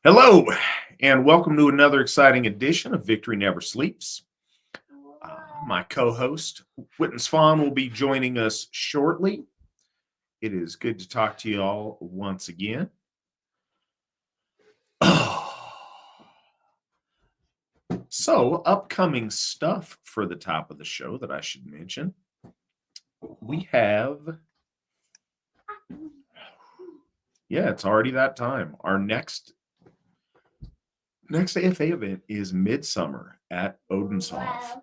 Hello, and welcome to another exciting edition of Victory Never Sleeps. My co-host, Witan Svan, will be joining us shortly. It is good to talk to you all once again. So, upcoming stuff for the top of the show that I should mention. We have, it's already that time. Our next AFA event is Midsummer at Odenshoff.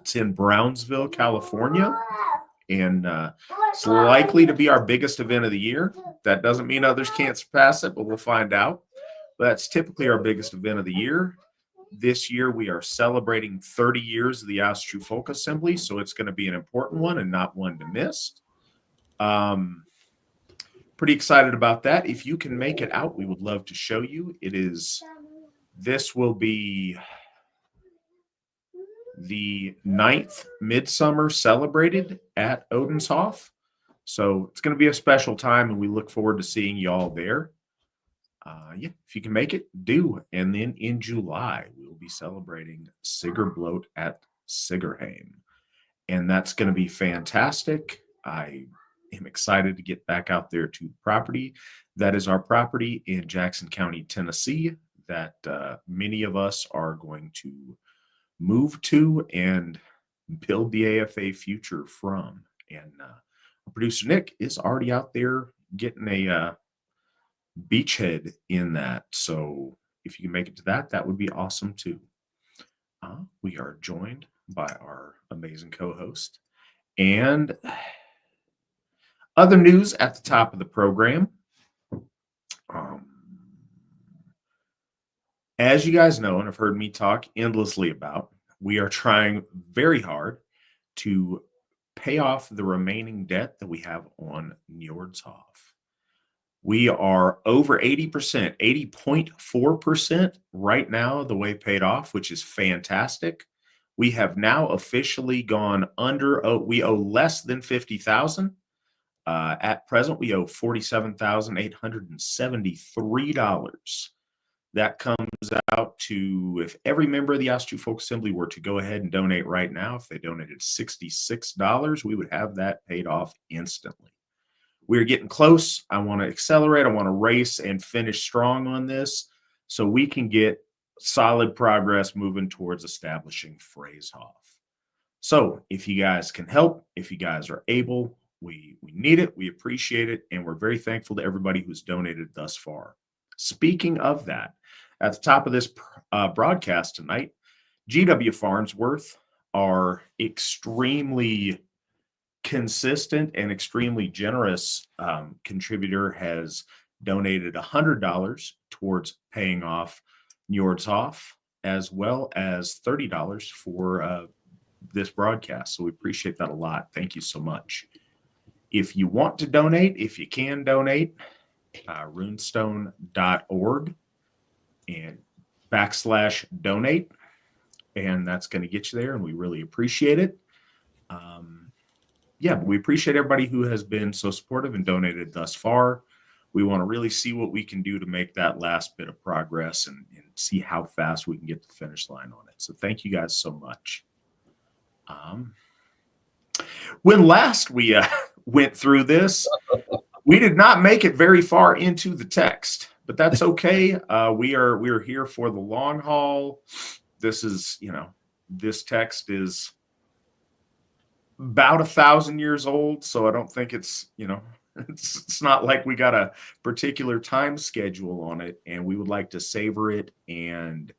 It's in Brownsville, California, and it's likely to be our biggest event of the year. That doesn't mean others can't surpass it, but we'll find out. But that's typically our biggest event of the year. This year, we are celebrating 30 years of the Asatru Folk Assembly, so it's going to be an important one and not one to miss. Pretty excited about that. If you can make it out, we would love to show you. This will be the 9th Midsummer celebrated at Odenshoff. So it's going to be a special time, and we look forward to seeing you all there. If you can make it, do. And then in July, we will be celebrating Sigurblot at Sigurheim. And that's going to be fantastic. I am excited to get back out there to the property. That is our property in Jackson County, Tennessee, that many of us are going to move to and build the AFA future from. And producer Nick is already out there getting a beachhead in that. So if you can make it to that, that would be awesome too. We are joined by our amazing co-host and other news at the top of the program. As you guys know and have heard me talk endlessly about, we are trying very hard to pay off the remaining debt that we have on Njordshof. We are over 80%, 80.4% right now the way paid off, which is fantastic. We have now officially gone under, we owe less than $50,000. At present, we owe $47,873. That comes out to, if every member of the Asatru Folk Assembly were to go ahead and donate right now, if they donated $66, we would have that paid off instantly. We're getting close. I want to accelerate. I want to race and finish strong on this so we can get solid progress moving towards establishing Phrasehoff. So if you guys can help, if you guys are able, we need it. We appreciate it. And we're very thankful to everybody who's donated thus far. Speaking of that, at the top of this broadcast tonight, GW Farnsworth, our extremely consistent and extremely generous contributor, has donated $100 towards paying off Njordshof, as well as $30 for this broadcast. So we appreciate that a lot. Thank you so much. If you want to donate, if you can donate, runestone.org and /donate, and that's going to get you there, and we really appreciate it. But we appreciate everybody who has been so supportive and donated thus far. We want to really see what we can do to make that last bit of progress and see how fast we can get to the finish line on it. So thank you guys so much. When last we went through this, we did not make it very far into the text, but that's okay. We are here for the long haul. This is, this text is about 1,000 years old, so I don't think it's, it's not like we got a particular time schedule on it, and we would like to savor it and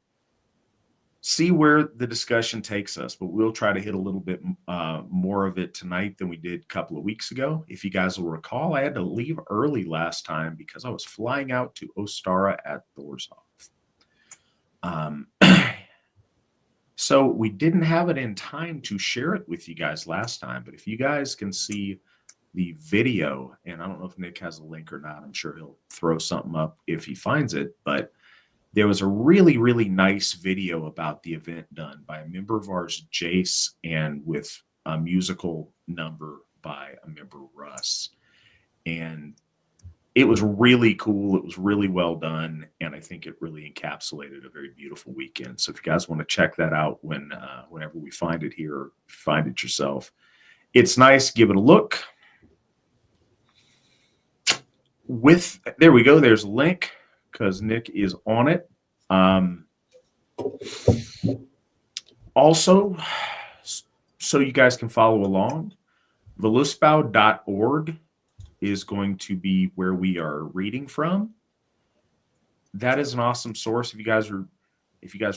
see where the discussion takes us. But we'll try to hit a little bit more of it tonight than we did a couple of weeks ago. If you guys will recall, I had to leave early last time because I was flying out to Ostara at Thorshof. So we didn't have it in time to share it with you guys last time, but if you guys can see the video, and I don't know if Nick has a link or not, I'm sure he'll throw something up if he finds it, but there was a really, really nice video about the event done by a member of ours, Jace, and with a musical number by a member, Russ. And it was really cool. It was really well done, and I think it really encapsulated a very beautiful weekend. So if you guys want to check that out whenever we find it here, or find it yourself, it's nice. Give it a look. There we go. There's a link because Nick is on it. Also, so you guys can follow along, velusbau.org is going to be where we are reading from. That is an awesome source. If you guys are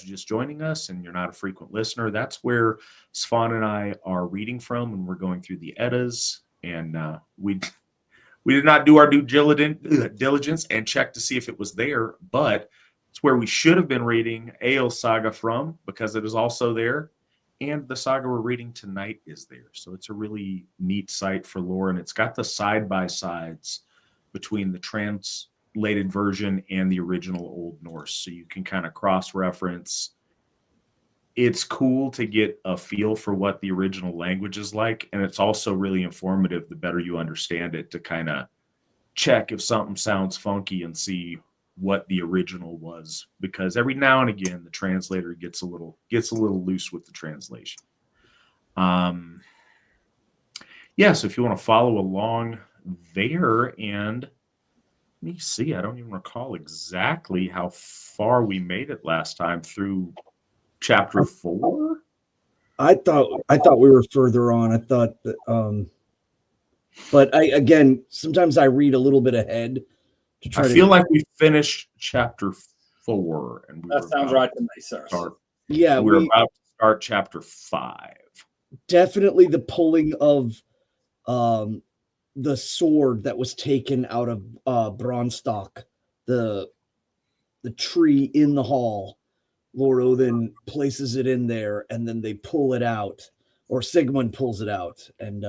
just joining us and you're not a frequent listener, that's where Svan and I are reading from when we're going through the Eddas. And we did not do our due diligence and check to see if it was there, but it's where we should have been reading Egil's Saga from, because it is also there. And the saga we're reading tonight is there. So it's a really neat site for lore, and it's got the side-by-sides between the translated version and the original Old Norse. So you can kind of cross-reference. It's cool to get a feel for what the original language is like, and it's also really informative the better you understand it, to kind of check if something sounds funky and see what the original was, because every now and again the translator gets a little loose with the translation. So if you want to follow along there, and let me see, I don't even recall exactly how far we made it last time through chapter 4. I thought we were further on. I thought that but sometimes I read a little bit ahead. I feel like we finished chapter 4, and that sounds right to me, sir. Yeah, we're about to start chapter 5. Definitely the pulling of the sword that was taken out of Bronstock, the tree in the hall. Lord Odin places it in there, and then they pull it out, or Sigmund pulls it out, and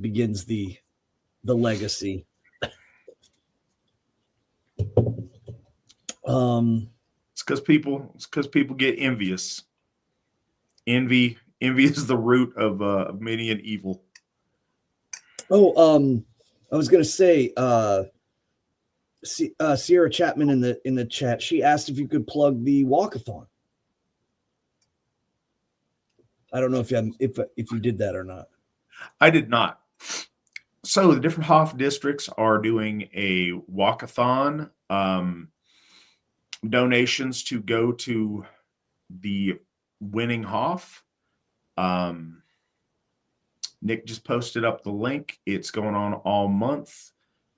begins the legacy. It's because people get envious. Envy is the root of many an evil. I was gonna say, Sierra Chapman in the chat, she asked if you could plug the walkathon. I don't know if you did that or not. I did not. So the different Hof districts are doing a walkathon. Donations to go to the winning Hof. Nick just posted up the link. It's going on all month.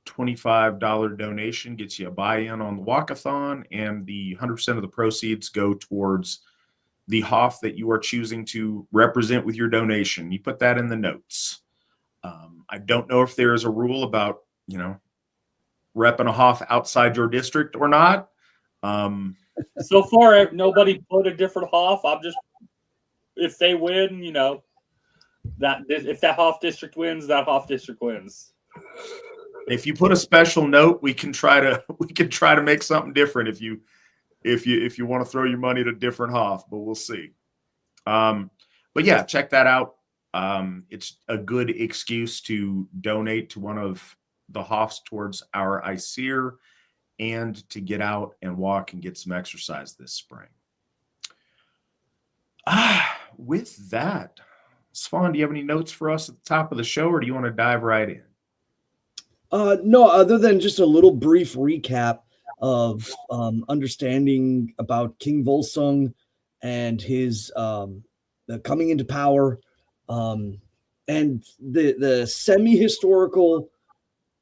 $25 donation gets you a buy-in on the walkathon, and the 100% of the proceeds go towards the Hof that you are choosing to represent with your donation. You put that in the notes. I don't know if there is a rule about, repping a Hof outside your district or not. So far, nobody put a different Hof. If they win, that if that Hof district wins, that Hof district wins. If you put a special note, we can try to make something different. If you want to throw your money at a different Hof, but we'll see. But yeah, check that out. It's a good excuse to donate to one of the Hofs towards our Aesir, and to get out and walk and get some exercise this spring. With that, Svan, do you have any notes for us at the top of the show, or do you want to dive right in? No, other than just a little brief recap of understanding about King Völsung and his the coming into power, and the semi-historical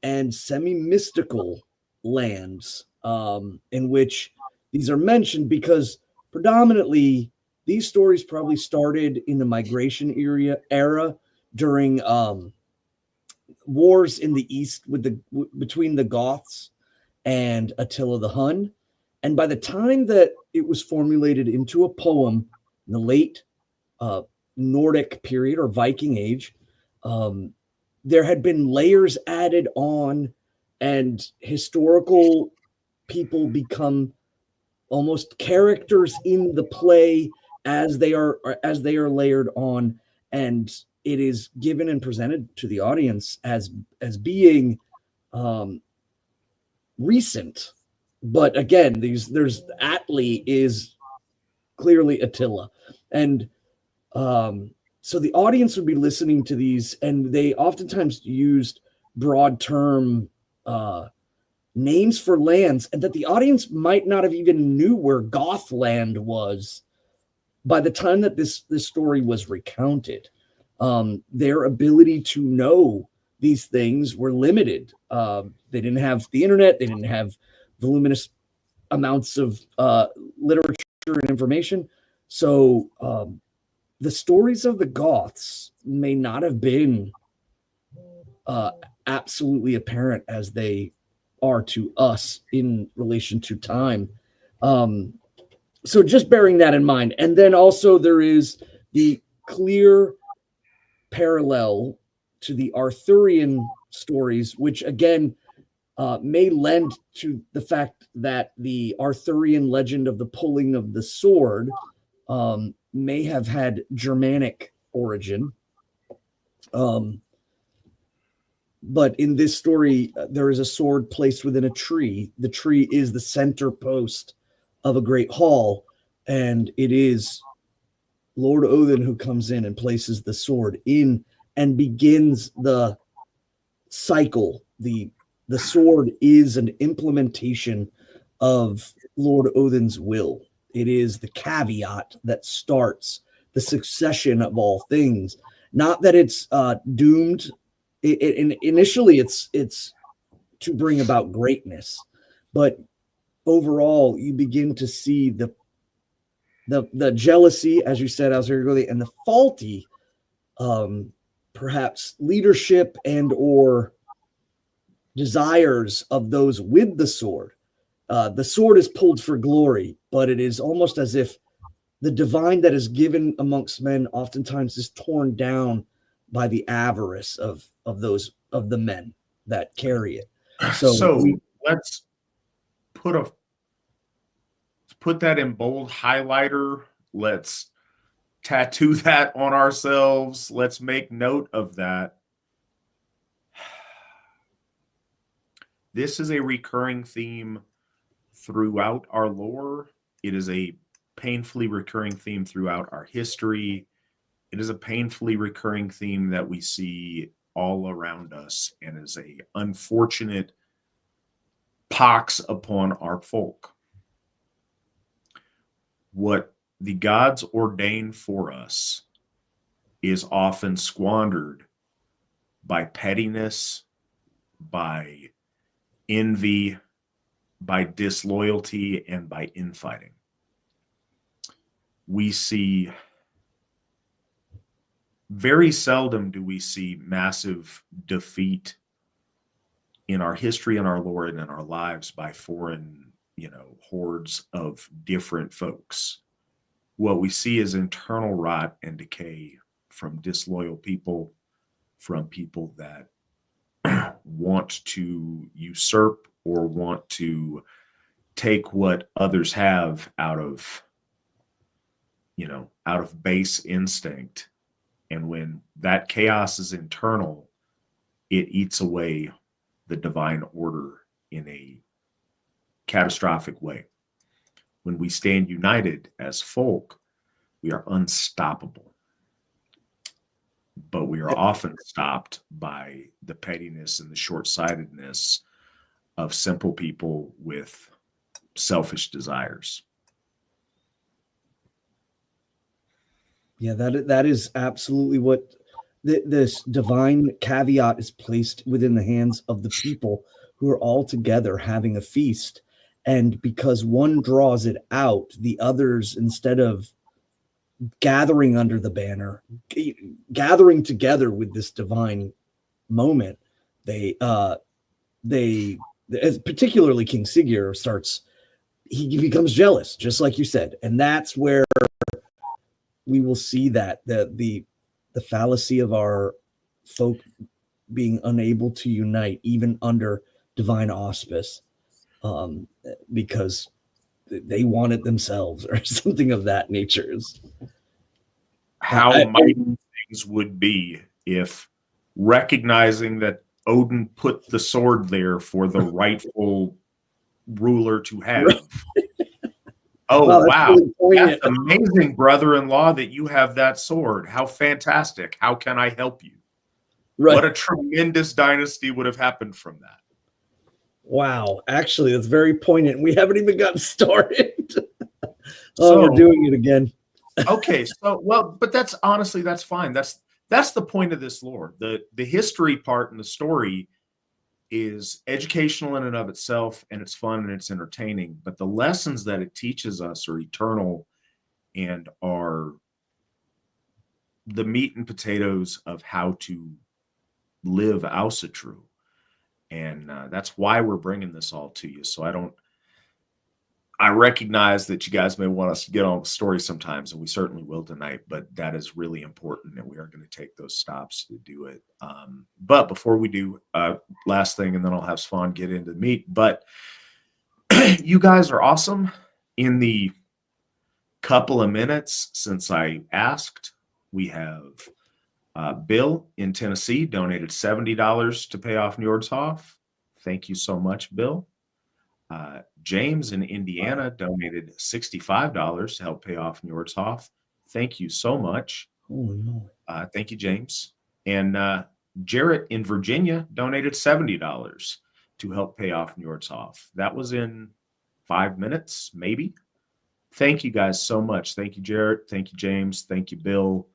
and semi-mystical lands in which these are mentioned, because predominantly these stories probably started in the migration era during wars in the east between the Goths and Attila the Hun. And by the time that it was formulated into a poem in the late Nordic period or Viking age, there had been layers added on, and historical people become almost characters in the play as they are layered on, and it is given and presented to the audience as being recent. But again, there's Atli is clearly Attila. And so the audience would be listening to these, and they oftentimes used broad term names for lands, and that the audience might not have even knew where Gothland was by the time that this story was recounted. Their ability to know these things were limited. They didn't have the internet. They didn't have voluminous amounts of literature and information. So the stories of the Goths may not have been absolutely apparent as they are to us in relation to time. So just bearing that in mind. And then also there is the clear parallel to the Arthurian stories, which again may lend to the fact that the Arthurian legend of the pulling of the sword may have had Germanic origin. But in this story, there is a sword placed within a tree. The tree is the center post of a great hall, and it is Lord Odin who comes in and places the sword in and begins the cycle. The sword is an implementation of Lord Odin's will. It is the caveat that starts the succession of all things. Not that it's doomed. Initially, it's to bring about greatness, but overall, you begin to see the jealousy, as you said, and the faulty, perhaps leadership and or desires of those with the sword. The sword is pulled for glory, but it is almost as if the divine that is given amongst men oftentimes is torn down by the avarice of the men that carry it. So let's put that in bold highlighter. Let's tattoo that on ourselves. Let's make note of that. This is a recurring theme throughout our lore. It is a painfully recurring theme throughout our history. It is a painfully recurring theme that we see all around us, and is a unfortunate pox upon our folk. What the gods ordain for us is often squandered by pettiness, by envy, by disloyalty, and by infighting. We see very seldom do we see massive defeat in our history and our lore and in our lives by foreign, hordes of different folks. What we see is internal rot and decay from disloyal people, from people that want to usurp or want to take what others have out of base instinct. And when that chaos is internal, it eats away the divine order in a catastrophic way. When we stand united as folk, we are unstoppable. But we are often stopped by the pettiness and the short-sightedness of simple people with selfish desires. Yeah, that is absolutely what this divine caveat is placed within the hands of the people who are all together having a feast. And because one draws it out, the others, instead of gathering under the banner, gathering together with this divine moment, they particularly King Sigurd he becomes jealous, just like you said. And that's where we will see that the fallacy of our folk being unable to unite even under divine auspice, because they want it themselves or something of that nature. How mighty things would be if, recognizing that Odin put the sword there for the rightful ruler to have. Oh, Wow, that's wow. really poignant. That's amazing, brother-in-law, that you have that sword. How fantastic. How can I help you? Right. What a tremendous dynasty would have happened from that. Wow. Actually, that's very poignant. We haven't even gotten started. So, we're doing it again. Okay, so well, but that's honestly, that's fine. That's the point of this lore. The history part and the story is educational in and of itself, and it's fun and it's entertaining. But the lessons that it teaches us are eternal and are the meat and potatoes of how to live Asatru. And that's why we're bringing this all to you. So I recognize that you guys may want us to get on the story sometimes, and we certainly will tonight, but that is really important, and we are going to take those stops to do it. But before we do, last thing, and then I'll have Svan get into the meat, but you guys are awesome. In the couple of minutes since I asked, we have Bill in Tennessee donated $70 to pay off Njordshof. Thank you so much, Bill. James in Indiana donated $65 to help pay off Njordshof. Thank you so much. Holy moly. Thank you, James. And Jarrett in Virginia donated $70 to help pay off Njordshof. That was in 5 minutes, maybe. Thank you guys so much. Thank you, Jarrett. Thank you, James. Thank you, Bill.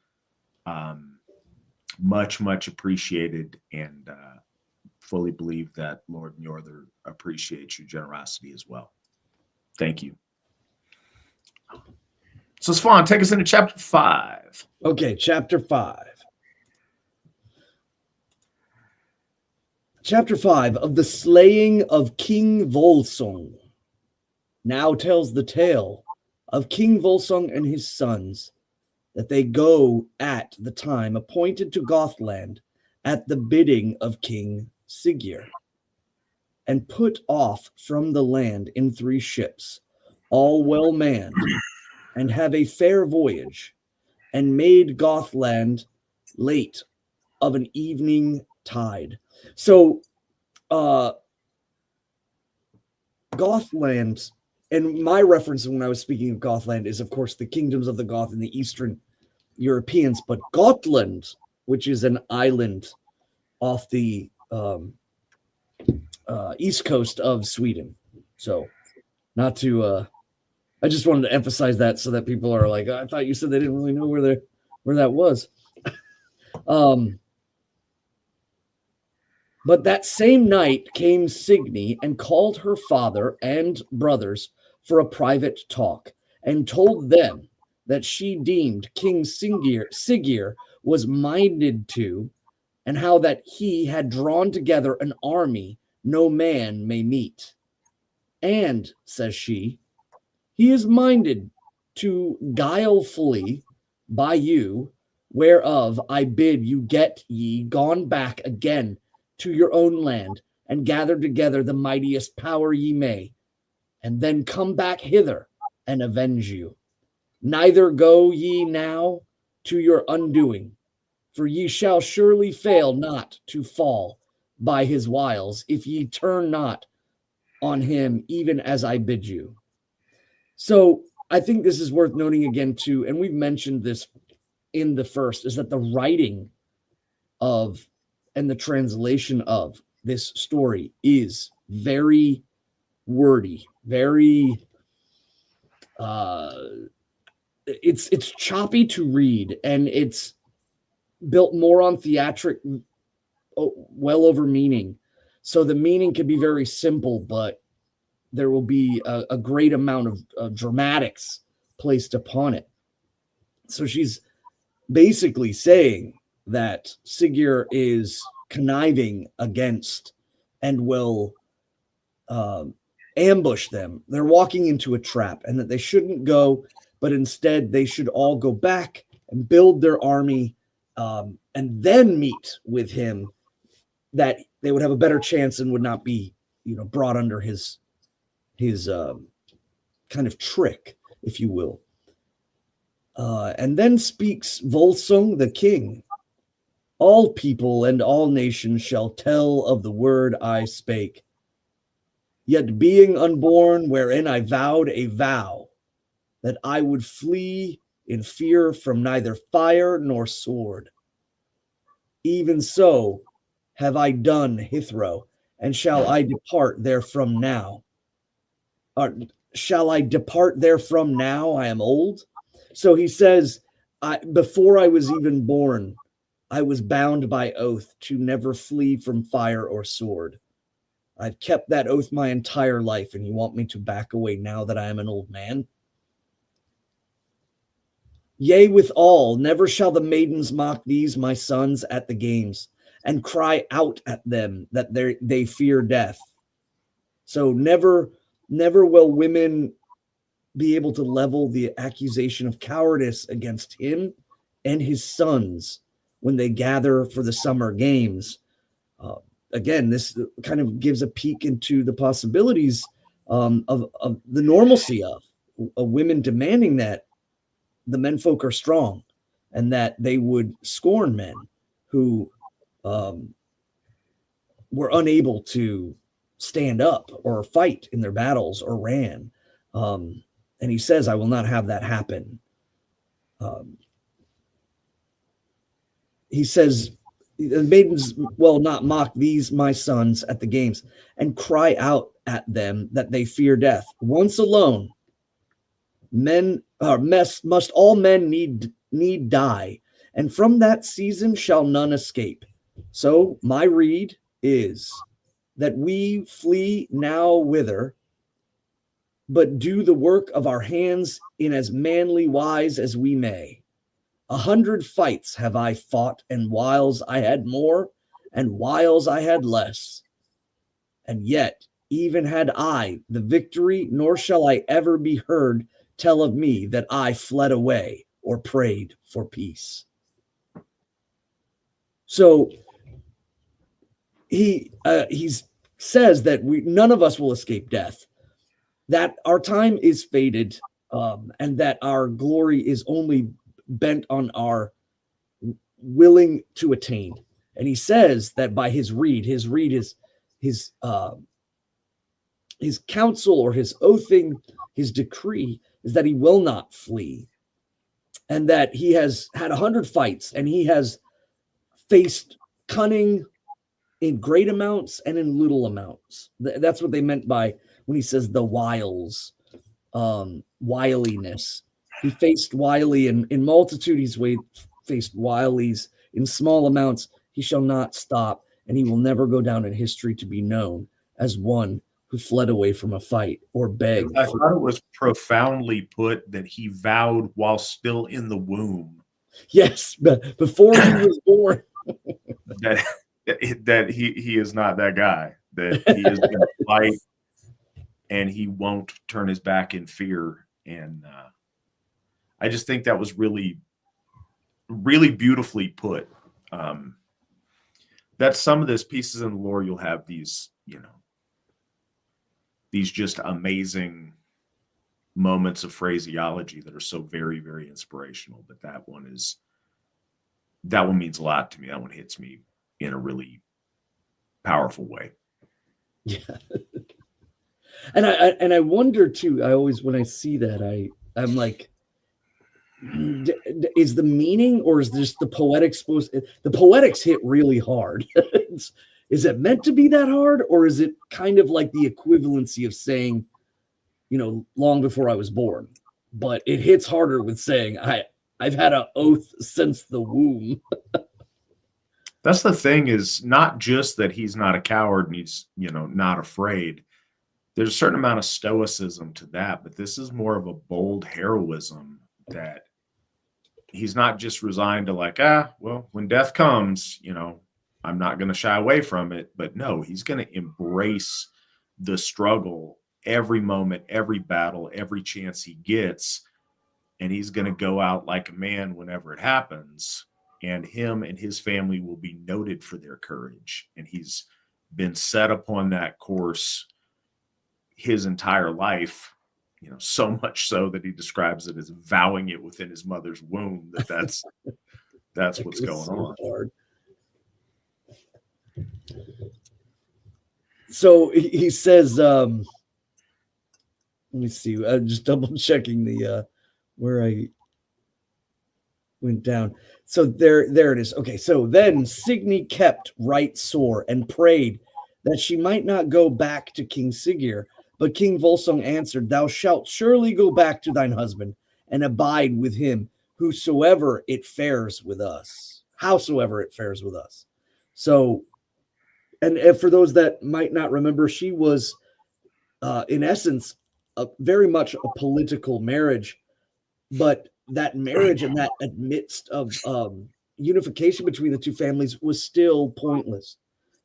Much, much appreciated, and fully believe that Lord Njorther appreciates your generosity as well. Thank you. So, Svan, take us into chapter 5. Okay, chapter 5. Chapter 5 of the slaying of King Völsung now tells the tale of King Völsung and his sons, that they go at the time appointed to Gothland at the bidding of King Siggeir, and put off from the land in 3 ships, all well manned, and have a fair voyage, and made Gothland late of an evening tide. So, Gothland, and my reference when I was speaking of Gothland is, of course, the kingdoms of the Goth and the Eastern Europeans, but Gotland, which is an island off the east coast of Sweden. So, not to, I just wanted to emphasize that so that people are like, I thought you said they didn't really know where that was. But that same night came Signy and called her father and brothers for a private talk, and told them that she deemed King Siggeir was minded to, and how that he had drawn together an army no man may meet. And, says she, he is minded to guilefully by you, whereof I bid you get ye gone back again to your own land, and gather together the mightiest power ye may, and then come back hither and avenge you. Neither go ye now to your undoing, for ye shall surely fail not to fall by his wiles, if ye turn not on him, even as I bid you. So I think this is worth noting again too, and we've mentioned this in the first, is that the writing of and the translation of this story is very wordy, very it's choppy to read, and it's built more on theatric, well over meaning. So the meaning can be very simple, but there will be a great amount of dramatics placed upon it. So she's basically saying that Siggeir is conniving against and will ambush them. They're walking into a trap, and that they shouldn't go, but instead they should all go back and build their army, and then meet with him, that they would have a better chance and would not be, brought under his kind of trick, if you will. And then speaks Völsung the king, All people and all nations shall tell of the word I spake. Yet being unborn, wherein I vowed a vow, that I would flee in fear from neither fire nor sword. Even so have I done hitherto, and shall I depart therefrom now? Or shall I depart therefrom now? I am old. So he says, before I was even born, I was bound by oath to never flee from fire or sword. I've kept that oath my entire life, and you want me to back away now that I am an old man? Yea, withal, never shall the maidens mock these my sons at the games, and cry out at them that they fear death. So never will women be able to level the accusation of cowardice against him and his sons when they gather for the summer games. Again, this kind of gives a peek into the possibilities of the normalcy of women demanding that the menfolk are strong and that they would scorn men who were unable to stand up or fight in their battles or ran. And he says, I will not have that happen. He says, the maidens will not mock these my sons at the games and cry out at them that they fear death. Once alone, must all men need die, and from that season shall none escape. So my rede is that we flee now whither, but do the work of our hands in as manly wise as we may. 100 fights have I fought, and whiles I had more, and whiles I had less. And yet, even had I the victory, nor shall I ever be heard tell of me that I fled away or prayed for peace. So he says that none of us will escape death, that our time is fated, and that our glory is only bent on our willing to attain. And he says that by his rede is his counsel or his oathing, his decree is that he will not flee, and that he has had 100 fights, and he has faced cunning in great amounts and in little amounts. That's what they meant by when he says the wiles, wiliness. He faced wily in multitude. He's faced wilies in small amounts. He shall not stop, and he will never go down in history to be known as one who fled away from a fight or begged. I thought it was profoundly put that he vowed while still in the womb. Yes, but before he was born. that he is not that guy. That he is going to fight, and he won't turn his back in fear. And I just think that was really, really beautifully put. That's some of this pieces in the lore. You'll have these, these just amazing moments of phraseology that are so very, very inspirational. But that one means a lot to me. That one hits me in a really powerful way. Yeah. And I wonder too, I always, when I see that, I'm like, is the meaning, or is this the poetics hit really hard? Is it meant to be that hard, or is it kind of like the equivalency of saying, long before I was born? But it hits harder with saying I've had an oath since the womb. That's the thing, is not just that he's not a coward and he's, not afraid. There's a certain amount of stoicism to that, but this is more of a bold heroism, that he's not just resigned to like, well, when death comes, I'm not going to shy away from it. But no, he's going to embrace the struggle every moment, every battle, every chance he gets. And he's going to go out like a man whenever it happens. And him and his family will be noted for their courage. And he's been set upon that course his entire life, so much so that he describes it as vowing it within his mother's womb, that's what's going on. Hard. So he says, let me see. I'm just double checking the where I went down. So there it is. Okay, so then Signy kept right sore and prayed that she might not go back to King Siggeir. But King Volsung answered, "Thou shalt surely go back to thine husband and abide with him, whosoever it fares with us, howsoever it fares with us." So, and for those that might not remember, she was, in essence, very much a political marriage, but that marriage and that amidst of unification between the two families was still pointless,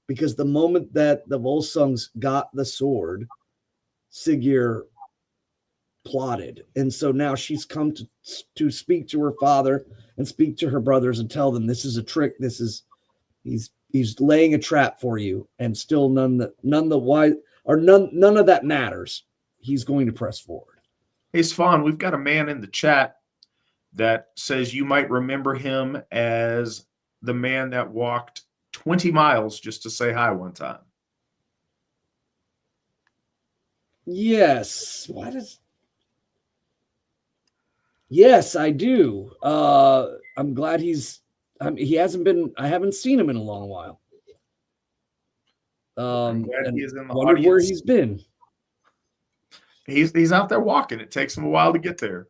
because the moment that the Volsungs got the sword, Siggeir plotted, and so now she's come to speak to her father and speak to her brothers and tell them this is a trick. This is he's laying a trap for you, and still none of that matters. He's going to press forward. Hey, Svan, we've got a man in the chat that says you might remember him as the man that walked 20 miles just to say hi one time. Yes. Yes, I do. I'm glad he hasn't been, I haven't seen him in a long while. I'm glad he is in the wondered audience. where he's been. He's out there walking. It takes him a while to get there.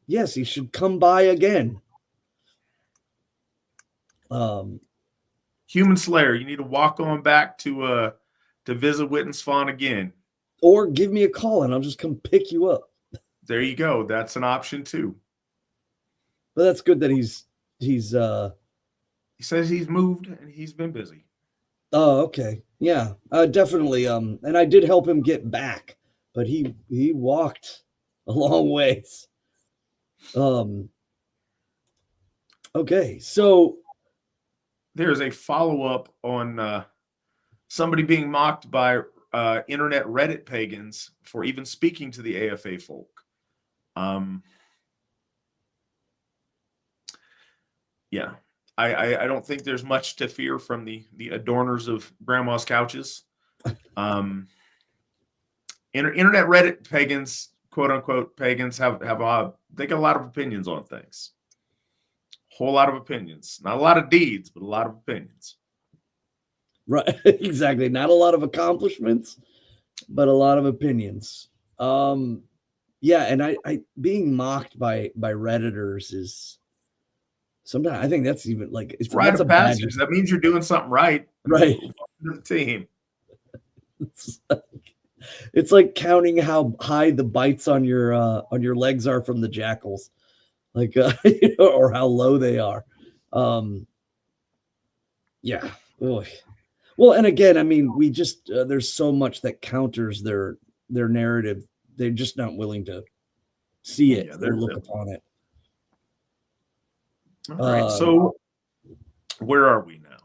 Yes, he should come by again. Human Slayer, you need to walk on back to visit Witan Svan again. Or give me a call and I'll just come pick you up. There you go. That's an option too. But that's good that he says he's moved and he's been busy. Oh, okay. Yeah, definitely. And I did help him get back, but he walked a long ways. Okay, so there's a follow-up on somebody being mocked by internet Reddit pagans for even speaking to the AFA folk. Yeah, I don't think there's much to fear from the adorners of grandma's couches. Internet Reddit pagans, quote unquote pagans, they got a lot of opinions on things. Whole lot of opinions, not a lot of deeds, but a lot of opinions. Right, exactly. Not a lot of accomplishments, but a lot of opinions. Yeah, and I being mocked by Redditors is sometimes I think that's even like it's rite of passage. That means you're doing something right. Right. To the team. It's like counting how high the bites on your legs are from the jackals, like or how low they are. Yeah. Ugh. Well, and again, I mean, we just there's so much that counters their narrative. They're just not willing to see it or look upon it. All right. So where are we now?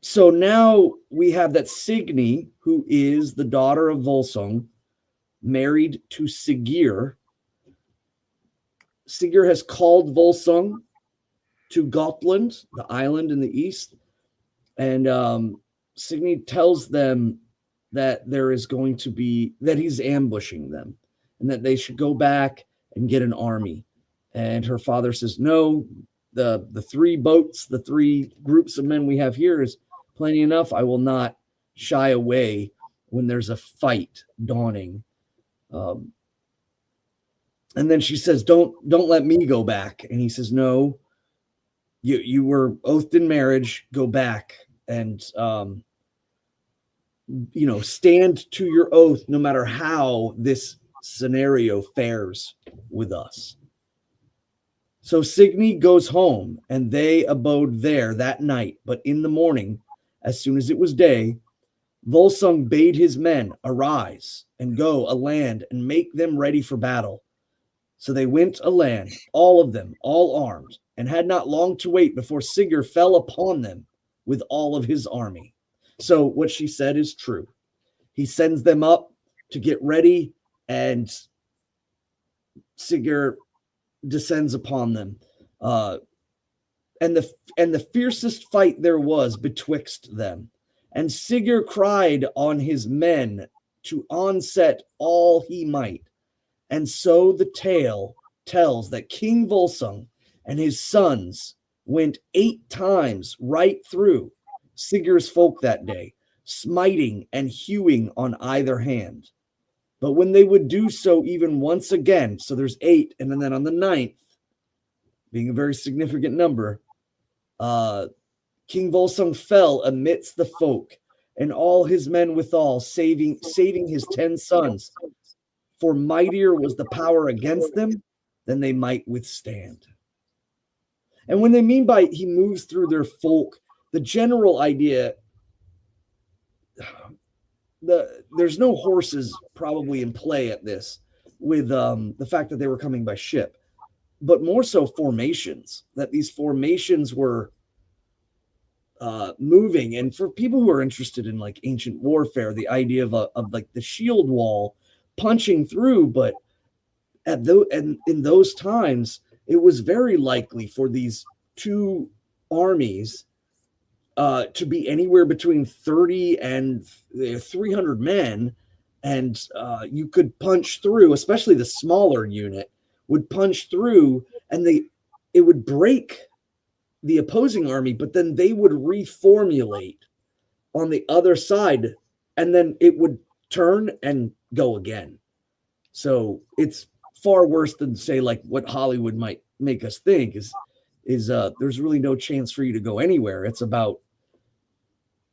So now we have that Signy, who is the daughter of Volsung, married to Siggeir. Siggeir has called Volsung to Gotland, the island in the east, and Signy tells them that there is going to be, that he's ambushing them and that they should go back and get an army. And her father says, no, the 3 boats, the 3 groups of men we have here is plenty enough. I will not shy away when there's a fight dawning. And then she says, don't let me go back. And he says, no, you were oathed in marriage. Go back and, stand to your oath no matter how this scenario fares with us. So Signy goes home, and they abode there that night. But in the morning, as soon as it was day, Volsung bade his men arise and go aland and make them ready for battle. So they went aland, all of them, all armed, and had not long to wait before Siggeir fell upon them with all of his army. So what she said is true. He sends them up to get ready, and Siggeir descends upon them. And the fiercest fight there was betwixt them. And Sigurd cried on his men to onset all he might. And so the tale tells that King Volsung and his sons went 8 times right through Sigurd's folk that day, smiting and hewing on either hand. But when they would do so even once again, so there's 8, and then on the 9th, being a very significant number, King Volsung fell amidst the folk, and all his men withal, saving his 10 sons. For mightier was the power against them than they might withstand. And when they mean by he moves through their folk, the general idea, there's no horses probably in play at this, with the fact that they were coming by ship, but more so formations, that these formations were moving. And for people who are interested in like ancient warfare, the idea of like the shield wall punching through, but in those times, it was very likely for these 2 armies to be anywhere between 30 and 300 men, and you could punch through, especially the smaller unit would punch through, and it would break the opposing army, but then they would reformulate on the other side, and then it would turn and go again. So it's far worse than, say, like what Hollywood might make us think is there's really no chance for you to go anywhere. It's about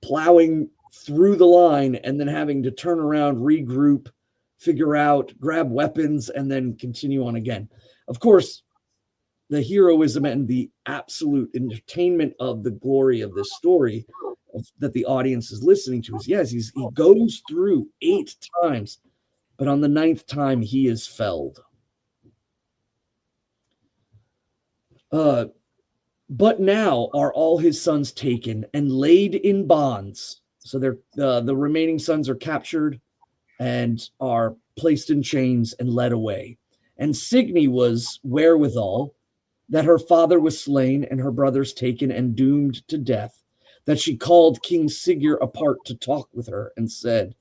plowing through the line and then having to turn around, regroup, figure out, grab weapons, and then continue on again. Of course, the heroism and the absolute entertainment of the glory of this story that the audience is listening to is, yes, he goes through 8 times, but on the 9th time he is felled. But now are all his sons taken and laid in bonds. So they're the remaining sons are captured and are placed in chains and led away. And Signy was wherewithal that her father was slain and her brothers taken and doomed to death, that she called King Sigurd apart to talk with her and said,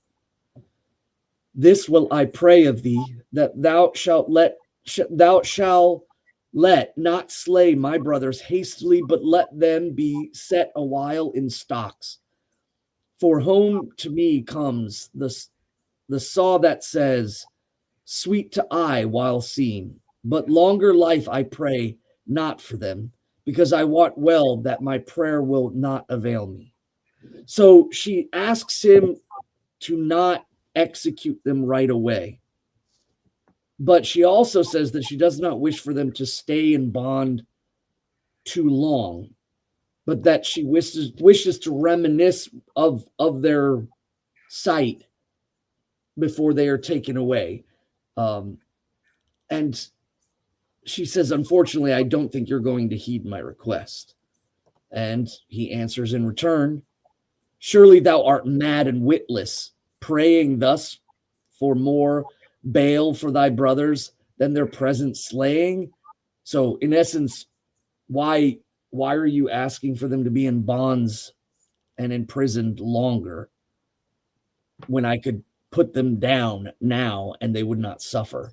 "This will I pray of thee, that thou shalt not slay my brothers hastily, but let them be set a while in stocks. For home to me comes the saw that says, sweet to eye while seen, but longer life I pray not for them, because I wot well that my prayer will not avail me." So she asks him to not execute them right away. But she also says that she does not wish for them to stay in bond too long, but that she wishes to reminisce of their sight before they are taken away. And she says, "Unfortunately, I don't think you're going to heed my request." And he answers in return, "Surely thou art mad and witless, praying thus for more bail for thy brothers than their present slaying." So in essence, why are you asking for them to be in bonds and imprisoned longer when I could put them down now and they would not suffer?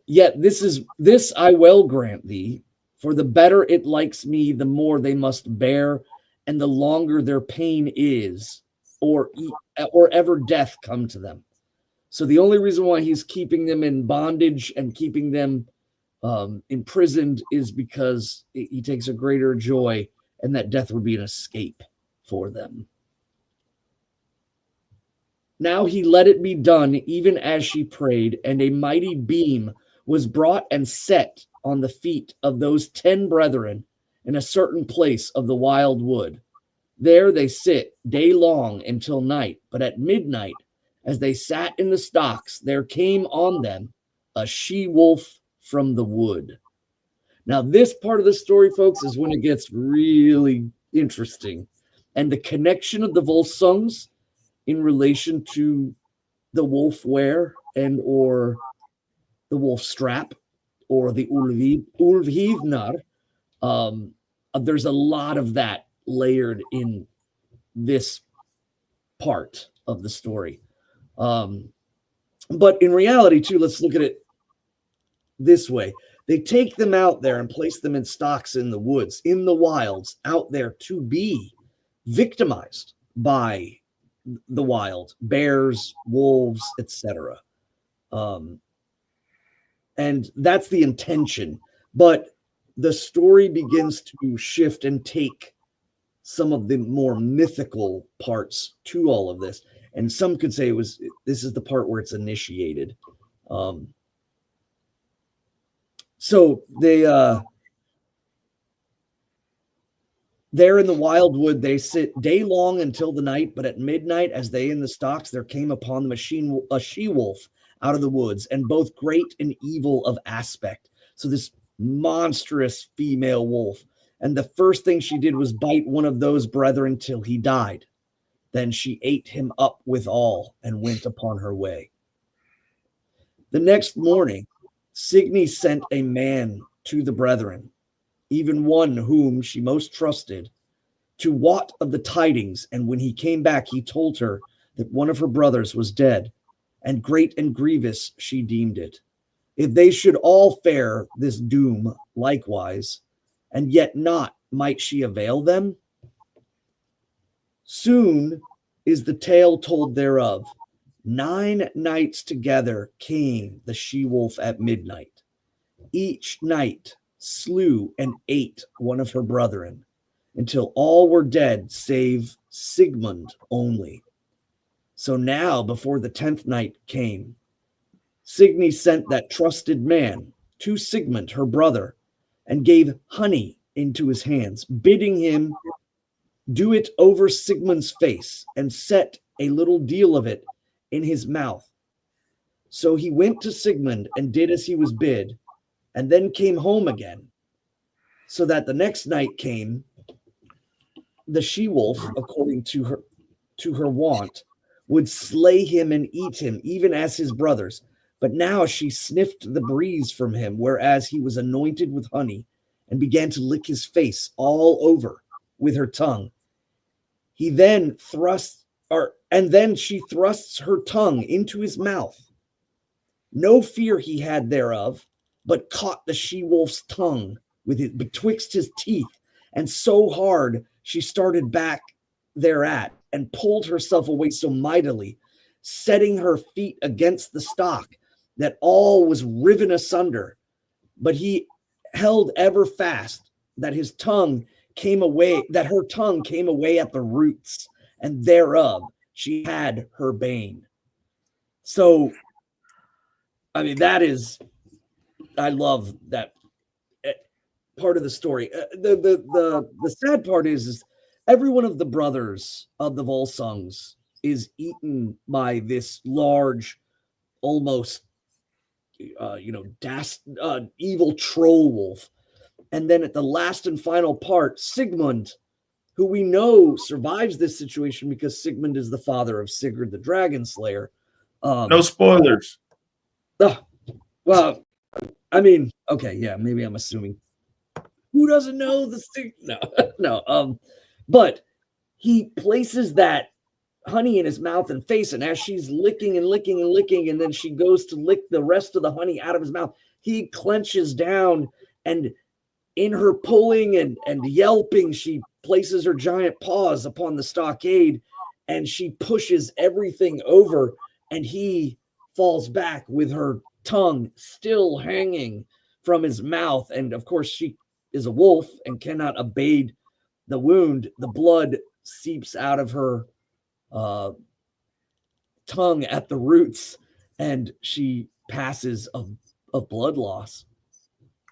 Yet this I will grant thee, for the better it likes me, the more they must bear, and the longer their pain is, or ever death come to them. So the only reason why he's keeping them in bondage and keeping them imprisoned is because he takes a greater joy, and that death would be an escape for them. Now he let it be done, even as she prayed, and a mighty beam was brought and set on the feet of those 10 brethren in a certain place of the wild wood. There they sit day long until night, but at midnight, as they sat in the stocks, there came on them a she-wolf from the wood. Now, this part of the story, folks, is when it gets really interesting. And the connection of the Volsungs in relation to the wolf wear and or the wolf strap or the Ulvhivnar. There's a lot of that layered in this part of the story. But in reality, too, let's look at it this way. They take them out there and place them in stocks in the woods, in the wilds, out there to be victimized by the wild, bears, wolves, etc. And that's the intention. But the story begins to shift and take some of the more mythical parts to all of this. And some could say this is the part where it's initiated. So they're in the wildwood. They sit day long until the night, but at midnight, as they in the stocks, there came upon them a she-wolf out of the woods, and both great and evil of aspect. So this monstrous female wolf. And the first thing she did was bite one of those brethren till he died. Then she ate him up withal and went upon her way. The next morning, Signy sent a man to the brethren, even one whom she most trusted, to wot of the tidings. And when he came back, he told her that one of her brothers was dead, and great and grievous she deemed it. If they should all fare this doom likewise, and yet not might she avail them? Soon is the tale told thereof. 9 nights together came the she-wolf at midnight. Each night slew and ate one of her brethren, until all were dead, save Sigmund only. So now, before the 10th night came, Signy sent that trusted man to Sigmund, her brother, and gave honey into his hands, bidding him do it over Sigmund's face and set a little deal of it in his mouth. So he went to Sigmund and did as he was bid, and then came home again. So that the next night came, the she-wolf, according to her wont, would slay him and eat him, even as his brothers. But now she sniffed the breeze from him, whereas he was anointed with honey, and began to lick his face all over with her tongue. He then then she thrusts her tongue into his mouth. No fear he had thereof, but caught the she-wolf's tongue with it betwixt his teeth, and so hard she started back thereat, and pulled herself away so mightily, setting her feet against the stock, that all was riven asunder. But he held ever fast, that her tongue came away at the roots, and thereof she had her bane. So, I mean, I love that part of the story. The sad part is every one of the brothers of the Völsungs is eaten by this large, almost evil troll wolf. And then at the last and final part, Sigmund, who we know survives this situation because Sigmund is the father of Sigurd the Dragon Slayer. No spoilers. Well, I mean, okay, yeah, maybe I'm assuming. Who doesn't know the thing? No. But he places that honey in his mouth and face, and as she's licking and licking and licking, and then she goes to lick the rest of the honey out of his mouth, he clenches down, and in her pulling and yelping, she places her giant paws upon the stockade, and she pushes everything over, and he falls back with her tongue still hanging from his mouth. And of course, she is a wolf and cannot abate the wound. The blood seeps out of her tongue at the roots, and she passes of blood loss.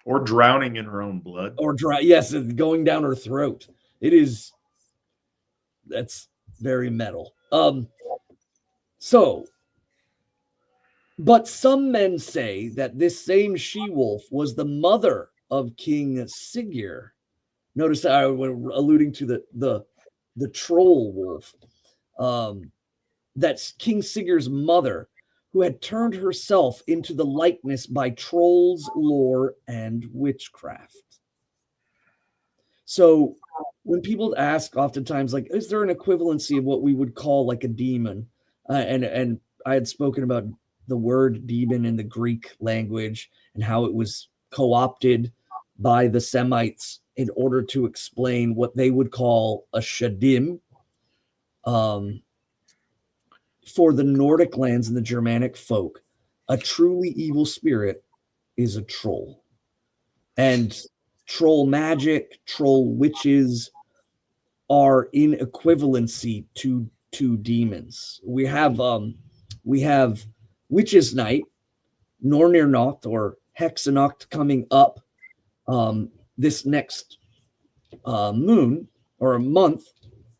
Or drowning in her own blood. Or yes, going down her throat. That's very metal. But some men say that this same she-wolf was the mother of King Sigurd. Notice I was alluding to the troll wolf. That's King Sigurd's mother, who had turned herself into the likeness by trolls, lore, and witchcraft. So when people ask oftentimes, like, is there an equivalency of what we would call like a demon? And I had spoken about the word demon in the Greek language and how it was co-opted by the Semites in order to explain what they would call a shadim. For the Nordic lands and the Germanic folk, a truly evil spirit is a troll. And troll magic, troll witches are in equivalency to demons. We have Witches' Night, Nornirnacht or Hexanacht coming up this next moon or a month,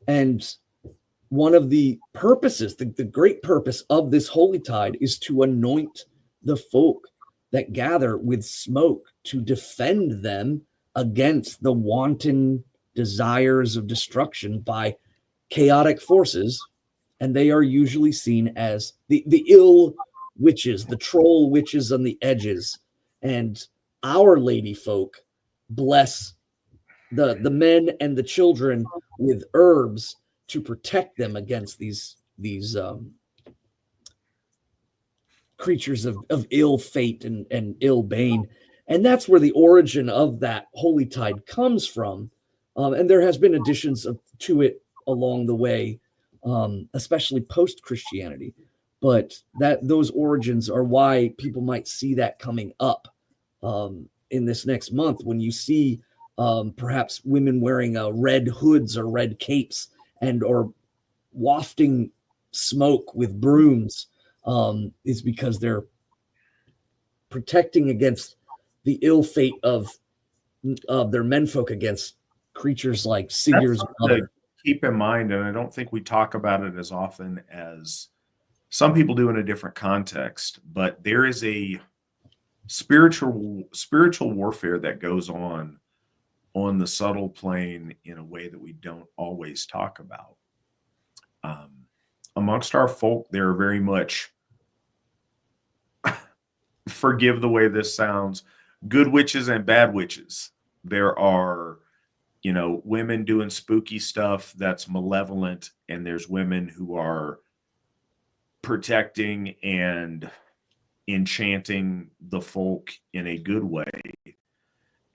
and one of the purposes, the great purpose of this holy tide is to anoint the folk that gather with smoke to defend them against the wanton desires of destruction by chaotic forces. And they are usually seen as the ill witches, the troll witches on the edges. And our lady folk bless the men and the children with herbs to protect them against these creatures of ill fate and ill bane. And that's where the origin of that holy tide comes from. And there has been additions to it along the way, especially post-Christianity. But those origins are why people might see that coming up in this next month, when you see perhaps women wearing red hoods or red capes and or wafting smoke with brooms, is because they're protecting against the ill fate of their menfolk against creatures like Sigurd's mother. Keep in mind, and I don't think we talk about it as often as some people do in a different context, but there is a spiritual warfare that goes on the subtle plane in a way that we don't always talk about. Amongst our folk, there are very much, forgive the way this sounds, good witches and bad witches. There are, women doing spooky stuff that's malevolent, and there's women who are protecting and enchanting the folk in a good way.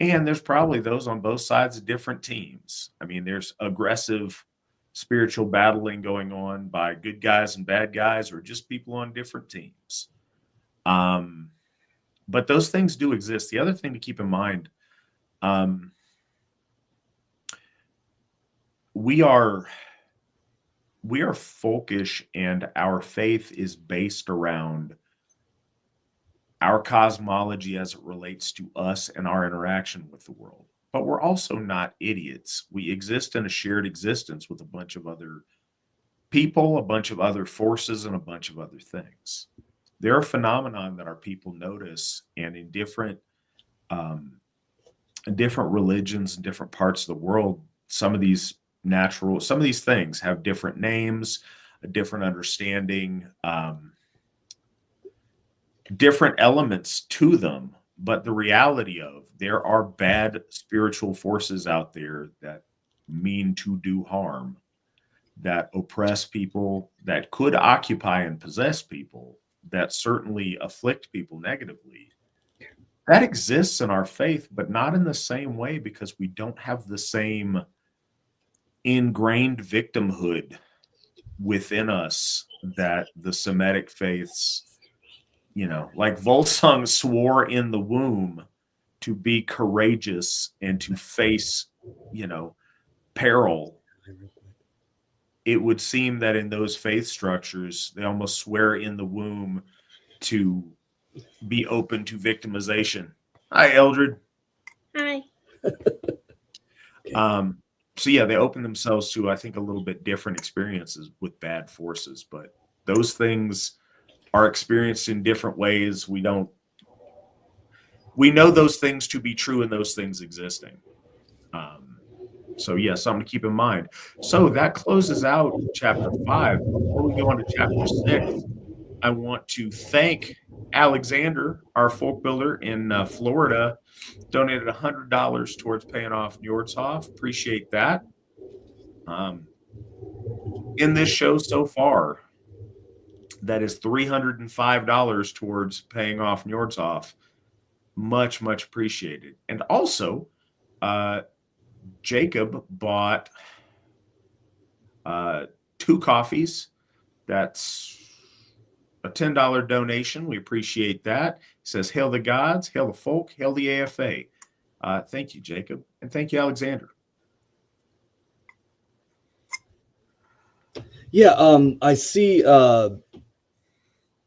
And there's probably those on both sides of different teams. I mean, there's aggressive spiritual battling going on by good guys and bad guys, or just people on different teams. But those things do exist. The other thing to keep in mind, we are folkish, and our faith is based around our cosmology as it relates to us and our interaction with the world. But we're also not idiots. We exist in a shared existence with a bunch of other people, a bunch of other forces, and a bunch of other things. There are phenomena that our people notice, and in different religions and different parts of the world, some of these things have different names, a different understanding, different elements to them. But the reality of, there are bad spiritual forces out there that mean to do harm, that oppress people, that could occupy and possess people, that certainly afflict people negatively. That exists in our faith, but not in the same way, because we don't have the same ingrained victimhood within us that the Semitic faiths, like Völsunga swore in the womb to be courageous and to face, peril. It would seem that in those faith structures, they almost swear in the womb to be open to victimization. Hi, Eldred. Hi. So yeah, they open themselves to, I think, a little bit different experiences with bad forces, but those things are experienced in different ways. We know those things to be true and those things existing. So yeah, something to keep in mind. So that closes out chapter 5. Before we go on to chapter 6, I want to thank Alexander, our folk builder in Florida, donated $100 towards paying off Nordhoff. Appreciate that. In this show so far, that is $305 towards paying off Nordhoff. Much, much appreciated. And also, Jacob bought 2 coffees. That's a $10 donation. We appreciate that. He says, hail the gods, hail the folk, hail the AFA. Thank you, Jacob. And thank you, Alexander. Yeah, I see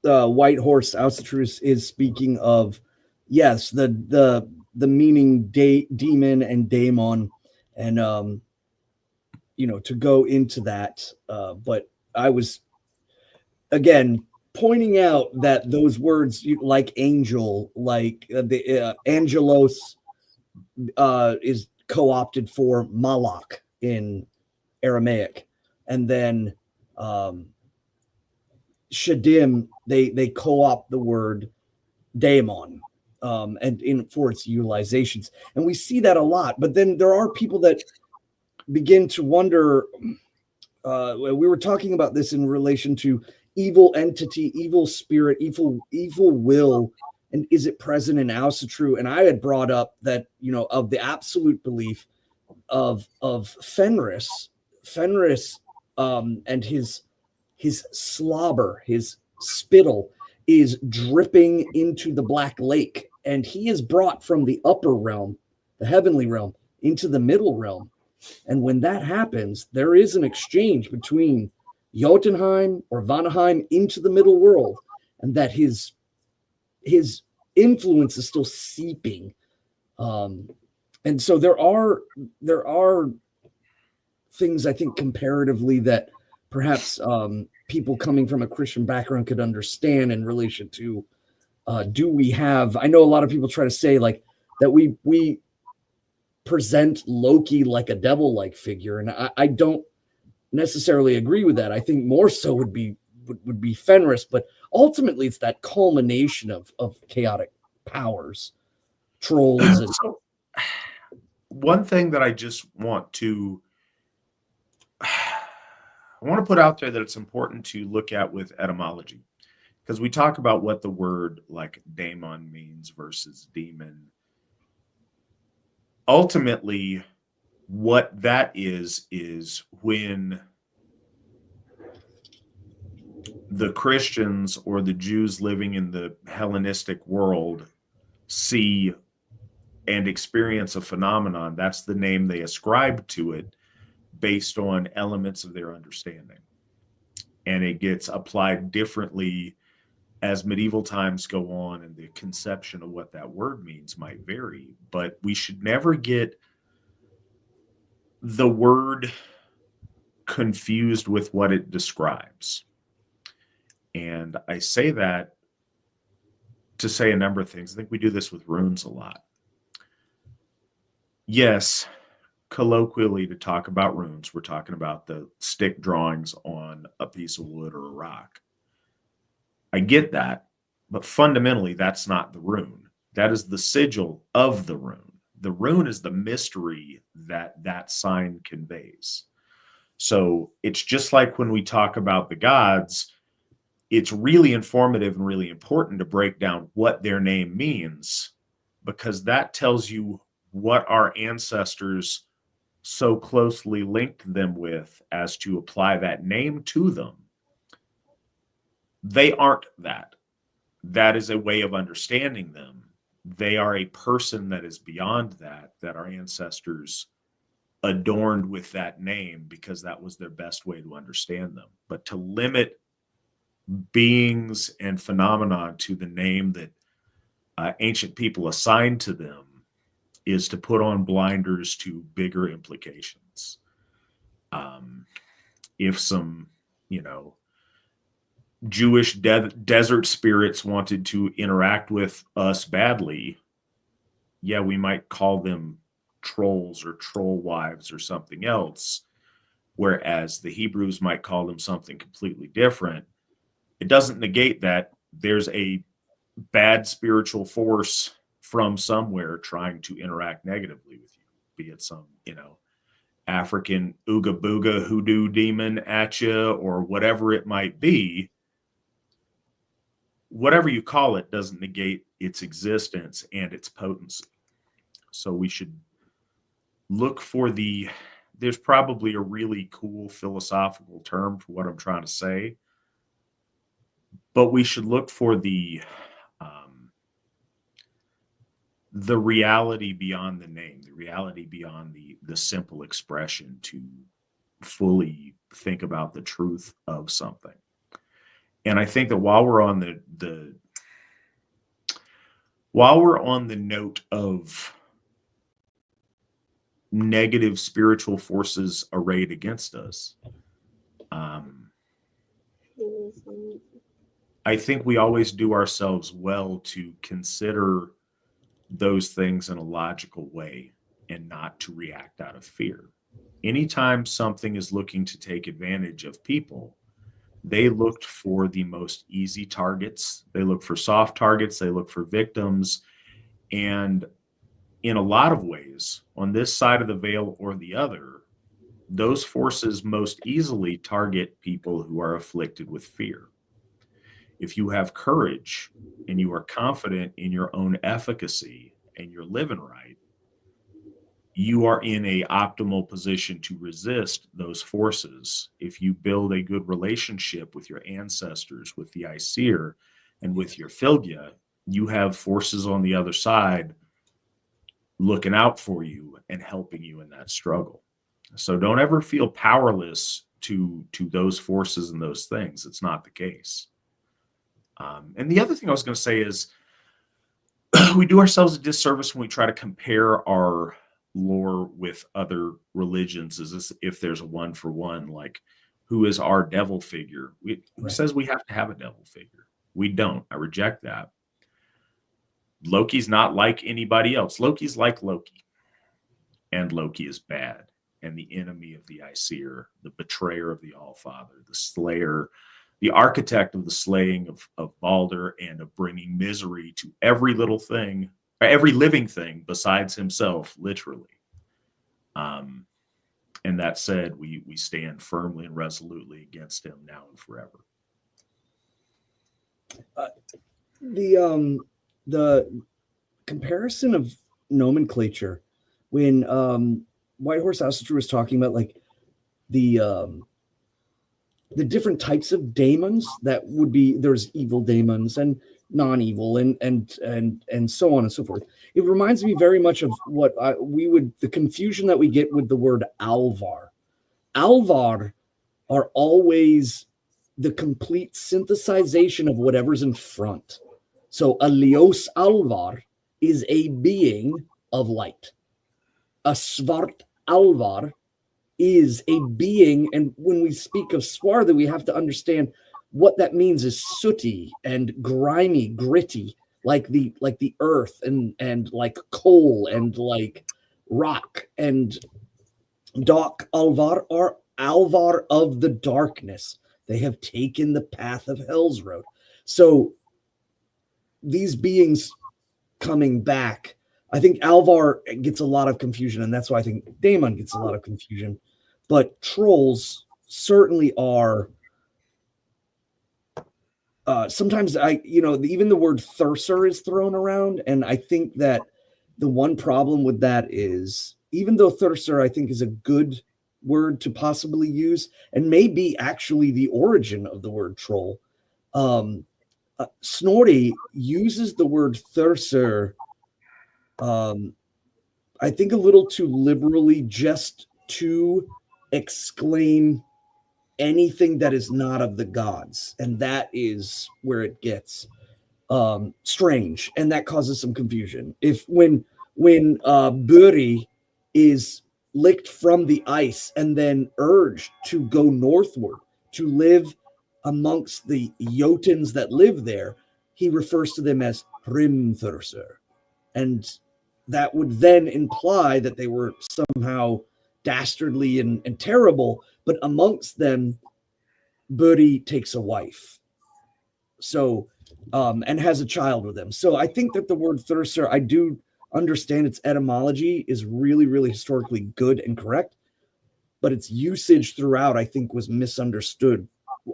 White Horse Asatru is speaking of, yes, the meaning demon and daemon, and to go into that. But I was again pointing out that those words like angel, like the angelos is co-opted for malak in Aramaic, and then shadim, they co-opt the word daemon and for its utilizations, and we see that a lot. But then there are people that begin to wonder. We were talking about this in relation to evil entity, evil spirit, evil will, and is it present in Asatru? And I had brought up that of the absolute belief of Fenris, and his slobber, his spittle is dripping into the Black Lake, and he is brought from the upper realm, the heavenly realm, into the middle realm. And when that happens, there is an exchange between Jotunheim or Vanaheim into the middle world, and that his influence is still seeping. And so there are things, I think, comparatively that perhaps people coming from a Christian background could understand in relation to do we have, I know a lot of people try to say like that we present Loki like a devil-like figure, and I don't necessarily agree with that. I think more so would be Fenris, but ultimately it's that culmination of chaotic powers, trolls. And so, one thing that I just want to put out there that it's important to look at with etymology, because we talk about what the word like daemon means versus demon. Ultimately, what that is when the Christians or the Jews living in the Hellenistic world see and experience a phenomenon, that's the name they ascribe to it based on elements of their understanding. And it gets applied differently as medieval times go on, and the conception of what that word means might vary. But we should never get the word confused with what it describes. And I say that to say a number of things. I think we do this with runes a lot. Yes, colloquially, to talk about runes, we're talking about the stick drawings on a piece of wood or a rock. I get that, but fundamentally, that's not the rune. That is the sigil of the rune. The rune is the mystery that that sign conveys. So it's just like when we talk about the gods, it's really informative and really important to break down what their name means, because that tells you what our ancestors so closely linked them with as to apply that name to them. They aren't that. That is a way of understanding them. They are a person that is beyond that, that our ancestors adorned with that name because that was their best way to understand them. But to limit beings and phenomenon to the name that ancient people assigned to them is to put on blinders to bigger implications. If some, Jewish desert spirits wanted to interact with us badly, yeah, we might call them trolls or troll wives or something else, whereas the Hebrews might call them something completely different. it doesn't negate that there's a bad spiritual force from somewhere trying to interact negatively with you, be it some, African ooga booga hoodoo demon at you or whatever it might be. Whatever you call it doesn't negate its existence and its potency. So we should look for there's probably a really cool philosophical term for what I'm trying to say, but we should look for the reality beyond the name, the reality beyond the simple expression, to fully think about the truth of something. And I think that while we're on the note of negative spiritual forces arrayed against us, I think we always do ourselves well to consider those things in a logical way and not to react out of fear. Anytime something is looking to take advantage of people, they looked for the most easy targets. They look for soft targets. They look for victims. And in a lot of ways, on this side of the veil or the other, those forces most easily target people who are afflicted with fear. If you have courage and you are confident in your own efficacy and you're living right, you are in a optimal position to resist those forces. If you build a good relationship with your ancestors, with the Aesir, and with your Fylgja, you have forces on the other side looking out for you and helping you in that struggle. So don't ever feel powerless to those forces and those things. It's not the case. And the other thing I was going to say is we do ourselves a disservice when we try to compare our lore with other religions, as if there's a one for one, like who is our devil figure? Who says we have to have a devil figure? We don't. I reject that. Loki's not like anybody else. Loki's like Loki. And Loki is bad. And the enemy of the Aesir, the betrayer of the Allfather, the slayer, the architect of the slaying of Balder and of bringing misery to every little thing, every living thing besides himself, literally. And that said, we stand firmly and resolutely against him now and forever. The comparison of nomenclature when Whitehorse Asatru was talking about like the different types of daemons that would be, there's evil daemons and non-evil and so on and so forth. It reminds me very much of what the confusion that we get with the word Alvar. Alvar are always the complete synthesization of whatever's in front. So a Leos Alvar is a being of light. A Svart Alvar is a being, and when we speak of Swartha, we have to understand what that means is sooty and grimy, gritty, like the earth and like coal and like rock. And Doc Alvar are Alvar of the darkness. They have taken the path of Hell's Road. So these beings coming back, I think Alvar gets a lot of confusion, and that's why I think Daemon gets a lot of confusion. But trolls certainly are. Sometimes even the word thurser is thrown around, and I think that the one problem with that is, even though thurser I think is a good word to possibly use, and may be actually the origin of the word troll, Snorri uses the word thurser, I think a little too liberally, just to exclaim anything that is not of the gods, and that is where it gets strange, and that causes some confusion. When Buri is licked from the ice and then urged to go northward to live amongst the Jotuns that live there, he refers to them as Hrimthursur, and that would then imply that they were somehow dastardly and terrible. But amongst them, Buri takes a wife, So, and has a child with him. So I think that the word thirster, I do understand its etymology is really, really historically good and correct, but its usage throughout, I think, was misunderstood.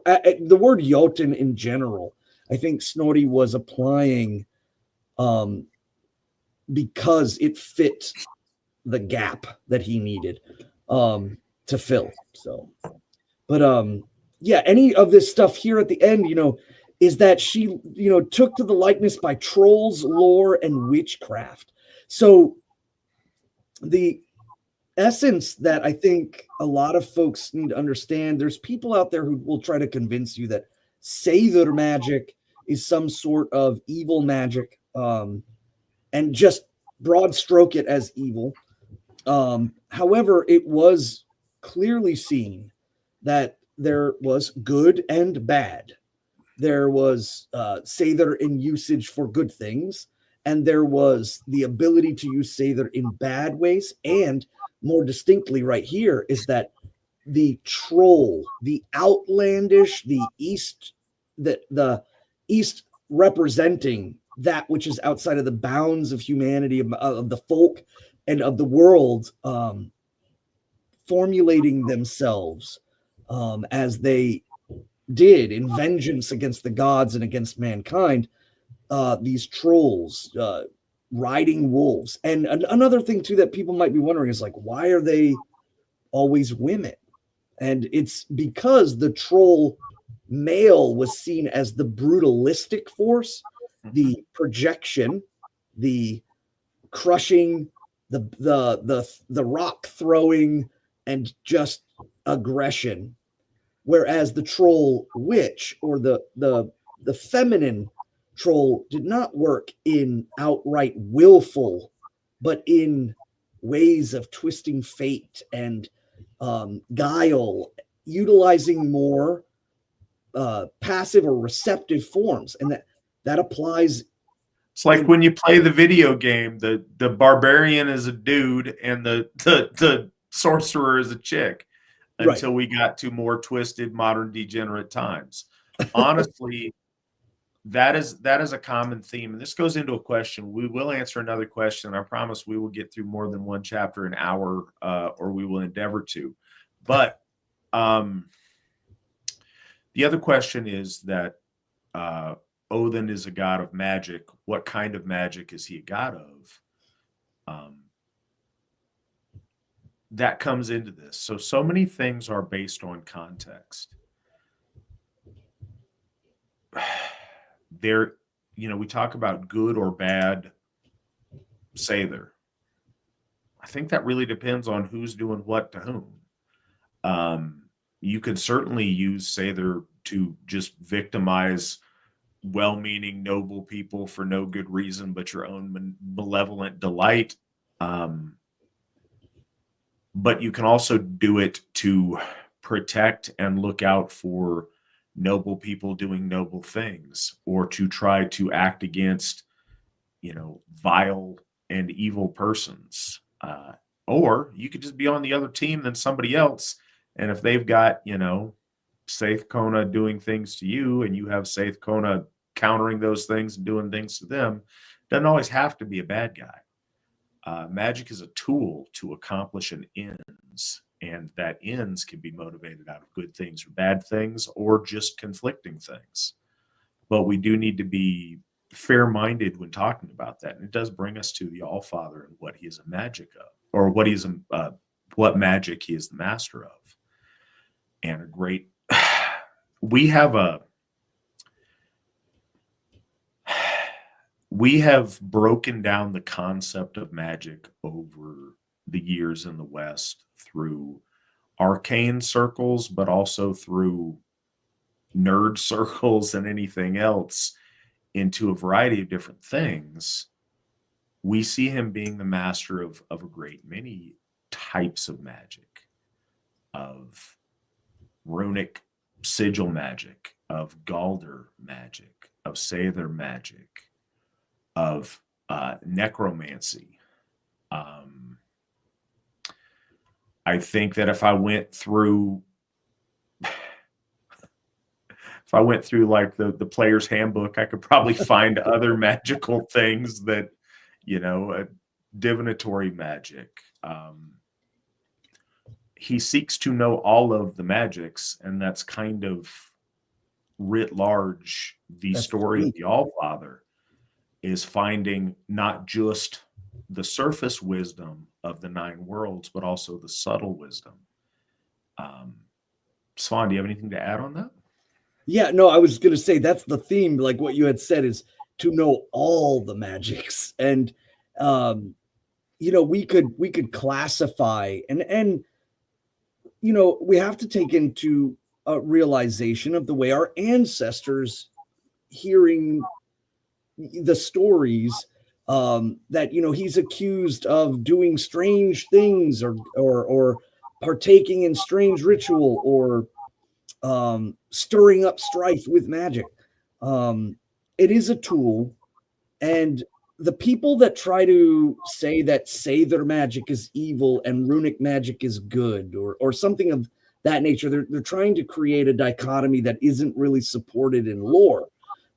The word Jotun in general, I think Snorri was applying because it fit the gap that he needed to fill. So, but yeah, any of this stuff here at the end, is that she, took to the likeness by trolls, lore, and witchcraft. So the essence that I think a lot of folks need to understand, there's people out there who will try to convince you that Seidr magic is some sort of evil magic, and just broad stroke it as evil. However, it was clearly seen that there was good and bad. There was Seidr in usage for good things, and there was the ability to use Seidr in bad ways. And more distinctly right here is that the troll, the outlandish, the east representing that which is outside of the bounds of humanity, of the folk and of the world, formulating themselves as they did in vengeance against the gods and against mankind, these trolls riding wolves. And another thing too that people might be wondering is like, why are they always women? And it's because the troll male was seen as the brutalistic force, the projection, the crushing, the rock throwing, and just aggression. Whereas the troll witch, or the feminine troll, did not work in outright willful, but in ways of twisting fate and guile, utilizing more passive or receptive forms. And that applies. It's like when you play the video game, the barbarian is a dude and the sorcerer is a chick, until we got to more twisted modern degenerate times. Honestly, that is a common theme. And this goes into a question. We will answer another question. I promise we will get through more than one chapter an hour, or we will endeavor to. But the other question is that Odin is a god of magic. What kind of magic is he a god of? That comes into this. So many things are based on context. There, we talk about good or bad Seidr. I think that really depends on who's doing what to whom. You could certainly use Seidr to just victimize well-meaning, noble people for no good reason but your own malevolent delight. But you can also do it to protect and look out for noble people doing noble things, or to try to act against, vile and evil persons. Or you could just be on the other team than somebody else. And if they've got, Saith Kona doing things to you, and you have Saith Kona countering those things and doing things to them, doesn't always have to be a bad guy. Magic is a tool to accomplish an ends, and that ends can be motivated out of good things or bad things, or just conflicting things. But we do need to be fair-minded when talking about that. And it does bring us to the Allfather and what he is a magic of, or what magic he is the master of. And we have broken down the concept of magic over the years in the West through arcane circles, but also through nerd circles and anything else, into a variety of different things. We see him being the master of a great many types of magic, of runic sigil magic, of Galder magic, of Seidr magic, of necromancy. I think that if I went through if I went through like the player's handbook, I could probably find other magical things that, divinatory magic. He seeks to know all of the magics, and that's kind of writ large the story of the Allfather, is finding not just the surface wisdom of the 9 worlds, but also the subtle wisdom. Svan, do you have anything to add on that? Yeah, no, I was going to say that's the theme. Like what you had said is to know all the magics, and we could classify and we have to take into a realization of the way our ancestors, hearing the stories, that he's accused of doing strange things or partaking in strange ritual or stirring up strife with magic. It is a tool, and the people that try to say that Sather magic is evil and runic magic is good, or something of that nature, they're trying to create a dichotomy that isn't really supported in lore.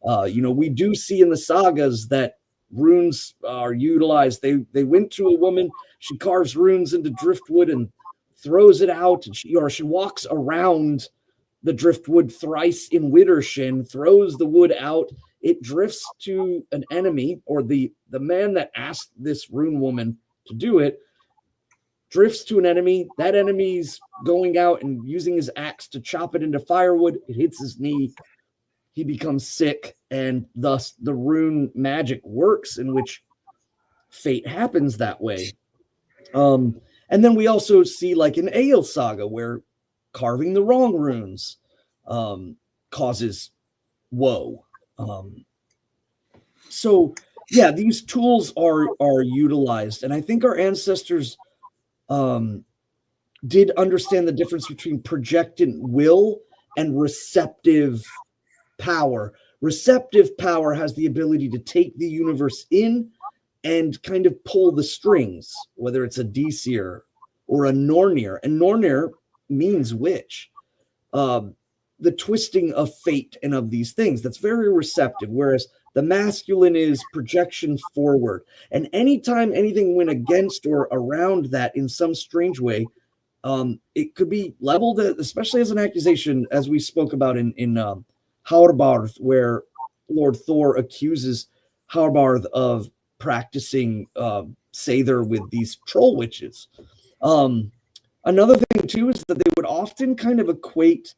We do see in the sagas that runes are utilized. They went to a woman, she carves runes into driftwood and throws it out, and she walks around the driftwood thrice in Widdershin, throws the wood out. It drifts to an enemy, or the man that asked this rune woman to do it drifts to an enemy. That enemy's going out and using his axe to chop it into firewood. It hits his knee. He becomes sick, and thus the rune magic works, in which fate happens that way. And then we also see, like in Ale Saga, where carving the wrong runes causes woe. So yeah, these tools are utilized, and I think our ancestors did understand the difference between projectant will and receptive power. Receptive power has the ability to take the universe in and kind of pull the strings, whether it's a Disir or a Nornir. And Nornir means witch. The twisting of fate and of these things, that's very receptive, whereas the masculine is projection forward. And anytime anything went against or around that in some strange way, it could be leveled, especially as an accusation, as we spoke about in Hárbarð, where Lord Thor accuses Hárbarð of practicing Sather with these troll witches. Another thing, too, is that they would often kind of equate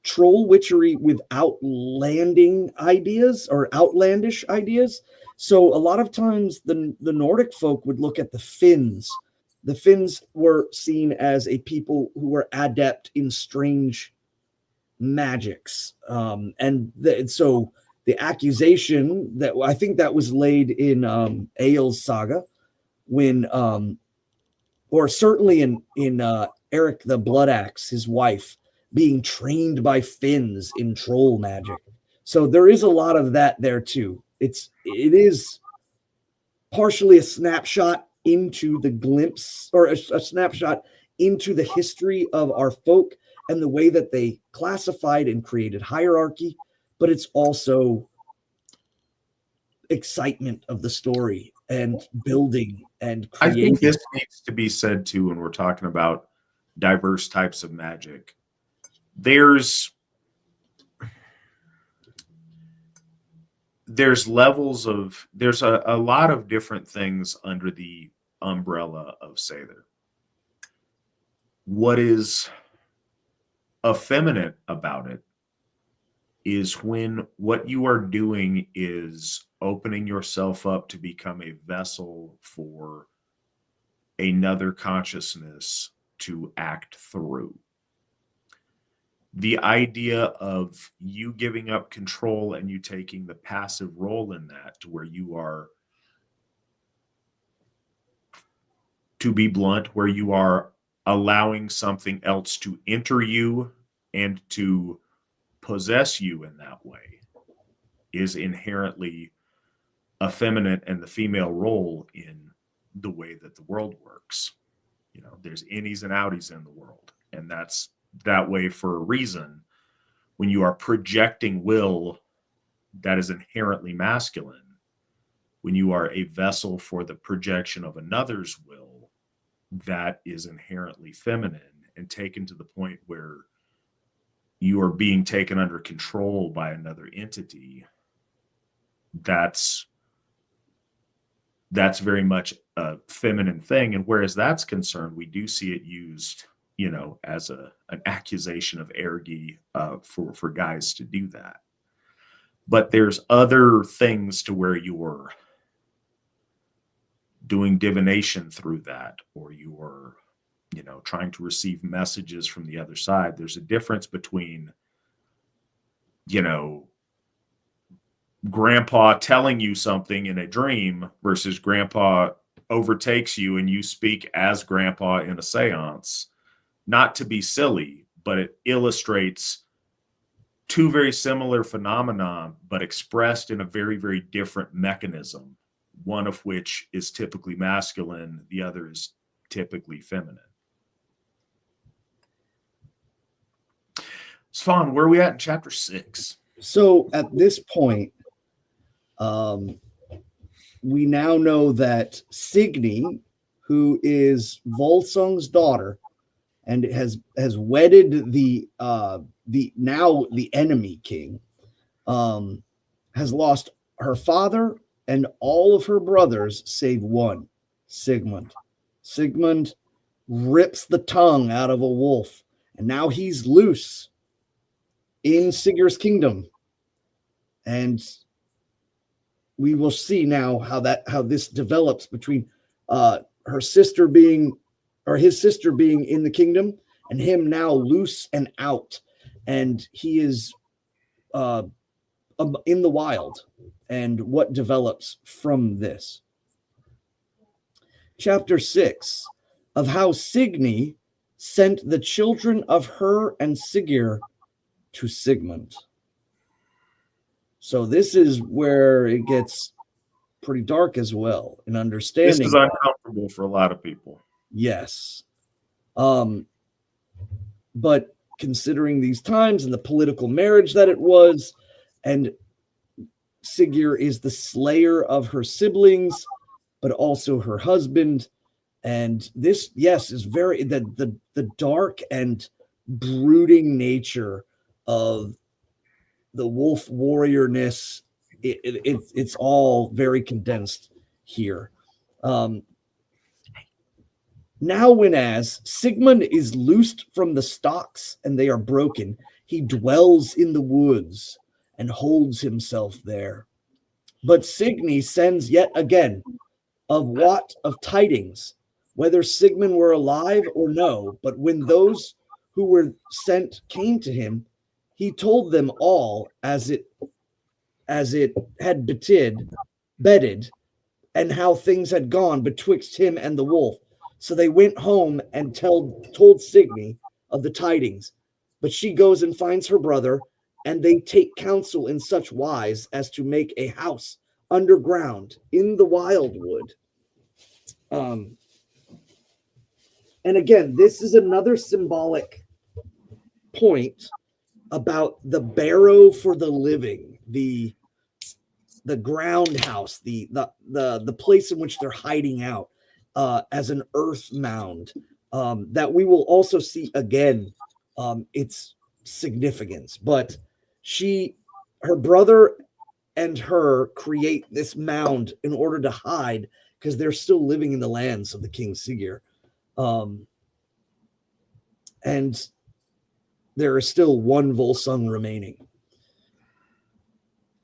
troll witchery with outlandish ideas. So a lot of times the Nordic folk would look at the Finns. The Finns were seen as a people who were adept in strange magics. So the accusation that I think that was laid in Egil's saga, when or certainly in Eric the Blood Axe, his wife, being trained by Finns in troll magic. So there is a lot of that there too. It is partially a snapshot into the glimpse, or a snapshot into the history of our folk and the way that they classified and created hierarchy, but it's also excitement of the story and building and creating. I think this needs to be said too when we're talking about diverse types of magic. There's levels of, there's a lot of different things under the umbrella of Sather. What is effeminate about it is when what you are doing is opening yourself up to become a vessel for another consciousness to act through. The idea of you giving up control and you taking the passive role in that, to where you are, to be blunt, where you are allowing something else to enter you and to possess you in that way, is inherently effeminate, and the female role in the way that the world works. There's innies and outies in the world, and that's that way for a reason. when you are projecting will that is inherently masculine, when you are a vessel for the projection of another's will that is inherently feminine, and taken to the point where you are being taken under control by another entity, that's very much a feminine thing. And whereas that's concerned, we do see it used, as an accusation of ergi for guys to do that. But there's other things to where you're doing divination through that, or you're, trying to receive messages from the other side. There's a difference between, grandpa telling you something in a dream versus grandpa overtakes you and you speak as grandpa in a seance. Not to be silly, but it illustrates two very similar phenomena, but expressed in a very, very different mechanism, one of which is typically masculine, the other is typically feminine. Svan, where are we at in chapter 6? So at this point, we now know that Signy, who is Volsung's daughter, and has wedded the enemy king, has lost her father and all of her brothers save one, Sigmund. Sigmund rips the tongue out of a wolf, and now he's loose in Sigurd's kingdom. And we will see now how this develops between his sister being in the kingdom and him now loose and out, and he is in the wild, and what develops from this. Chapter 6 of how Signy sent the children of her and Sigurd to Sigmund. So this is where it gets pretty dark as well in understanding. This is uncomfortable for a lot of people. Yes. But considering these times and the political marriage that it was, and Sigurd is the slayer of her siblings, but also her husband. And this, yes, is very the dark and brooding nature of the wolf warriorness. It's all very condensed here. Now, whenas Sigmund is loosed from the stocks and they are broken, he dwells in the woods and holds himself there. But Signy sends yet again of tidings, whether Sigmund were alive or no. But when those who were sent came to him, he told them all as it had bedded, and how things had gone betwixt him and the wolf. So they went home and told Signy of the tidings. But she goes and finds her brother, and they take counsel in such wise as to make a house underground in the wildwood. And again, this is another symbolic point about the barrow for the living, the ground house, the place in which they're hiding out as an earth mound, that we will also see again its significance. But her brother and her create this mound in order to hide, because they're still living in the lands of the King Sigurd. And there is still one Volsung remaining.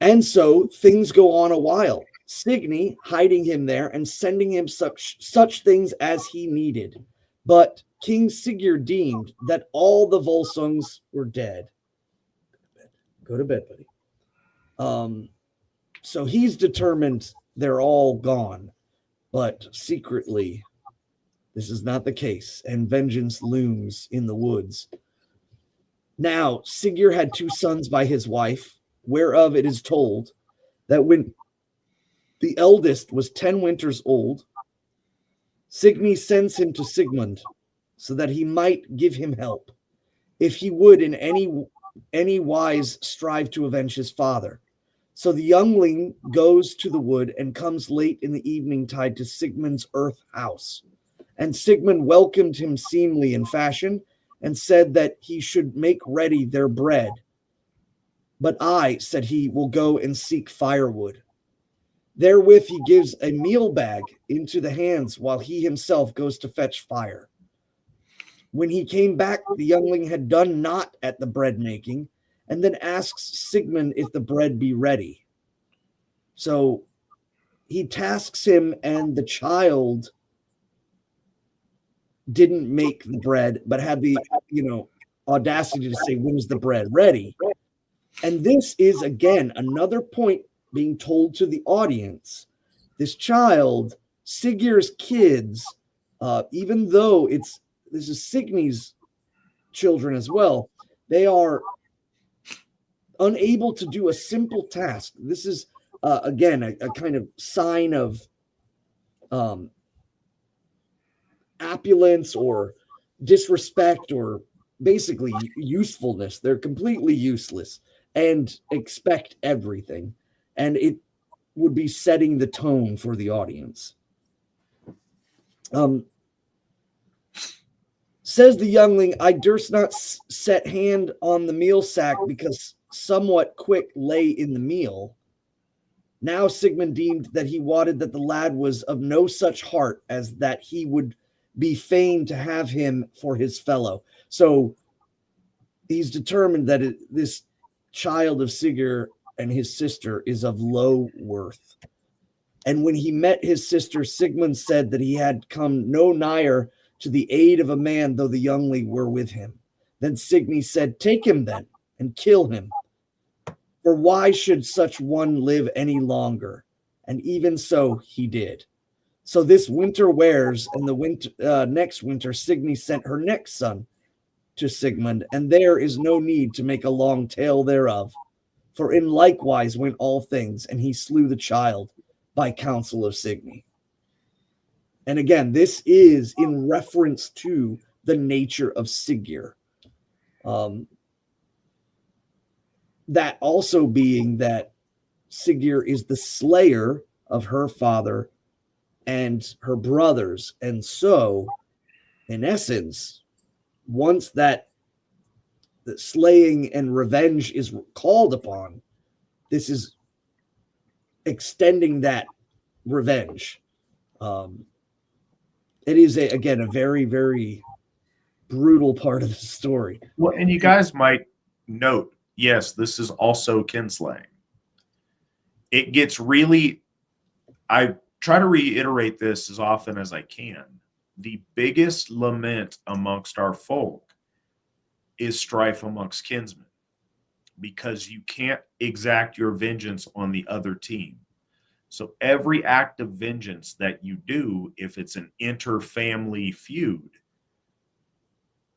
And so things go on a while. Signy hiding him there and sending him such things as he needed. But King Sigurd deemed that all the Volsungs were dead. Go to bed, buddy. So he's determined they're all gone. But secretly, this is not the case, and vengeance looms in the woods. Now, Sigurd had 2 sons by his wife, whereof it is told that when the eldest was 10 winters old, Signy sends him to Sigmund so that he might give him help, if he would in any any wise strive to avenge his father. So the youngling goes to the wood and comes late in the evening tide to Sigmund's earth house. And Sigmund welcomed him seemly in fashion and said that he should make ready their bread. But I, said he, will go and seek firewood. Therewith he gives a meal bag into the hands while he himself goes to fetch fire. When he came back, the youngling had done naught at the bread making, and then asks Sigmund if the bread be ready. So he tasks him, and the child didn't make the bread, but had the audacity to say, when is the bread ready? And this is, again, another point being told to the audience. This child, Sigur's kids, even though this is Signy's children as well, they are unable to do a simple task. This is, again, a kind of sign of opulence or disrespect or basically usefulness. They're completely useless and expect everything. And it would be setting the tone for the audience. Says the youngling, I durst not set hand on the meal sack because somewhat quick lay in the meal. Now Sigmund deemed that he wotted that the lad was of no such heart as that he would be fain to have him for his fellow. So he's determined that this child of Sigurd and his sister is of low worth. And when he met his sister, Sigmund said that he had come no nigher to the aid of a man, though the youngling were with him. Then Signy said, take him then, and kill him. For why should such one live any longer? And even so he did. So this winter wears, and the next winter Signy sent her next son to Sigmund, and there is no need to make a long tale thereof. For in likewise went all things, and he slew the child by counsel of Signy. And again, this is in reference to the nature of Sigurd. That also being that Sigurd is the slayer of her father and her brothers. And so, in essence, once that the slaying and revenge is called upon, this is extending that revenge. It is, again, a very, very brutal part of the story. Well, and you guys might note, yes, this is also kinslaying. It gets really, I try to reiterate this as often as I can. The biggest lament amongst our folk is strife amongst kinsmen, because you can't exact your vengeance on the other team. So every act of vengeance that you do, if it's an inter-family feud,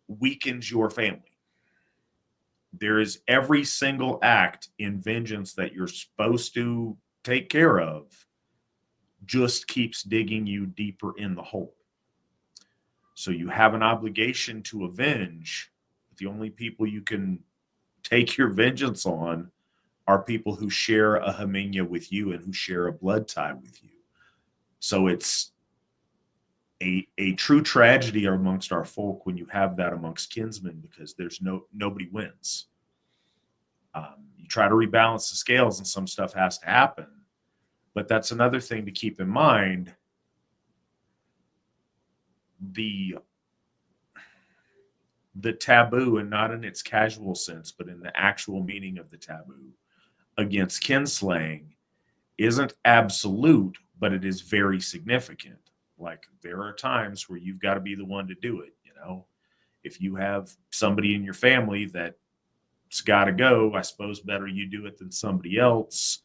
weakens your family. There is every single act in vengeance that you're supposed to take care of just keeps digging you deeper in the hole. So you have an obligation to avenge. The only people you can take your vengeance on are people who share a Haminya with you and who share a blood tie with you. So it's a true tragedy amongst our folk when you have that amongst kinsmen, because there's nobody wins. You try to rebalance the scales and some stuff has to happen. But that's another thing to keep in mind. The taboo, and not in its casual sense, but in the actual meaning of the taboo against kinslaying, isn't absolute, but it is very significant. Like, there are times where you've got to be the one to do it. If you have somebody in your family that's got to go, I suppose better you do it than somebody else.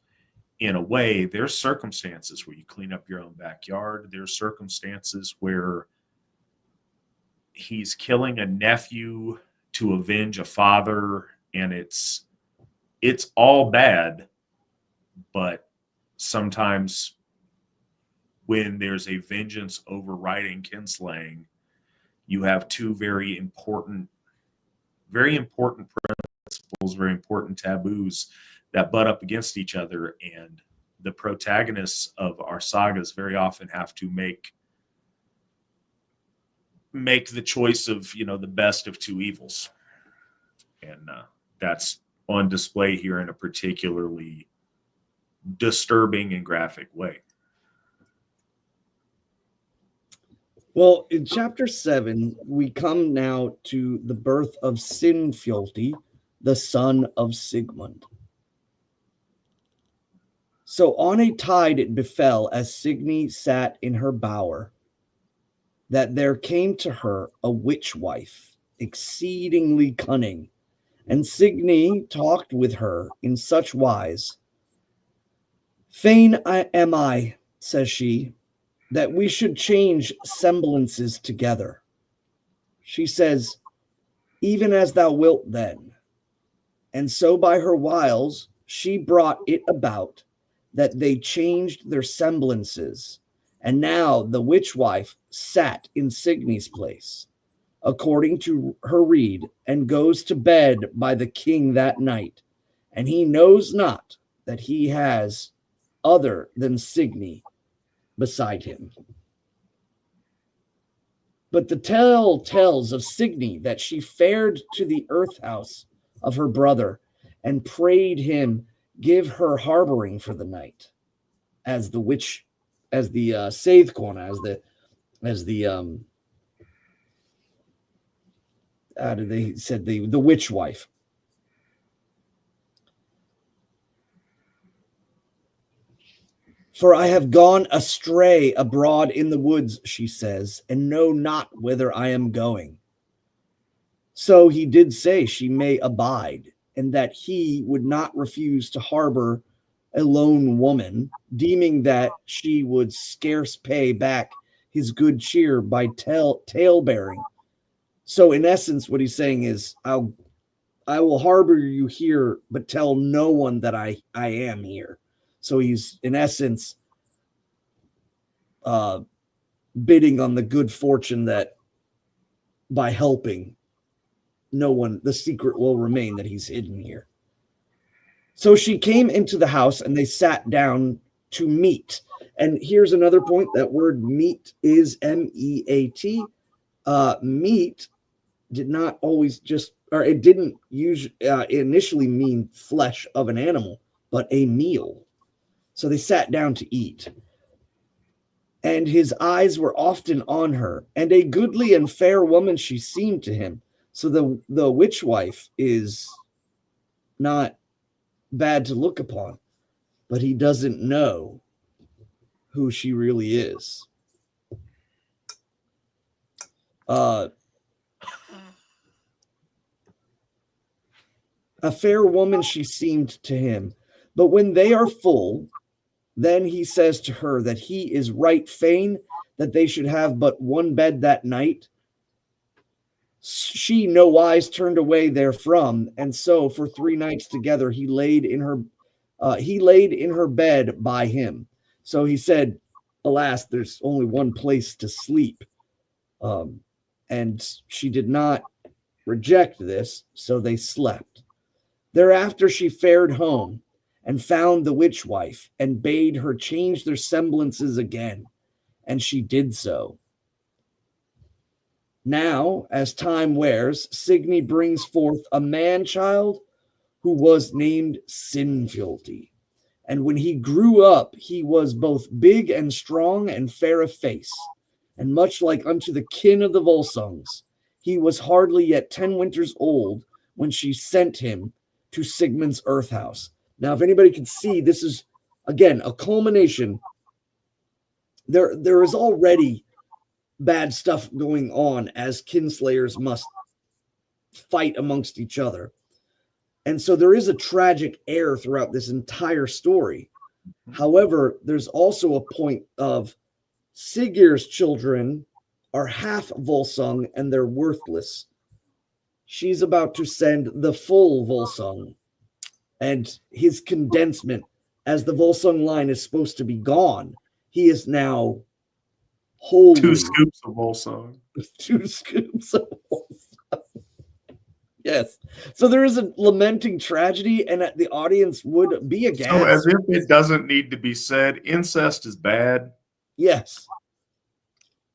In a way, there's circumstances where you clean up your own backyard. There's circumstances where he's killing a nephew to avenge a father, and it's all bad. But sometimes when there's a vengeance overriding kinslaying, you have two very important principles principles, very important taboos that butt up against each other. And the protagonists of our sagas very often have to make the choice of, the best of two evils. And that's on display here in a particularly disturbing and graphic way. Well, in chapter 7, we come now to the birth of Sinfjolti, the son of Sigmund. So on a tide it befell, as Signy sat in her bower, that there came to her a witch wife, exceedingly cunning, and Signy talked with her in such wise. Fain am I, says she, that we should change semblances together. She says, even as thou wilt then. And so by her wiles she brought it about that they changed their semblances, and now the witch wife sat in Signy's place, according to her rede, and goes to bed by the king that night, and he knows not that he has other than Signy beside him. But the tale tells of Signy that she fared to the earth house of her brother and prayed him give her harboring for the night, as the witch, as the Seithkona, they said the witch wife. For I have gone astray abroad in the woods, she says, and know not whither I am going. So he did say she may abide, and that he would not refuse to harbor a lone woman, deeming that she would scarce pay back his good cheer by tale bearing. So in essence, what he's saying is, I will harbor you here, but tell no one that I am here. So he's, in essence, bidding on the good fortune that by helping, no one, the secret will remain that he's hidden here. So she came into the house and they sat down to meat. And here's another point. That word meat is M-E-A-T. Meat did not always just, or it didn't initially mean flesh of an animal, but a meal. So they sat down to eat. And his eyes were often on her, and a goodly and fair woman she seemed to him. So the witch wife is not bad to look upon, but he doesn't know who she really is. A fair woman she seemed to him, but when they are full, then he says to her that he is right fain that they should have but one bed that night. She no wise turned away therefrom, and so for 3 nights together he laid in her bed by him. So he said, alas, there's only one place to sleep. And she did not reject this, so they slept. Thereafter she fared home and found the witch wife and bade her change their semblances again, and she did so. Now, as time wears, Signy brings forth a man-child who was named Sinfjolti. And when he grew up, he was both big and strong and fair of face, and much like unto the kin of the Völsungs. He was hardly yet 10 winters old when she sent him to Sigmund's earth house. Now, if anybody can see, this is, again, a culmination. There is already bad stuff going on as kinslayers must fight amongst each other. And so there is a tragic air throughout this entire story. However, there's also a point of Sigur's children are half Völsung and they're worthless. She's about to send the full Völsung, and his condensement, as the Völsung line is supposed to be gone, he is now wholly 2 scoops of Völsung. 2 scoops of Völsung. Yes. So there is a lamenting tragedy, and the audience would be aghast. So, as if it doesn't need to be said, incest is bad. Yes.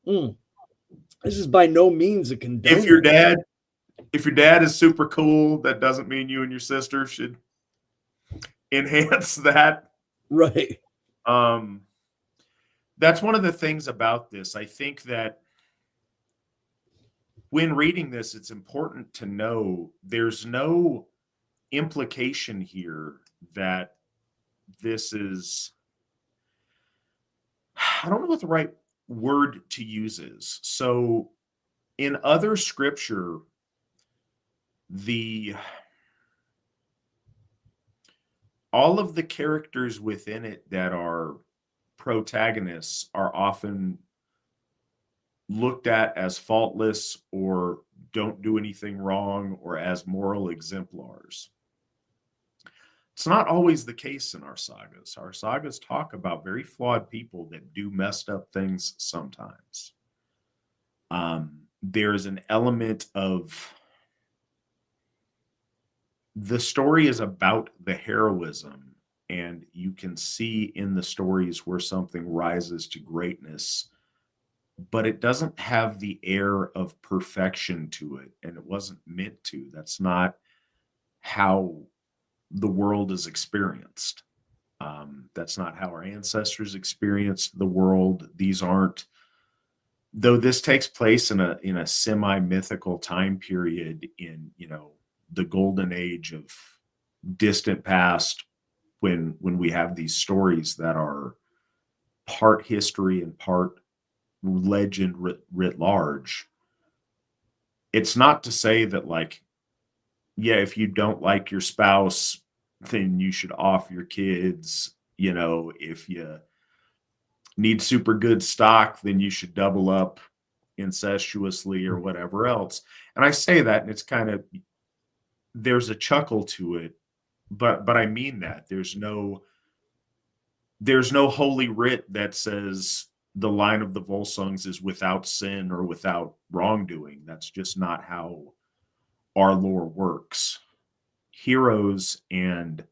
This is by no means a condone. If your dad is super cool, that doesn't mean you and your sister should enhance that. Right. That's one of the things about this. I think that when reading this, it's important to know there's no implication here that this is, I don't know what the right word to use is. So in other scripture, all of the characters within it that are protagonists are often looked at as faultless or don't do anything wrong or as moral exemplars. It's not always the case in our sagas. Our sagas talk about very flawed people that do messed up things sometimes. There's an element of the story is about the heroism, and you can see in the stories where something rises to greatness, but it doesn't have the air of perfection to it, and it wasn't meant to. That's not how the world is experienced. That's not how our ancestors experienced the world. These aren't, though this takes place in a semi-mythical time period in, the golden age of distant past, when we have these stories that are part history and part legend writ large. It's not to say that, like, yeah, if you don't like your spouse, then you should off your kids. If you need super good stock, then you should double up incestuously or whatever else. And I say that, and it's kind of, there's a chuckle to it, but I mean that there's no holy writ that says the line of the Volsungs is without sin or without wrongdoing. That's just not how our lore works. Heroes and,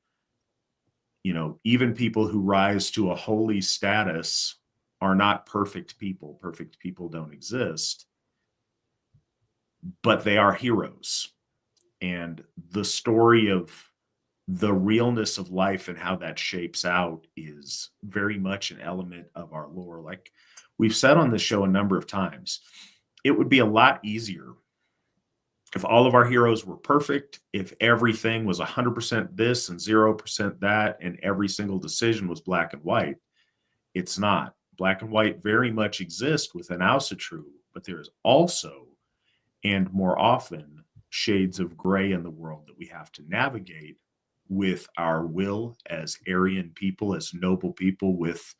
even people who rise to a holy status are not perfect people. Perfect people don't exist, but they are heroes. And the story of the realness of life and how that shapes out is very much an element of our lore. Like we've said on this show a number of times, it would be a lot easier if all of our heroes were perfect, if everything was 100% this and 0% that, and every single decision was black and white. It's not. Black and white very much exist within Asatru, but there is also, and more often, shades of gray in the world that we have to navigate with our will as Aryan people, as noble people, with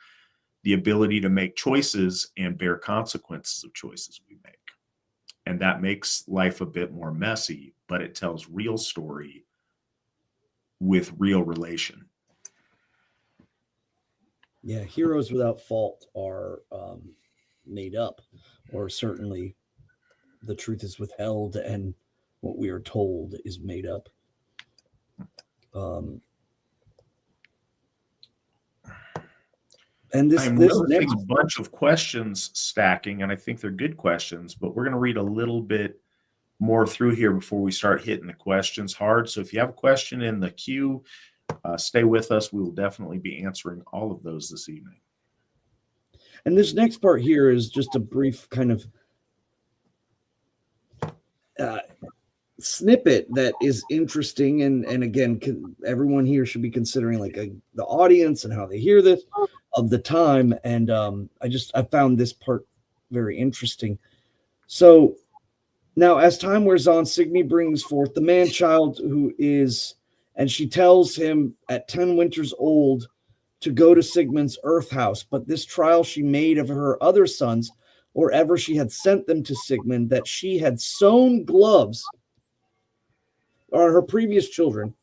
the ability to make choices and bear consequences of choices we make. And that makes life a bit more messy, but it tells real story with real relation. Yeah, heroes without fault are made up, or certainly the truth is withheld and what we are told is made up. And this next a bunch of questions stacking, and I think they're good questions, but we're going to read a little bit more through here before we start hitting the questions hard. So if you have a question in the queue, stay with us. We will definitely be answering all of those this evening. And this next part here is just a brief kind of snippet that is interesting, and again, everyone here should be considering like the audience and how they hear this of the time. And I found this part very interesting. So now, as time wears on, Signy brings forth the man-child and she tells him at 10 winters old to go to Sigmund's earth house. But this trial she made of her other sons, or ever she had sent them to Sigmund, that she had sewn gloves on her previous children.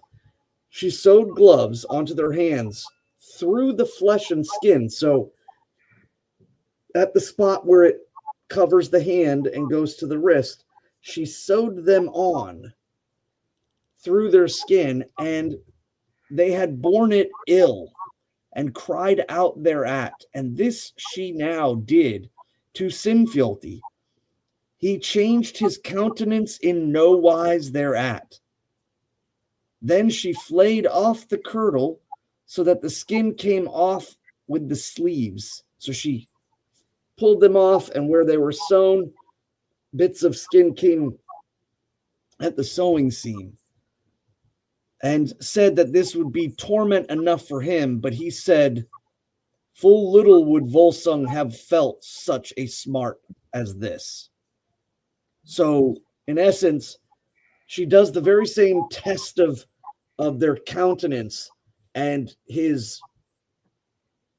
She sewed gloves onto their hands through the flesh and skin. So at the spot where it covers the hand and goes to the wrist, she sewed them on through their skin, and they had borne it ill and cried out thereat. And this she now did to Sinfjotli. He changed his countenance in no wise thereat. Then she flayed off the kirtle so that the skin came off with the sleeves. So she pulled them off, and where they were sewn, bits of skin came at the sewing seam, and said that this would be torment enough for him. But he said, full little would Volsung have felt such a smart as this. So in essence, she does the very same test of their countenance, and his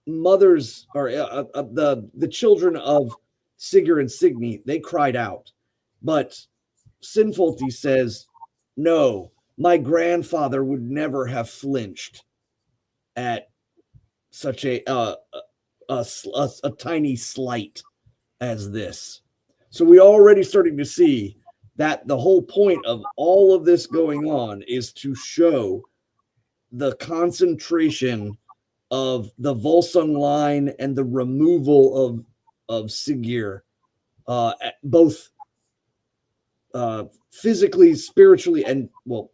mothers, or the children of Sigurd and Signy, they cried out. But Sinfjotli says, no, my grandfather would never have flinched at such a tiny slight as this. So we're already starting to see that the whole point of all of this going on is to show the concentration of the Volsung line and the removal of Sigurd, both physically, spiritually, and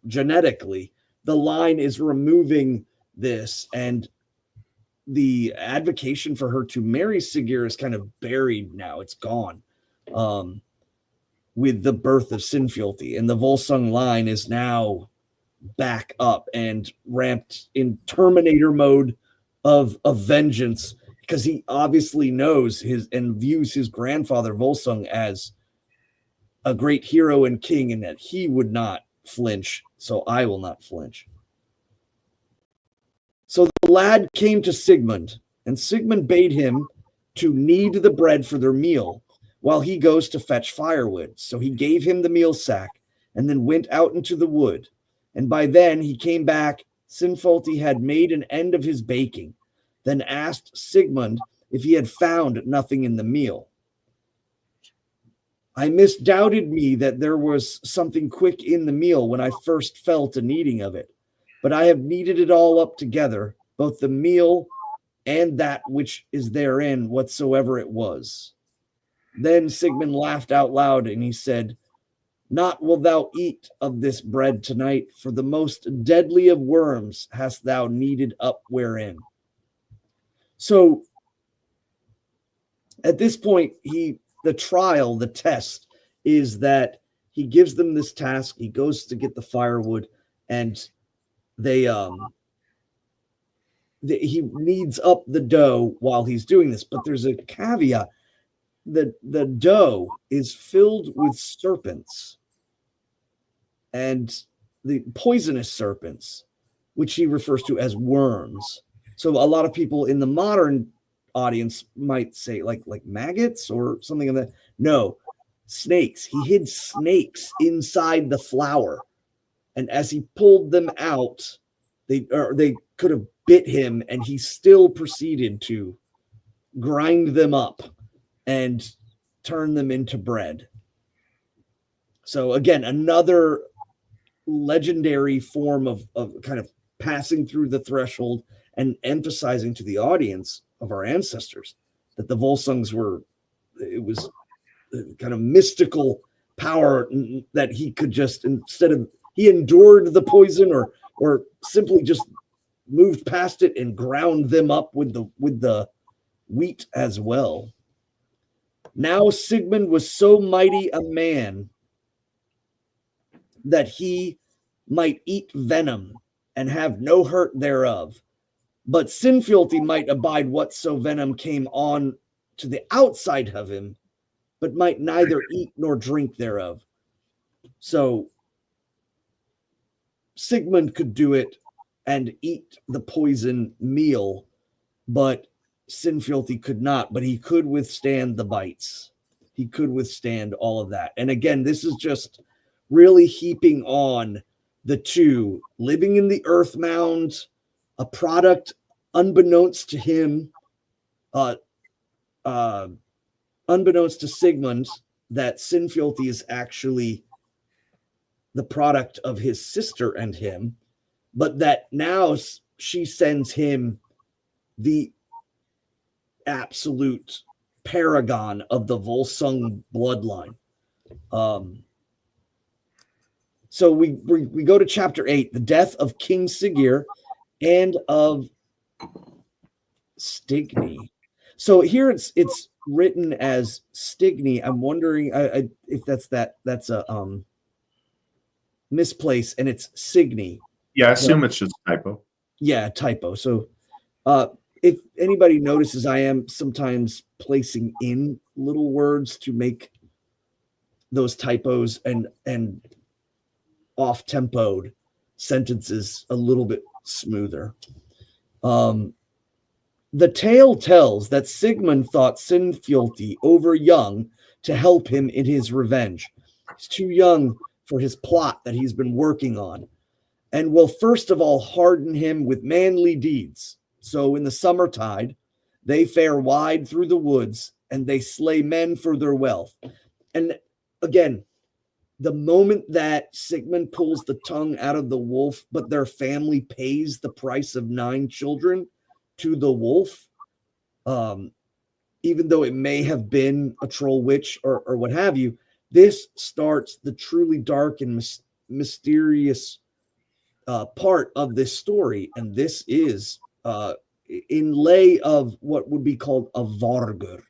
genetically. The line is removing this, and the advocation for her to marry Sigurd is kind of buried now. It's gone with the birth of Sinfjotli, and the Volsung line is now back up and ramped in Terminator mode of vengeance, because he obviously knows his and views his grandfather Volsung as a great hero and king, and that he would not flinch, so I will not flinch. So the lad came to Sigmund, and Sigmund bade him to knead the bread for their meal while he goes to fetch firewood. So he gave him the meal sack and then went out into the wood. And by then he came back. Sinfjotli had made an end of his baking, then asked Sigmund if he had found nothing in the meal. I misdoubted me that there was something quick in the meal when I first fell to kneading of it, but I have kneaded it all up together, both the meal and that which is therein, whatsoever it was. Then Sigmund laughed out loud, and he said, not wilt thou eat of this bread tonight, for the most deadly of worms hast thou kneaded up wherein. So at this point, the test is that he gives them this task. He goes to get the firewood, and he kneads up the dough while he's doing this. But there's a caveat. The dough is filled with serpents, and the poisonous serpents, which he refers to as worms. So a lot of people in the modern audience might say like maggots or something of that. No, snakes. He hid snakes inside the flour, and as he pulled them out, they could have bit him, and he still proceeded to grind them up and turn them into bread. So again, another legendary form of kind of passing through the threshold and emphasizing to the audience of our ancestors that the Volsungs it was kind of mystical power that he could just, he endured the poison or simply just moved past it and ground them up with the wheat as well. Now Sigmund was so mighty a man that he might eat venom and have no hurt thereof. But Sinfjotli might abide whatso venom came on to the outside of him, but might neither eat nor drink thereof. So Sigmund could do it and eat the poison meal, but Sinfjotli could not, but he could withstand the bites. He could withstand all of that. And again, this is just really heaping on the two living in the earth mound, a product unbeknownst to him, unbeknownst to Sigmund, that Sinfjotli is actually the product of his sister and him, but that now she sends him the absolute paragon of the Völsung bloodline. So we go to chapter 8, the death of King Siggeir and of Stigny. So here it's written as Stigny. I'm wondering if that's a misplace, and it's Signy. Yeah, I assume it's just a typo. Yeah, typo. So if anybody notices, I am sometimes placing in little words to make those typos and off-tempoed sentences a little bit smoother. The tale tells that Sigmund thought Sinfjotli over young to help him in his revenge. He's too young for his plot that he's been working on, and will first of all harden him with manly deeds. So in the summertide, they fare wide through the woods, and they slay men for their wealth. And again, the moment that Sigmund pulls the tongue out of the wolf, but their family pays the price of 9 children to the wolf, even though it may have been a troll witch or what have you, this starts the truly dark and mysterious part of this story. And this is in lay of what would be called a vargur,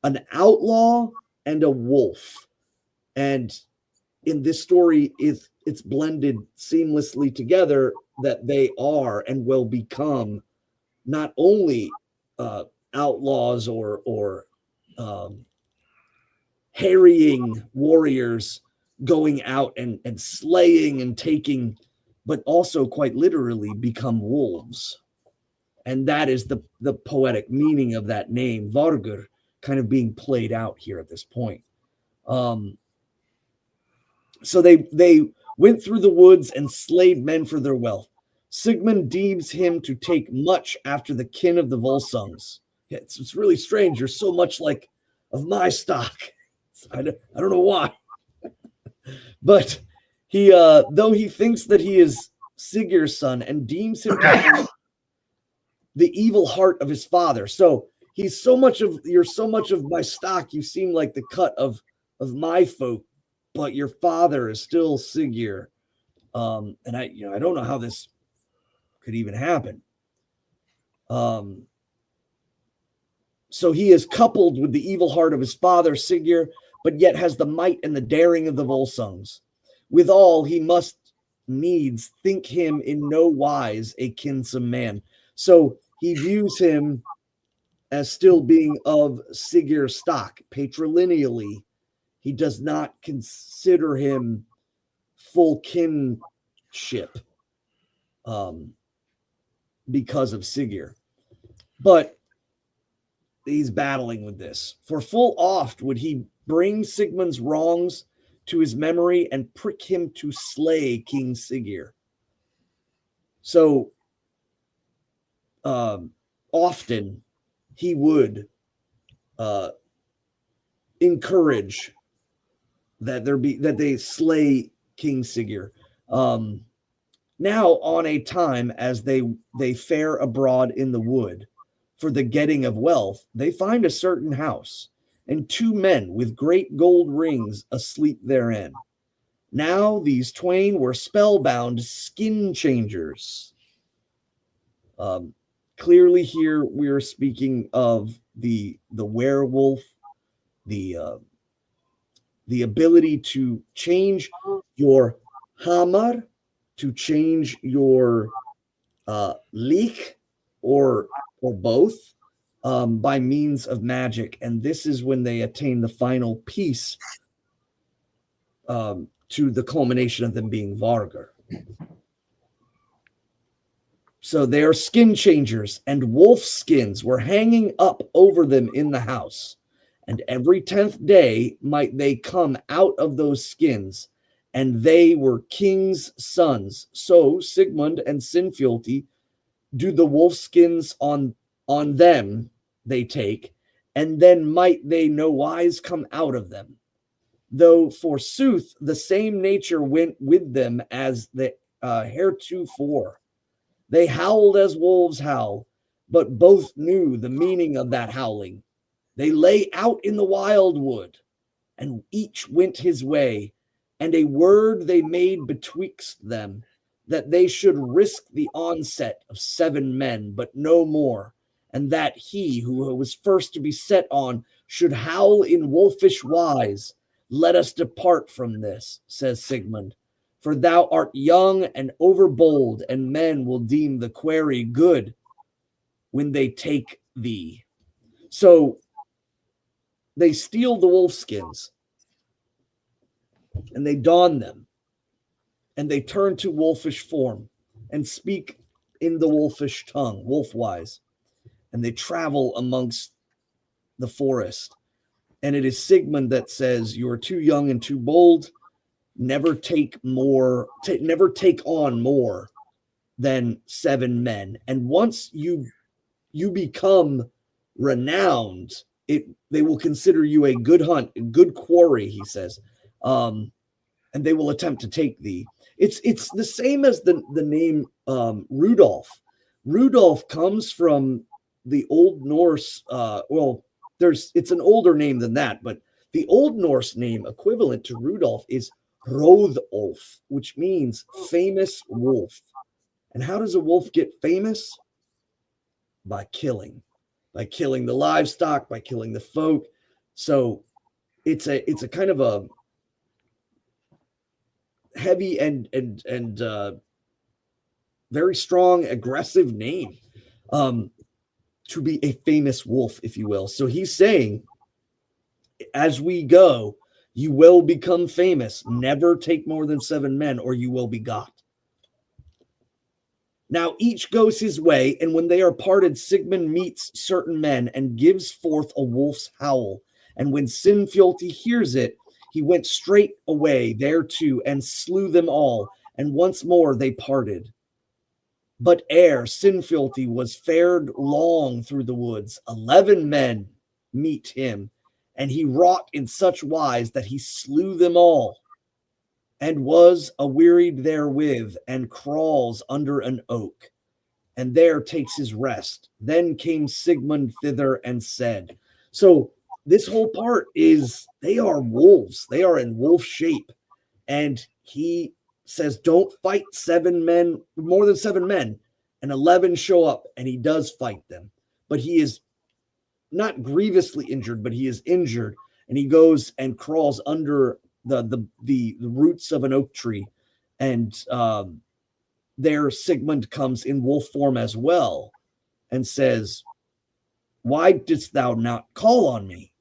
an outlaw and a wolf. And in this story, it's blended seamlessly together that they are and will become not only outlaws or harrying warriors going out and slaying and taking, but also quite literally become wolves. And that is the poetic meaning of that name, Vargur, kind of being played out here at this point. So they went through the woods and slayed men for their wealth. Sigmund deems him to take much after the kin of the Volsungs. It's really strange. You're so much like of my stock. I don't know why. But he, though he thinks that he is Siggeir's son and deems him to have the evil heart of his father. So you're so much of my stock. You seem like the cut of my folk, but your father is still Siggeir. And I don't know how this could even happen. So he is coupled with the evil heart of his father, Siggeir, but yet has the might and the daring of the Volsungs. Withal, he must needs think him in no wise a kinsome man. So he views him as still being of Siggeir's stock. Patrilineally, he does not consider him full kinship because of Siggeir. But he's battling with this. For full oft would he bring Sigmund's wrongs to his memory and prick him to slay King Siggeir. So often he would encourage that they slay King Siggeir. Now on a time as they fare abroad in the wood for the getting of wealth, they find a certain house, and 2 men with great gold rings asleep therein. Now these twain were spellbound skin changers. Clearly here we are speaking of the werewolf, the ability to change your hamar, to change your leek or both by means of magic. And this is when they attain the final piece to the culmination of them being Vargur. So they are skin changers, and wolf skins were hanging up over them in the house. And every 10th day might they come out of those skins, and they were king's sons. So Sigmund and Sinfjotli do the wolf skins on them they take, and then might they no wise come out of them. though forsooth the same nature went with them as the heretofore. They howled as wolves howl, but both knew the meaning of that howling. They lay out in the wildwood, and each went his way, and a word they made betwixt them, that they should risk the onset of 7 men, but no more, and that he who was first to be set on should howl in wolfish wise. Let us depart from this, says Sigmund, for thou art young and overbold, and men will deem the quarry good when they take thee. So they steal the wolf skins, and they don them, and they turn to wolfish form and speak in the wolfish tongue, wolf-wise, and they travel amongst the forest. And it is Sigmund that says, you are too young and too bold. Never take on more than 7 men. And once you become renowned, they will consider you a good hunt, a good quarry, he says. And they will attempt to take thee. It's the same as the name Rudolph. Rudolph comes from the Old Norse. It's an older name than that, but the Old Norse name equivalent to Rudolph is Hroðolf, which means famous wolf. And how does a wolf get famous? By killing the livestock, by killing the folk. So it's a kind of a heavy and very strong, aggressive name to be a famous wolf, if you will. So he's saying, as we go, you will become famous. Never take more than 7 men, or you will be got. Now each goes his way, and when they are parted, Sigmund meets certain men and gives forth a wolf's howl. And when Sinfjotli hears it, he went straight away thereto and slew them all, and once more they parted. But ere Sinfjotli was fared long through the woods, 11 men meet him, and he wrought in such wise that he slew them all, and was awearied therewith, and crawls under an oak, and there takes his rest. Then came Sigmund thither and said, so this whole part is they are wolves. They are in wolf shape. And he says, don't fight 7 men, more than 7 men. And 11 show up, and he does fight them. But he is not grievously injured, but he is injured. And he goes and crawls under the roots of an oak tree. And there Sigmund comes in wolf form as well and says, why didst thou not call on me?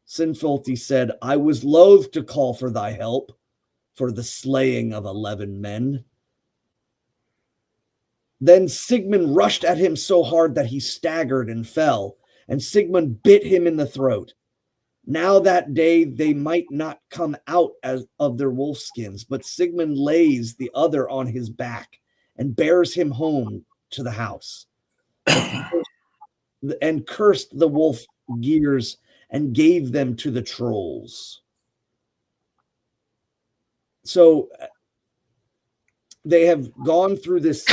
Sinfjotli said, I was loath to call for thy help for the slaying of 11 men. Then Sigmund rushed at him so hard that he staggered and fell, and Sigmund bit him in the throat. Now that day they might not come out of their wolfskins, but Sigmund lays the other on his back and bears him home to the house, and cursed the wolf gears and gave them to the trolls. So they have gone through this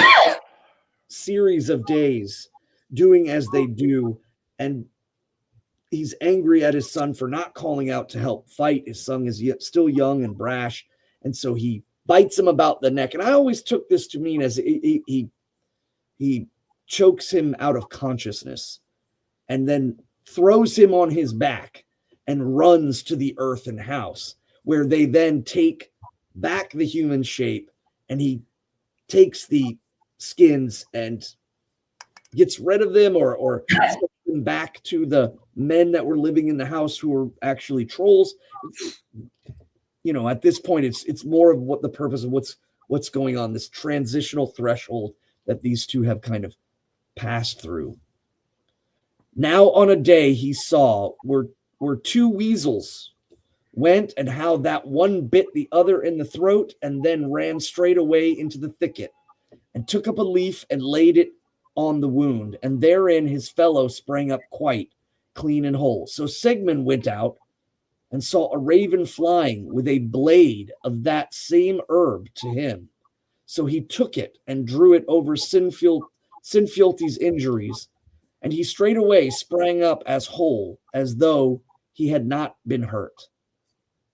series of days doing as they do, and he's angry at his son for not calling out to help fight. His son is yet still young and brash, and so he bites him about the neck. And I always took this to mean as he chokes him out of consciousness and then throws him on his back and runs to the earthen house, where they then take back the human shape, and he takes the skins and gets rid of them or sends them back to the men that were living in the house who were actually trolls. You know, at this point, it's more of what the purpose of what's going on, this transitional threshold that these two have kind of passed through. Now on a day he saw where 2 weasels went, and how that one bit the other in the throat, and then ran straight away into the thicket, and took up a leaf and laid it on the wound, and therein his fellow sprang up quite clean and whole. So Sigmund went out and saw a raven flying with a blade of that same herb to him. So he took it and drew it over Sinfiotli's injuries, and he straightway sprang up as whole, as though he had not been hurt.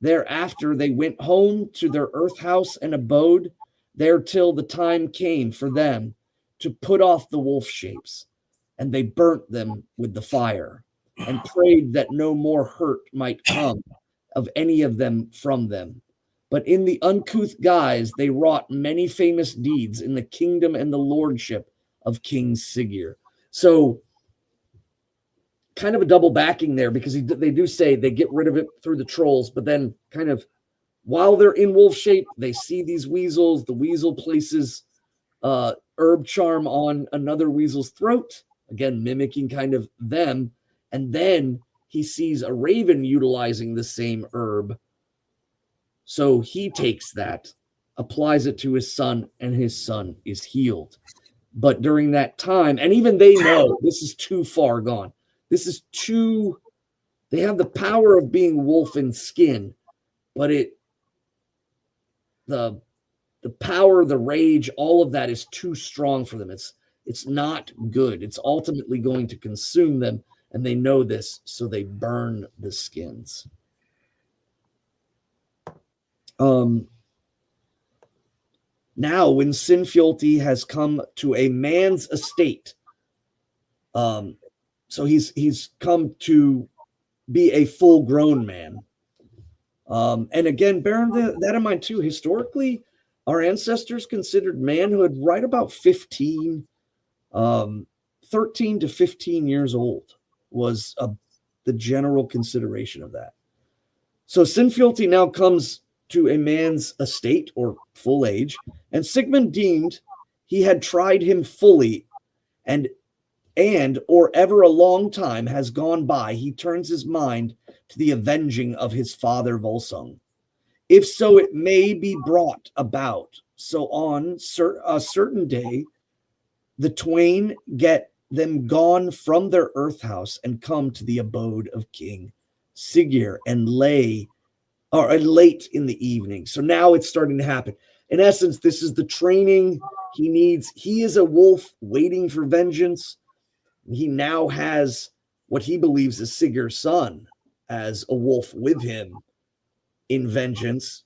Thereafter they went home to their earth house and abode there till the time came for them to put off the wolf shapes, and they burnt them with the fire, and prayed that no more hurt might come of any of them from them. But in the uncouth guise they wrought many famous deeds in the kingdom and the lordship of King Siggeir. So kind of a double backing there, because they do say they get rid of it through the trolls, but then kind of while they're in wolf shape, they see these weasels. The weasel places herb charm on another weasel's throat, again mimicking kind of them, and then he sees a raven utilizing the same herb. So he takes that, applies it to his son, and his son is healed. But during that time, and even they know this is too far gone. This is too, they have the power of being wolf in skin, but the power, the rage, all of that is too strong for them. It's not good. It's ultimately going to consume them, and they know this, so they burn the skins. Now, when Sinfiotli has come to a man's estate, so he's come to be a full-grown man. And again, bearing that in mind too, historically, our ancestors considered manhood right about 13 to 15 years old was the general consideration of that. So Sinfiotli now comes to a man's estate or full age, and Sigmund deemed he had tried him fully, and or ever a long time has gone by, he turns his mind to the avenging of his father Völsung. If so, it may be brought about. So on a certain day, the twain get them gone from their earth house and come to the abode of King Siggeir and late in the evening. So now it's starting to happen. In essence, this is the training he needs. He is a wolf waiting for vengeance. He now has what he believes is Siggeir's son as a wolf with him in vengeance,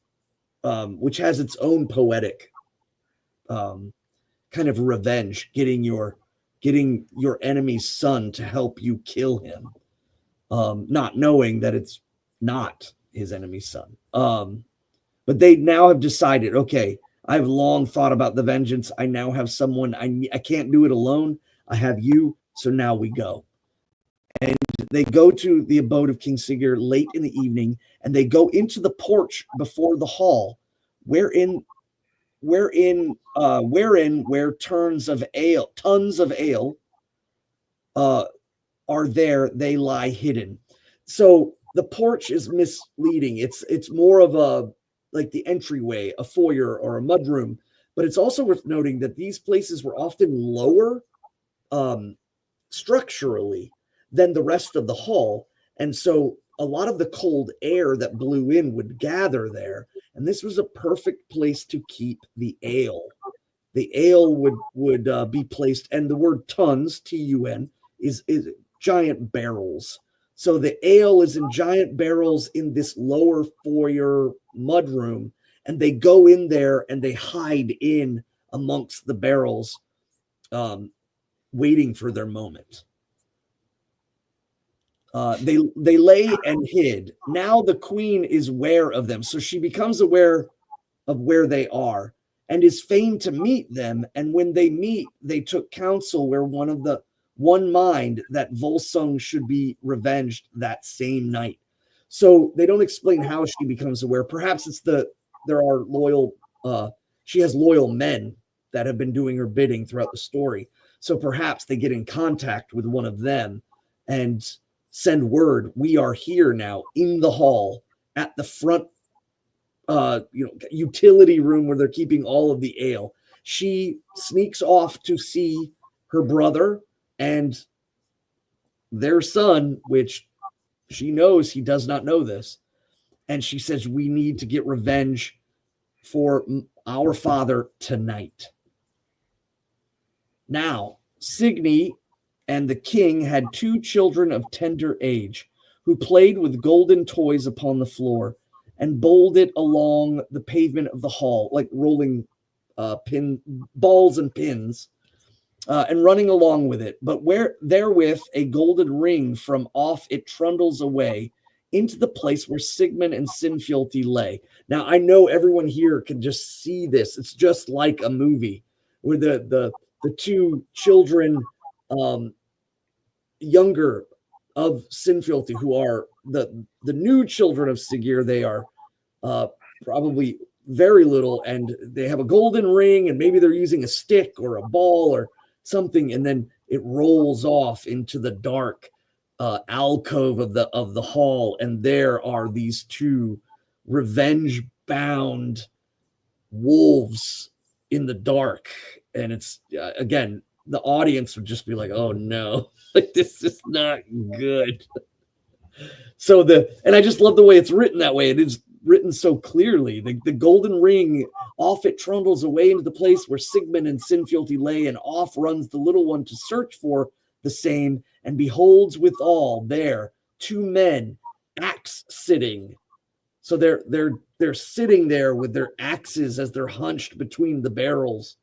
which has its own poetic kind of revenge, getting your enemy's son to help you kill him, not knowing that it's not his enemy's son. But they now have decided, okay, I've long thought about the vengeance. I now have someone. I can't do it alone. I have you. So now we go. And they go to the abode of King Siggeir late in the evening, and they go into the porch before the hall, wherein tons of ale are there. They lie hidden. So the porch is misleading. It's more of a like the entryway, a foyer or a mudroom. But it's also worth noting that these places were often lower structurally than the rest of the hall. And so a lot of the cold air that blew in would gather there. And this was a perfect place to keep the ale. The ale would be placed, and the word tons, T-U-N, is giant barrels. So the ale is in giant barrels in this lower foyer mudroom, and they go in there and they hide in amongst the barrels, waiting for their moment. They lay and hid. Now the queen is aware of them, so she becomes aware of where they are and is fain to meet them. And when they meet, they took counsel where one mind that Völsung should be revenged that same night. So they don't explain how she becomes aware. Perhaps it's she has loyal men that have been doing her bidding throughout the story. So perhaps they get in contact with one of them and send word, we are here now in the hall at the front utility room where they're keeping all of the ale. She sneaks off to see her brother and their son, which she knows he does not know this. and she says, we need to get revenge for our father tonight. Now, Signy and the king had 2 children of tender age who played with golden toys upon the floor and bowled it along the pavement of the hall, like rolling balls and pins, and running along with it. But where therewith a golden ring from off it trundles away into the place where Sigmund and Sinfjotli lay. Now, I know everyone here can just see this. It's just like a movie where the 2 children, younger of Sinfjotli, who are the new children of Siggeir. They are probably very little, and they have a golden ring, and maybe they're using a stick or a ball or something, and then it rolls off into the dark alcove of the hall, and there are these 2 revenge-bound wolves in the dark, and it's again, the audience would just be like, "Oh no, like this is not good." So and I just love the way it's written that way. It is written so clearly. The golden ring, off it trundles away into the place where Sigmund and Sinfjotli lay, and off runs the little one to search for the same, and beholds withal there 2 men axe sitting. So they're sitting there with their axes as they're hunched between the barrels,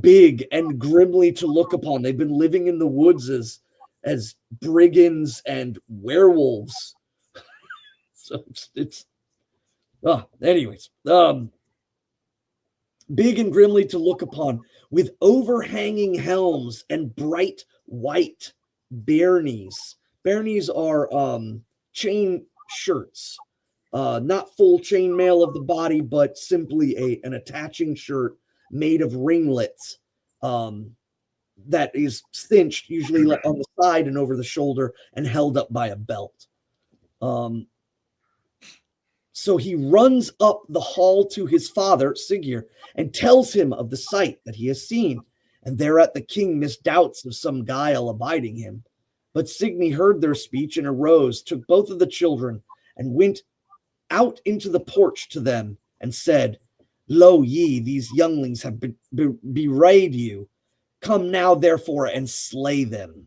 big and grimly to look upon. They've been living in the woods as brigands and werewolves. So it's anyways, big and grimly to look upon, with overhanging helms and bright white byrnies. Byrnies are chain shirts, not full chainmail of the body, but simply an attaching shirt made of ringlets that is cinched, usually on the side and over the shoulder, and held up by a belt. So he runs up the hall to his father, Siggeir, and tells him of the sight that he has seen. And thereat the king misdoubts of some guile abiding him. But Signy heard their speech and arose, took both of the children, and went out into the porch to them, and said, Lo ye, these younglings have bewrayed you. Come now, therefore, and slay them.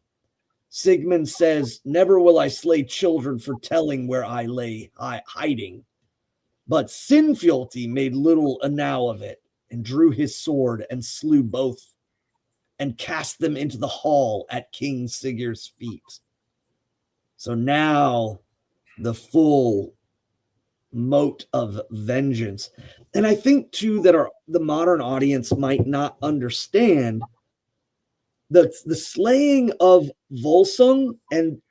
Sigmund says, Never will I slay children for telling where I lay hiding. But Sinfjotli made little enow of it, and drew his sword, and slew both, and cast them into the hall at King Siggeir's feet. So now the full mote of vengeance. And I think, too, that the modern audience might not understand the slaying of Völsung and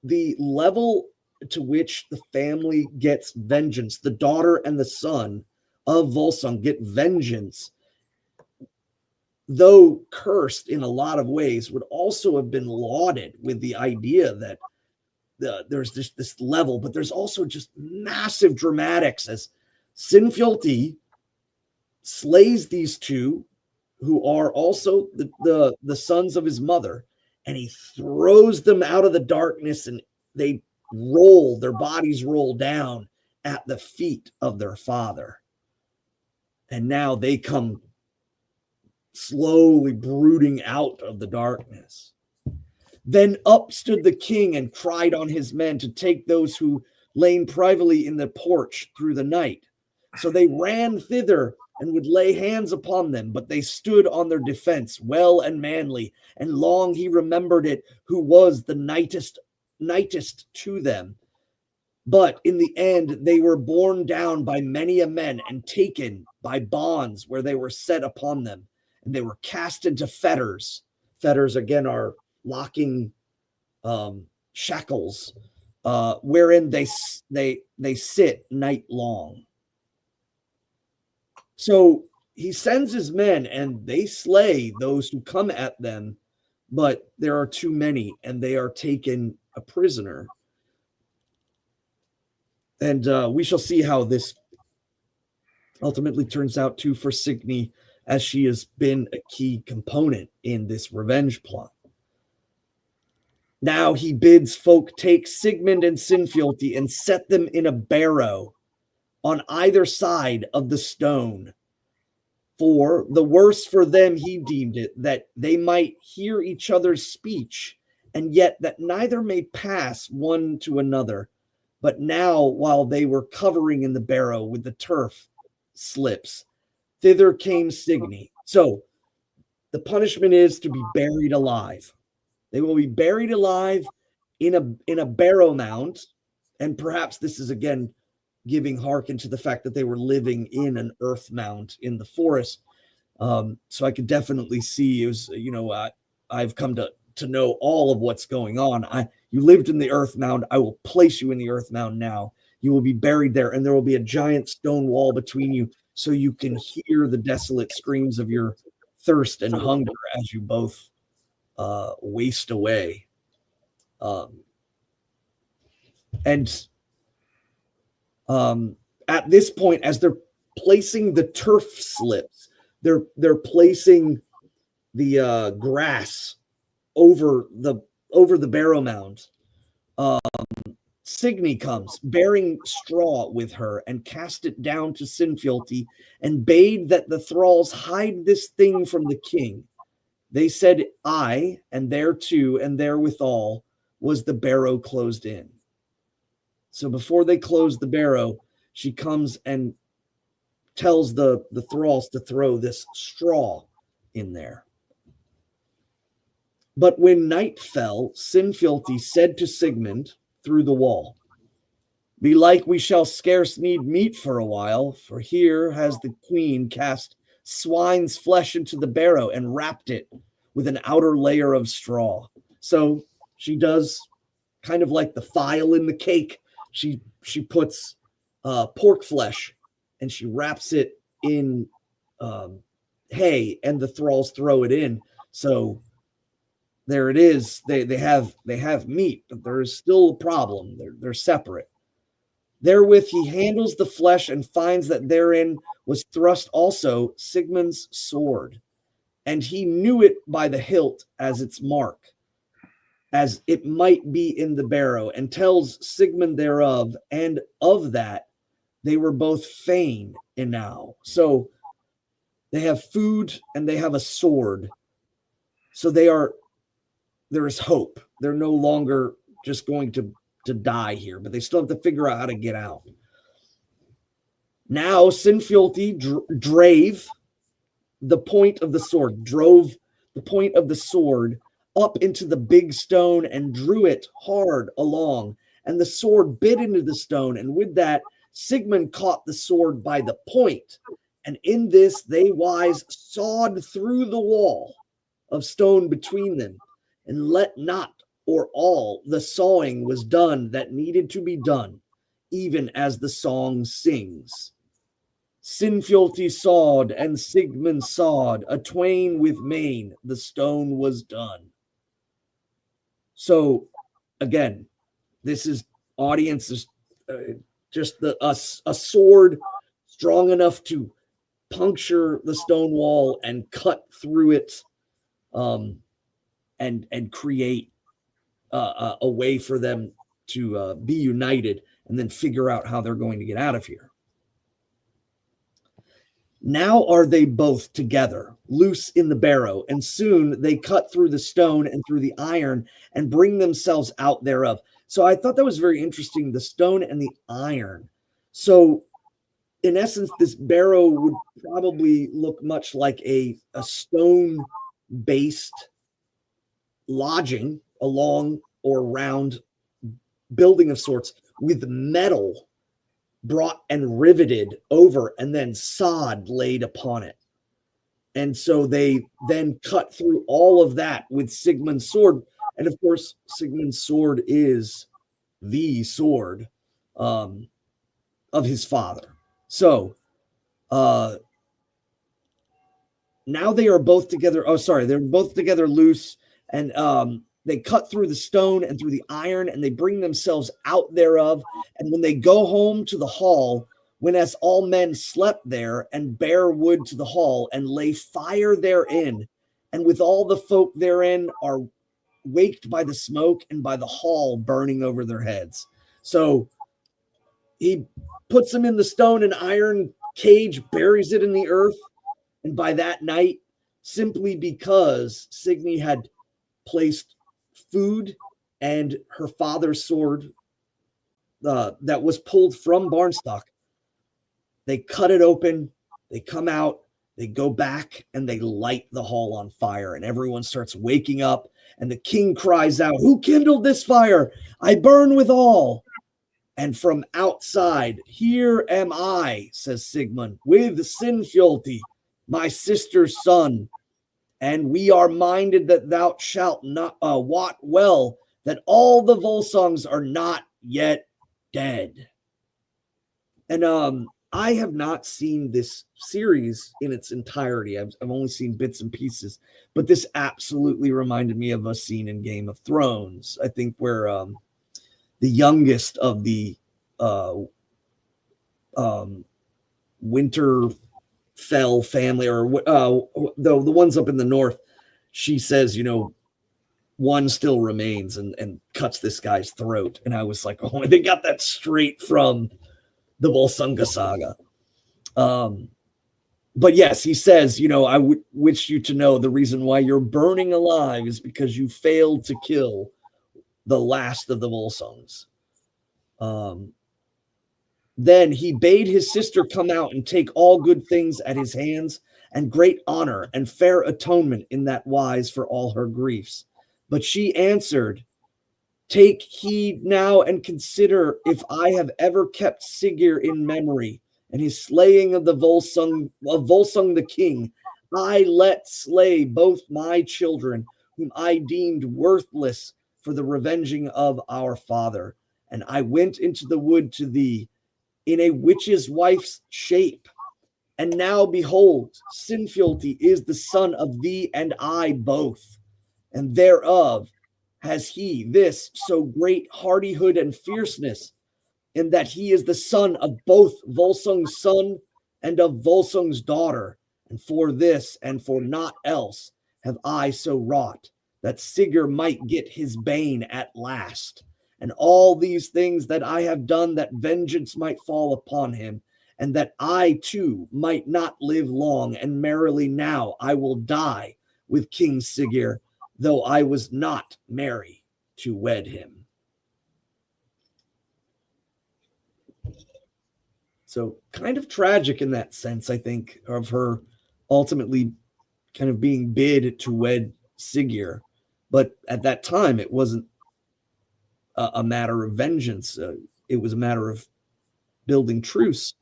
the level to which the family gets vengeance. The daughter and the son of Völsung get vengeance, though cursed in a lot of ways, would also have been lauded with the idea that there's this level, but there's also just massive dramatics as Sinfjotli slays these 2 who are also the sons of his mother, and he throws them out of the darkness, and their bodies roll down at the feet of their father. And now they come slowly brooding out of the darkness. Then up stood the king and cried on his men to take those who lain privately in the porch through the night. So they ran thither and would lay hands upon them, but they stood on their defense, well and manly, and long he remembered it who was the knightest to them. But in the end they were borne down by many a men, and taken by bonds where they were set upon them, and they were cast into fetters. Fetters, again, are locking shackles, wherein they sit night long. So he sends his men, and they slay those who come at them, but there are too many, and they are taken a prisoner. And we shall see how this ultimately turns out too for Signy, as she has been a key component in this revenge plot. Now he bids folk take Sigmund and Sinfjotli and set them in a barrow on either side of the stone. For the worse for them, he deemed it, that they might hear each other's speech, and yet that neither may pass one to another. But now, while they were covering in the barrow with the turf slips, thither came Signy. So the punishment is to be buried alive. They will be buried alive in a barrow mound, and perhaps this is again giving hearken to the fact that they were living in an earth mound in the forest. So I could definitely see, it was, I've come to know all of what's going on. You lived in the earth mound. I will place you in the earth mound now. You will be buried there, and there will be a giant stone wall between you, so you can hear the desolate screams of your thirst and hunger as you both waste away. At this point, as they're placing the turf slips, they're placing the grass over the barrow mound. Signy comes, bearing straw with her, and cast it down to Sinfjotli, and bade that the thralls hide this thing from the king. They said, I, and thereto, and therewithal, was the barrow closed in. So before they close the barrow, she comes and tells the thralls to throw this straw in there. But when night fell, Sinfjotli said to Sigmund through the wall, belike we shall scarce need meat for a while, for here has the queen cast swine's flesh into the barrow and wrapped it with an outer layer of straw. So she does kind of like the file in the cake. She puts pork flesh and she wraps it in hay, and the thralls throw it in. So there it is. They have meat, but there is still a problem. They're separate. Therewith he handles the flesh and finds that therein was thrust also Sigmund's sword, and he knew it by the hilt as its mark, as it might be in the barrow, and tells Sigmund thereof, and of that they were both fain enow. So they have food and they have a sword. So there is hope. They're no longer just going to die here, but they still have to figure out how to get out. Now Sinfjotli drove the point of the sword up into the big stone and drew it hard along, and the sword bit into the stone, and with that Sigmund caught the sword by the point, and in this they wise sawed through the wall of stone between them, and let not or all the sawing was done that needed to be done, even as the song sings. Sinfjotli sawed and Sigmund sawed, a twain with main, the stone was done. So again, this is audience, just a sword strong enough to puncture the stone wall and cut through it, and create a way for them to be united and then figure out how they're going to get out of here. Now are they both together, loose in the barrow, and soon they cut through the stone and through the iron and bring themselves out thereof. So I thought that was very interesting, the stone and the iron. So in essence, this barrow would probably look much like a stone-based lodging along or round building of sorts with metal brought and riveted over and then sod laid upon it. And so they then cut through all of that with Sigmund's sword. And of course, Sigmund's sword is the sword of his father. So now they are both together. Oh, sorry. They're both together loose, and they cut through the stone and through the iron, and they bring themselves out thereof. And when they go home to the hall, when as all men slept there, and bare wood to the hall, and lay fire therein, and with all the folk therein are waked by the smoke and by the hall burning over their heads. So he puts them in the stone and iron cage, buries it in the earth. And by that night, simply because Signy had placed food and her father's sword that was pulled from Barnstock, they cut it open, they come out, they go back, and they light the hall on fire. And everyone starts waking up, and the king cries out, "Who kindled this fire? I burn with all." And from outside, "Here am I," says Sigmund, "with Sinfjolti, my sister's son. And we are minded that thou shalt not wot well that all the Volsungs are not yet dead." And I have not seen this series in its entirety. I've only seen bits and pieces, but this absolutely reminded me of a scene in Game of Thrones, I think, where the youngest of the Winterfell family, or the ones up in the north, she says, one still remains, and cuts this guy's throat. And I was like, oh, they got that straight from the Völsunga Saga. But yes, he says, I would wish you to know the reason why you're burning alive is because you failed to kill the last of the Volsungs. Then he bade his sister come out and take all good things at his hands, and great honor and fair atonement in that wise for all her griefs. But she answered, "Take heed now and consider if I have ever kept Siggeir in memory, and his slaying of Volsung the king. I let slay both my children, whom I deemed worthless for the revenging of our father. And I went into the wood to thee in a witch's wife's shape. And now behold, Sinfjolti is the son of thee and I both. And thereof has he this so great hardihood and fierceness, in that he is the son of both Volsung's son and of Volsung's daughter. And for this and for naught else have I so wrought, that Siggeir might get his bane at last. And all these things that I have done, that vengeance might fall upon him, and that I too might not live long, and merrily now I will die with King Siggeir, though I was not merry to wed him." So kind of tragic in that sense, I think, of her ultimately kind of being bid to wed Siggeir. But at that time, it wasn't a matter of vengeance. It was a matter of building truce.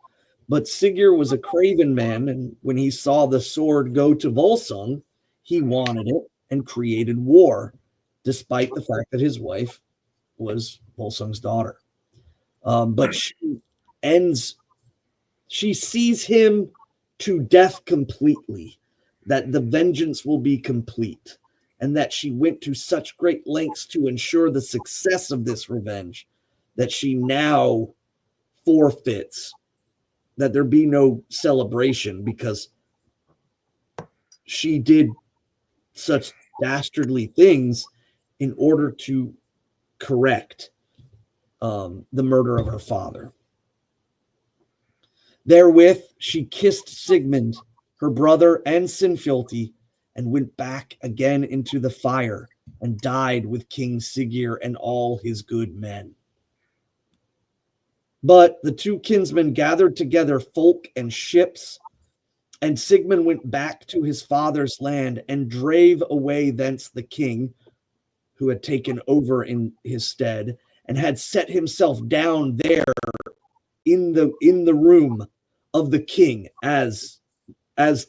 But Siggeir was a craven man, and when he saw the sword go to Volsung, he wanted it and created war, despite the fact that his wife was Volsung's daughter. But she sees him to death completely, that the vengeance will be complete, and that she went to such great lengths to ensure the success of this revenge that she now forfeits, that there be no celebration, because she did such dastardly things in order to correct the murder of her father. Therewith she kissed Sigmund, her brother, and Sinfjolti, and went back again into the fire, and died with King Siggeir and all his good men. But the two kinsmen gathered together folk and ships, and Sigmund went back to his father's land, and drave away thence the king, who had taken over in his stead, and had set himself down there in the room of the king as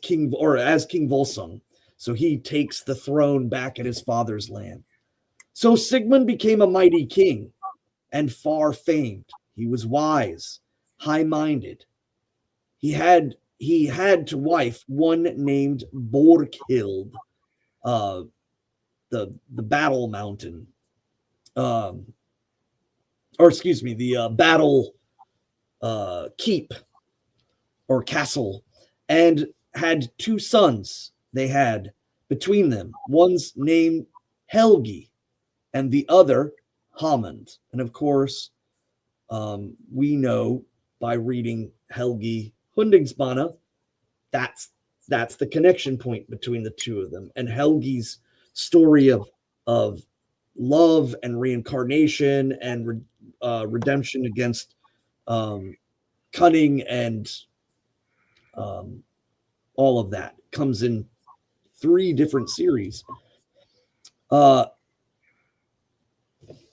king Volsung. So he takes the throne back at his father's land. So Sigmund became a mighty king and far famed. He was wise, high-minded. He had to wife one named Borghild, the battle mountain, the battle keep or castle, and had two sons. They had between them, one's named Helgi, and the other Hamund. And of course, we know by reading Helgi Hundingsbana, that's the connection point between the two of them. And Helgi's story of love and reincarnation and redemption against cunning and all of that comes in 3 different series.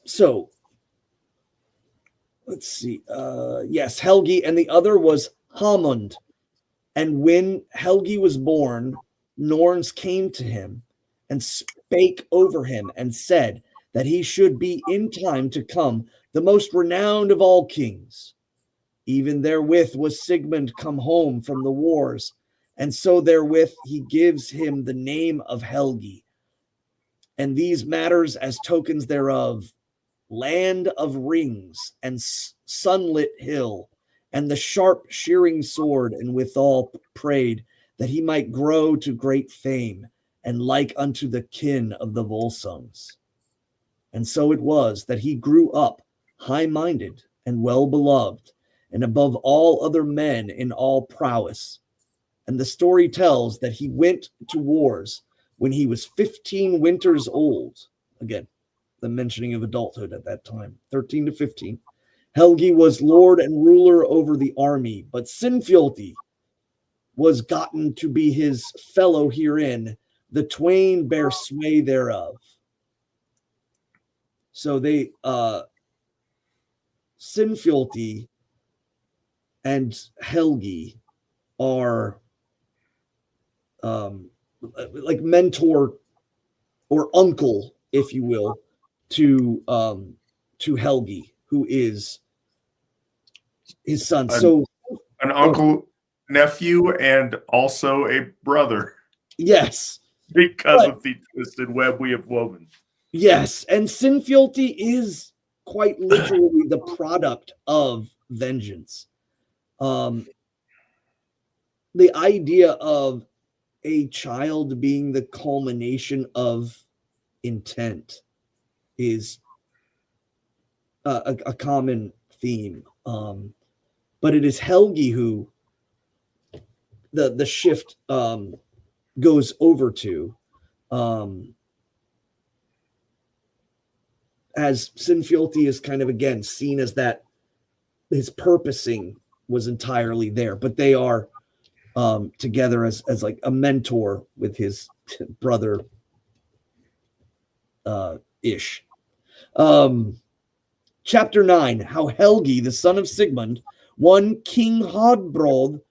So let's see. Yes, Helgi, and the other was Hamund. And when Helgi was born, Norns came to him and spake over him and said that he should be in time to come the most renowned of all kings. Even therewith was Sigmund come home from the wars, and so therewith he gives him the name of Helgi. And these matters as tokens thereof, land of rings and sunlit hill, and the sharp shearing sword, and withal prayed that he might grow to great fame, and like unto the kin of the Volsungs. And so it was that he grew up high-minded and well-beloved, and above all other men in all prowess. And the story tells that he went to wars when he was 15 winters old. Again, the mentioning of adulthood at that time, 13 to 15. Helgi was lord and ruler over the army, but Sinfjotli was gotten to be his fellow herein. The twain bear sway thereof. So they, Sinfjotli and Helgi are like mentor or uncle, if you will, to Helgi, who is his son. So an uncle, nephew, and also a brother. Yes. Because of the twisted web we have woven. Yes. And Sinfjotli is quite literally the product of vengeance. The idea of a child being the culmination of intent is a common theme. But it is Helgi who the shift goes over to, as Sinfjotli is kind of again seen as that his purposing was entirely there, but they are together as like a mentor with his brother ish. Chapter 9, how Helgi, the son of Sigmund, won King Hodbrodd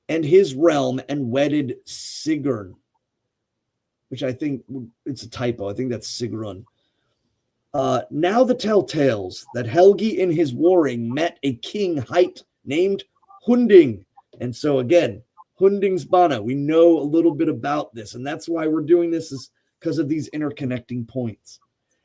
and his realm and wedded Sigrun, which I think it's a typo. I think that's Sigrun. Now the tell tales that Helgi in his warring met a king hight named Hunding. And so again, Hundingsbana, we know a little bit about this, and that's why we're doing this, is because of these interconnecting points.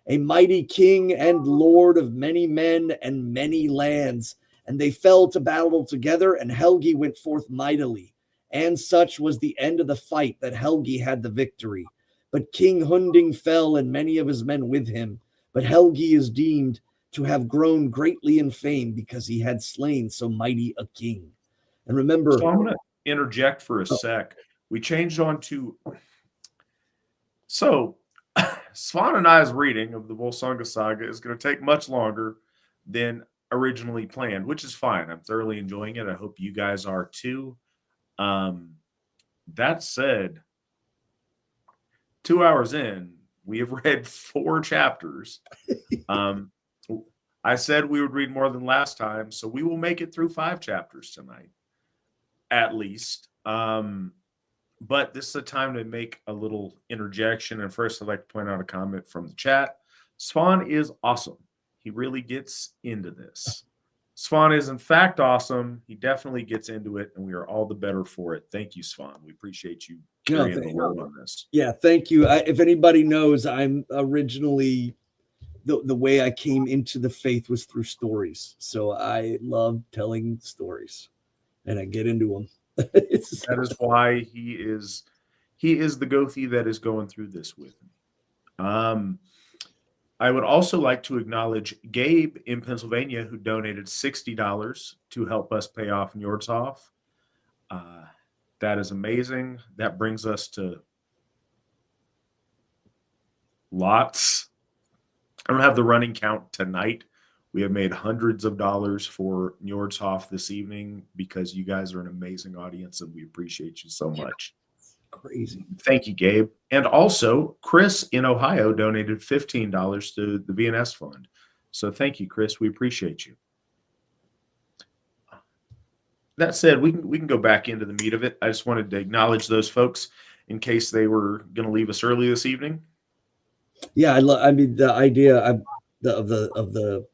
A mighty king and lord of many men and many lands, and they fell to battle together, and Helgi went forth mightily. And such was the end of the fight that Helgi had the victory. But King Hunding fell, and many of his men with him. But Helgi is deemed to have grown greatly in fame because he had slain so mighty a king. And remember... So I'm going to interject for a sec. We changed on to... So... Svan and I's reading of the Völsunga Saga is going to take much longer than originally planned, which is fine. I'm thoroughly enjoying it. I hope you guys are too. That said, 2 hours in, we have read 4 chapters. I said we would read more than last time, so we will make it through 5 chapters tonight, at least. But this is a time to make a little interjection. And first, I'd like to point out a comment from the chat. Svan is awesome. He really gets into this. Svan is, in fact, awesome. He definitely gets into it, and we are all the better for it. Thank you, Svan. We appreciate you carrying the load on this. Yeah, thank you. If anybody knows, I'm originally, the way I came into the faith was through stories. So I love telling stories, and I get into them. That is why he is the Gothi that is going through this with me. I would also like to acknowledge Gabe in Pennsylvania, who donated $60 to help us pay off Njordshof. That is amazing. That brings us to lots. I don't have the running count tonight. We have made hundreds of dollars for Njordshof this evening because you guys are an amazing audience and we appreciate you so much. Crazy. Thank you, Gabe. And also, Chris in Ohio donated $15 to the VNS Fund. So thank you, Chris. We appreciate you. That said, we can go back into the meat of it. I just wanted to acknowledge those folks in case they were going to leave us early this evening. Yeah, I mean the idea of the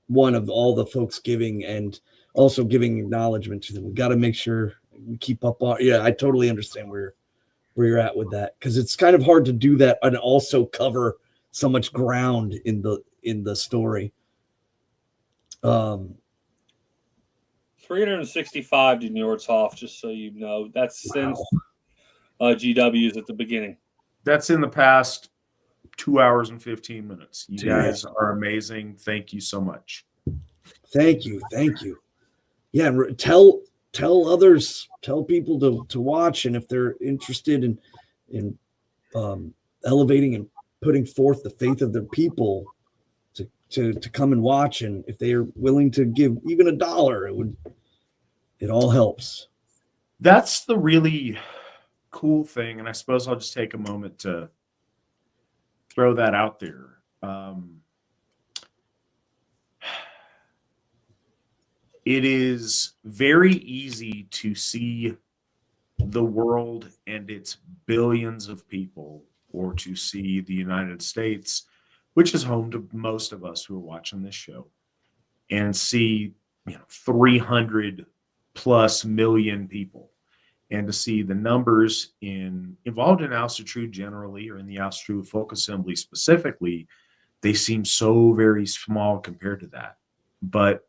one of all the folks giving and also giving acknowledgement to them. We got to make sure we keep up on. Yeah, I totally understand where you're at with that, because it's kind of hard to do that and also cover so much ground in the story. 365 to Njordshof, just so you know. That's since GW's at the beginning. That's in the past 2 hours and 15 minutes. You guys are amazing. Thank you so much. Thank you. Yeah, and tell others, tell people to watch, and if they're interested in elevating and putting forth the faith of their people, to come and watch, and if they are willing to give even $1, it all helps. That's the really cool thing, and I suppose I'll just take a moment to throw that out there. It is very easy to see the world and its billions of people, or to see the United States, which is home to most of us who are watching this show, and see 300 plus million people, and to see the numbers involved in Asatru generally, or in the Asatru Folk Assembly specifically, they seem so very small compared to that. But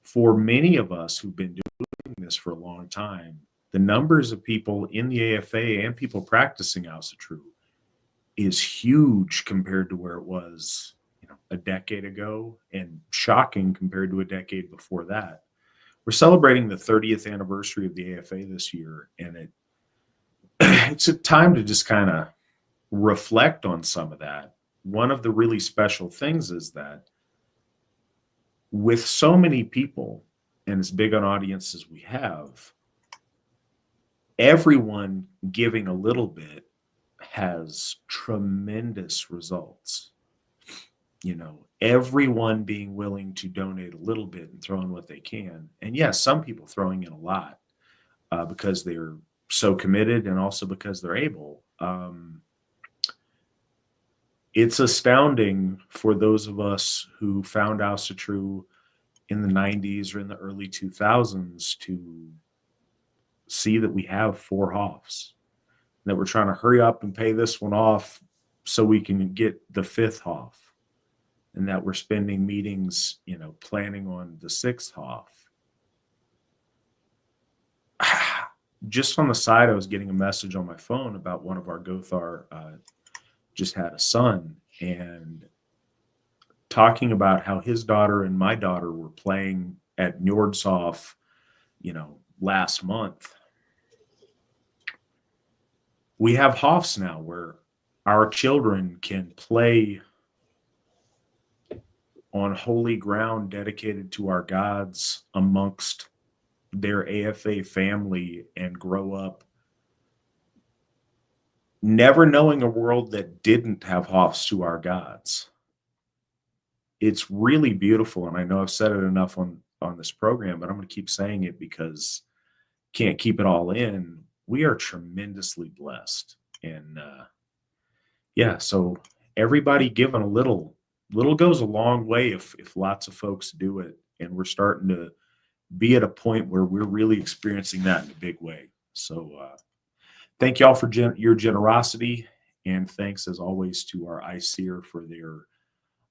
for many of us who've been doing this for a long time, the numbers of people in the AFA and people practicing Asatru is huge compared to where it was a decade ago, and shocking compared to a decade before that. We're celebrating the 30th anniversary of the AFA this year, and it's a time to just kind of reflect on some of that. One of the really special things is that with so many people and as big an audience as we have, everyone giving a little bit has tremendous results. Everyone being willing to donate a little bit and throw in what they can. And yes, some people throwing in a lot because they're so committed, and also because they're able. It's astounding for those of us who found Asatru in the 90s or in the early 2000s to see that we have 4 Hofs, that we're trying to hurry up and pay this one off so we can get the 5th Hof, and that we're spending meetings, planning on the 6th Hof. Just on the side, I was getting a message on my phone about one of our Gothar just had a son, and talking about how his daughter and my daughter were playing at Njordshof, last month. We have Hofs now where our children can play on holy ground dedicated to our gods amongst their AFA family, and grow up never knowing a world that didn't have Hofs to our gods. It's really beautiful, and I know I've said it enough on this program, but I'm going to keep saying it because can't keep it all in. We are tremendously blessed, and so everybody giving a little goes a long way if lots of folks do it, and we're starting to be at a point where we're really experiencing that in a big way. So thank y'all for your generosity, and thanks as always to our ICER for their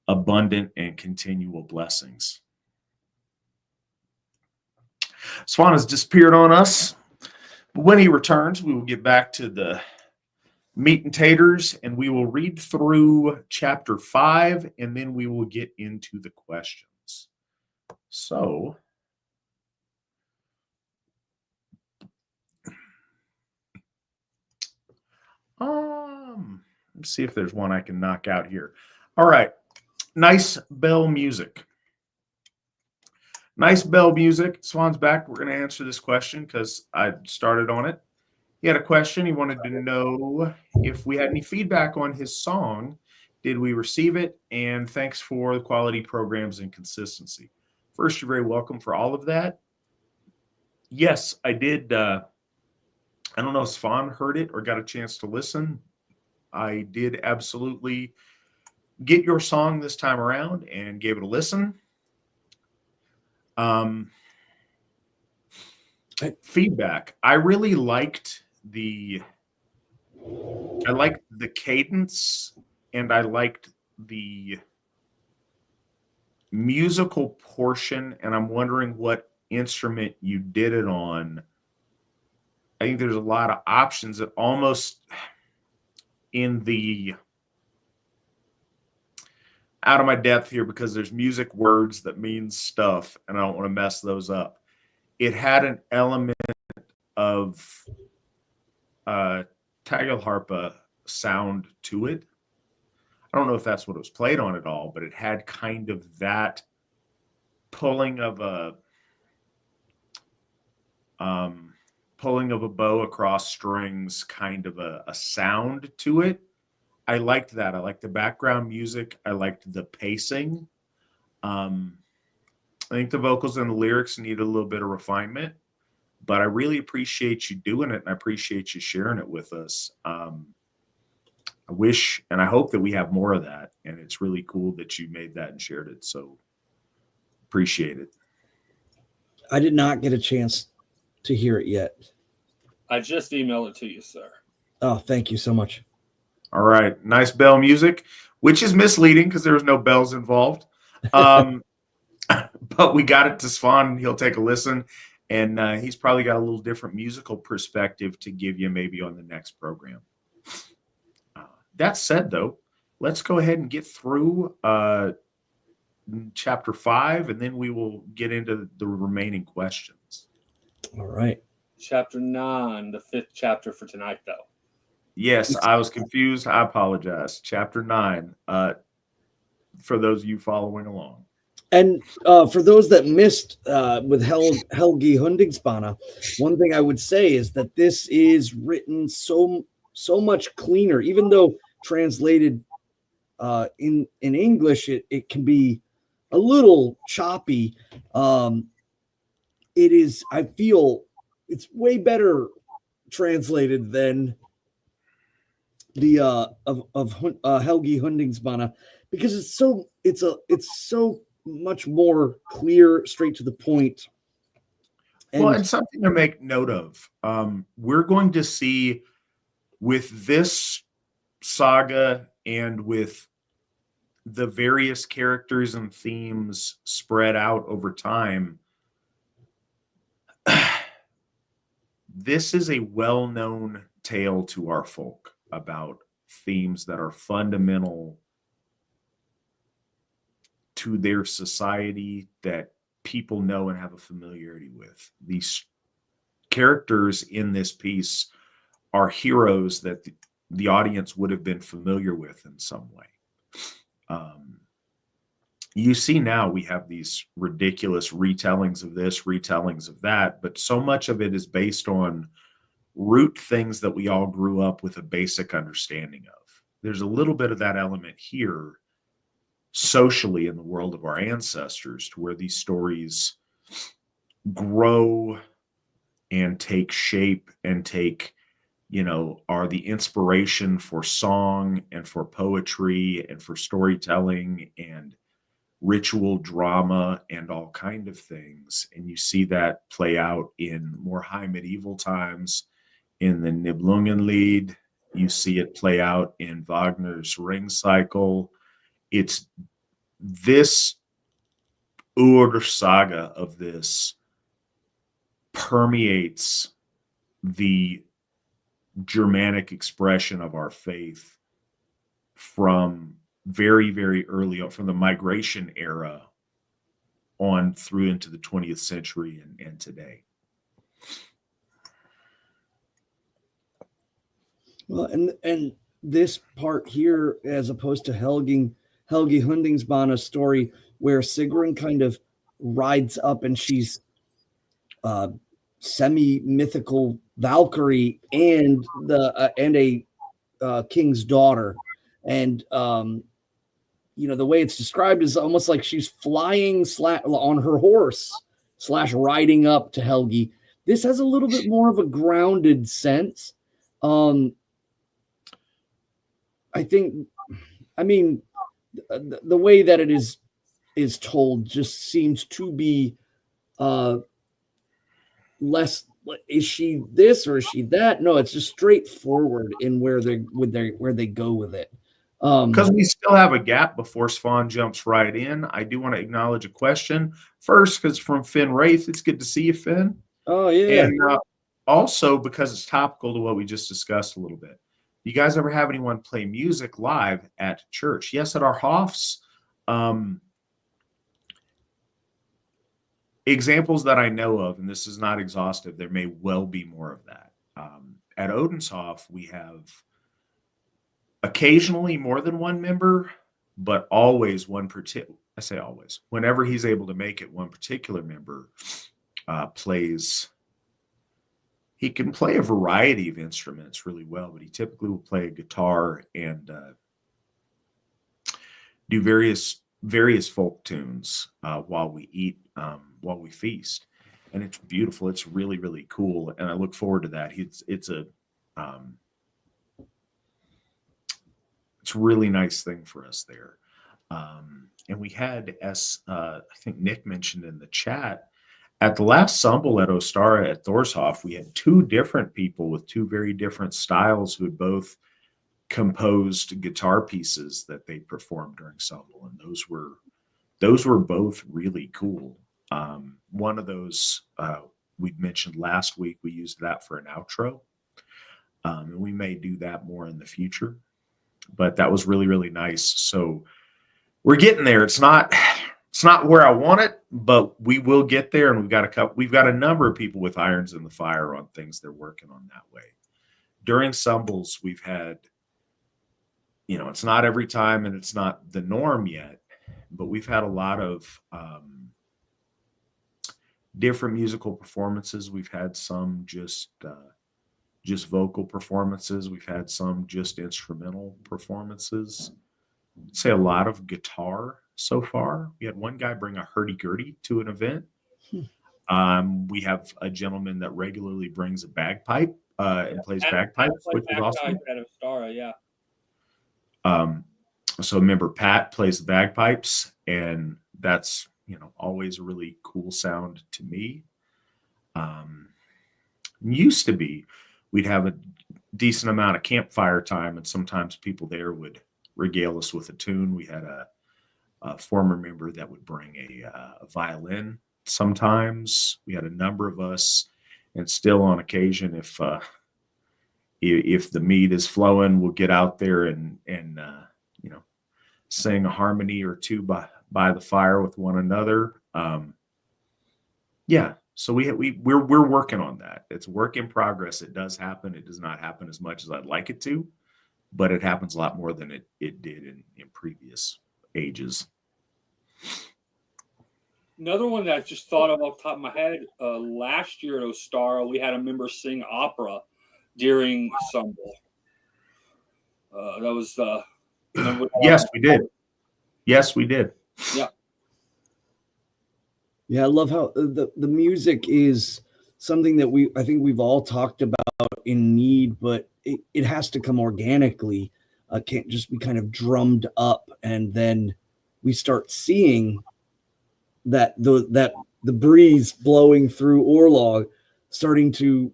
abundant and continual blessings. Svan has disappeared on us, but when he returns, we will get back to the meat and taters, and we will read through chapter 5, and then we will get into the questions. So, let's see if there's one I can knock out here. All right. Nice bell music. Nice bell music. Swan's back. We're going to answer this question because I started on it. He had a question. He wanted to know if we had any feedback on his song. Did we receive it? And thanks for the quality programs and consistency. First, you're very welcome for all of that. Yes, I did. I don't know if Svan heard it or got a chance to listen. I did absolutely get your song this time around and gave it a listen. Feedback. I really liked the cadence, and I liked the musical portion, and I'm wondering what instrument you did it on. I think there's a lot of options that almost in the out of my depth here because there's music words that mean stuff, and I don't want to mess those up. It had an element of Tagelharpa sound to it. I don't know if that's what it was played on at all, but it had kind of that pulling of a bow across strings, kind of a sound to it. I liked that. I liked the background music. I liked the pacing. I think the vocals and the lyrics need a little bit of refinement, but I really appreciate you doing it, and I appreciate you sharing it with us. I wish and I hope that we have more of that, and it's really cool that you made that and shared it. So appreciate it. I did not get a chance to hear it yet. I just emailed it to you, sir. Oh, thank you so much. All right. Nice bell music, which is misleading because there was no bells involved. But we got it to Svan, and he'll take a listen. And he's probably got a little different musical perspective to give you maybe on the next program. That said, though, let's go ahead and get through chapter 5, and then we will get into the remaining questions. All right. Chapter 9, the 5th chapter for tonight, though. Yes, I was confused. I apologize. Chapter 9, for those of you following along. And for those that missed with Helgi Hundingsbana, one thing I would say is that this is written so much cleaner, even though translated in English, it can be a little choppy. It is, I feel it's way better translated than the of Helgi Hundingsbana, because it's so much more clear, straight to the point. And something to make note of. We're going to see with this saga and with the various characters and themes spread out over time, this is a well-known tale to our folk about themes that are fundamental to their society that people know and have a familiarity with. These characters in this piece are heroes that the audience would have been familiar with in some way. You see now we have these ridiculous retellings of this, retellings of that, but so much of it is based on root things that we all grew up with a basic understanding of. There's a little bit of that element here socially in the world of our ancestors, to where these stories grow and take shape and take, are the inspiration for song and for poetry and for storytelling and ritual drama and all kind of things. And you see that play out in more high medieval times in the Nibelungenlied. You see it play out in Wagner's Ring Cycle. It's this saga of this permeates the Germanic expression of our faith from very, very early on, from the migration era on through into the 20th century and today. Well, and this part here, as opposed to Helgi Hundingsbana's story, where Sigrun kind of rides up and she's semi-mythical Valkyrie and a king's daughter, and the way it's described is almost like she's flying on her horse / riding up to Helgi. This has a little bit more of a grounded sense. I think, I mean, the way that it is told just seems to be less. Is she this or is she that? No, it's just straightforward in where they go with it. Because we still have a gap before Svan jumps right in. I do want to acknowledge a question first, because from Finn Wraith, it's good to see you, Finn. Oh yeah, and also because it's topical to what we just discussed a little bit. You guys ever have anyone play music live at church? Yes, at our Hofs. Examples that I know of, and this is not exhaustive, there may well be more of that. At Odenshof, we have occasionally more than one member, but always one particular, I say always, whenever he's able to make it, one particular member plays. He can play a variety of instruments really well, but he typically will play a guitar and do various folk tunes while we eat, while we feast, and it's beautiful. It's really, really cool, and I look forward to that. It's a really nice thing for us there. And we had, as I think Nick mentioned in the chat, at the last Sumble at Ostara at Thorshof, we had two different people with two very different styles who had both composed guitar pieces that they performed during Sumble, and those were both really cool. One of those we mentioned last week. We used that for an outro, and we may do that more in the future. But that was really, really nice. So we're getting there. It's not where I want it, but we will get there. And we've got a number of people with irons in the fire on things they're working on that way. During Sumbles, we've had, it's not every time and it's not the norm yet, but we've had a lot of different musical performances. We've had some just vocal performances. We've had some just instrumental performances. I'd say a lot of guitar so far. We had one guy bring a hurdy-gurdy to an event. We have a gentleman that regularly brings a bagpipe and plays bagpipes, which is awesome. At Ostara, yeah. So remember, Pat plays the bagpipes, and that's always a really cool sound to me. Used to be, we'd have a decent amount of campfire time, and sometimes people there would regale us with a tune. We had a former member that would bring a violin. Sometimes we had a number of us, and still on occasion, if the meat is flowing, we'll get out there and sing a harmony or two by the fire with one another. So we're working on that. It's a work in progress. It does happen. It does not happen as much as I'd like it to, but it happens a lot more than it did in previous ages. Another one that I just thought of off the top of my head, last year at Ostara, we had a member sing opera during Sumble. That was yes, we did. Yes, we did. Yeah. Yeah, I love how the music is something that I think we've all talked about in need, but it has to come organically. Can't just be kind of drummed up, and then we start seeing that the breeze blowing through Orlog starting to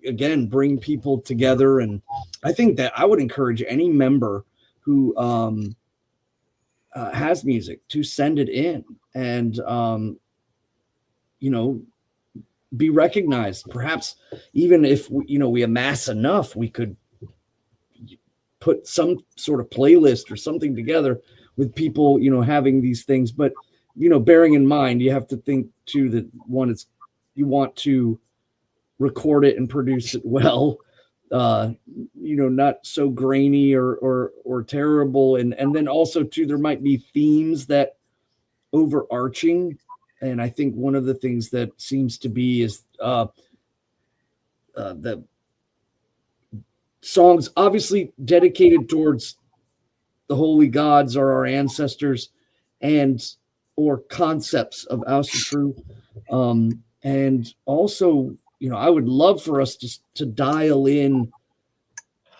again bring people together. And I think that I would encourage any member who has music to send it in, and be recognized. Perhaps even if we amass enough, we could put some sort of playlist or something together with people, having these things. But bearing in mind, you have to think too that one is you want to record it and produce it well, not so grainy or terrible, and then also too there might be themes that overarching. And I think one of the things that seems to be is the songs obviously dedicated towards the holy gods or our ancestors, and or concepts of Asatru. And also, I would love for us to dial in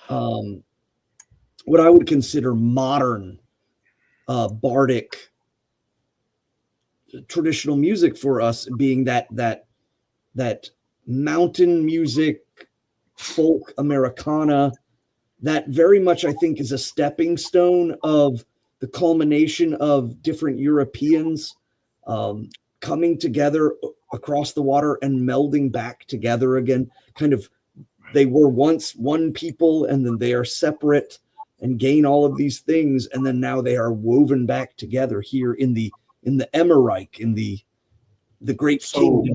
what I would consider modern bardic traditional music for us, being that mountain music, folk Americana, that very much I think is a stepping stone of the culmination of different Europeans coming together across the water and melding back together again. Kind of, they were once one people, and then they are separate and gain all of these things, and then now they are woven back together here in the Emmerreich, in the great kingdom.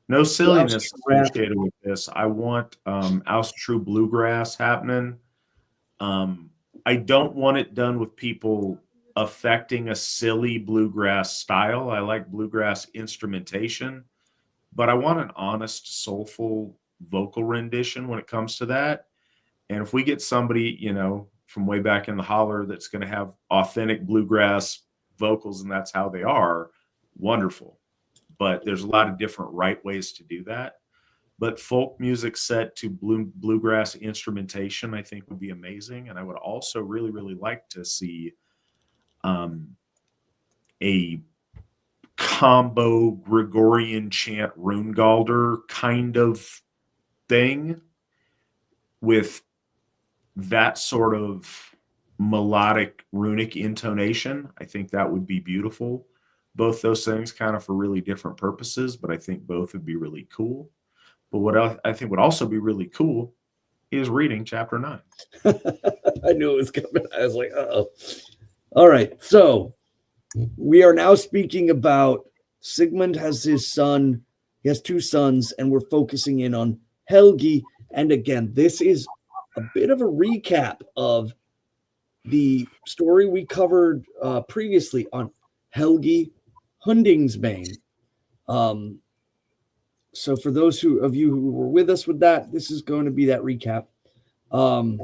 No silliness associated with this. I want Asatru bluegrass happening. I don't want it done with people affecting a silly bluegrass style. I like bluegrass instrumentation, but I want an honest, soulful vocal rendition when it comes to that. And if we get somebody, from way back in the holler that's going to have authentic bluegrass vocals and that's how they are, wonderful. But there's a lot of different right ways to do that. But folk music set to bluegrass instrumentation, I think, would be amazing. And I would also really, really like to see a combo Gregorian chant Runegalder kind of thing with that sort of melodic runic intonation. I think that would be beautiful. Both those things kind of for really different purposes, but I think both would be really cool. But what I think would also be really cool is reading chapter 9. I knew it was coming. I was like, uh-oh. All right. So we are now speaking about Sigmund has his son. He has two sons, and we're focusing in on Helgi. And again, this is a bit of a recap of the story we covered previously on Helgi Hundingsbane. So for those of you who were with us with that, this is going to be that recap. Now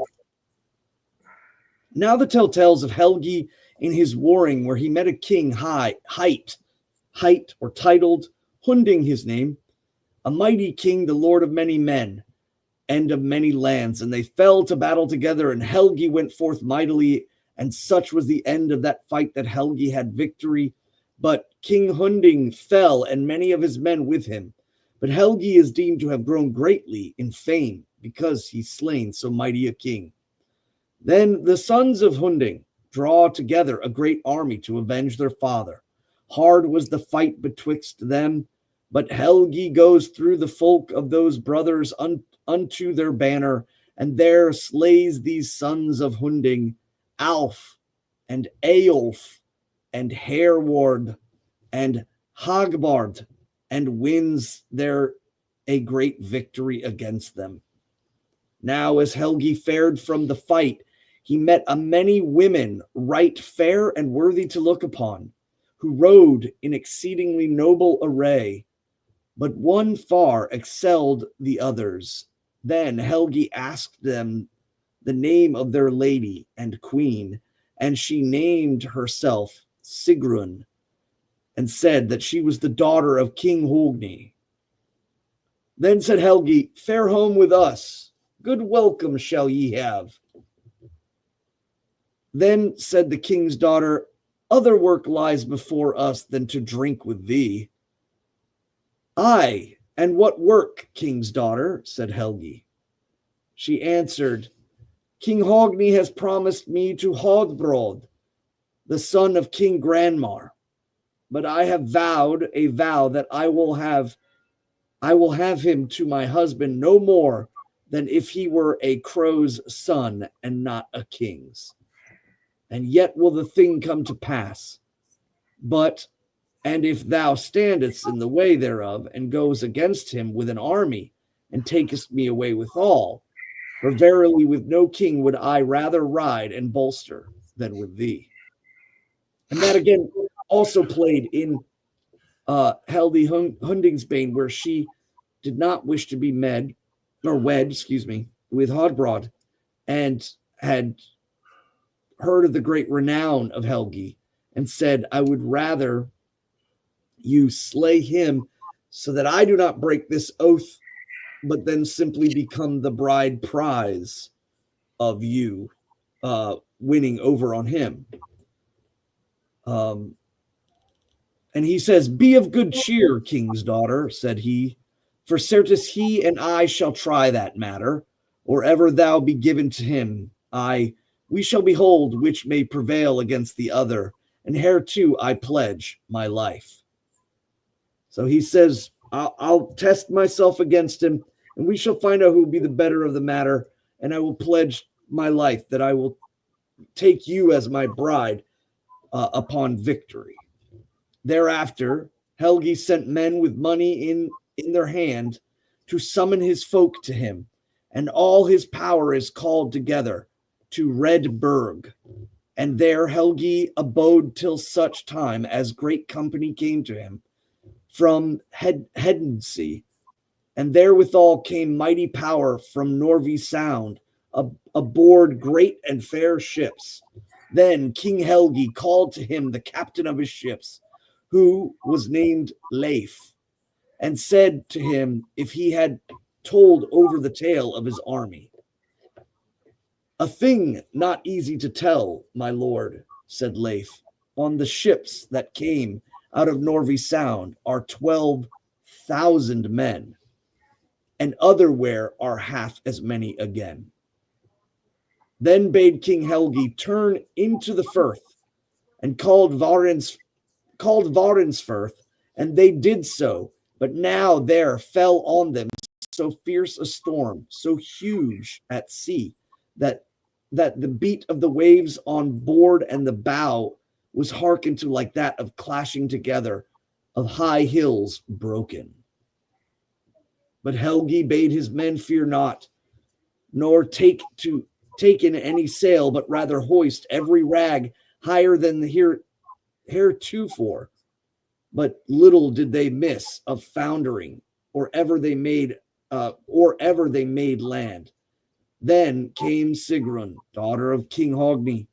the telltales of Helgi in his warring, where he met a king hight or titled, Hunding his name, a mighty king, the lord of many men and of many lands, and they fell to battle together, and Helgi went forth mightily, and such was the end of that fight that Helgi had victory. But King Hunding fell, and many of his men with him. But Helgi is deemed to have grown greatly in fame, because he slain so mighty a king. Then the sons of Hunding draw together a great army to avenge their father. Hard was the fight betwixt them, but Helgi goes through the folk of those brothers unto their banner, and there slays these sons of Hunding, Alf and Eolf and Hereward and Hagbard, and wins there a great victory against them. Now as Helgi fared from the fight, he met a many women right fair and worthy to look upon, who rode in exceedingly noble array, but one far excelled the others. Then Helgi asked them the name of their lady and queen, and she named herself Sigrun, and said that she was the daughter of King Hogni. Then said Helgi, fare home with us, good welcome shall ye have. Then said the king's daughter, other work lies before us than to drink with thee. Aye, and what work, king's daughter? Said Helgi. She answered, King Hogni has promised me to Hodbrod, the son of King Granmar. but I have vowed a vow that I will have him to my husband no more than if he were a crow's son and not a king's. And yet will the thing come to pass. And if thou standest in the way thereof, and goes against him with an army, and takest me away withal, for verily with no king would I rather ride and bolster than with thee. And that again also played in Helgi Hundingsbane, where she did not wish to be wed, with Hodbrod, and had heard of the great renown of Helgi, and said, I would rather you slay him so that I do not break this oath, but then simply become the bride prize of you winning over on him. And he says, be of good cheer, king's daughter, said he, for certes he and I shall try that matter, or ever thou be given to him. We shall behold which may prevail against the other, and hereto I pledge my life. So he says, I'll test myself against him, and we shall find out who will be the better of the matter, and I will pledge my life that I will take you as my bride upon victory. Thereafter, Helgi sent men with money in their hand to summon his folk to him, and all his power is called together to Red Burg. And there Helgi abode till such time as great company came to him from Hedensea, and therewithal came mighty power from Norvey Sound aboard great and fair ships. Then King Helgi called to him the captain of his ships, who was named Leif, and said to him if he had told over the tale of his army. A thing not easy to tell, my lord, said Leif. On the ships that came out of Norvey Sound are 12,000 men, and otherwhere are half as many again. Then bade King Helgi turn into the firth, and called Varensfirth, and they did so. But now there fell on them so fierce a storm, so huge at sea, that the beat of the waves on board and the bow was hearkened to like that of clashing together of high hills broken. But Helgi bade his men fear not, nor take in any sail, but rather hoist every rag higher than the heretofore. But little did they miss of foundering, or ever they made land. Then came Sigrun, daughter of King Hogni,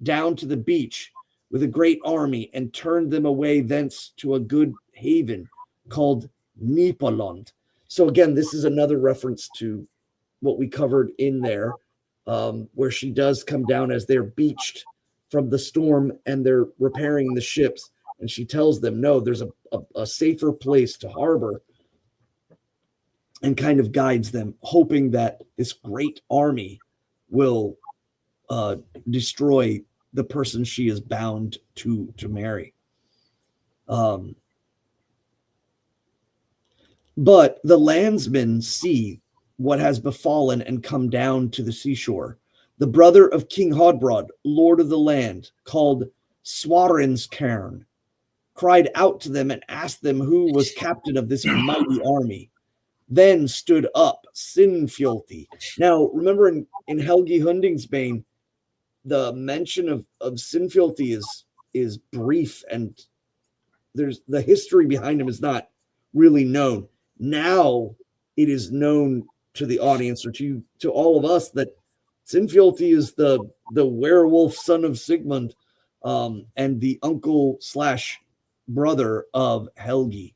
down to the beach with a great army, and turned them away thence to a good haven called Nipalund. So again, this is another reference to what we covered in there, where she does come down as they're beached from the storm and they're repairing the ships. And she tells them, no, there's a safer place to harbor, and kind of guides them, hoping that this great army will destroy the person she is bound to marry. But the landsmen see what has befallen and come down to the seashore. The brother of King Hodbrod, lord of the land, called Swarenscairn, cried out to them and asked them who was captain of this mighty army. Then stood up Sinfjolti. Now, remember in Helgi Hundingsbane, the mention of Sinfjolti is brief, and there's the history behind him is not really known. Now it is known to the audience, or to all of us, that Sinfjolti is the werewolf son of Sigmund, and the uncle / brother of Helgi.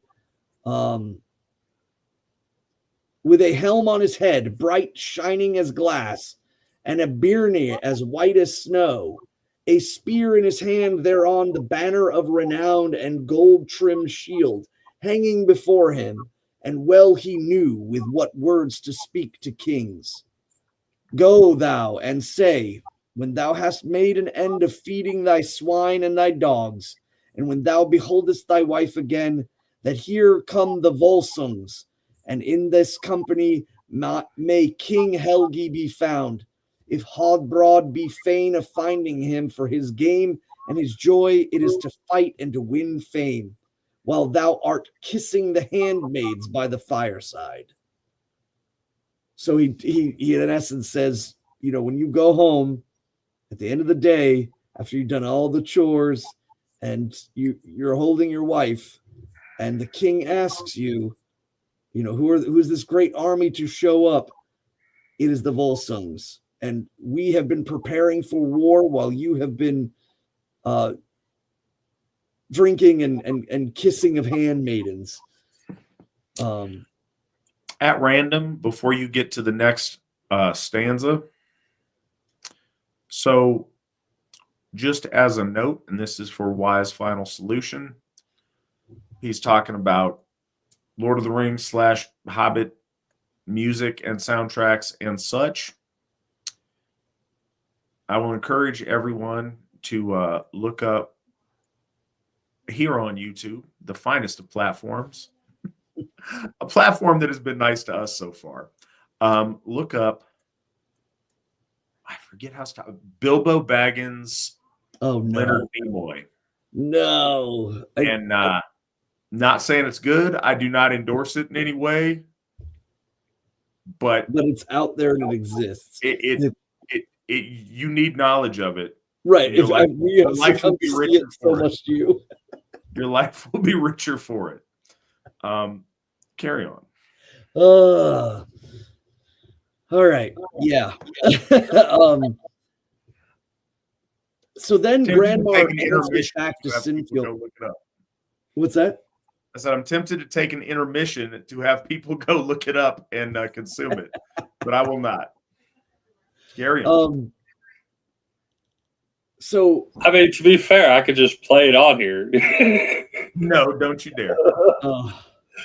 With a helm on his head, bright shining as glass, and a byrnie as white as snow, a spear in his hand, thereon the banner of renown and gold-trimmed shield hanging before him, and well he knew with what words to speak to kings. Go thou and say, when thou hast made an end of feeding thy swine and thy dogs, And when thou beholdest thy wife again, that here come the Volsungs, and in this company may King Helgi be found. If Hodbrod be fain of finding him for his game and his joy, it is to fight and to win fame, while thou art kissing the handmaids by the fireside. So he in essence says, you know, when you go home at the end of the day, after you've done all the chores and you're holding your wife, and the king asks you, you know, who's this great army to show up? It is the Volsungs. And we have been preparing for war while you have been drinking and kissing of handmaidens. At random, before you get to the next stanza. So just as a note, and this is for Wise Final Solution, he's talking about Lord of the Rings / Hobbit music and soundtracks and such. I will encourage everyone to look up here on YouTube, the finest of platforms, a platform that has been nice to us so far. Look up, I forget how to, Bilbo Baggins, Oh no, Leonard Nimoy. No, And not saying it's good. I do not endorse it in any way, but it's out there and it exists. You need knowledge of it. Right. Your life will be richer for it. You. Your life will be richer for it. Carry on. All right. Yeah. So then Grandma enters back to Sinfield. What's that? I said I'm tempted to take an intermission to have people go look it up and consume it, but I will not. Carry on. So I mean, to be fair, I could just play it on here. No, don't you dare.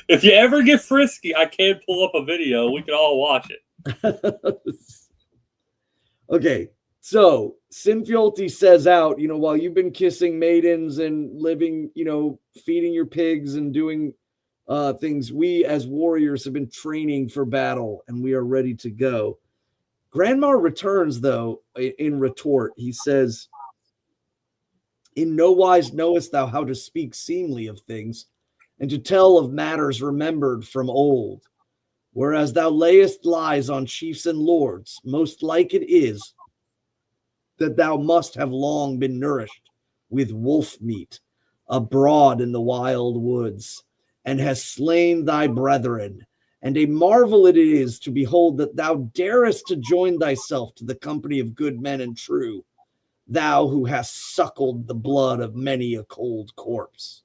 If you ever get frisky, I can pull up a video. We can all watch it. Okay. So Sinfiolti says out, you know, while you've been kissing maidens and living, you know, feeding your pigs and doing things, we as warriors have been training for battle and we are ready to go. Grandma returns, though, in retort. He says, in no wise knowest thou how to speak seemly of things and to tell of matters remembered from old. Whereas thou layest lies on chiefs and lords, most like it is that thou must have long been nourished with wolf meat abroad in the wild woods, and hast slain thy brethren. And a marvel it is to behold that thou darest to join thyself to the company of good men and true, thou who hast suckled the blood of many a cold corpse.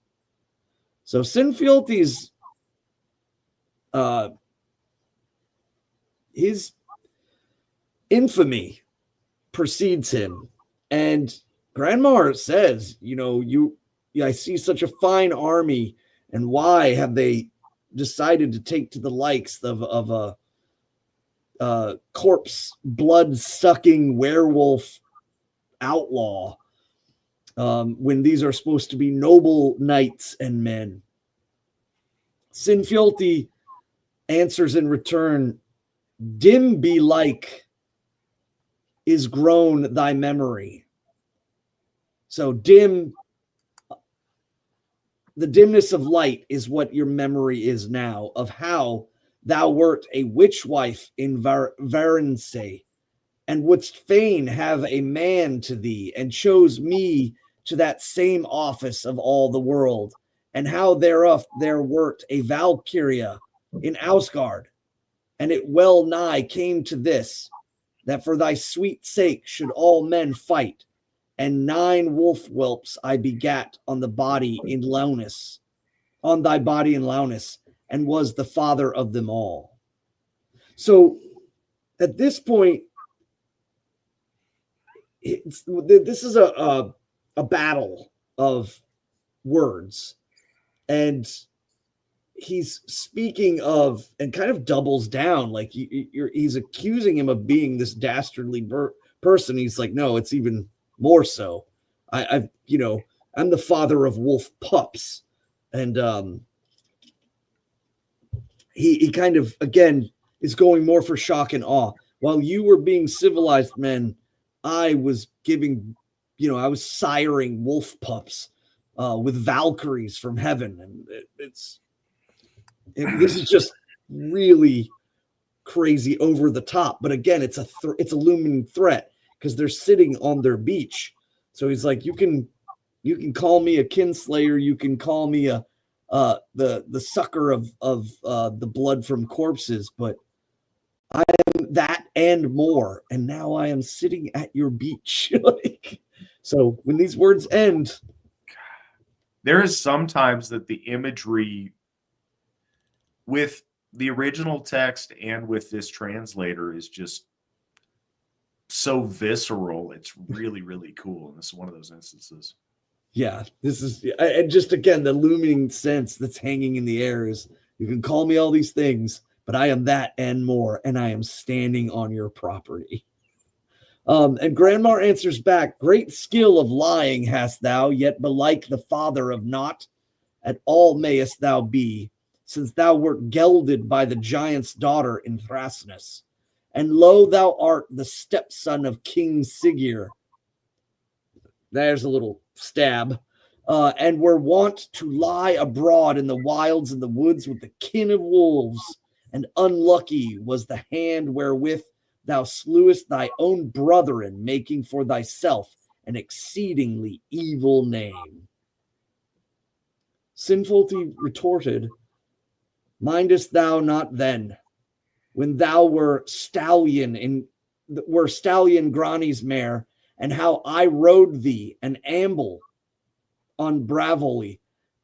So Sinfiolti's his infamy precedes him, and Grandma says, you know, I see such a fine army, and why have they decided to take to the likes of a corpse blood sucking werewolf outlaw when these are supposed to be noble knights and men? Sinfiolti answers in return, dim belike is grown thy memory. So dim, the dimness of light is what your memory is now of how thou wert a witch wife in Varensay, and wouldst fain have a man to thee, and chose me to that same office of all the world, and how thereof there wert a Valkyria in Ausgard, and it well nigh came to this, that for thy sweet sake should all men fight, and 9 wolf whelps I begat on the body in Launus, on thy body in Launus, and was the father of them all. So at this point, this is a battle of words, and he's speaking of and kind of doubles down, like he's accusing him of being this dastardly person. He's like, no, it's even more so. I've I'm the father of wolf pups. And he kind of, again, is going more for shock and awe. While you were being civilized men, I was giving, I was siring wolf pups with Valkyries from heaven. And this is just really crazy, over the top. But again, it's a looming threat because they're sitting on their beach. So he's like, you can call me a kinslayer, you can call me the sucker of the blood from corpses, but I am that and more. And now I am sitting at your beach. So when these words end, there is sometimes that the imagery with the original text and with this translator is just so visceral. It's really, really cool. And this is one of those instances. Yeah, this is, and just again, the looming sense that's hanging in the air is, you can call me all these things, but I am that and more, and I am standing on your property. And Grandmar answers back, great skill of lying hast thou, yet belike the father of naught. At all mayest thou be, since thou wert gelded by the giant's daughter in Thrasnus. And lo, thou art the stepson of King Siggeir. There's a little stab. And were wont to lie abroad in the wilds and the woods with the kin of wolves. And unlucky was the hand wherewith thou slewest thy own brethren, making for thyself an exceedingly evil name. Sinfulty retorted, mindest thou not then, when thou were stallion Grani's mare, and how I rode thee an amble on Bravoli,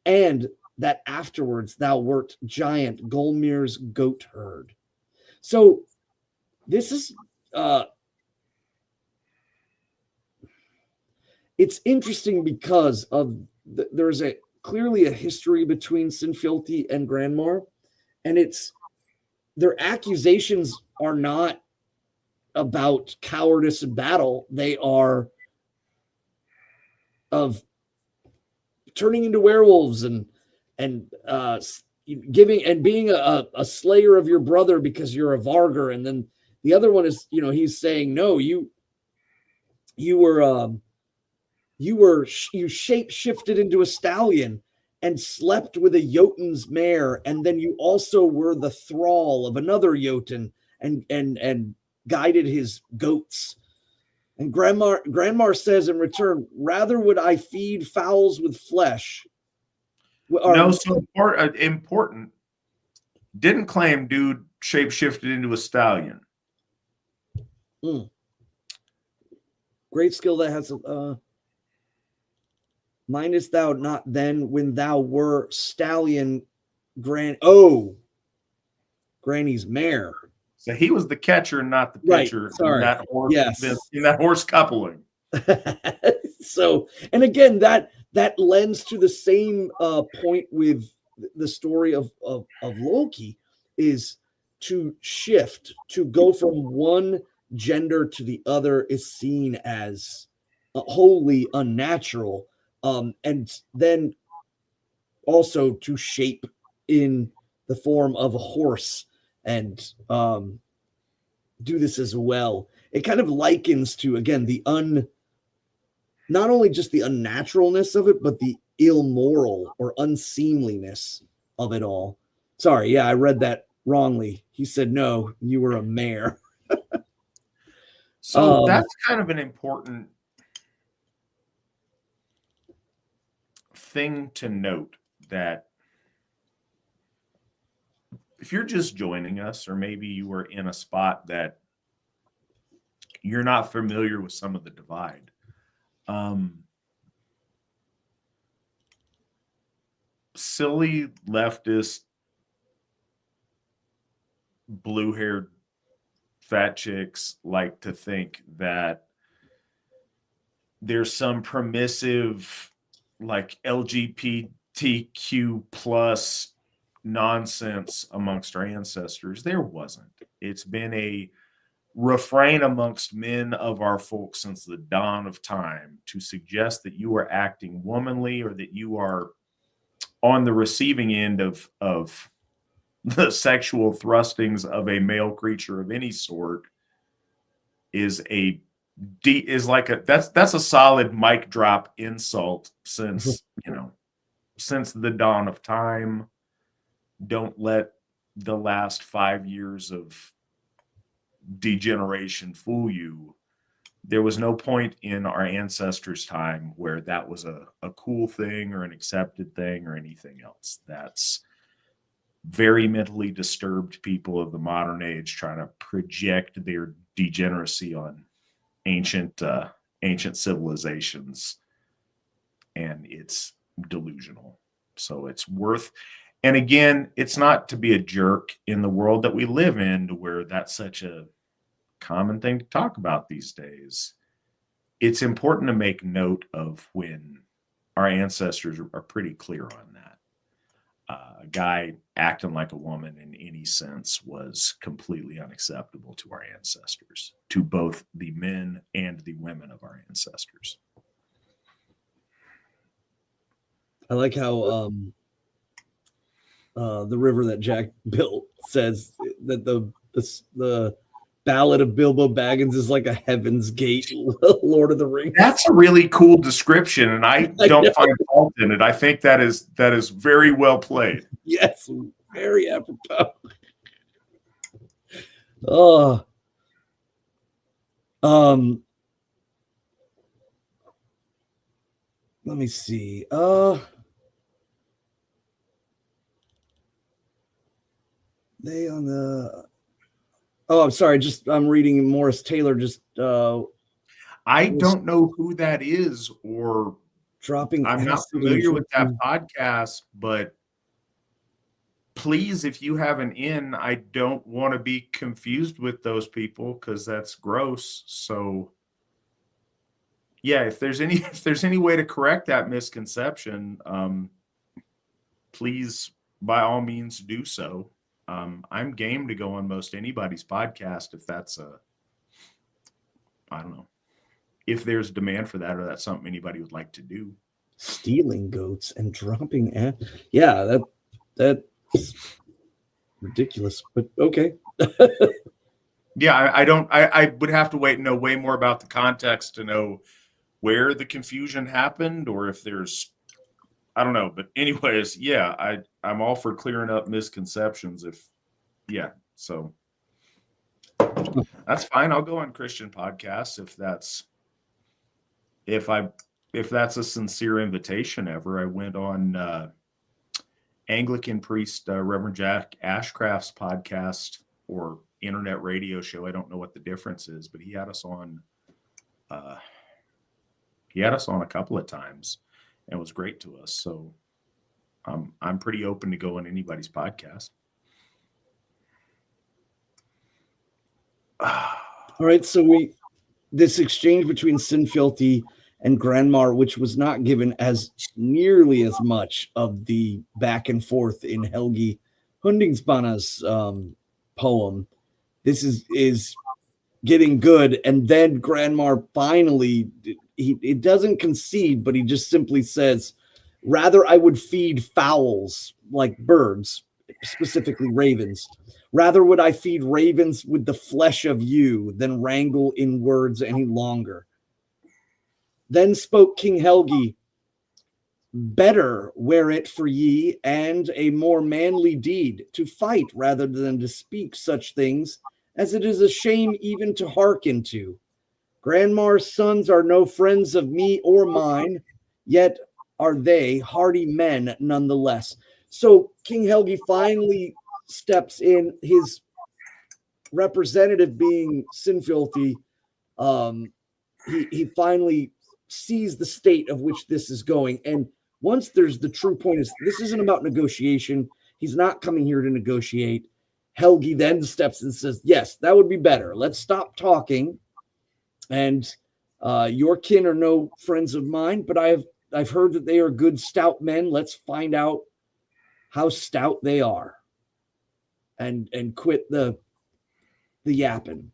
and that afterwards thou wert giant Golmir's goat herd. So this is it's interesting because of there's clearly a history between Sinfilti and Grandmar, and their accusations are not about cowardice in battle. They are of turning into werewolves and giving and being a slayer of your brother because you're a Vargar. And then the other one is, he's saying, no, you shape shifted into a stallion and slept with a Jotun's mare, and then you also were the thrall of another Jotun and guided his goats. And Grandmar says in return, rather would I feed fowls with flesh. Important. Didn't claim dude shape shifted into a stallion. Great skill that has mindest thou not then when thou were stallion Granny's mare. So he was the catcher, not the pitcher. Right, sorry. In that horse, yes. In that horse coupling. So, and again, that lends to the same point with the story of Loki, is to shift, to go from one gender to the other is seen as wholly unnatural. And then also to shape in the form of a horse and do this as well. It kind of likens to, again, not only just the unnaturalness of it, but the immoral or unseemliness of it all. Sorry, yeah, I read that wrongly. He said, no, you were a mare. So that's kind of an important thing to note, that if you're just joining us, or maybe you are in a spot that you're not familiar with some of the divide, silly leftist blue-haired fat chicks like to think that there's some permissive, like, LGBTQ plus nonsense amongst our ancestors. There wasn't. It's been a refrain amongst men of our folk since the dawn of time to suggest that you are acting womanly or that you are on the receiving end of the sexual thrustings of a male creature of any sort is that's a solid mic drop insult since since the dawn of time. Don't let the last 5 years of degeneration fool you. There was no point in our ancestors' time where that was a cool thing or an accepted thing or anything else. That's very mentally disturbed people of the modern age trying to project their degeneracy on ancient civilizations, and it's delusional. So it's worth, and again, it's not to be a jerk in the world that we live in, to where that's such a common thing to talk about these days. It's important to make note of when our ancestors are pretty clear on that. A guy acting like a woman in any sense was completely unacceptable to our ancestors, to both the men and the women of our ancestors. I like how the river that Jack built says that the Ballad of Bilbo Baggins is like a Heaven's Gate Lord of the Rings. That's a really cool description, and I don't find fault in it. I think that is very well played. Yes, very apropos. Oh, let me see. They on the. Oh, I'm sorry. I'm reading Morris Taylor. I don't know who that is, or dropping. I'm not familiar with that podcast, but please, if you have an in, I don't want to be confused with those people because that's gross. So yeah, if there's any way to correct that misconception, please by all means do so. I'm game to go on most anybody's podcast if that's I don't know, if there's demand for that, or that's something anybody would like to do. Stealing goats and dropping yeah, that's ridiculous, but okay. Yeah, I would have to wait and know way more about the context to know where the confusion happened, or if there's, I don't know. But anyways, yeah, I'm all for clearing up misconceptions. So that's fine. I'll go on Christian podcasts if that's a sincere invitation ever. I went on Anglican priest Reverend Jack Ashcraft's podcast or internet radio show. I don't know what the difference is, but he had us on a couple of times and was great to us. So I'm pretty open to go on anybody's podcast. All right, so this exchange between Sinfilthy and Granmar, which was not given as nearly as much of the back and forth in Helgi Hundingsbana's poem. This is getting good, and then Granmar finally, he doesn't concede, but he just simply says, "Rather I would feed fowls like birds, specifically ravens. Rather would I feed ravens with the flesh of you than wrangle in words any longer." Then spoke King Helgi, "Better were it for ye, and a more manly deed, to fight rather than to speak such things as it is a shame even to hearken to. Granmar's sons are no friends of me or mine, yet are they hardy men nonetheless." So King Helgi finally steps in, his representative being Sinfilthy. He finally sees the state of which this is going. And once there's the true point is this isn't about negotiation. He's not coming here to negotiate. Helgi then steps and says, "Yes, that would be better. Let's stop talking. And your kin are no friends of mine, but I've heard that they are good, stout men. Let's find out how stout they are." And quit the yapping.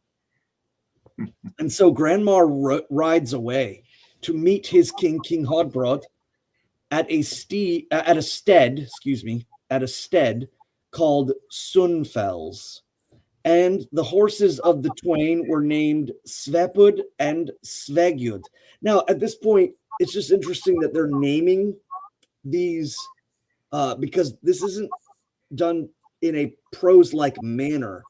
And so Granmar rides away to meet his king, King Hodbrod, at a stead called Sunfels. And the horses of the twain were named Svepud and Svegjud. Now, at this point, it's just interesting that they're naming these because this isn't done in a prose-like manner.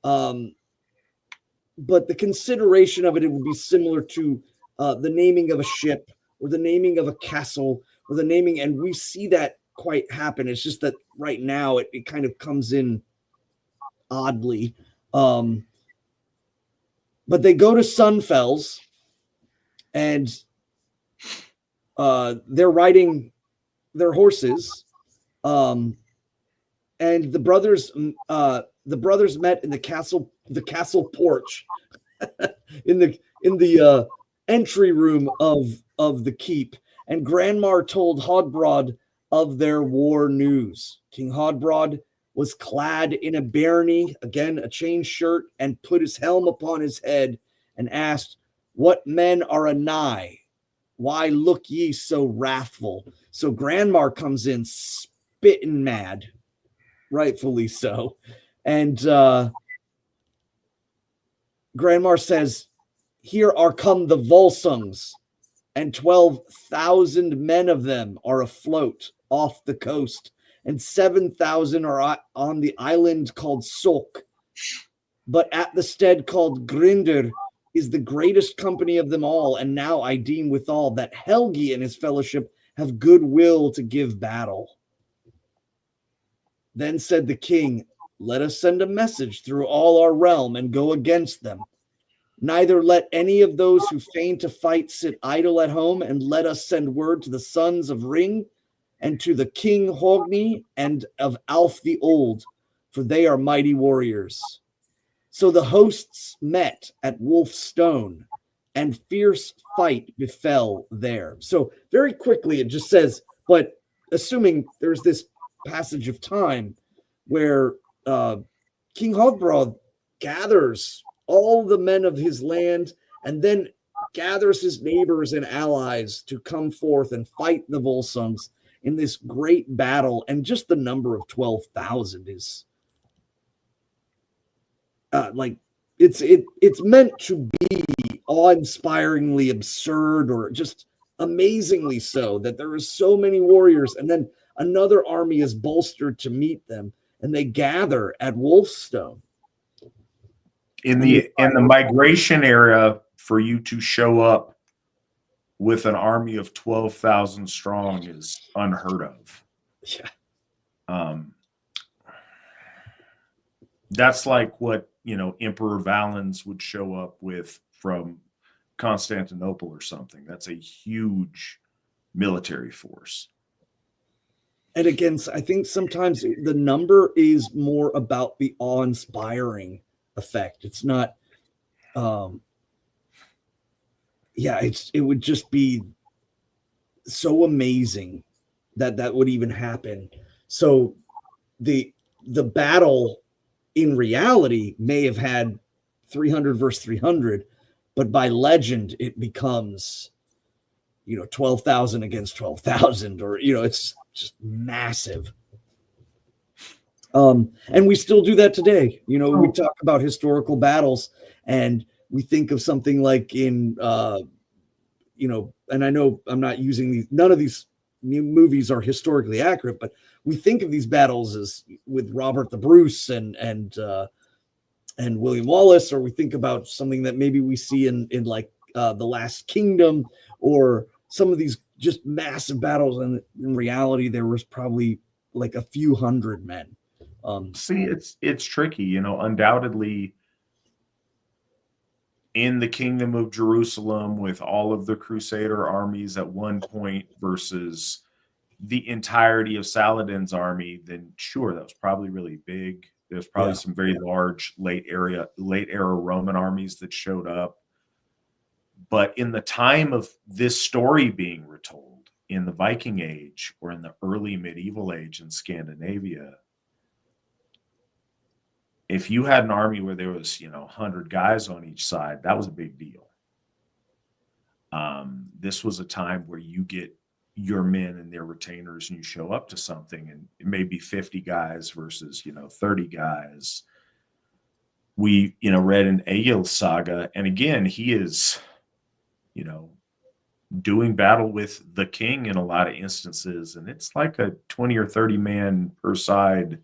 But the consideration of it would be similar to the naming of a ship or the naming of a castle or the naming, and we see that quite happen. It's just that right now it kind of comes in oddly. But they go to Sunfels and they're riding their horses. And the brothers met in the castle porch in the entry room of the keep. And Granmar told Hodbrod of their war news. King Hodbrod was clad in a barony, again, a chain shirt, and put his helm upon his head and asked, "What men are anigh? Why look ye so wrathful?" So Granmar comes in spitting mad, rightfully so. And Granmar says, "Here are come the Volsungs, and 12,000 men of them are afloat off the coast, and 7,000 are on the island called Sok. But at the stead called Grinder is the greatest company of them all, and now I deem withal that Helgi and his fellowship have good will to give battle." Then said the king, "Let us send a message through all our realm and go against them. Neither let any of those who feign to fight sit idle at home, and let us send word to the sons of Ring and to the king Hogni and of Alf the Old, for they are mighty warriors." So the hosts met at Wolf's Stone, and fierce fight befell there. So very quickly it just says, but assuming there's this passage of time where King Hodbrod gathers all the men of his land and then gathers his neighbors and allies to come forth and fight the Volsungs in this great battle. And just the number of 12,000 is it's meant to be awe-inspiringly absurd, or just amazingly so, that there are so many warriors, and then another army is bolstered to meet them, and they gather at Wolfstone. In the migration era, for you to show up with an army of 12,000 strong is unheard of. Yeah. That's like what, Emperor Valens would show up with from Constantinople or something. That's a huge military force. And again, I think sometimes the number is more about the awe-inspiring effect. It's not, it would just be so amazing that would even happen. So the battle in reality may have had 300 versus 300, but by legend it becomes 12,000 against 12,000, or it's just massive. And we still do that today. We talk about historical battles, and we think of something like in and I know I'm not using these, none of these movies are historically accurate, but we think of these battles as with Robert the Bruce and William Wallace, or we think about something that maybe we see in like The Last Kingdom, or some of these just massive battles. And in reality, there was probably like a few hundred men. See, it's tricky, undoubtedly in the Kingdom of Jerusalem with all of the Crusader armies at one point versus the entirety of Saladin's army, then sure, that was probably really big. There's probably some very large late era Roman armies that showed up. But in the time of this story being retold in the Viking Age or in the early medieval age in Scandinavia, if you had an army where there was, 100 guys on each side, that was a big deal. This was a time where you get your men and their retainers and you show up to something, and it may be 50 guys versus, 30 guys. We, read in Egil's saga, and again, he is, doing battle with the king in a lot of instances, and it's like a 20 or 30 man per side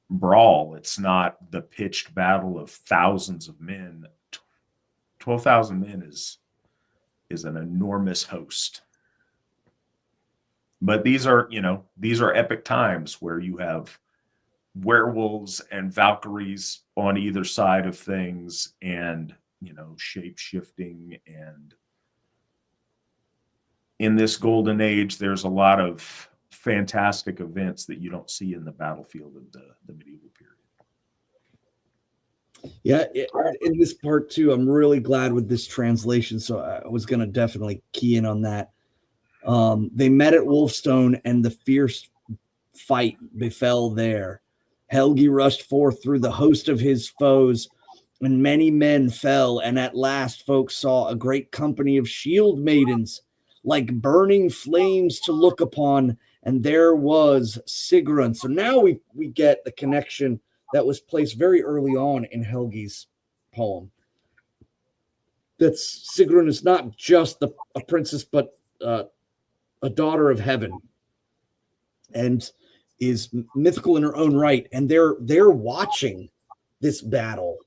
brawl. It's not the pitched battle of thousands of men. 12,000 men is an enormous host. But these are epic times where you have werewolves and Valkyries on either side of things, and shape shifting. And in this golden age, there's a lot of fantastic events that you don't see in the battlefield of the medieval period. Yeah, in this part too, I'm really glad with this translation. So I was going to definitely key in on that. They met at Wolfstone, and the fierce fight befell there. Helgi rushed forth through the host of his foes, and many men fell. And at last, folks saw a great company of shield maidens, like burning flames to look upon. And there was Sigrun. So now we get the connection that was placed very early on in Helgi's poem. That Sigrun is not just a princess, but a daughter of heaven, and is mythical in her own right. And they're watching this battle,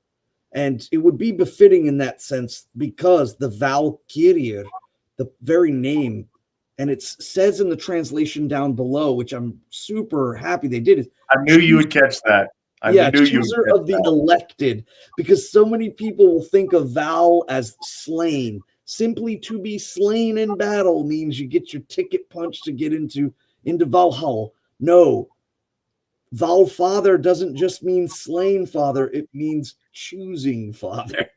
and it would be befitting in that sense, because the Valkyrier, the very name, and it says in the translation down below, which I'm super happy they did. I knew you would catch that. Chooser of the elected, because so many people will think of Val as slain. Simply to be slain in battle means you get your ticket punched to get into Valhalla. No, Val father doesn't just mean slain father, it means choosing father,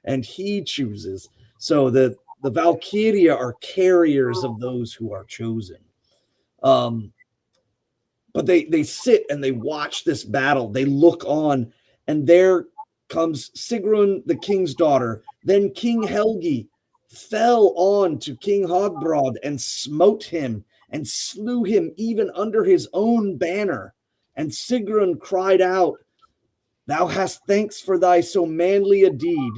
and he chooses. So the Valkyria are carriers of those who are chosen. But they sit and they watch this battle. They look on, and there comes Sigrun, the king's daughter. Then King Helgi fell on to King Hogbrod and smote him and slew him even under his own banner. And Sigrun cried out, "Thou hast thanks for thy so manly a deed.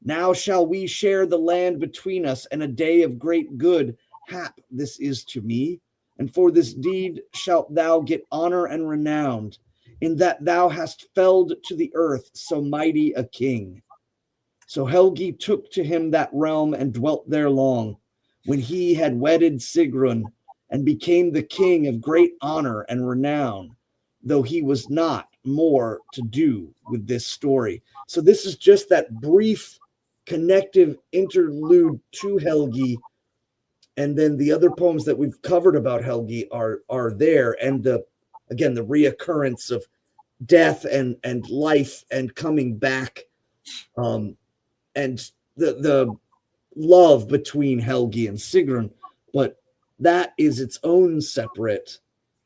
Now shall we share the land between us, and a day of great good hap this is to me. And for this deed shalt thou get honor and renowned, in that thou hast felled to the earth so mighty a king." So Helgi took to him that realm and dwelt there long, when he had wedded Sigrun, and became the king of great honor and renown, though he was not more to do with this story. So this is just that brief connective interlude to Helgi. And then the other poems that we've covered about Helgi are there. And the reoccurrence of death and life and coming back, and the love between Helgi and Sigrun. But that is its own separate.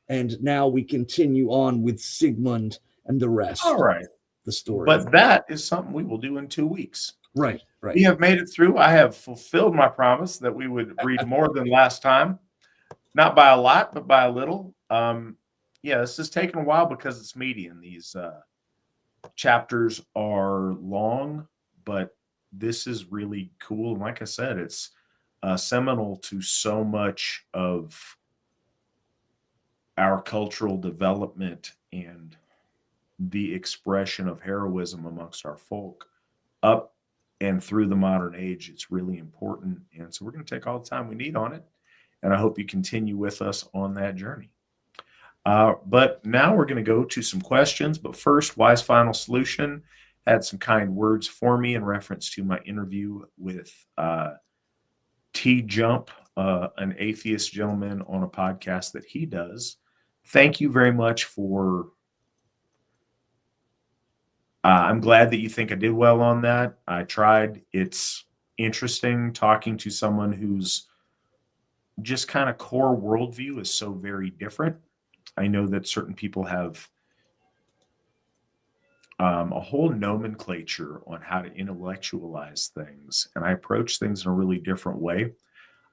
And now we continue on with Sigmund and the rest. All right. The story. But that is something we will do in 2 weeks. Right. We have made it through. I have fulfilled my promise that we would read more than last time. Not by a lot, but by a little. This is taking a while because it's meaty, and these chapters are long, but this is really cool. And like I said, it's seminal to so much of our cultural development and the expression of heroism amongst our folk up and through the modern age. It's really important. And so we're going to take all the time we need on it. And I hope you continue with us on that journey. But now we're going to go to some questions. But first, Wise Final Solution had some kind words for me in reference to my interview with T. Jump, an atheist gentleman on a podcast that he does. Thank you very much for... I'm glad that you think I did well on that. I tried. It's interesting talking to someone whose just kind of core worldview is so very different. I know that certain people have a whole nomenclature on how to intellectualize things, and I approach things in a really different way.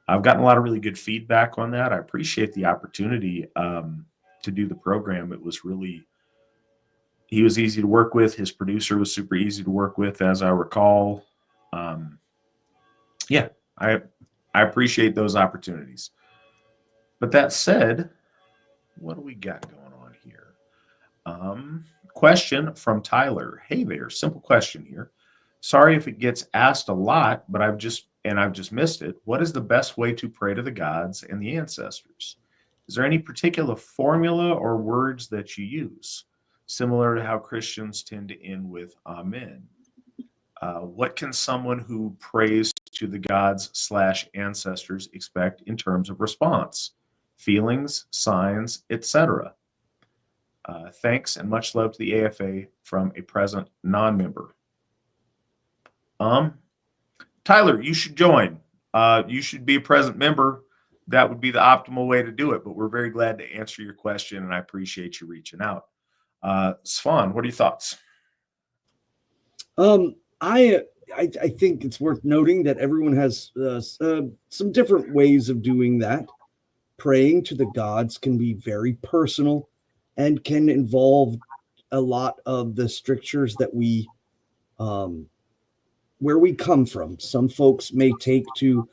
I've gotten a lot of really good feedback on that. I appreciate the opportunity to do the program. It was really, he was easy to work with. His producer was super easy to work with, as I recall. Um, yeah, I appreciate those opportunities. But that said, what do we got going on here? Question from Tyler. Hey there, simple question here. Sorry if it gets asked a lot, but I've just missed it. What is the best way to pray to the gods and the ancestors? Is there any particular formula or words that you use, similar to how Christians tend to end with Amen? What can someone who prays to the gods / ancestors expect in terms of response, feelings, signs, etc.? Thanks and much love to the AFA from a present non-member. Tyler, you should join. You should be a present member. That would be the optimal way to do it. But we're very glad to answer your question, and I appreciate you reaching out. Svan, what are your thoughts? I think it's worth noting that everyone has some different ways of doing that. Praying to the gods can be very personal and can involve a lot of the strictures that we where we come from. Some folks may take to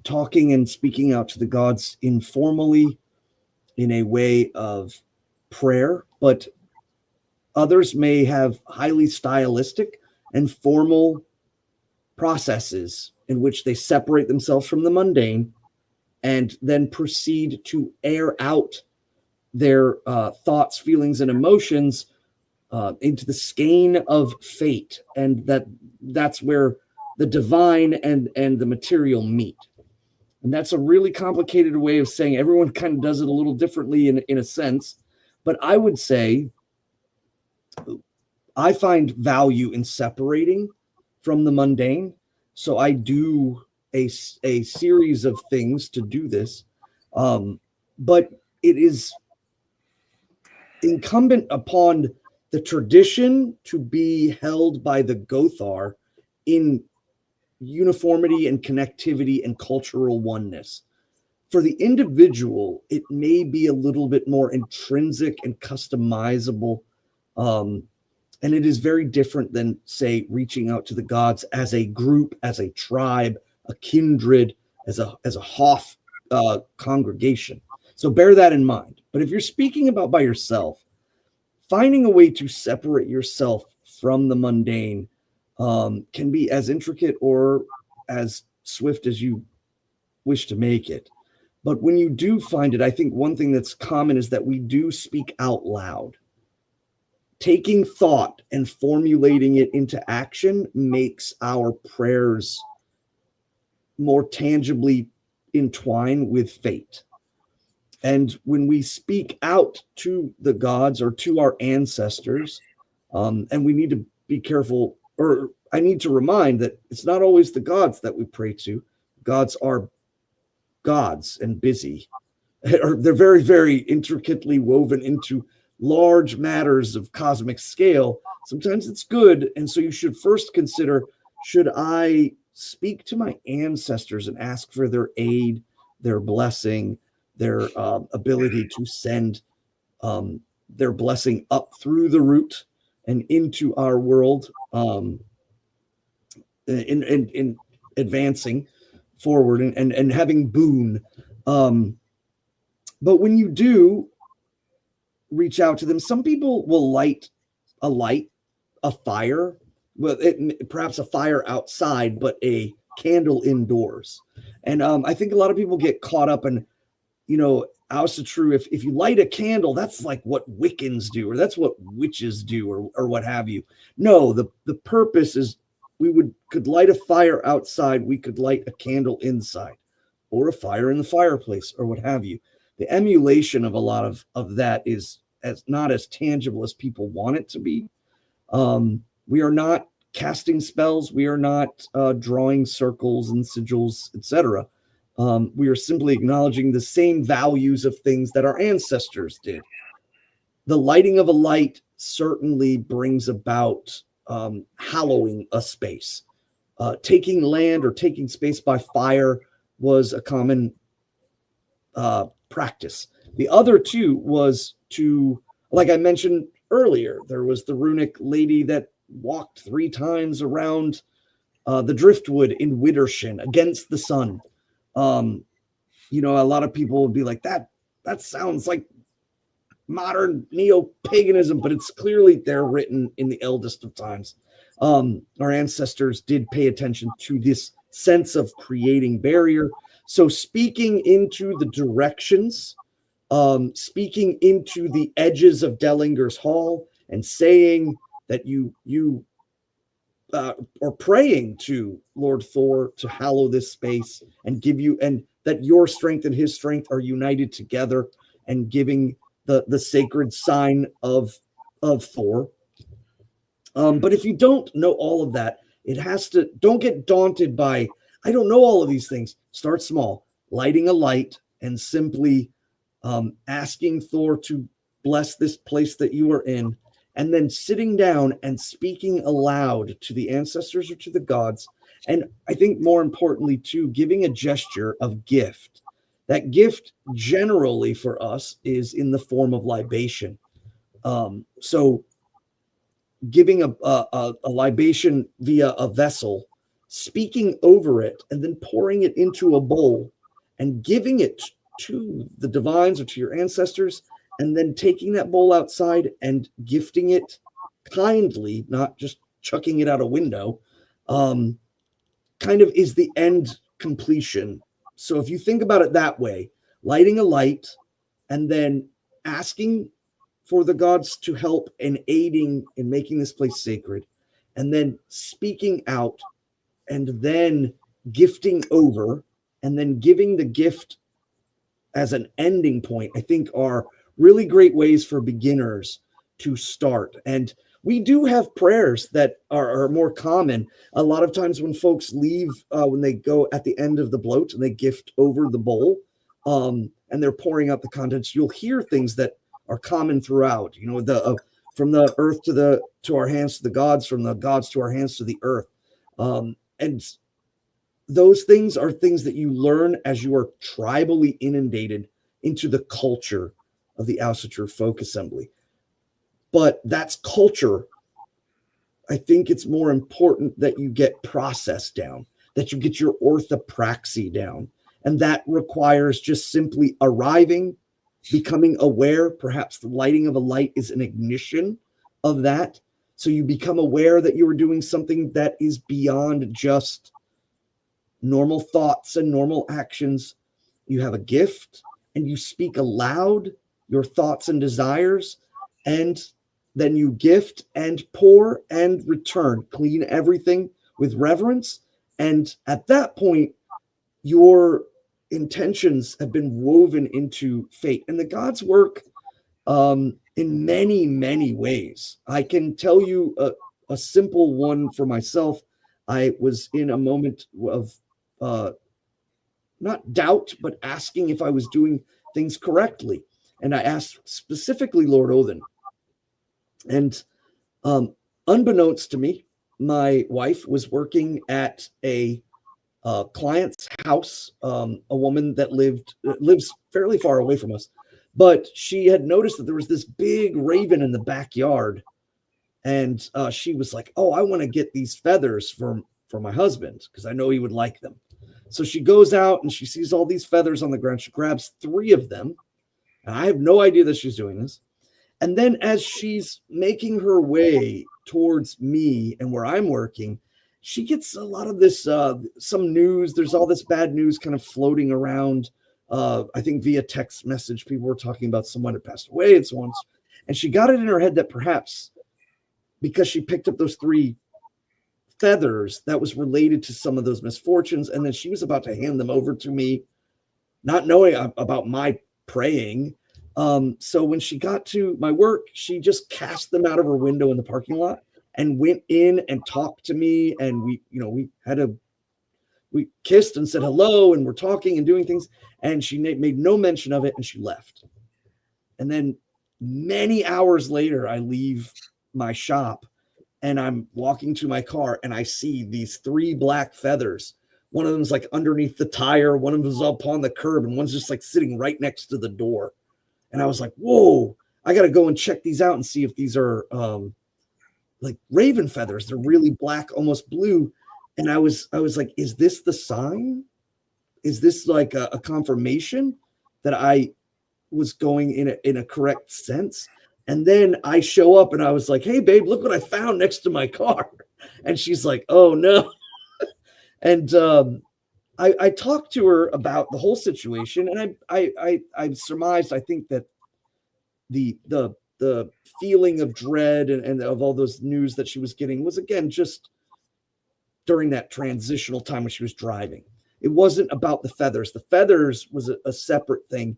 talking and speaking out to the gods informally in a way of prayer, but others may have highly stylistic and formal processes in which they separate themselves from the mundane and then proceed to air out their thoughts, feelings, and emotions into the skein of fate, and that's where the divine and the material meet. And that's a really complicated way of saying everyone kind of does it a little differently in a sense. But I would say I find value in separating from the mundane. So I do a series of things to do this. But it is incumbent upon the tradition to be held by the Gothar in uniformity and connectivity and cultural oneness. For the individual, it may be a little bit more intrinsic and customizable. And it is very different than, say, reaching out to the gods as a group, as a tribe, a kindred, as a Hoff congregation. So bear that in mind. But if you're speaking about by yourself, finding a way to separate yourself from the mundane can be as intricate or as swift as you wish to make it. But when you do find it, I think one thing that's common is that we do speak out loud. Taking thought and formulating it into action makes our prayers more tangibly entwined with fate. And when we speak out to the gods or to our ancestors, and we need to be careful, or I need to remind that it's not always the gods that we pray to. Gods are gods and busy. They're very, very intricately woven into large matters of cosmic scale. Sometimes it's good. And so you should first consider, should I speak to my ancestors and ask for their aid, their blessing, their ability to send their blessing up through the root and into our world in advancing forward and having boon. But when you do reach out to them, some people will light a fire, well, perhaps a fire outside, but a candle indoors. And I think a lot of people get caught up in, Asatru, if you light a candle, that's like what Wiccans do, or that's what witches do, or what have you. No, the purpose is could light a fire outside, we could light a candle inside, or a fire in the fireplace, or what have you. The emulation of a lot of that is not as tangible as people want it to be. We are not casting spells. We are not drawing circles and sigils, etc. We are simply acknowledging the same values of things that our ancestors did. the lighting of a light certainly brings about hallowing a space. Taking land or taking space by fire was a common practice. The other two was to, like I mentioned earlier, there was the runic lady that walked 3 times around the driftwood in Widdershin against the sun. You know, a lot of people would be like, that sounds like modern neo-paganism, but it's clearly there written in the eldest of times. Our ancestors did pay attention to this sense of creating barrier. So speaking into the directions, speaking into the edges of Dellinger's Hall, and saying that you or praying to Lord Thor to hallow this space and give you, and that your strength and his strength are united together, and giving the sacred sign of Thor. But if you don't know all of that, don't get daunted by, I don't know all of these things. Start small, lighting a light and simply asking Thor to bless this place that you are in, and then sitting down and speaking aloud to the ancestors or to the gods. And I think more importantly, too, giving a gesture of gift. That gift generally for us is in the form of libation. So giving a libation via a vessel, speaking over it, and then pouring it into a bowl and giving it to the divines or to your ancestors, and then taking that bowl outside and gifting it kindly, not just chucking it out a window, kind of is the end completion. So if you think about it that way, lighting a light and then asking for the gods to help and aiding in making this place sacred, and then speaking out, and then gifting over, and then giving the gift as an ending point, I think are really great ways for beginners to start. And we do have prayers that are more common. A lot of times when folks leave, when they go at the end of the bloat and they gift over the bowl, and they're pouring out the contents, you'll hear things that are common throughout. You know, from the earth to our hands to the gods, from the gods to our hands to the earth. And those things are things that you learn as you are tribally inundated into the culture of the Asatru folk assembly. But that's culture. I think it's more important that you get process down, that you get your orthopraxy down. And that requires just simply arriving, becoming aware. Perhaps the lighting of a light is an ignition of that. So you become aware that you are doing something that is beyond just normal thoughts and normal actions. You have a gift and you speak aloud your thoughts and desires, and then you gift and pour and return, clean everything with reverence. And at that point, your intentions have been woven into fate. And the gods work in many, many ways. I can tell you a simple one for myself. I was in a moment of not doubt, but asking if I was doing things correctly. And I asked specifically Lord Odin. And unbeknownst to me, my wife was working at a client's house, a woman that lives fairly far away from us. But she had noticed that there was this big raven in the backyard. And she was like, oh, I want to get these feathers for my husband because I know he would like them. So she goes out and she sees all these feathers on the ground. She grabs 3 of them. And I have no idea that she's doing this. And then as she's making her way towards me and where I'm working, she gets a lot of this, some news. There's all this bad news kind of floating around. I think via text message, people were talking about someone had passed away and so on. And she got it in her head that perhaps because she picked up those 3 feathers, that was related to some of those misfortunes. And then she was about to hand them over to me, not knowing about my praying. So when she got to my work, she just cast them out of her window in the parking lot and went in and talked to me. And we kissed and said hello, and we're talking and doing things. And she made no mention of it, and she left. And then Many hours later, I leave my shop and I'm walking to my car and I see these 3 black feathers. One of them's like underneath the tire, one of them's up on the curb, and one's just like sitting right next to the door. And I was like, whoa, I got to go and check these out and see if these are like raven feathers. They're really black, almost blue. And I was like, is this the sign? Is this like a confirmation that I was going in a correct sense? And then I show up and I was like, hey, babe, look what I found next to my car. And she's like, oh, no. And I talked to her about the whole situation. And I surmised, I think that the feeling of dread and of all those news that she was getting was, again, just during that transitional time when she was driving. It wasn't about the feathers. The feathers was a separate thing.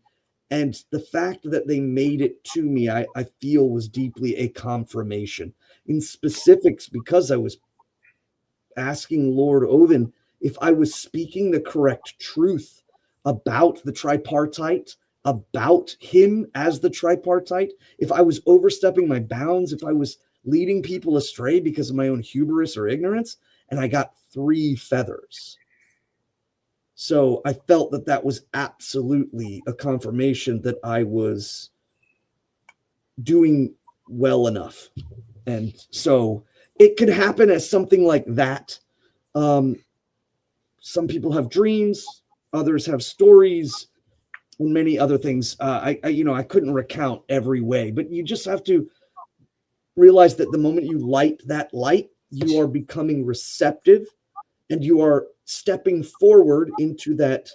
And the fact that they made it to me, I feel was deeply a confirmation. In specifics, because I was asking Lord Odin if I was speaking the correct truth about the tripartite, about him as the tripartite, if I was overstepping my bounds, if I was leading people astray because of my own hubris or ignorance, and I got 3 feathers. So I felt that that was absolutely a confirmation that I was doing well enough. And so it could happen as something like that. Some people have dreams, others have stories, and many other things. I couldn't recount every way, but you just have to realize that the moment you light that light, you are becoming receptive and you are stepping forward into that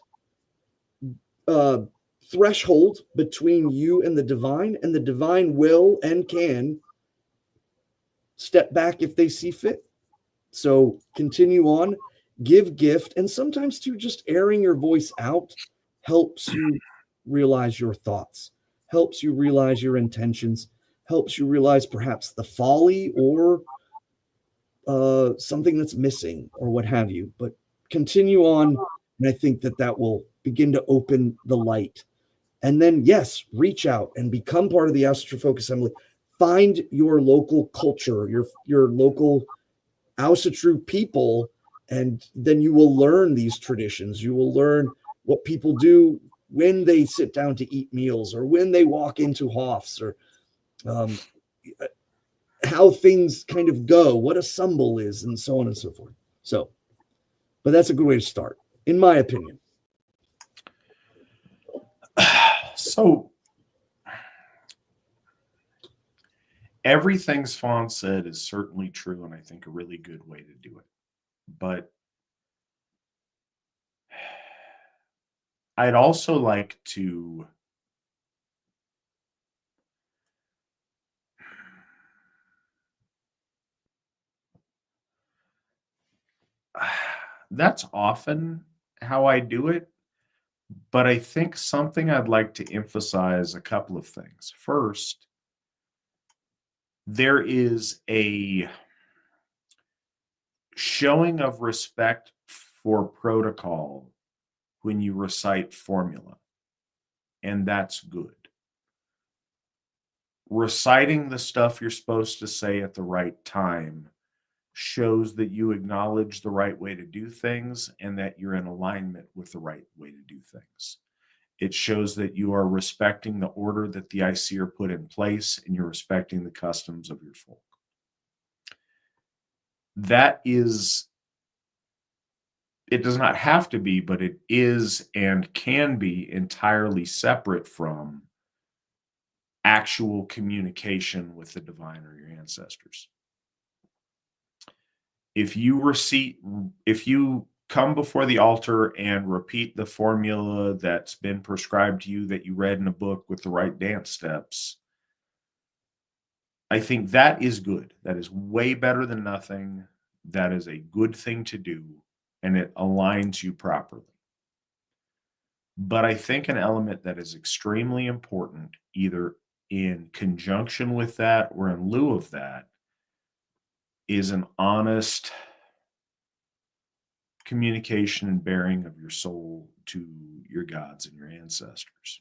threshold between you and the divine will and can step back if they see fit. So continue on, give gift, and sometimes too, just airing your voice out helps you realize your thoughts, helps you realize your intentions, helps you realize perhaps the folly or something that's missing or what have you. But continue on, and I think that that will begin to open the light. And then, yes, reach out and become part of the Asatru Folk Assembly. Find your local culture, your local Asatru people, and then you will learn these traditions. You will learn what people do when they sit down to eat meals or when they walk into hofs, or how things kind of go, what a sumbel is, and so on and so forth. So, but that's a good way to start, in my opinion. So everything Svan said is certainly true, and I think a really good way to do it. But I'd also like to that's often how I do it, but I think something I'd like to emphasize a couple of things. First, there is a showing of respect for protocol when you recite formula, and that's good. Reciting the stuff you're supposed to say at the right time shows that you acknowledge the right way to do things and that you're in alignment with the right way to do things. It shows that you are respecting the order that the Aesir put in place and you're respecting the customs of your folk. That is, it does not have to be, but it is and can be entirely separate from actual communication with the divine or your ancestors. If you come before the altar and repeat the formula that's been prescribed to you that you read in a book with the right dance steps, I think that is good. That is way better than nothing. That is a good thing to do, and it aligns you properly. But I think an element that is extremely important, either in conjunction with that or in lieu of that, is an honest communication and bearing of your soul to your gods and your ancestors.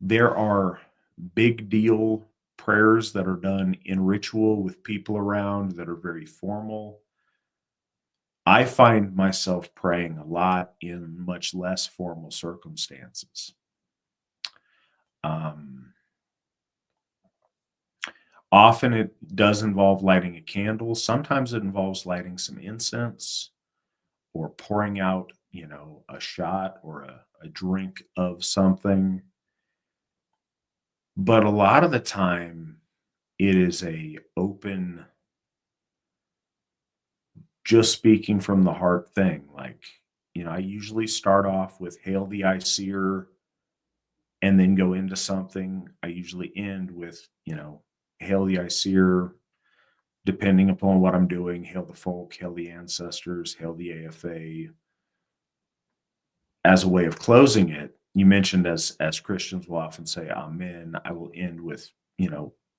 There are big deal prayers that are done in ritual with people around that are very formal. I find myself praying a lot in much less formal circumstances. Often it does involve lighting a candle. Sometimes it involves lighting some incense or pouring out, a shot or a drink of something. But a lot of the time, it is a open, just speaking from the heart thing. Like, I usually start off with Hail the Iseer and then go into something. I usually end with, Hail the Iseer, depending upon what I'm doing, Hail the Folk, Hail the Ancestors, Hail the AFA, as a way of closing it. You mentioned as Christians will often say Amen. I will end with,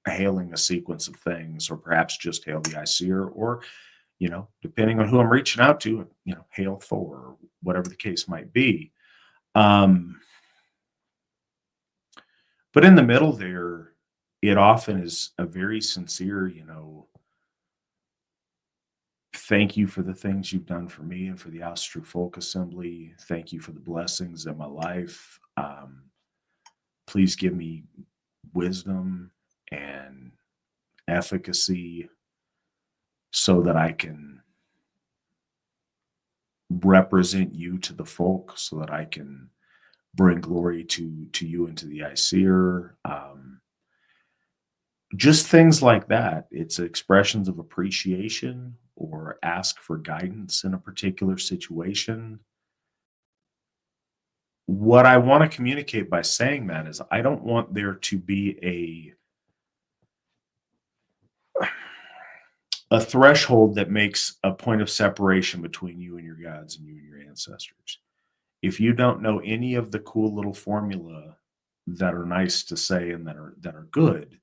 hailing a sequence of things, or perhaps just Hail the Iseer, or, depending on who I'm reaching out to, Hail Thor, or whatever the case might be. But in the middle there, it often is a very sincere, thank you for the things you've done for me and for the Asatru Folk Assembly. Thank you for the blessings in my life. Please give me wisdom and efficacy so that I can represent you to the folk, so that I can bring glory to you and to the Iseer. Just things like that. It's expressions of appreciation or ask for guidance in a particular situation. What I want to communicate by saying that is I don't want there to be a threshold that makes a point of separation between you and your gods and you and your ancestors. If you don't know any of the cool little formula that are nice to say and that are good,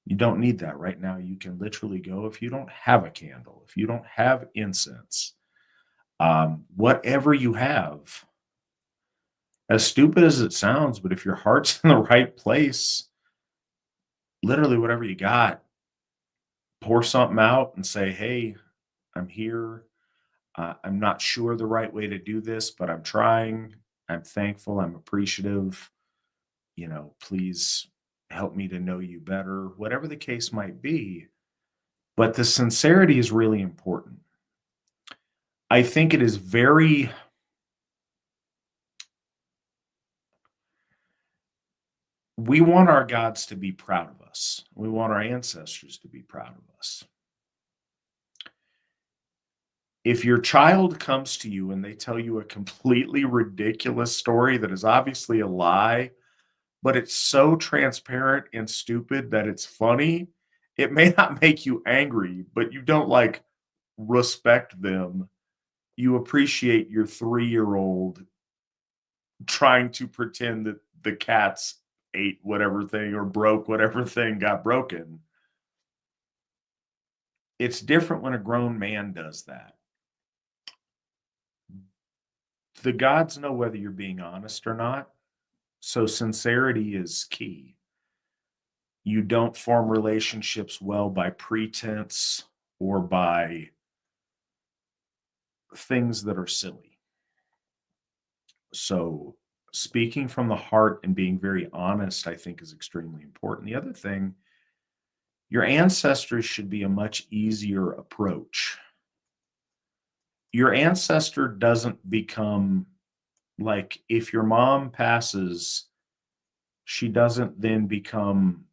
you don't need that right now. You can literally go, if you don't have a candle, if you don't have incense, whatever you have, as stupid as it sounds, but if your heart's in the right place, literally whatever you got, pour something out and say, hey, I'm here. I'm not sure the right way to do this, but I'm trying. I'm thankful. I'm appreciative. Please help me to know you better, whatever the case might be. But the sincerity is really important. I think it is we want our gods to be proud of us. We want our ancestors to be proud of us. If your child comes to you and they tell you a completely ridiculous story that is obviously a lie, but it's so transparent and stupid that it's funny, it may not make you angry, but you don't respect them. You appreciate your 3-year-old trying to pretend that the cats ate whatever thing or broke whatever thing got broken. It's different when a grown man does that. The gods know whether you're being honest or not. So sincerity is key. You don't form relationships well by pretense or by things that are silly. So speaking from the heart and being very honest, I think, is extremely important. The other thing, your ancestors should be a much easier approach. Your ancestor doesn't become like, if your mom passes, she doesn't then become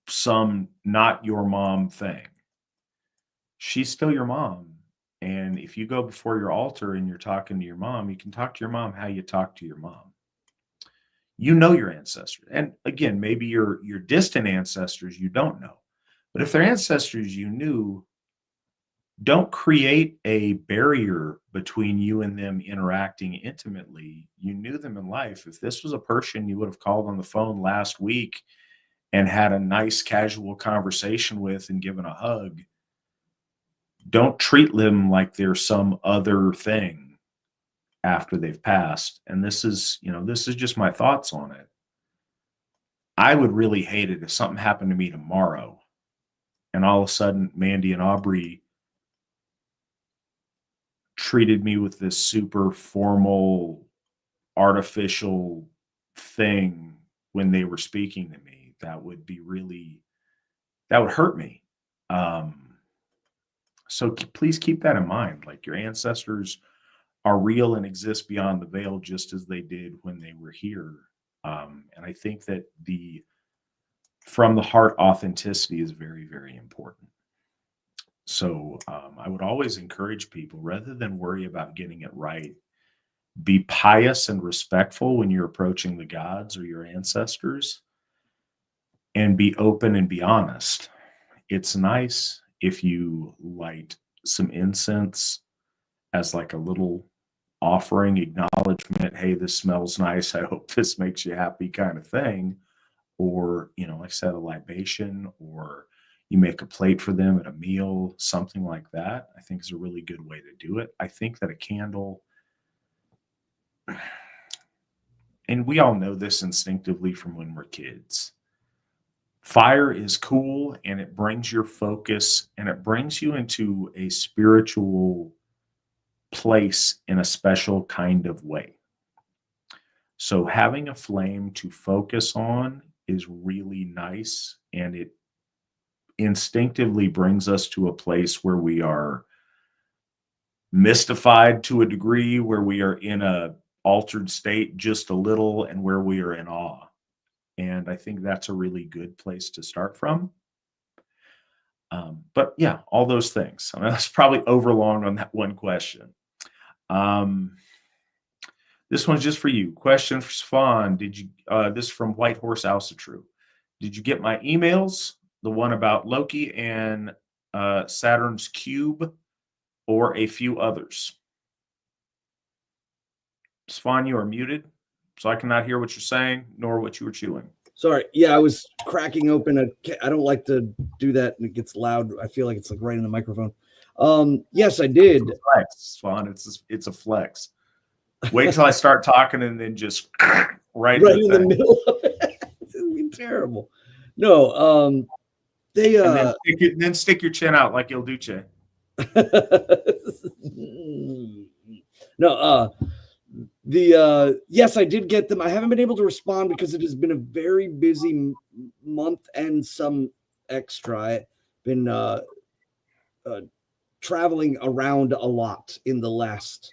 some not your mom thing. She's still your mom. And if you go before your altar and you're talking to your mom, you can talk to your mom how you talk to your mom. You know your ancestors. And again, maybe your distant ancestors you don't know. But if they're ancestors you knew, don't create a barrier between you and them interacting intimately. You knew them in life. If this was a person you would have called on the phone last week and had a nice casual conversation with and given a hug, don't treat them like they're some other thing after they've passed. And this is just my thoughts on it. I would really hate it if something happened to me tomorrow and all of a sudden Mandy and Aubrey treated me with this super formal, artificial thing when they were speaking to me. That would be really, that would hurt me. So please keep that in mind. Like, your ancestors are real and exist beyond the veil, just as they did when they were here. And I think that the from the heart authenticity is very, very important. So I would always encourage people, rather than worry about getting it right, be pious and respectful when you're approaching the gods or your ancestors, and be open and be honest. It's nice if you light some incense as like a little offering, acknowledgement. Hey, this smells nice. I hope this makes you happy, kind of thing. Or, like I said, a libation, or you make a plate for them at a meal, something like that, I think is a really good way to do it. I think that a candle, and we all know this instinctively from when we're kids, fire is cool, and it brings your focus and it brings you into a spiritual place in a special kind of way. So having a flame to focus on is really nice, and it instinctively brings us to a place where we are mystified to a degree, where we are in a altered state just a little, and where we are in awe. And I think that's a really good place to start from. But yeah, all those things. I mean, that's probably overlong on that one question. This one's just for you. Question for Svan. Did you, this from White Horse Asatru. Did you get my emails? The one about Loki and Saturn's cube, or a few others? Svan, you are muted, so I cannot hear what you're saying, nor what you were chewing. Sorry. Yeah, I was cracking open I don't like to do that, and it gets loud. I feel like it's like right in the microphone. Yes, I did. It's a flex, Svan. It's a flex. Wait till I start talking, and then just right in the middle of it. It's gonna be terrible. No, they and then stick your chin out like Il Duce. No, yes, I did get them. I haven't been able to respond because it has been a very busy month and some extra. I've been traveling around a lot in the last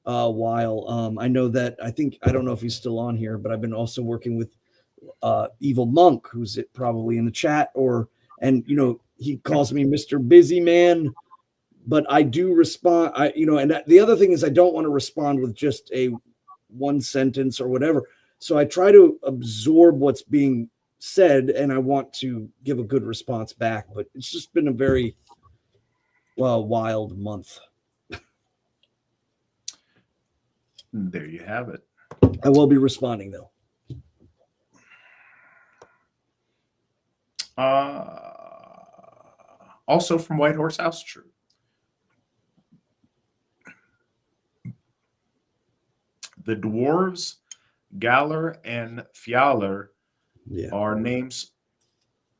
while. I know that I don't know if he's still on here, but I've been also working with Evil Monk, who's probably in the chat, and he calls me Mr. Busy Man, but I do respond. And the other thing is, I don't want to respond with just a one sentence or whatever. So I try to absorb what's being said, and I want to give a good response back. But it's just been a very wild month. There you have it. I will be responding though. Also from White Horse Asatru. The dwarves Galler and Fjaller are names.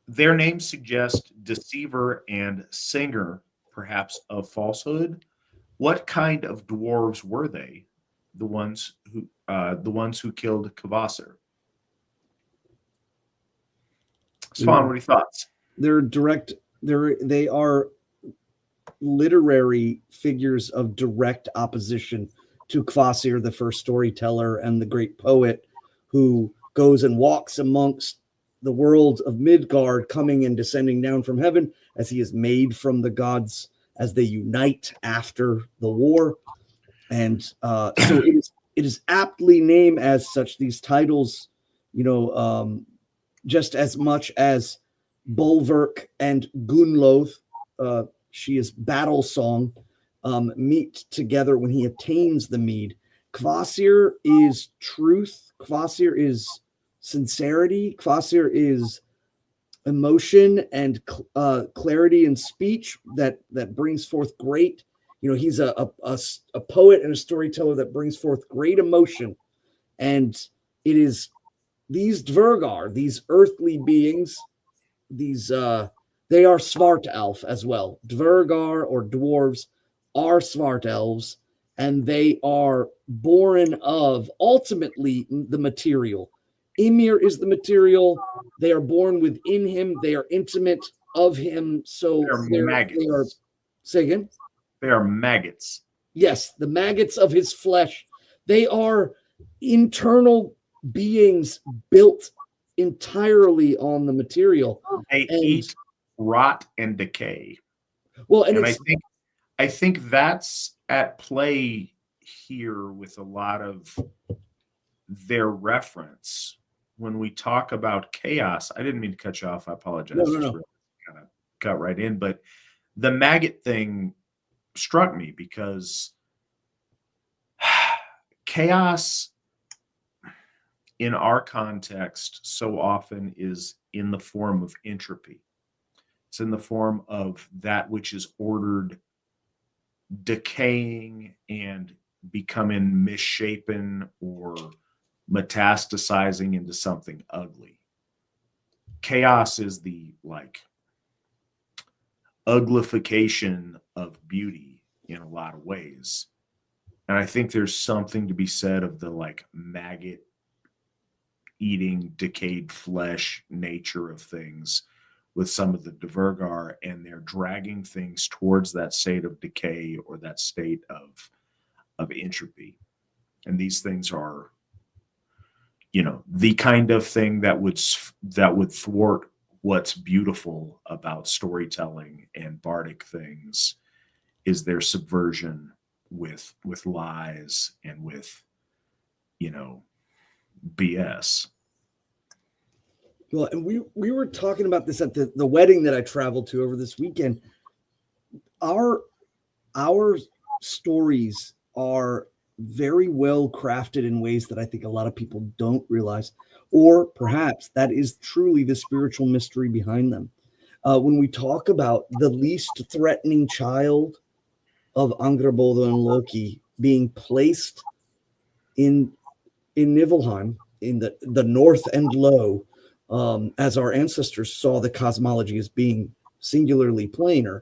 Their names suggest deceiver and singer, perhaps of falsehood. What kind of dwarves were they? The ones who killed Kvasir. Svan, what are your thoughts? They are literary figures of direct opposition to Kvasir, the first storyteller and the great poet, who goes and walks amongst the world of Midgard, coming and descending down from heaven as he is made from the gods as they unite after the war. And so it is aptly named as such. These titles, just as much as Bulwark and Gunnloth, she is battle song, meet together when he attains the mead. Kvasir is truth. Kvasir is sincerity. Kvasir is emotion and clarity in speech that brings forth great. He's a poet and a storyteller that brings forth great emotion, and it is these Dvergar, these earthly beings, these they are Svartalf as well. Dvergar or dwarves are Svart elves, and they are born of ultimately the material. Ymir is the material. They are born within him. They are intimate of him. So They're maggots. they are. Say again. They are maggots. Yes, the maggots of his flesh. They are internal beings built entirely on the material. They And eat, rot, and decay. well, and And it's I think that's at play here with a lot of their reference when we talk about chaos. I didn't mean to cut you off. I apologize. No. Just really kind of cut right in. But the maggot thing struck me because chaos in our context so often is in the form of entropy. It's in the form of that which is ordered, decaying, and becoming misshapen or metastasizing into something ugly. Chaos is the uglification of beauty in a lot of ways. And I think there's something to be said of the maggot eating decayed flesh nature of things with some of the Dvergar, and they're dragging things towards that state of decay or that state of entropy. And these things are, the kind of thing that would thwart what's beautiful about storytelling and bardic things is their subversion with lies and with BS. well, and we were talking about this at the wedding that I traveled to over this weekend. Our stories are very well crafted in ways that I think a lot of people don't realize, or perhaps that is truly the spiritual mystery behind them. When we talk about the least threatening child of Angrboda and Loki being placed in Niflheim, in the north and low, as our ancestors saw the cosmology as being singularly planar,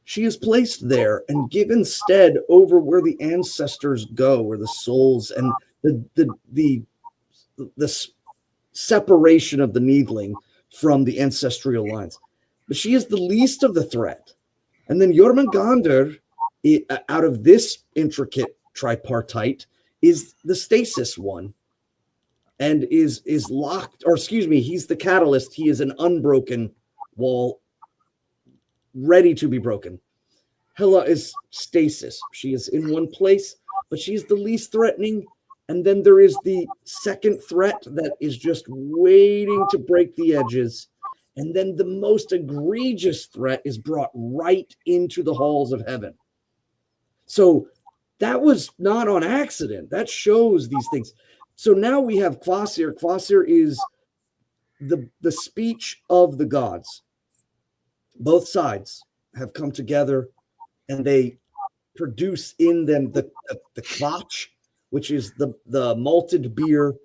she is placed there and given stead over where the ancestors go, where the souls and the separation of the needling from the ancestral lines. But she is the least of the threat. And then Jormungandr, out of this intricate tripartite, is the stasis one, and is locked, or excuse me, he's the catalyst. He is an unbroken wall, ready to be broken. Hela is stasis. She is in one place, but she's the least threatening. And then there is the second threat that is just waiting to break the edges. And then the most egregious threat is brought right into the halls of heaven. So that was not on accident. That shows these things. So now we have Kvasir. Kvasir is the speech of the gods. Both sides have come together and they produce in them the kvach, which is the malted beer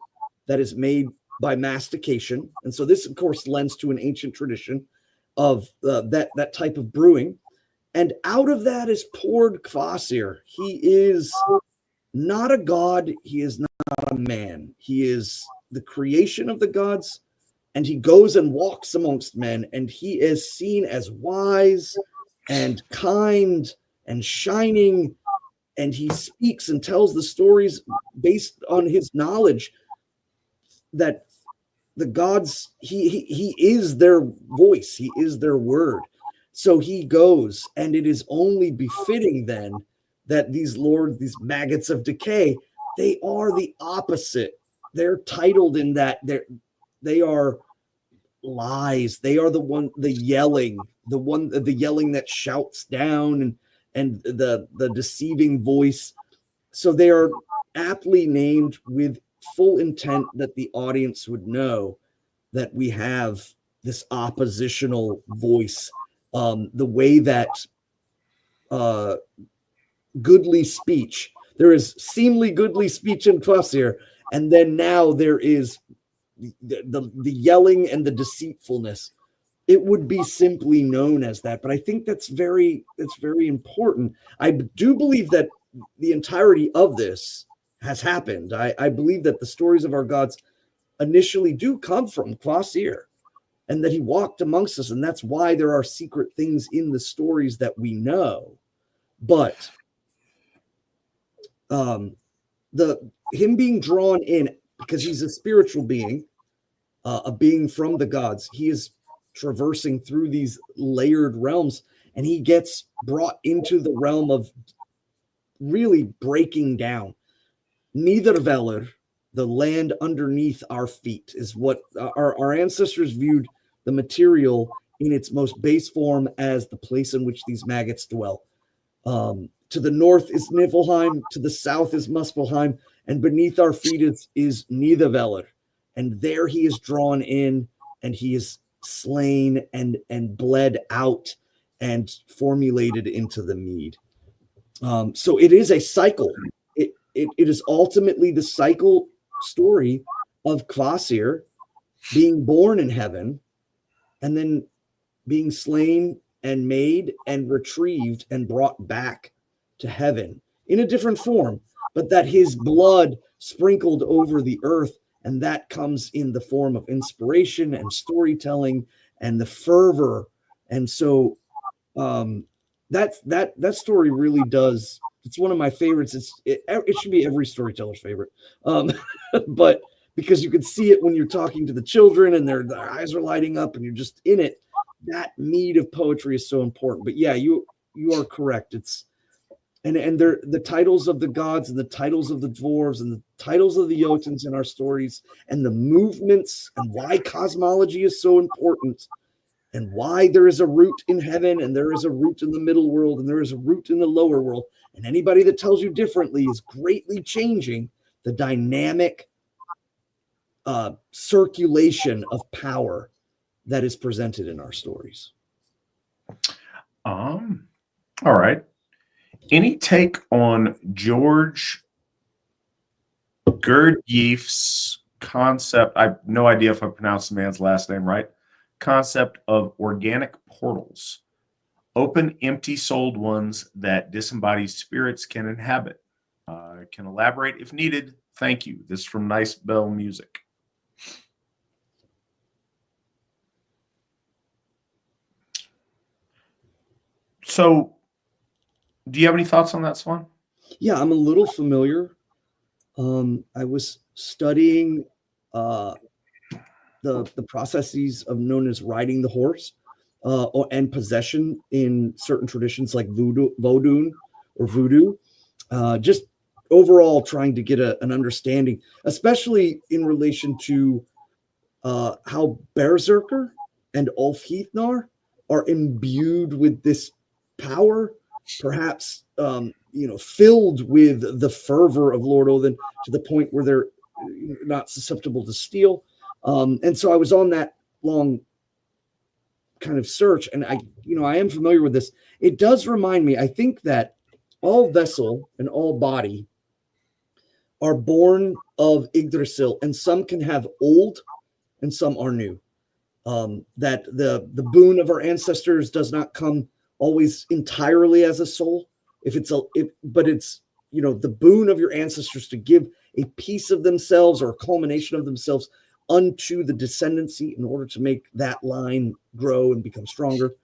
that is made by mastication. And so this, of course, lends to an ancient tradition of that type of brewing. And out of that is poured Kvasir. He is not a god. He is not a man. He is the creation of the gods. And he goes and walks amongst men. And he is seen as wise and kind and shining. And he speaks and tells the stories based on his knowledge that the gods, he is their voice. He is their word. So he goes, and it is only befitting then that these lords, these maggots of decay, they are the opposite. They're titled in that they are lies. They are the yelling that shouts down and the deceiving voice. So they are aptly named with full intent that the audience would know that we have this oppositional voice. The way that goodly speech, there is seemly goodly speech in Kvasir, And then now there is the yelling and the deceitfulness. It would be simply known as that, but I think that's very important. I do believe that the entirety of this has happened. I believe that the stories of our gods initially do come from Kvasir, and that he walked amongst us, and that's why there are secret things in the stories that we know. But him being drawn in, because he's a spiritual being, a being from the gods, he is traversing through these layered realms, and he gets brought into the realm of really breaking down. Niederveller, the land underneath our feet, is what our ancestors viewed the material in its most base form as the place in which these maggots dwell. To the north is Niflheim, to the south is Muspelheim, and beneath our feet is Niederveller. And there he is drawn in, and he is slain and bled out and formulated into the mead. So it is a cycle. It is ultimately the cycle story of Kvasir being born in heaven and then being slain and made and retrieved and brought back to heaven in a different form, but that his blood sprinkled over the earth, and that comes in the form of inspiration and storytelling and the fervor. And so that story really does. It's one of my favorites. It should be every storyteller's favorite, but because you can see it when you're talking to the children and their eyes are lighting up and you're just in it. That mead of poetry is so important. But yeah, you are correct. It's and they're the titles of the gods and the titles of the dwarves and the titles of the Jotuns in our stories and the movements and why cosmology is so important and why there is a root in heaven and there is a root in the middle world and there is a root in the lower world. And anybody that tells you differently is greatly changing the dynamic circulation of power that is presented in our stories. All right. Any take on George Gurdjieff's concept? I have no idea if I pronounced the man's last name right. Concept of organic portals, open, empty-souled ones that disembodied spirits can inhabit. Can elaborate if needed. Thank you. This is from Nice Bell Music. So, do you have any thoughts on that, Svan? Yeah, I'm a little familiar. I was studying the processes of known as riding the horse and possession in certain traditions like voodoo. Just overall trying to get an understanding, especially in relation to how Berserker and Ulfhithnar are imbued with this power, perhaps filled with the fervor of Lord Odin to the point where they're not susceptible to steal. And so I was on that long kind of search, and I am familiar with this. It does remind me, I think that all vessel and all body are born of Yggdrasil, and some can have old and some are new. That the boon of our ancestors does not come always entirely as a soul. But it's the boon of your ancestors to give a piece of themselves or a culmination of themselves unto the descendancy in order to make that line grow and become stronger.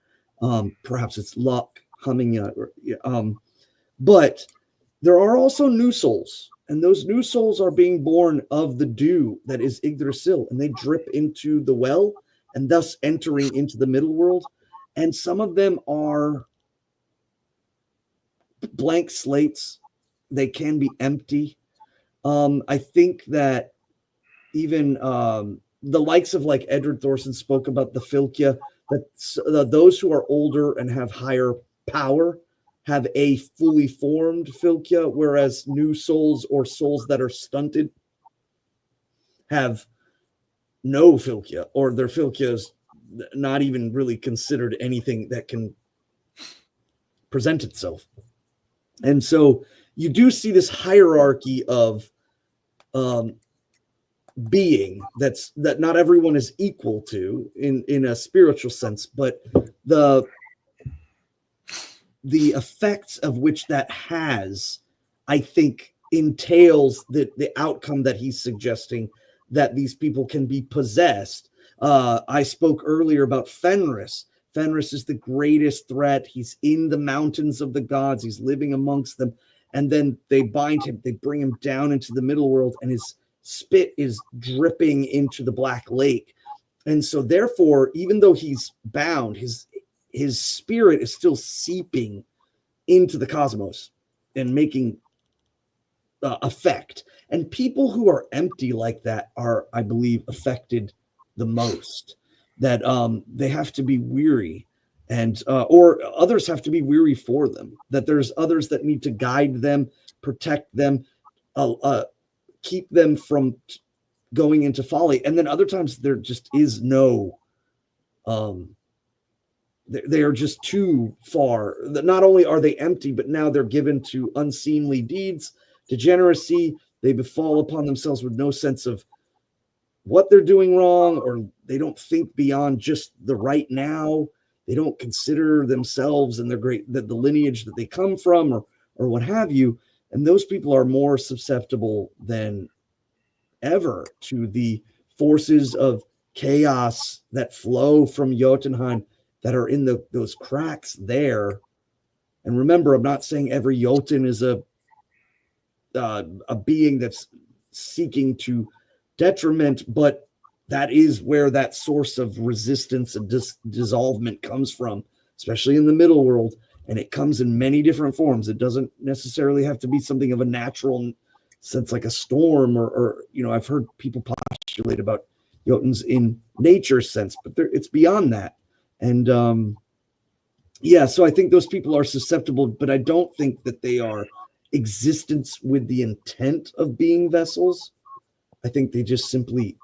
Perhaps it's luck, humming, but there are also new souls, and those new souls are being born of the dew that is Yggdrasil, and they drip into the well and thus entering into the middle world. And some of them are blank slates. They can be empty. I think that even the likes of like Edward Thorson spoke about the Fylkja, that those who are older and have higher power have a fully formed Fylkja, whereas new souls or souls that are stunted have no Fylkja, or their Fylkja is not even really considered anything that can present itself. And so you do see this hierarchy of being that not everyone is equal to in a spiritual sense, but the effects of which that has, I think, entails the outcome that he's suggesting, that these people can be possessed. I spoke earlier about Fenris. Fenris is the greatest threat. He's in the mountains of the gods. He's living amongst them. And then they bind him. They bring him down into the middle world, and his spit is dripping into the Black Lake. And so therefore, even though he's bound, his spirit is still seeping into the cosmos and making effect. And people who are empty like that are, I believe, affected the most. That they have to be weary, and or others have to be weary for them. That there's others that need to guide them, protect them, keep them from going into folly. And then other times there just is no they are just too far. Not only are they empty, but now they're given to unseemly deeds, degeneracy. They befall upon themselves with no sense of what they're doing wrong, or they don't think beyond just the right now. They don't consider themselves and the lineage that they come from, or what have you. And those people are more susceptible than ever to the forces of chaos that flow from Jotunheim, that are in those cracks there. And remember, I'm not saying every Jotun is a being that's seeking to detriment, but that is where that source of resistance and dissolvement comes from, especially in the middle world. And it comes in many different forms. It doesn't necessarily have to be something of a natural sense, like a storm, or I've heard people postulate about Jotuns in nature sense, but it's beyond that. And so I think those people are susceptible, but I don't think that they are existence with the intent of being vessels. I think they just simply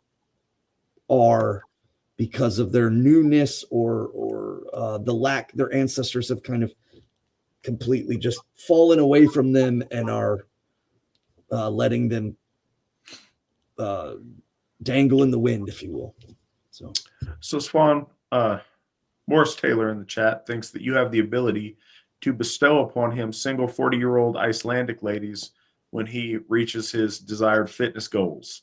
are, because of their newness or the lack. Their ancestors have kind of completely just fallen away from them and are letting them dangle in the wind, if you will. So Swan, Morris Taylor in the chat thinks that you have the ability to bestow upon him single 40-year-old Icelandic ladies when he reaches his desired fitness goals.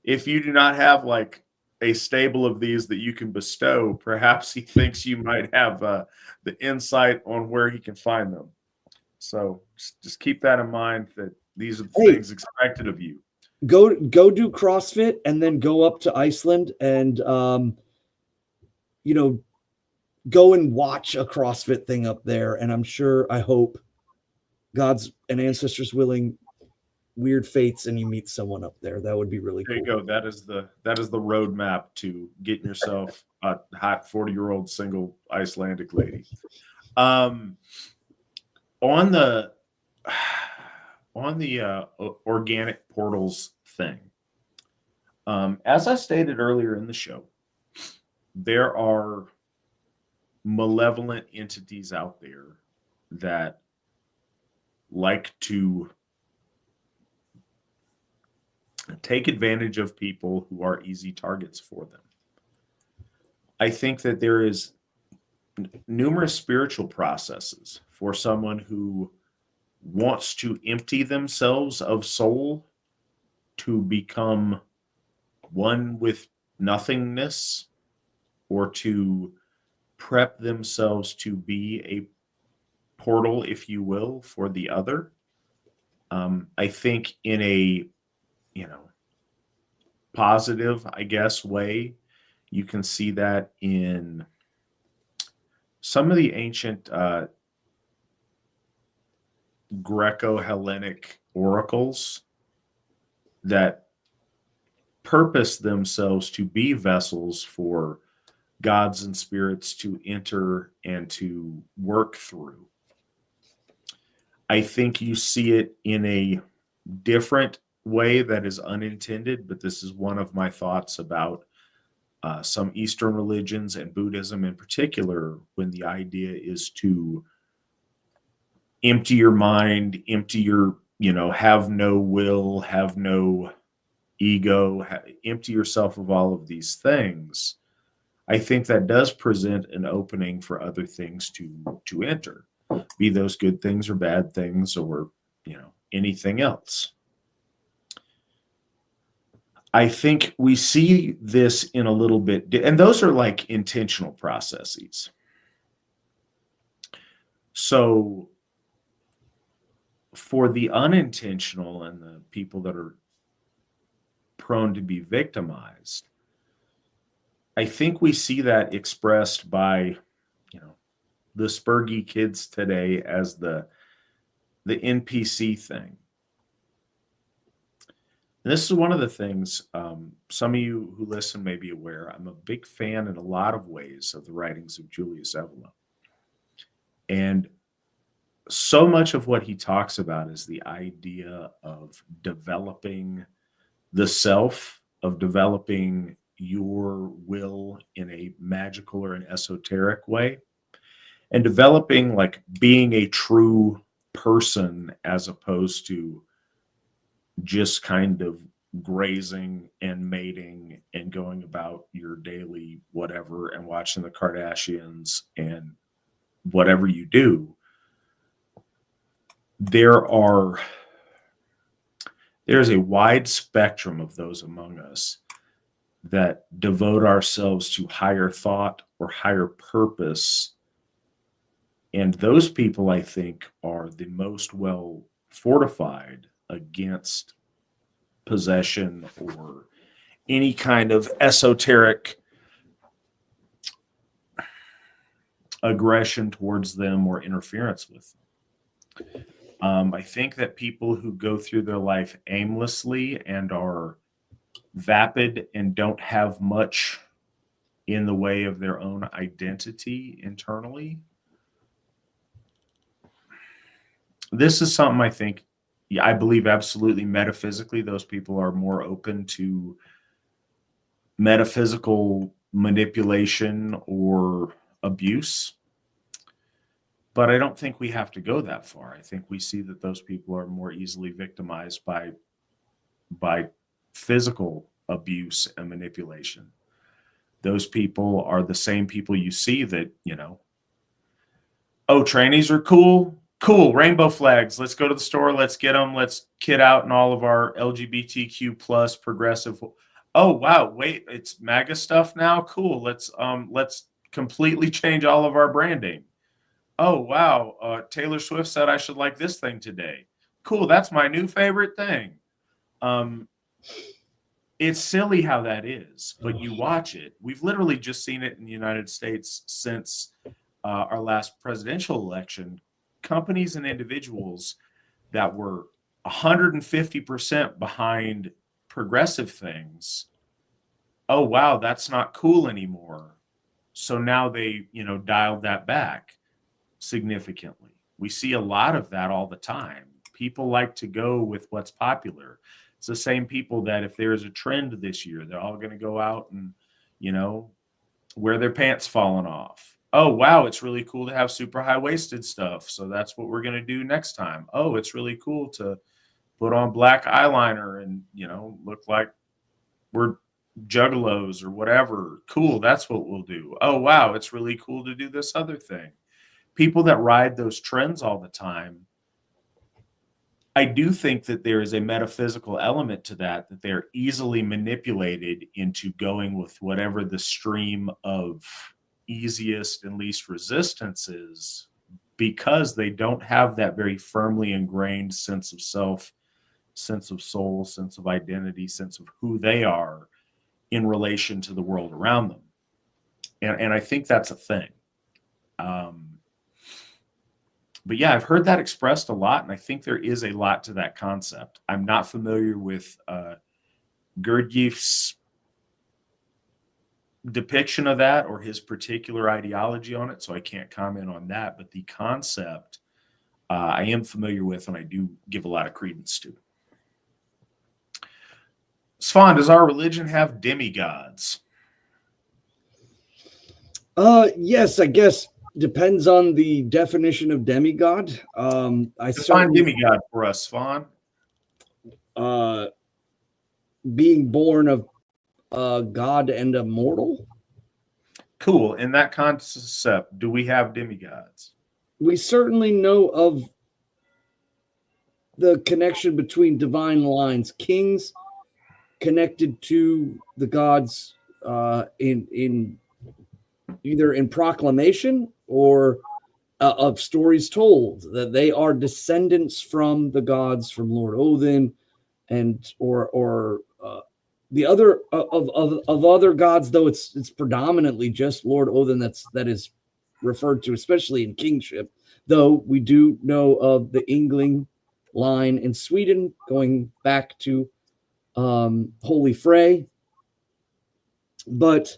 If you do not have like a stable of these that you can bestow, perhaps he thinks you might have the insight on where he can find them. So just keep that in mind, that these are the things expected of you. Go do CrossFit and then go up to Iceland and go and watch a CrossFit thing up there. And I'm sure, I hope, God's and ancestors willing, weird fates, and you meet someone up there. That would be really cool. There you go. That is the roadmap to getting yourself a hot 40-year-old single Icelandic lady. On the organic portals thing, as I stated earlier in the show, there are malevolent entities out there that like to take advantage of people who are easy targets for them. I think that there is numerous spiritual processes for someone who wants to empty themselves of soul to become one with nothingness, or to prep themselves to be a portal, if you will, for the other. I think in a positive, I guess, way, you can see that in some of the ancient Greco-Hellenic oracles that purpose themselves to be vessels for gods and spirits to enter and to work through. I think you see it in a different way that is unintended, but this is one of my thoughts about some Eastern religions and Buddhism in particular, when the idea is to empty your mind, empty your, have no will, have no ego, empty yourself of all of these things, I think that does present an opening for other things to enter, be those good things or bad things or, anything else. I think we see this in a little bit, and those are like intentional processes. So for the unintentional and the people that are prone to be victimized, I think we see that expressed by, the spurgy kids today as the NPC thing. And this is one of the things, some of you who listen may be aware, I'm a big fan in a lot of ways of the writings of Julius Evola. And so much of what he talks about is the idea of developing the self, of developing your will in a magical or an esoteric way, and developing like being a true person as opposed to just kind of grazing and mating and going about your daily whatever and watching the Kardashians and whatever you do. There's a wide spectrum of those among us that devote ourselves to higher thought or higher purpose. And those people, I think, are the most well fortified against possession or any kind of esoteric aggression towards them or interference with them. I think that people who go through their life aimlessly and are vapid and don't have much in the way of their own identity internally, this is something I think, I believe absolutely metaphysically, those people are more open to metaphysical manipulation or abuse. But I don't think we have to go that far. I think we see that those people are more easily victimized by physical abuse and manipulation. Those people are the same people you see that, oh, trannies are cool. Cool, rainbow flags. Let's go to the store. Let's get them. Let's kid out in all of our LGBTQ plus progressive. Oh, wow. Wait, it's MAGA stuff now. Cool. Let's completely change all of our branding. Oh, wow. Taylor Swift said I should like this thing today. Cool. That's my new favorite thing. It's silly how that is, but you watch it. We've literally just seen it in the United States since our last presidential election. Companies and individuals that were 150% behind progressive things. Oh, wow, that's not cool anymore. So now they, dialed that back significantly. We see a lot of that all the time. People like to go with what's popular. It's the same people that if there is a trend this year, they're all going to go out and, wear their pants falling off. Oh, wow, it's really cool to have super high-waisted stuff. So that's what we're going to do next time. Oh, it's really cool to put on black eyeliner and, look like we're juggalos or whatever. Cool, that's what we'll do. Oh, wow, it's really cool to do this other thing. People that ride those trends all the time, I do think that there is a metaphysical element to that they're easily manipulated into going with whatever the stream of easiest and least resistance is, because they don't have that very firmly ingrained sense of self, sense of soul, sense of identity, sense of who they are in relation to the world around them. And I think that's a thing. But yeah, I've heard that expressed a lot, and I think there is a lot to that concept. I'm not familiar with Gurdjieff's depiction of that or his particular ideology on it, so I can't comment on that. But the concept I am familiar with, and I do give a lot of credence to. Svan, does our religion have demigods? Yes, I guess depends on the definition of demigod. I Define demigod for us, Svan. being born of a god and a mortal. Cool. In that concept, do we have demigods? We certainly know of the connection between divine lines, kings connected to the gods in either in proclamation or of stories told, that they are descendants from the gods, from Lord Odin, and or the other of other gods. Though it's predominantly just Lord Odin that is referred to, especially in kingship. Though we do know of the Yngling line in Sweden, going back to Holy Frey, but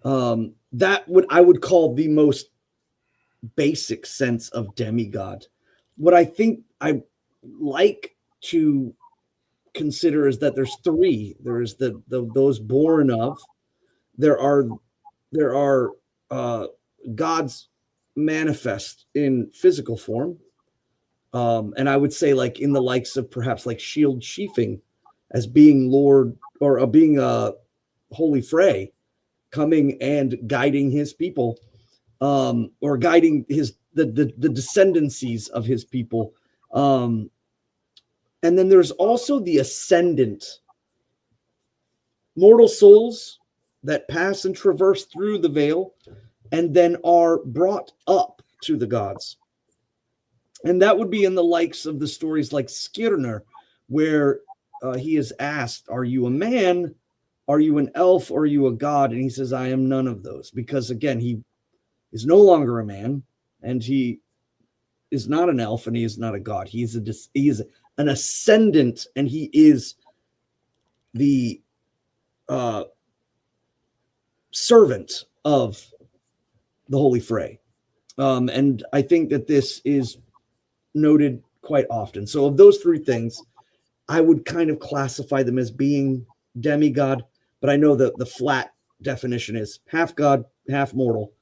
that I would call the most basic sense of demigod. What I think I like to consider is that there's three. There is the those born of. There are gods manifest in physical form, and I would say like in the likes of perhaps like Shield Chiefing as being Lord or being Holy Frey, coming and guiding his people, or guiding the descendancies of his people. And then there's also the ascendant mortal souls that pass and traverse through the veil and then are brought up to the gods. And that would be in the likes of the stories like Skirnir, where he is asked, are you a man? Are you an elf? Or are you a god? And he says, I am none of those. Because again, he is no longer a man, and he is not an elf, and he is not a god. He is an ascendant, and he is the servant of the Holy Frey. And I think that this is noted quite often. So of those three things, I would kind of classify them as being demigod, but I know that the flat definition is half god, half mortal.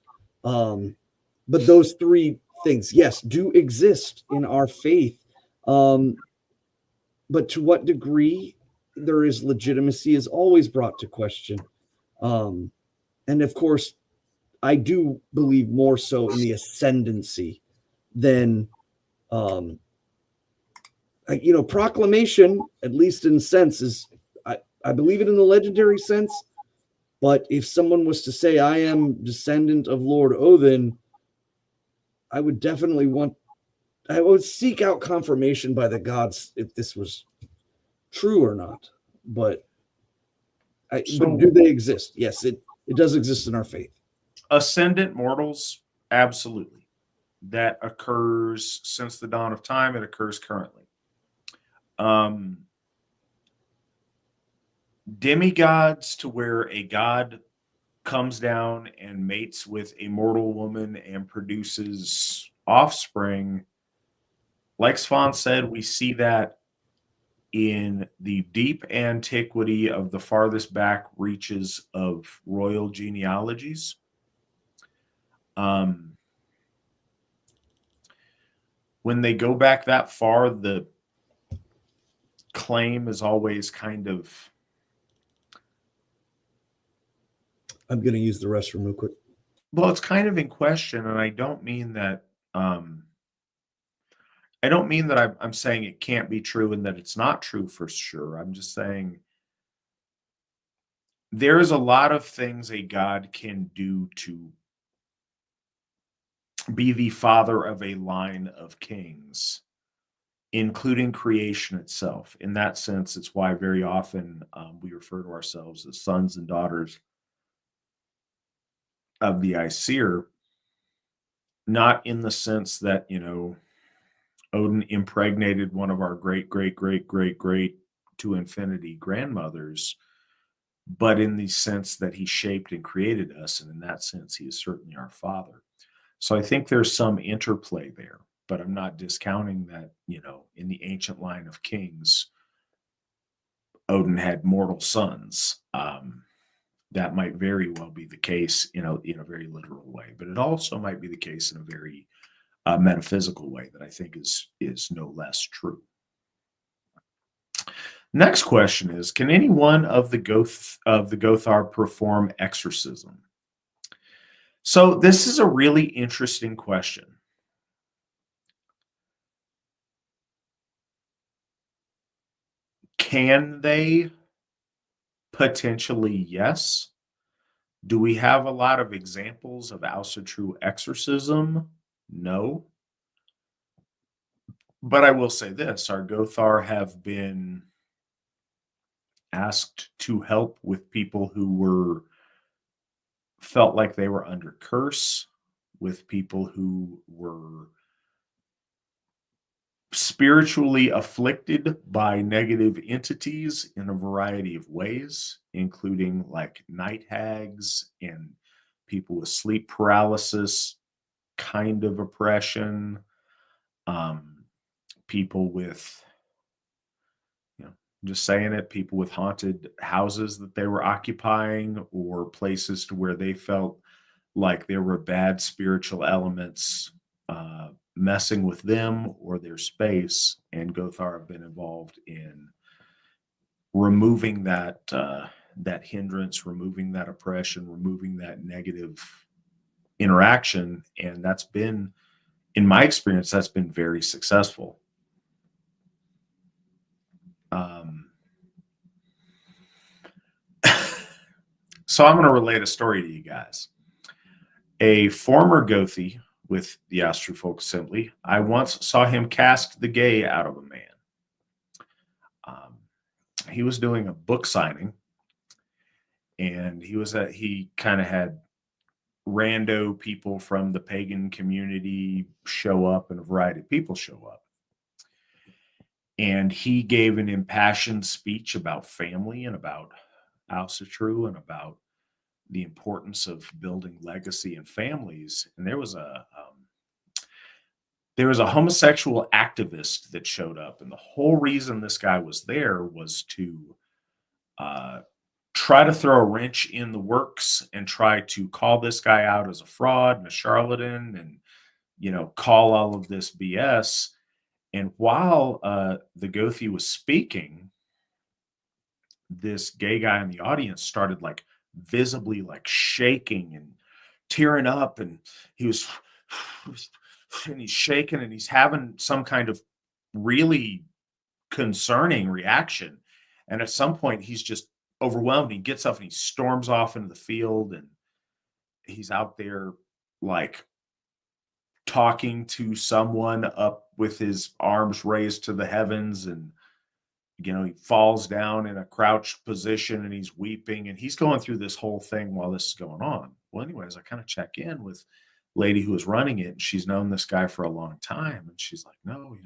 But those three things, yes, do exist in our faith. But to what degree there is legitimacy is always brought to question. And of course, I do believe more so in the ascendancy than, proclamation, at least in a sense, is, I believe it in the legendary sense. But if someone was to say, I am descendant of Lord Odin, I would seek out confirmation by the gods if this was true or not. But do they exist? Yes, it does exist in our faith. Ascendant mortals, absolutely. That occurs since the dawn of time. It occurs currently. Demigods, to where a god comes down and mates with a mortal woman and produces offspring. Like Svan said, we see that in the deep antiquity of the farthest back reaches of royal genealogies. When they go back that far, the claim is always kind of... I'm going to use the restroom real quick. Well, it's kind of in question, and I don't mean that... I'm saying it can't be true and that it's not true for sure. I'm just saying there is a lot of things a god can do to be the father of a line of kings, including creation itself. In that sense, it's why very often we refer to ourselves as sons and daughters of the Aesir, not in the sense that, Odin impregnated one of our great to infinity grandmothers, but in the sense that he shaped and created us. And in that sense, he is certainly our father. So I think there's some interplay there, but I'm not discounting that, in the ancient line of kings, Odin had mortal sons. That might very well be the case, in a very literal way, but it also might be the case in a very metaphysical way that I think is no less true. Next question is, can any one of the Gothar perform exorcism? So this is a really interesting question. Can they? Potentially, yes. Do we have a lot of examples of Asatru exorcism? No. But I will say this, our Gothar have been asked to help with people who felt like they were under curse, with people who were spiritually afflicted by negative entities in a variety of ways, including like night hags and people with sleep paralysis kind of oppression, people with, just saying it, people with haunted houses that they were occupying, or places to where they felt like there were bad spiritual elements messing with them or their space. And Gothar have been involved in removing that that hindrance, removing that oppression, removing that negative interaction. And that's been, in my experience, that's been very successful. So I'm going to relate a story to you guys. A former Gothi with the Asatru Folk Assembly, I once saw him cast the gay out of a man. He was doing a book signing, and he kind of had rando people from the pagan community show up, and a variety of people show up. And he gave an impassioned speech about family and about Asatru and about the importance of building legacy and families. And there was a homosexual activist that showed up, and the whole reason this guy was there was to try to throw a wrench in the works and try to call this guy out as a fraud and a charlatan, and call all of this BS. And while the Gothi was speaking, this gay guy in the audience started like visibly like shaking and tearing up, and he's shaking, and he's having some kind of really concerning reaction. And at some point he's just overwhelmed. He gets up and he storms off into the field, and he's out there like talking to someone up with his arms raised to the heavens, and he falls down in a crouched position, and he's weeping, and he's going through this whole thing while this is going on. Well, anyways, I kind of check in with lady who was running it, and she's known this guy for a long time, and she's like, no,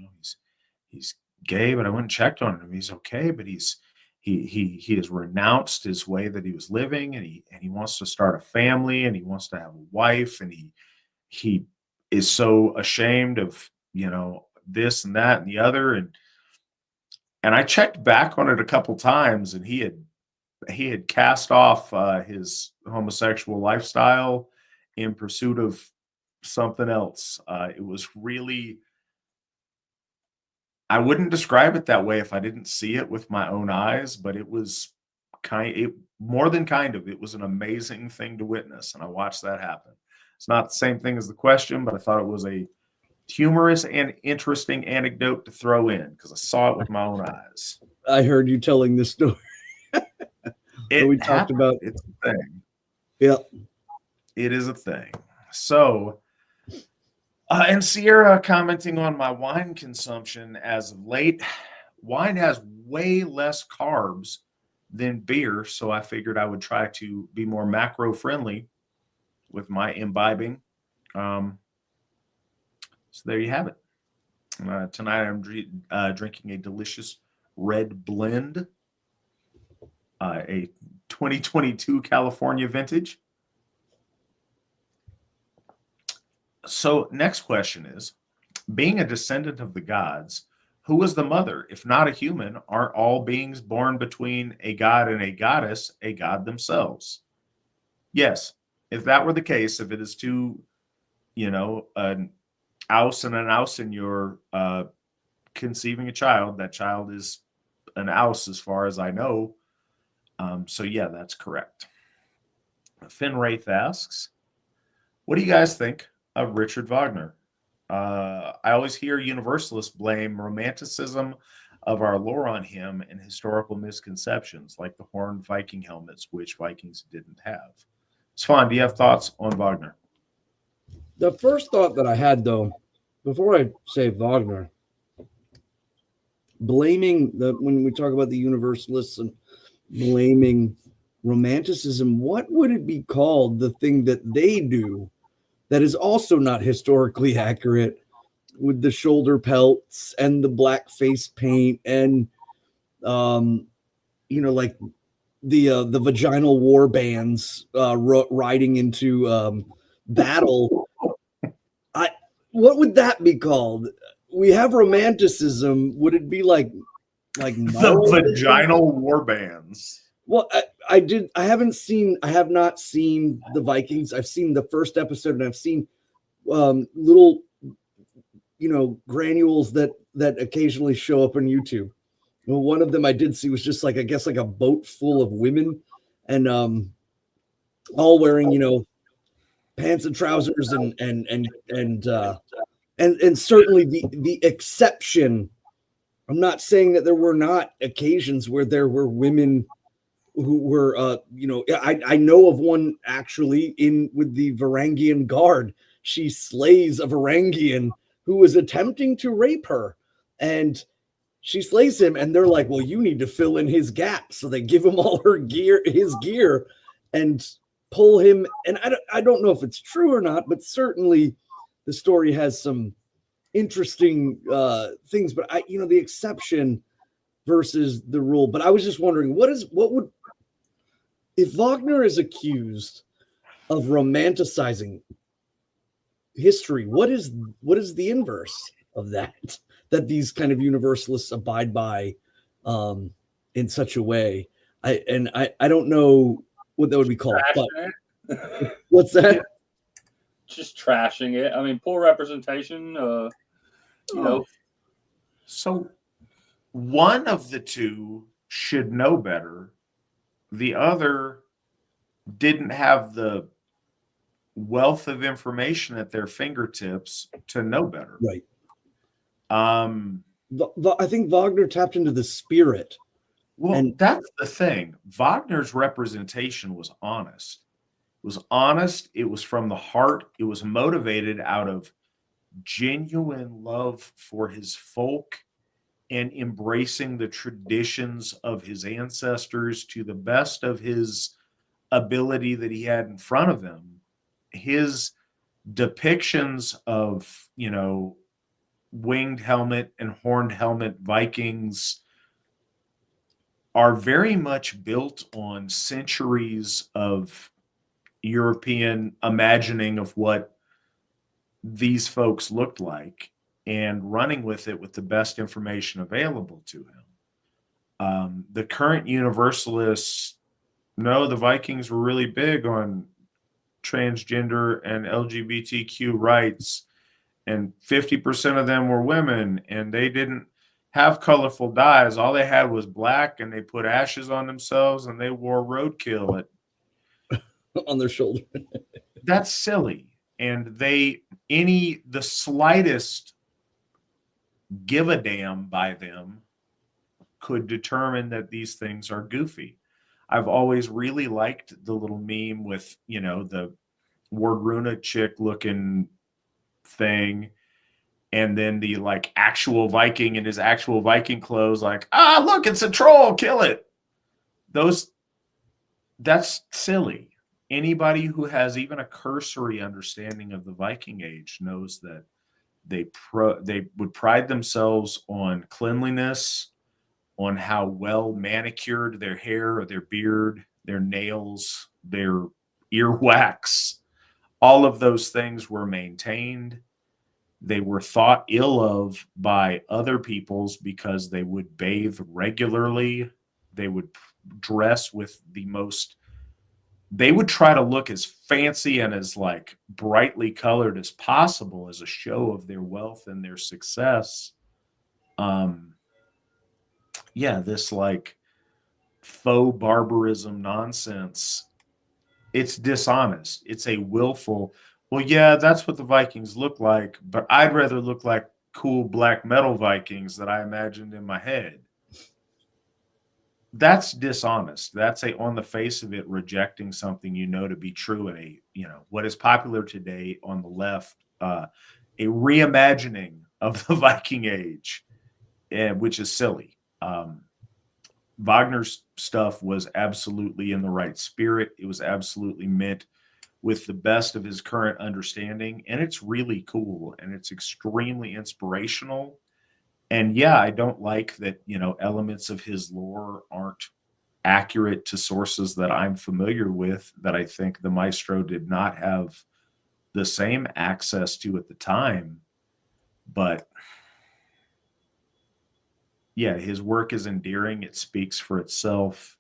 he's gay, but I went and checked on him. He's okay, but he has renounced his way that he was living, and he wants to start a family, and he wants to have a wife, and he is so ashamed of this and that and the other. And I checked back on it a couple times, and he had cast off his homosexual lifestyle in pursuit of something else. It was really, I wouldn't describe it that way if I didn't see it with my own eyes, but it was more than kind of, it was an amazing thing to witness. And I watched that happen. It's not the same thing as the question, but I thought it was a humorous and interesting anecdote to throw in because I saw it with my own eyes. I heard you telling this story. We talked about. It's a thing. Yeah. It is a thing. So, and Sierra commenting on my wine consumption as of late. Wine has way less carbs than beer, so I figured I would try to be more macro friendly with my imbibing. So there you have it. Tonight I'm drinking a delicious red blend, a 2022 California vintage. So next question is, being a descendant of the gods, who is the mother? If not a human, aren't all beings born between a god and a goddess a god themselves? Yes. If that were the case, if it is two, an Aus and an Aus, and you're conceiving a child, that child is an ouse as far as I know. So yeah, that's correct. Finn Wraith asks, what do you guys think of Richard Wagner? I always hear universalists blame romanticism of our lore on him and historical misconceptions, like the horned Viking helmets, which Vikings didn't have. Svan, do you have thoughts on Wagner? The first thought that I had, though, before I say Wagner, blaming when we talk about the universalists and blaming romanticism, what would it be called? The thing that they do that is also not historically accurate, with the shoulder pelts and the black face paint and like the vaginal war bands riding into battle. What would that be called? We have romanticism. Would it be like the vaginal war bands? Well, I have not seen the Vikings. I've seen the first episode, and I've seen little granules that occasionally show up on YouTube. Well, one of them I did see was just like, I guess, like a boat full of women, and all wearing pants and trousers and certainly the exception. I'm not saying that there were not occasions where there were women who were I know of one actually with the Varangian guard. She slays a Varangian who was attempting to rape her, and she slays him, and they're like, well, you need to fill in his gap. So they give him all his gear, and pull him. And I don't know if it's true or not, but certainly the story has some interesting things. But the exception versus the rule. But I was just wondering, if Wagner is accused of romanticizing history, what is the inverse of that these kind of universalists abide by in such a way? I don't know what that would be called. But what's that? Just trashing it. I mean, poor representation. So one of the two should know better. The other didn't have the wealth of information at their fingertips to know better. Right. I think Wagner tapped into the spirit. Well, that's the thing. Wagner's representation was honest. It was honest. It was from the heart. It was motivated out of genuine love for his folk and embracing the traditions of his ancestors to the best of his ability that he had in front of him. His depictions of, winged helmet and horned helmet Vikings are very much built on centuries of European imagining of what these folks looked like and running with it with the best information available to him. The current universalists know the Vikings were really big on transgender and LGBTQ rights, and 50% of them were women, and they didn't have colorful dyes. All they had was black, and they put ashes on themselves, and they wore roadkill on their shoulder. That's silly. And the slightest give a damn by them could determine that these things are goofy. I've always really liked the little meme with, the Wardruna chick looking thing, and then the actual Viking in his actual Viking clothes, look, it's a troll, kill it. That's silly. Anybody who has even a cursory understanding of the Viking Age knows that they would pride themselves on cleanliness, on how well manicured their hair or their beard, their nails, their earwax. All of those things were maintained. They were thought ill of by other peoples because they would bathe regularly. They would dress with they would try to look as fancy and as brightly colored as possible as a show of their wealth and their success. yeah, this like faux barbarism nonsense. It's dishonest. It's a willful, well, yeah, that's what the Vikings look like, but I'd rather look like cool black metal Vikings that I imagined in my head. That's dishonest. That's a on the face of it rejecting something you know to be true in a, what is popular today on the left, a reimagining of the Viking Age, which is silly. Wagner's stuff was absolutely in the right spirit. It was absolutely meant with the best of his current understanding, and it's really cool and it's extremely inspirational. And yeah, I don't like that, elements of his lore aren't accurate to sources that I'm familiar with, that I think the maestro did not have the same access to at the time. But yeah, his work is endearing. It speaks for itself.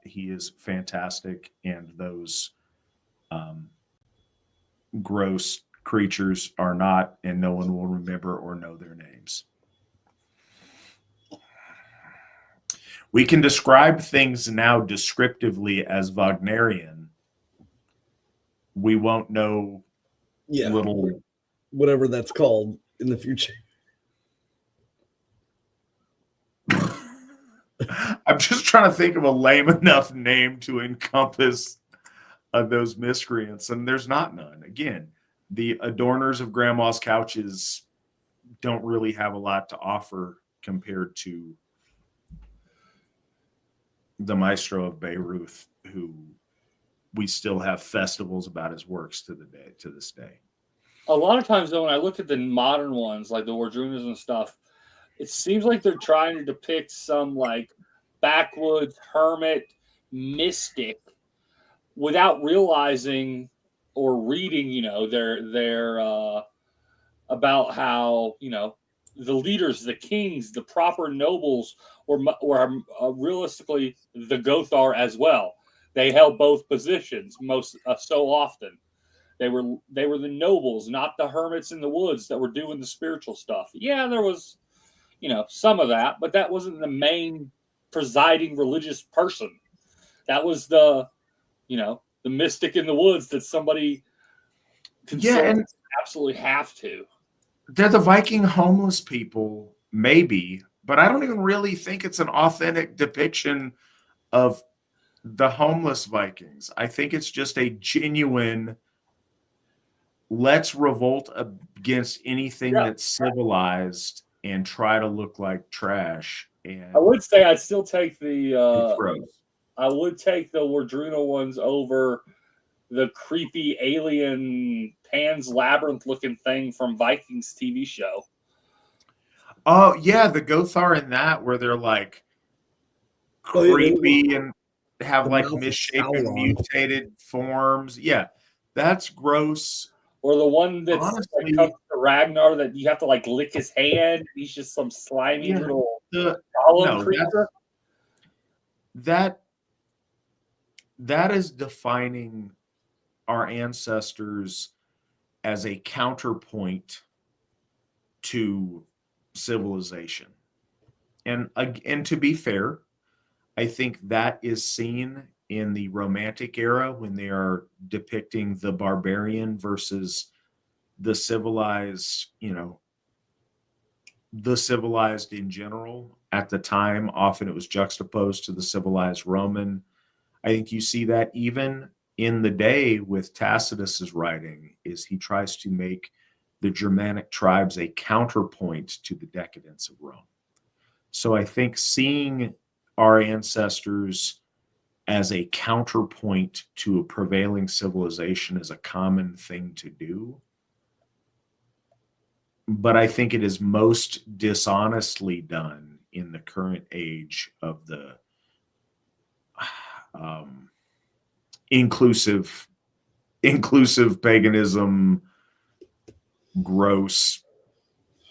He is fantastic. And those gross creatures are not, and no one will remember or know their names. We can describe things now descriptively as Wagnerian. We won't know little, whatever that's called in the future. I'm just trying to think of a lame enough name to encompass those miscreants, and there's not none. Again, the adorners of grandma's couches don't really have a lot to offer compared to the maestro of Bayreuth, who we still have festivals about his works to this day. A lot of times, though, when I look at the modern ones, like the Wardrunas and stuff, it seems like they're trying to depict some like backwoods hermit mystic without realizing or reading, their about how, the leaders, the kings, the proper nobles were realistically the Gothar as well. They held both positions most so often. They were the nobles, not the hermits in the woods that were doing the spiritual stuff. Yeah, there was, some of that, but that wasn't the main presiding religious person. That was the mystic in the woods that somebody consultants absolutely have to. They're the Viking homeless people, maybe, but I don't even really think it's an authentic depiction of the homeless Vikings. I think it's just a genuine, let's revolt against anything that's civilized and try to look like trash. And I would say I'd still take the Wardruna ones over the creepy alien Pan's Labyrinth looking thing from Vikings TV show. Oh yeah, the Gothar in that, where they're like creepy and have like misshapen, mutated forms. Yeah, that's gross. Or the one that's honestly, like, to Ragnar that you have to like lick his hand. He's just some slimy little creature. That is defining our ancestors as a counterpoint to civilization. And to be fair, I think that is seen in the Romantic era when they are depicting the barbarian versus the civilized, the civilized in general. At the time, often it was juxtaposed to the civilized Roman. I think you see that even in the day with Tacitus's writing, is he tries to make the Germanic tribes a counterpoint to the decadence of Rome. So I think seeing our ancestors as a counterpoint to a prevailing civilization is a common thing to do. But I think it is most dishonestly done in the current age of the inclusive paganism, gross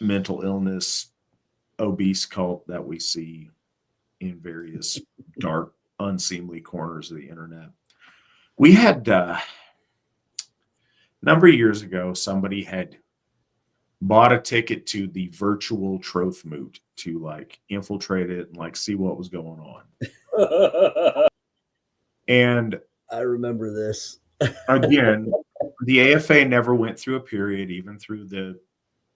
mental illness, obese cult that we see in various dark, unseemly corners of the internet. We had a number of years ago, somebody had bought a ticket to the virtual Troth Moot to like infiltrate it and like see what was going on. And I remember this. again, the AFA never went through a period, even through the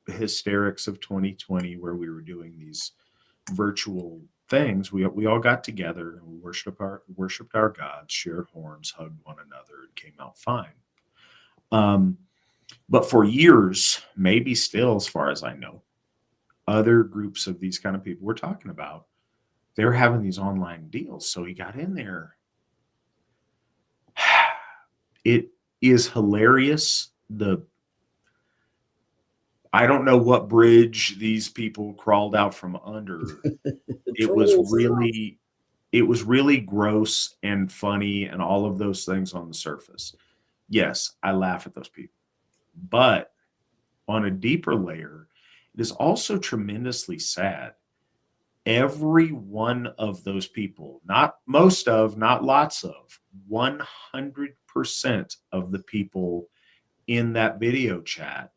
hysterics of 2020, where we were doing these virtual things. We all got together and we worshipped our gods, shared horns, hugged one another, and came out fine. But for years, maybe still, as far as I know, other groups of these kind of people we're talking about, they were having these online deals. So he got in there. It is hilarious. I don't know what bridge these people crawled out from under. It was really gross and funny and all of those things on the surface. Yes, I laugh at those people. But on a deeper layer, it is also tremendously sad. Every one of those people, not most of, not lots of, 100% of the people in that video chat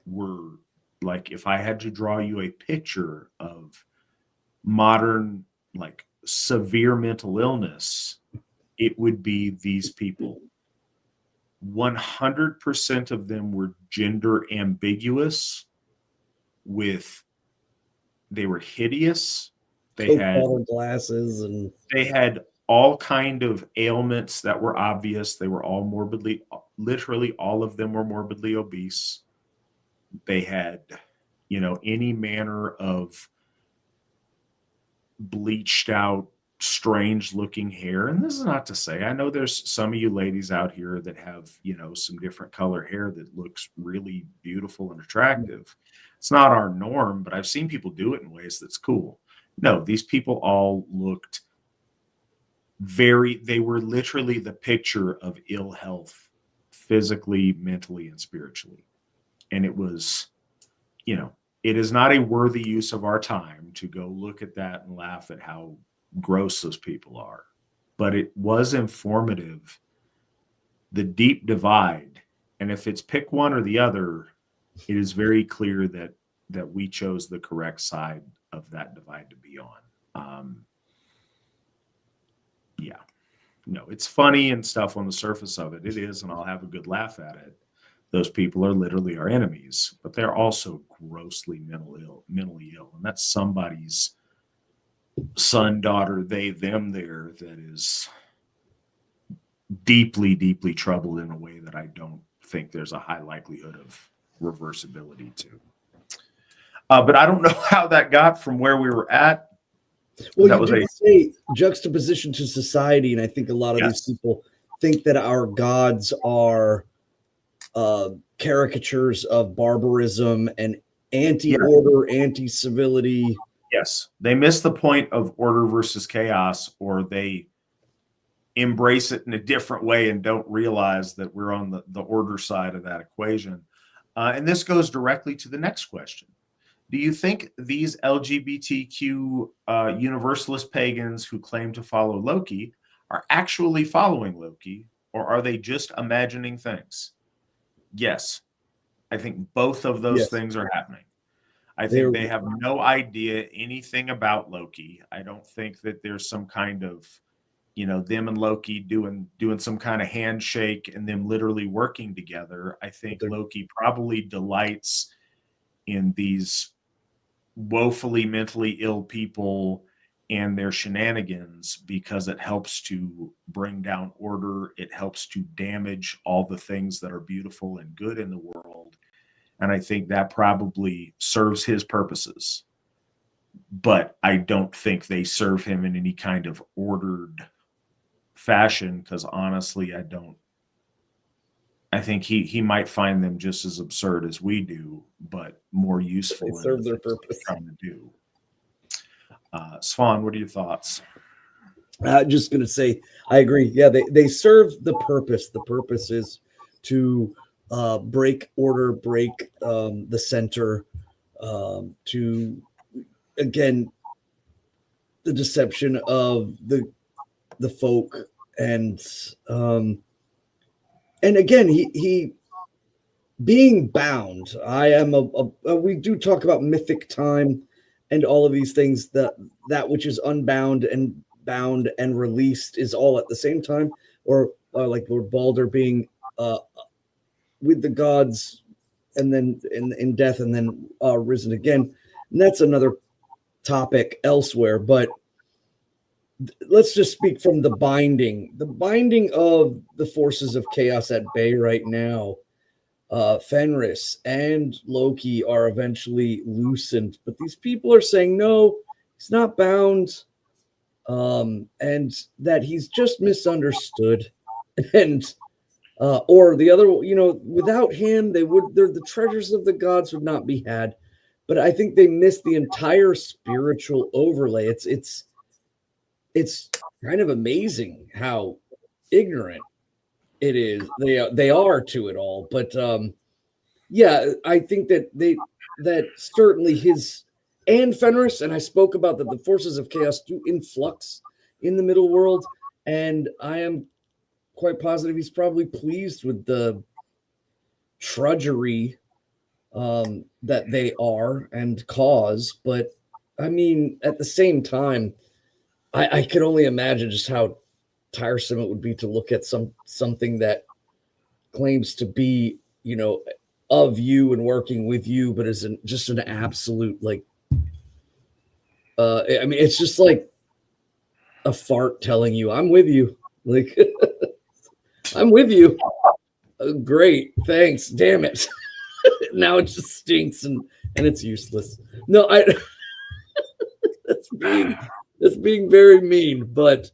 were like, if I had to draw you a picture of modern, like severe mental illness, it would be these people. 100% of them were gender ambiguous, they were hideous. They had glasses, and they had all kind of ailments that were obvious. They were all literally all of them were morbidly obese. They had, any manner of bleached out, strange looking hair. And this is not to say, I know there's some of you ladies out here that have, some different color hair that looks really beautiful and attractive. It's not our norm, but I've seen people do it in ways that's cool. No, these people all looked they were literally the picture of ill health, physically, mentally, and spiritually. And it was, it is not a worthy use of our time to go look at that and laugh at how gross those people are. But it was informative, the deep divide. And if it's pick one or the other, it is very clear that we chose the correct side of that divide to be on. Yeah. No, it's funny and stuff on the surface of it. It is, and I'll have a good laugh at it. Those people are literally our enemies, but they're also grossly mentally ill. And that's somebody's son, daughter, they, them there that is deeply, deeply troubled in a way that I don't think there's a high likelihood of reversibility to. But I don't know how that got from where we were at. Well, that you did say juxtaposition to society, and I think a lot of these people think that our gods are caricatures of barbarism and anti-order, anti-civility. Yes, they miss the point of order versus chaos, or they embrace it in a different way and don't realize that we're on the order side of that equation. And this goes directly to the next question. Do you think these LGBTQ universalist pagans who claim to follow Loki are actually following Loki, or are they just imagining things? Yes, I think both of those things are happening. I think they have no idea anything about Loki. I don't think that there's some kind of, them and Loki doing some kind of handshake and them literally working together. I think Loki probably delights in these woefully mentally ill people and their shenanigans because it helps to bring down order. It helps to damage all the things that are beautiful and good in the world. And I think that probably serves his purposes. But I don't think they serve him in any kind of ordered fashion, because honestly, I think he might find them just as absurd as we do, but more useful. They serve their purpose. Trying to do. Svan, what are your thoughts? Just going to say, I agree. Yeah, they serve the purpose. The purpose is to break order, break the center, to, again, the deception of the folk. And again, he being bound. I am we do talk about mythic time and all of these things, that which is unbound and bound and released is all at the same time, or like Lord Balder being with the gods and then in death and then risen again. And that's another topic elsewhere, but let's just speak from the binding of the forces of chaos at bay right now. Fenris and Loki are eventually loosened, but these people are saying no, he's not bound, and that he's just misunderstood, and or the other, without him, the treasures of the gods would not be had. But I think they missed the entire spiritual overlay. It's kind of amazing how ignorant it is. They are to it all. But yeah, I think that certainly his and Fenris, and I spoke about that the forces of chaos do influx in the middle world, and I am quite positive he's probably pleased with the trudgery that they are and cause. But I mean, at the same time, I could only imagine just how tiresome it would be to look at something that claims to be, of you and working with you, but is just an absolute, like, I mean, it's just like a fart telling you, I'm with you. Like, I'm with you. Great. Thanks. Damn it. Now it just stinks and it's useless. No, that's being very mean, but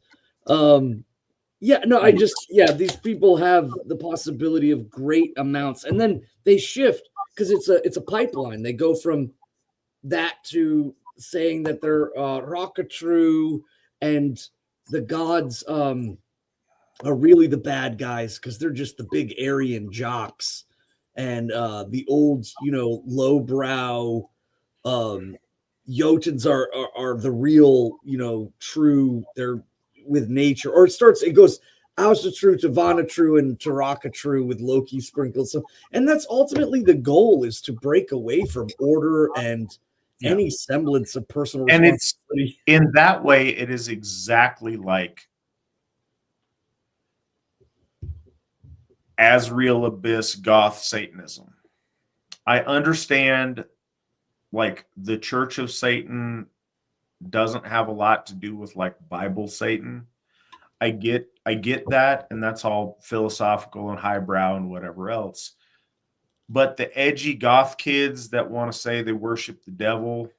these people have the possibility of great amounts, and then they shift because it's a pipeline. They go from that to saying that they're Rockatru and the gods are really the bad guys because they're just the big Aryan jocks, and the old, lowbrow Jotuns are the real, true. They're with nature, or it goes Asatru to Vanatru and to Rockatru with Loki sprinkled. So, and that's ultimately the goal, is to break away from order and any semblance of personal responsibility. And it's in that way, it is exactly like Asriel Abyss Goth Satanism. I understand, like, the Church of Satan doesn't have a lot to do with like Bible Satan. I get that, and that's all philosophical and highbrow and whatever else. But the edgy goth kids that want to say they worship the devil,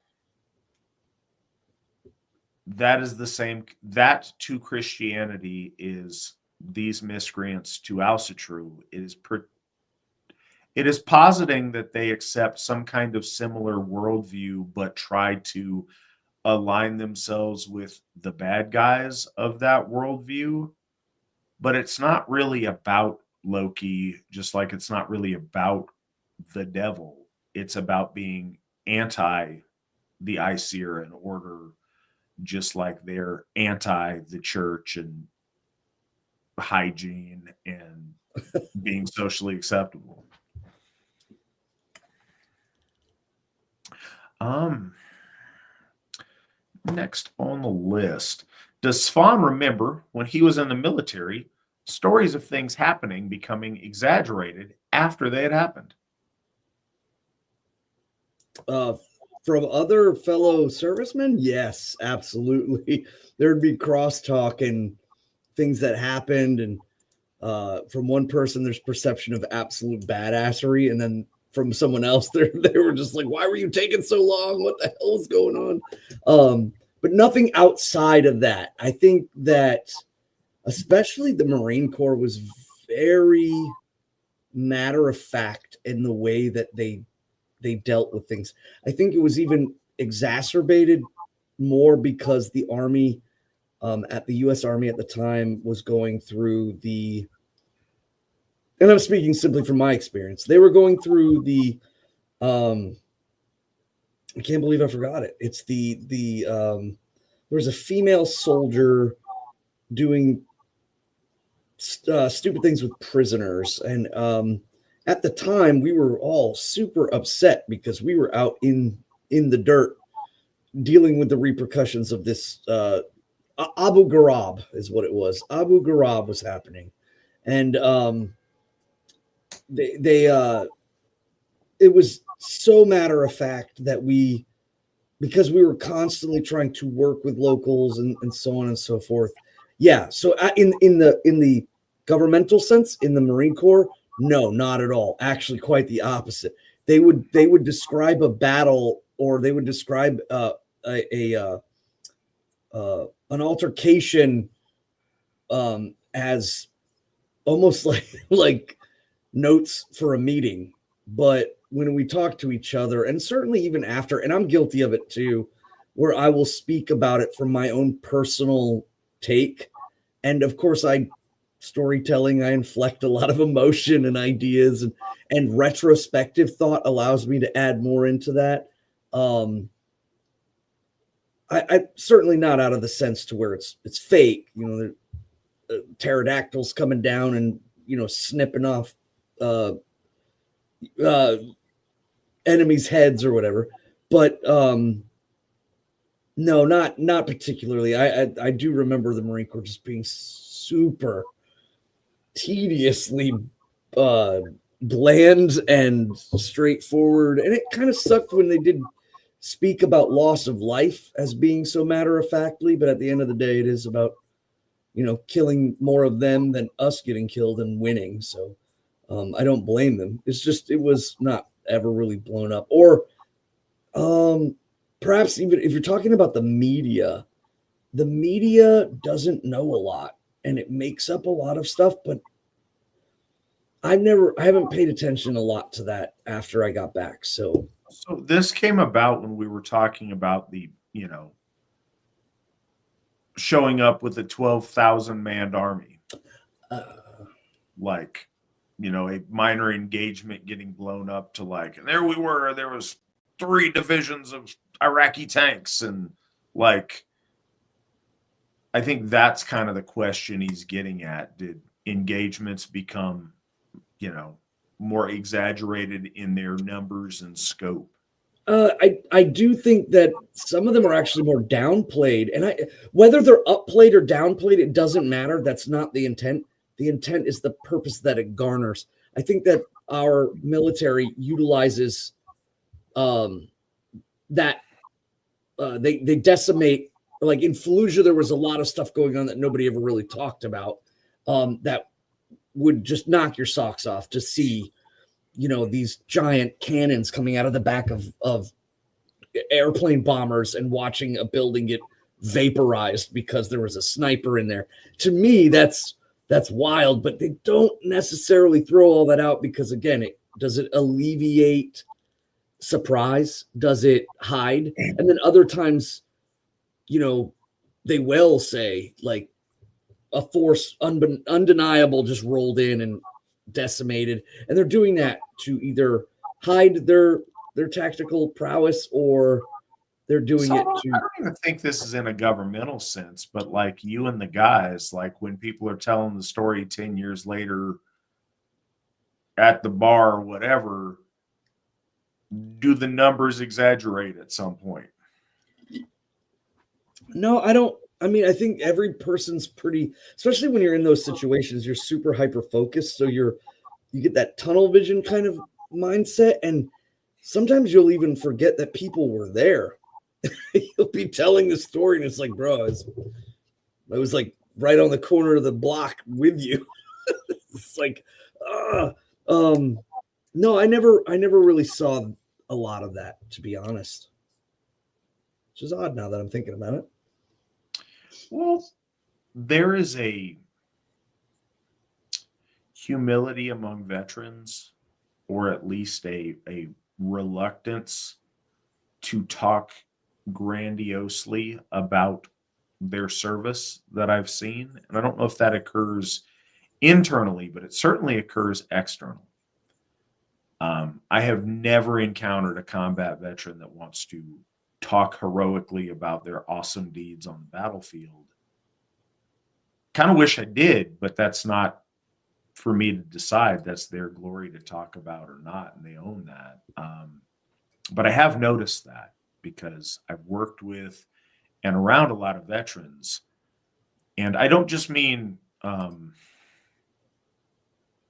that is the same. That to Christianity is these miscreants to Asatru. It is positing that they accept some kind of similar worldview, but try to align themselves with the bad guys of that worldview. But it's not really about Loki, just like it's not really about the devil. It's about being anti the Aesir and order, just like they're anti the church and hygiene and being socially acceptable. Next on the list, does Svan remember when he was in the military stories of things happening becoming exaggerated after they had happened? From other fellow servicemen, yes, absolutely. There'd be crosstalk and things that happened, and from one person, there's perception of absolute badassery, and then from someone else, they were just like, "Why were you taking so long? What the hell is going on?" But nothing outside of that. I think that especially the Marine Corps was very matter of fact in the way that they dealt with things. I think it was even exacerbated more because the Army, at the U.S. Army at the time, was going through and I'm speaking simply from my experience. They were going through I can't believe I forgot it. It's there was a female soldier doing stupid things with prisoners, and at the time we were all super upset because we were out in the dirt dealing with the repercussions of this Abu Ghraib is what it was. Abu Ghraib was happening, and it was so matter of fact that because we were constantly trying to work with locals and so on and so forth. Yeah. So in the governmental sense, in the Marine Corps, no, not at all. Actually, quite the opposite. They would describe a battle, or they would describe an altercation as almost like notes for a meeting. But when we talk to each other, and certainly even after, and I'm guilty of it too, where I will speak about it from my own personal take. And of course, storytelling, I inflect a lot of emotion and ideas, and retrospective thought allows me to add more into that. I certainly not out of the sense to where it's fake, pterodactyls coming down and snipping off enemies' heads or whatever. But no, not particularly. I do remember the Marine Corps just being super tediously bland and straightforward, and it kind of sucked when they did speak about loss of life as being so matter-of-factly, but at the end of the day, it is about killing more of them than us getting killed and winning. So I don't blame them. It's just, it was not ever really blown up. Or perhaps even if you're talking about the media doesn't know a lot, and it makes up a lot of stuff, but I haven't paid attention a lot to that after I got back. So this came about when we were talking about the, showing up with a 12,000 manned army. Like, a minor engagement getting blown up to and there we were, there was 3 divisions of Iraqi tanks. And I think that's kind of the question he's getting at. Did engagements become, more exaggerated in their numbers and scope? I do think that some of them are actually more downplayed, and whether they're upplayed or downplayed, it doesn't matter. That's not the intent. The intent is the purpose that it garners. I think that our military utilizes that they decimate. Like in Fallujah, there was a lot of stuff going on that nobody ever really talked about. That would just knock your socks off to see, these giant cannons coming out of the back of airplane bombers and watching a building get vaporized because there was a sniper in there. To me, that's wild, but they don't necessarily throw all that out because, again, does it alleviate surprise? Does it hide? And then other times, they will say a force undeniable just rolled in and decimated, and they're doing that to either hide their tactical prowess, or they're doing it to. I don't even think this is in a governmental sense, but you and the guys, when people are telling the story 10 years later at the bar or whatever, do the numbers exaggerate at some point? No, I don't. I mean, I think every person's pretty, especially when you're in those situations, you're super hyper focused. So you get that tunnel vision kind of mindset. And sometimes you'll even forget that people were there. You'll be telling the story and it's like, bro, I was right on the corner of the block with you. It's no, I never really saw a lot of that, to be honest. Which is odd now that I'm thinking about it. Well, there is a humility among veterans, or at least a reluctance to talk grandiosely about their service that I've seen. And I don't know if that occurs internally, but it certainly occurs externally. I have never encountered a combat veteran that wants to talk heroically about their awesome deeds on the battlefield. Kind of wish I did, but that's not for me to decide. That's their glory to talk about or not, and they own that. But I have noticed that because I've worked with and around a lot of veterans, and I don't just mean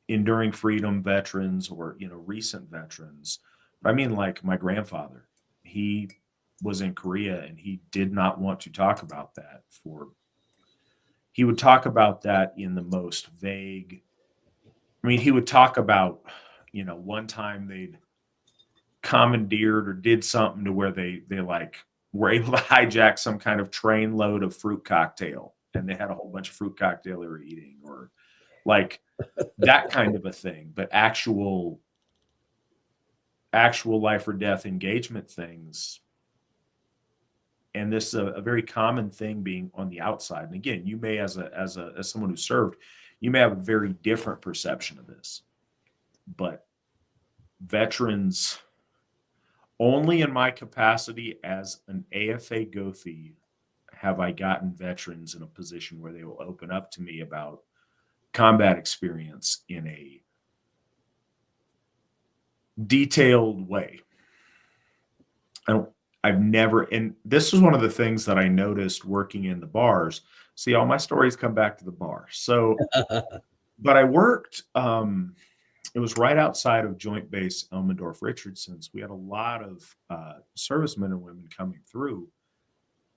enduring freedom veterans or recent veterans, but I mean like my grandfather. He was in Korea and he did not want to talk about that. He would talk about that in the most vague. I mean, he would talk about, one time they'd commandeered or did something to where they like were able to hijack some kind of train load of fruit cocktail, and they had a whole bunch of fruit cocktail they were eating, or like that kind of a thing. But actual life or death engagement things. And this is a very common thing being on the outside. And again, you may, as someone who served, you may have a very different perception of this. But veterans, only in my capacity as an AFA Gothi have I gotten veterans in a position where they will open up to me about combat experience in a detailed way. I've never, and this was one of the things that I noticed working in the bars. See, all my stories come back to the bar. So, but I worked, it was right outside of Joint Base Elmendorf Richardson's. We had a lot of servicemen and women coming through,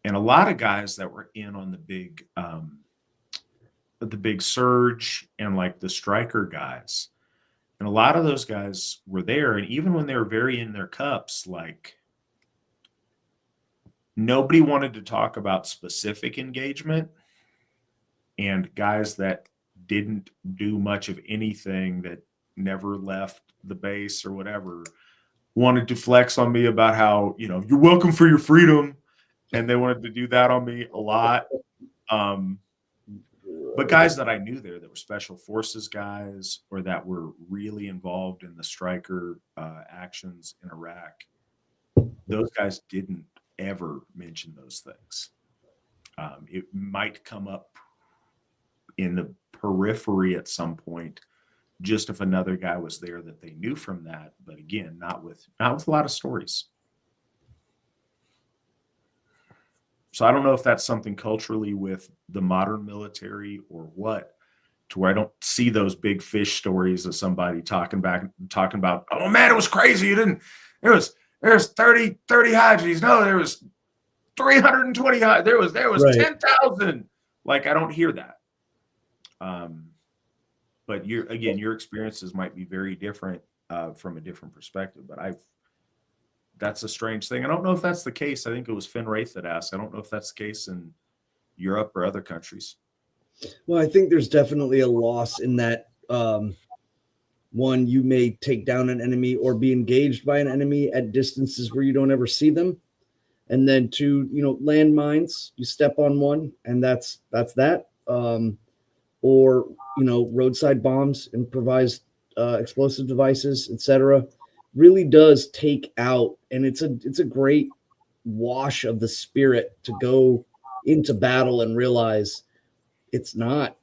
and a lot of guys that were in on the big surge and like the striker guys. And a lot of those guys were there. And even when they were very in their cups, like, nobody wanted to talk about specific engagement, and guys that didn't do much of anything, that never left the base or whatever, wanted to flex on me about how, you're welcome for your freedom. And they wanted to do that on me a lot. But guys that I knew there that were special forces guys, or that were really involved in the striker actions in Iraq, those guys didn't ever mention those things. It might come up in the periphery at some point, just if another guy was there that they knew from that. But again, not with a lot of stories. So I don't know if that's something culturally with the modern military or what, to where I don't see those big fish stories of somebody talking about, oh man, it was crazy. There's 30 Hajis. No, there was 320 Hajis. There was Right. 10,000. Like, I don't hear that. But your experiences might be very different from a different perspective. But that's a strange thing. I don't know if that's the case. I think it was Finn Wraith that asked. I don't know if that's the case in Europe or other countries. Well, I think there's definitely a loss in that. One, you may take down an enemy or be engaged by an enemy at distances where you don't ever see them. And then two, landmines, you step on one and that's that. Or, roadside bombs, improvised explosive devices, etc., really does take out. And it's a great wash of the spirit to go into battle and realize it's not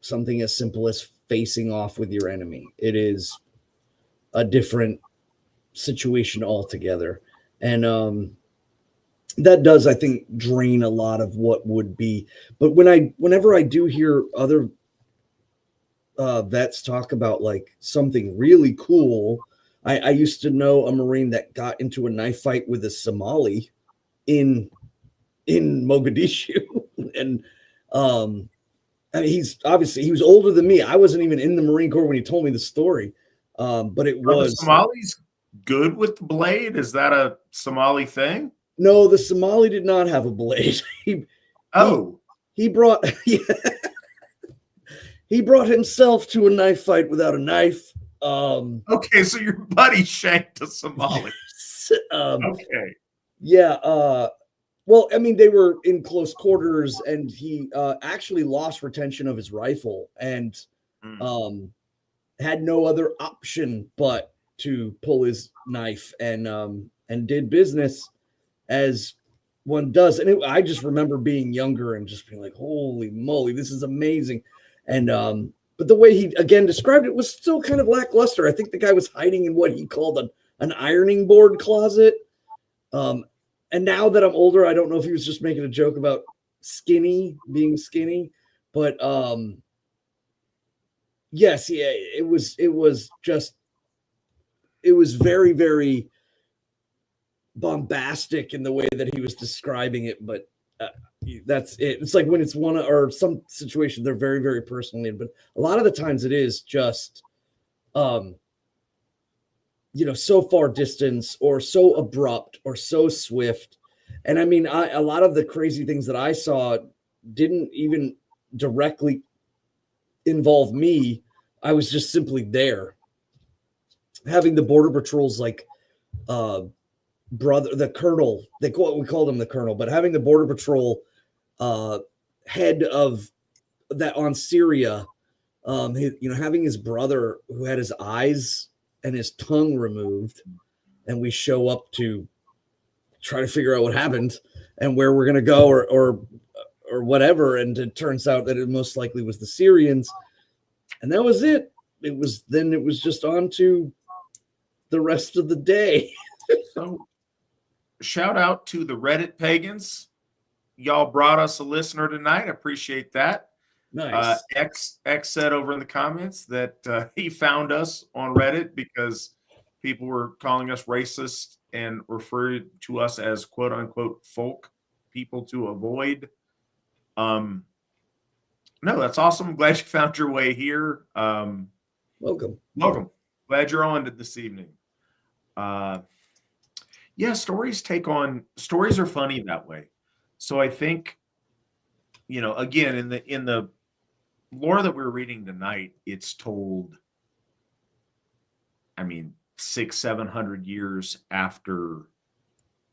something as simple as facing off with your enemy. It is a different situation altogether. And that does, I think, drain a lot of what would be. But whenever I do hear other vets talk about like something really cool, I used to know a Marine that got into a knife fight with a Somali in Mogadishu. And I mean, he was older than me. I wasn't even in the Marine Corps when he told me the story. But it was. Are the Somalis good with the blade? Is that a Somali thing? No, the Somali did not have a blade. He brought he brought himself to a knife fight without a knife. Okay, so your buddy shanked a Somali. Okay. Yeah. Well, I mean, they were in close quarters, and he actually lost retention of his rifle and had no other option but to pull his knife and did business as one does. And I just remember being younger and just being like, holy moly, this is amazing. And but the way he again described it was still kind of lackluster. I think the guy was hiding in what he called an ironing board closet. And now that I'm older, I don't know if he was just making a joke about being skinny, but yes, yeah, it was very, very bombastic in the way that he was describing it, but that's it. It's like when it's one or some situation they're very, very personal in, but a lot of the times it is just so far distance or so abrupt or so swift. And I mean, a lot of the crazy things that I saw didn't even directly involve me. I was just simply there. Having the border patrols like the colonel, we called him the colonel, but having the border patrol head of that on Syria, having his brother who had his eyes and his tongue removed, and we show up to try to figure out what happened and where we're going to go or whatever. And it turns out that it most likely was the Syrians. And that was it. It was just on to the rest of the day. So shout out to the Reddit pagans. Y'all brought us a listener tonight. I appreciate that. Nice. X said over in the comments that he found us on Reddit because people were calling us racist and referred to us as quote unquote folk people to avoid. No, that's awesome. Glad you found your way here. Welcome. Glad you're on this evening. Yeah, stories are funny that way. So I think, again, in the lore that we're reading tonight, it's told, 600-700 years after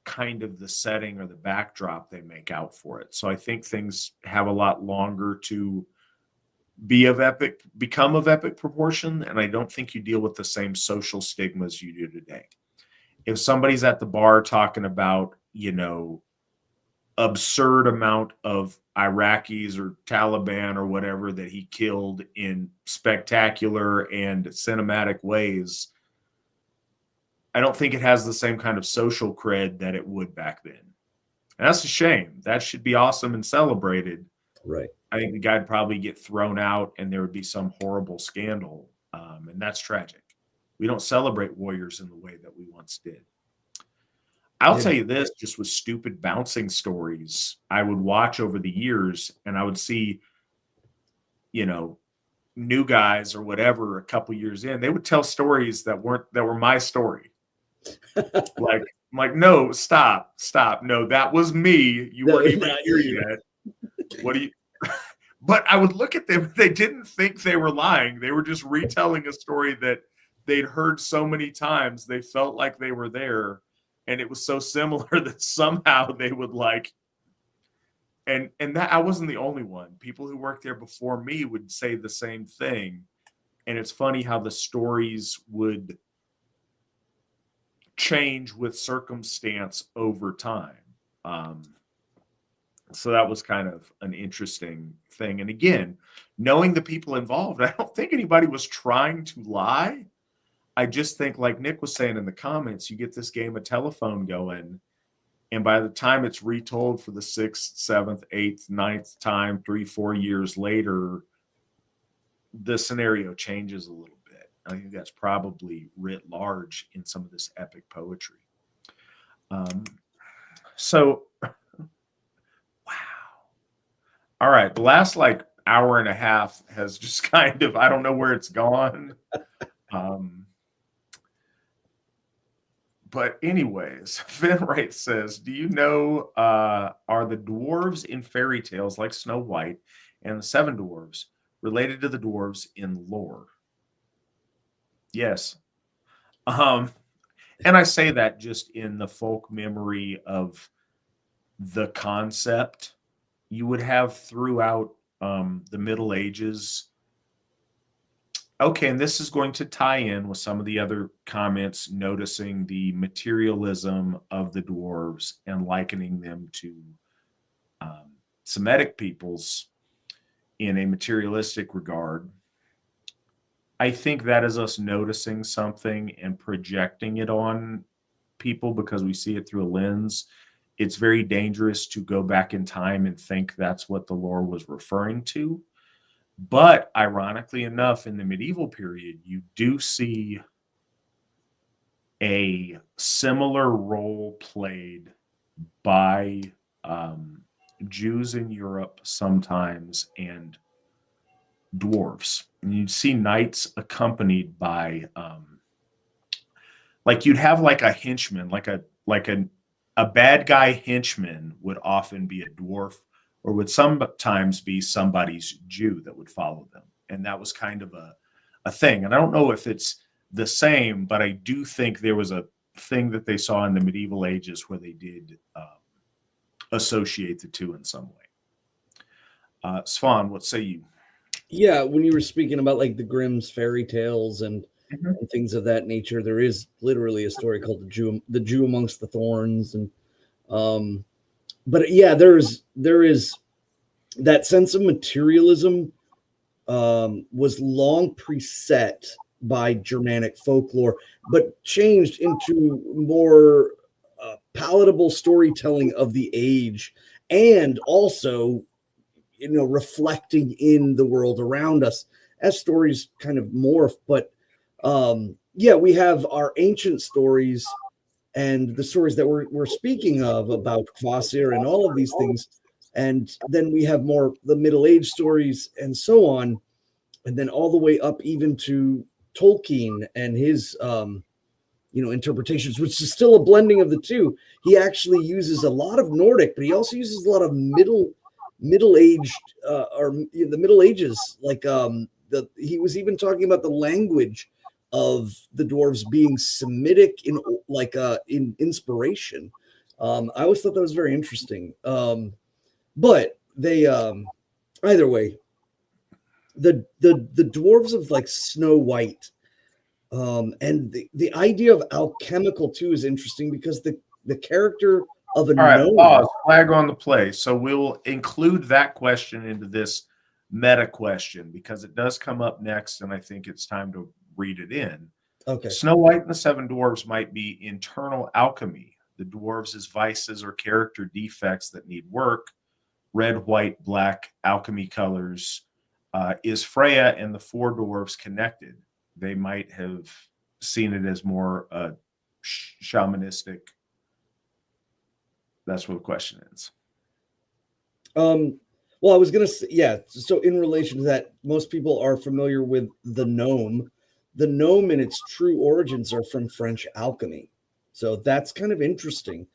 kind of the setting or the backdrop they make out for it. So I think things have a lot longer to become of epic proportion. And I don't think you deal with the same social stigmas you do today. If somebody's at the bar talking about, absurd amount of Iraqis or Taliban or whatever that he killed in spectacular and cinematic ways, I don't think it has the same kind of social cred that it would back then. And that's a shame. That should be awesome and celebrated. Right. I think the guy'd probably get thrown out and there would be some horrible scandal. And that's tragic. We don't celebrate warriors in the way that we once did. I'll tell you this, just with stupid bouncing stories, I would watch over the years and I would see, new guys or whatever a couple years in, they would tell stories that were my story. like, no, stop. No, that was me. You weren't even here yet. What do you? But I would look at them. They didn't think they were lying. They were just retelling a story that they'd heard so many times. They felt like they were there. And it was so similar that somehow they would and that I wasn't the only one. People who worked there before me would say the same thing. And it's funny how the stories would change with circumstance over time. So that was kind of an interesting thing. And again, knowing the people involved, I don't think anybody was trying to lie. I just think, like Nick was saying in the comments, you get this game of telephone going, and by the time it's retold for the 6th, 7th, 8th, 9th time, 3-4 years later, the scenario changes a little bit. I think that's probably writ large in some of this epic poetry. So, wow. All right, the last hour and a half has just kind of, I don't know where it's gone. But anyways, Finwright says, do you know, are the dwarves in fairy tales like Snow White and the Seven Dwarves related to the dwarves in lore? Yes. And I say that just in the folk memory of the concept you would have throughout the Middle Ages. Okay, and this is going to tie in with some of the other comments, noticing the materialism of the dwarves and likening them to Semitic peoples in a materialistic regard. I think that is us noticing something and projecting it on people because we see it through a lens. It's very dangerous to go back in time and think that's what the lore was referring to. But ironically enough, in the medieval period, you do see a similar role played by Jews in Europe sometimes and dwarves. And you'd see knights accompanied by like you'd have like a henchman, like a bad guy henchman would often be a dwarf or would sometimes be somebody's Jew that would follow them. And that was kind of a thing. And I don't know if it's the same, but I do think there was a thing that they saw in the medieval ages where they did associate the two in some way. Svan, what say you? Yeah, when you were speaking about like the Grimm's fairy tales and things of that nature, there is literally a story called the Jew amongst the thorns, and but yeah, there is that sense of materialism was long preset by Germanic folklore, but changed into more palatable storytelling of the age, and also, you know, reflecting in the world around us as stories kind of morph. But yeah, we have our ancient stories and the stories that we're speaking of about Kvasir and all of these things. And then we have more the Middle Age stories and so on. And then all the way up even to Tolkien and his, you know, interpretations, which is still a blending of the two. He actually uses a lot of Nordic, but he also uses a lot of middle-aged or the Middle Ages. Like he was even talking about the language of the dwarves being Semitic in like in inspiration. I always thought that was very interesting. But they either way, the dwarves of like Snow White, and the idea of alchemical too is interesting because the character of a All right, gnome. pause, flag on the play. So we'll include that question into this meta question because it does come up next, and I think it's time to read it in. Okay. Snow White and the Seven Dwarfs might be internal alchemy. The dwarves as vices or character defects that need work. Red, white, black, alchemy colors. Is Freya and the four dwarves connected? They might have seen it as more shamanistic. That's what the question is. Well, I was going to say, yeah. So in relation to that, most people are familiar with the gnome. The gnome in its true origins are from French alchemy. So that's kind of interesting.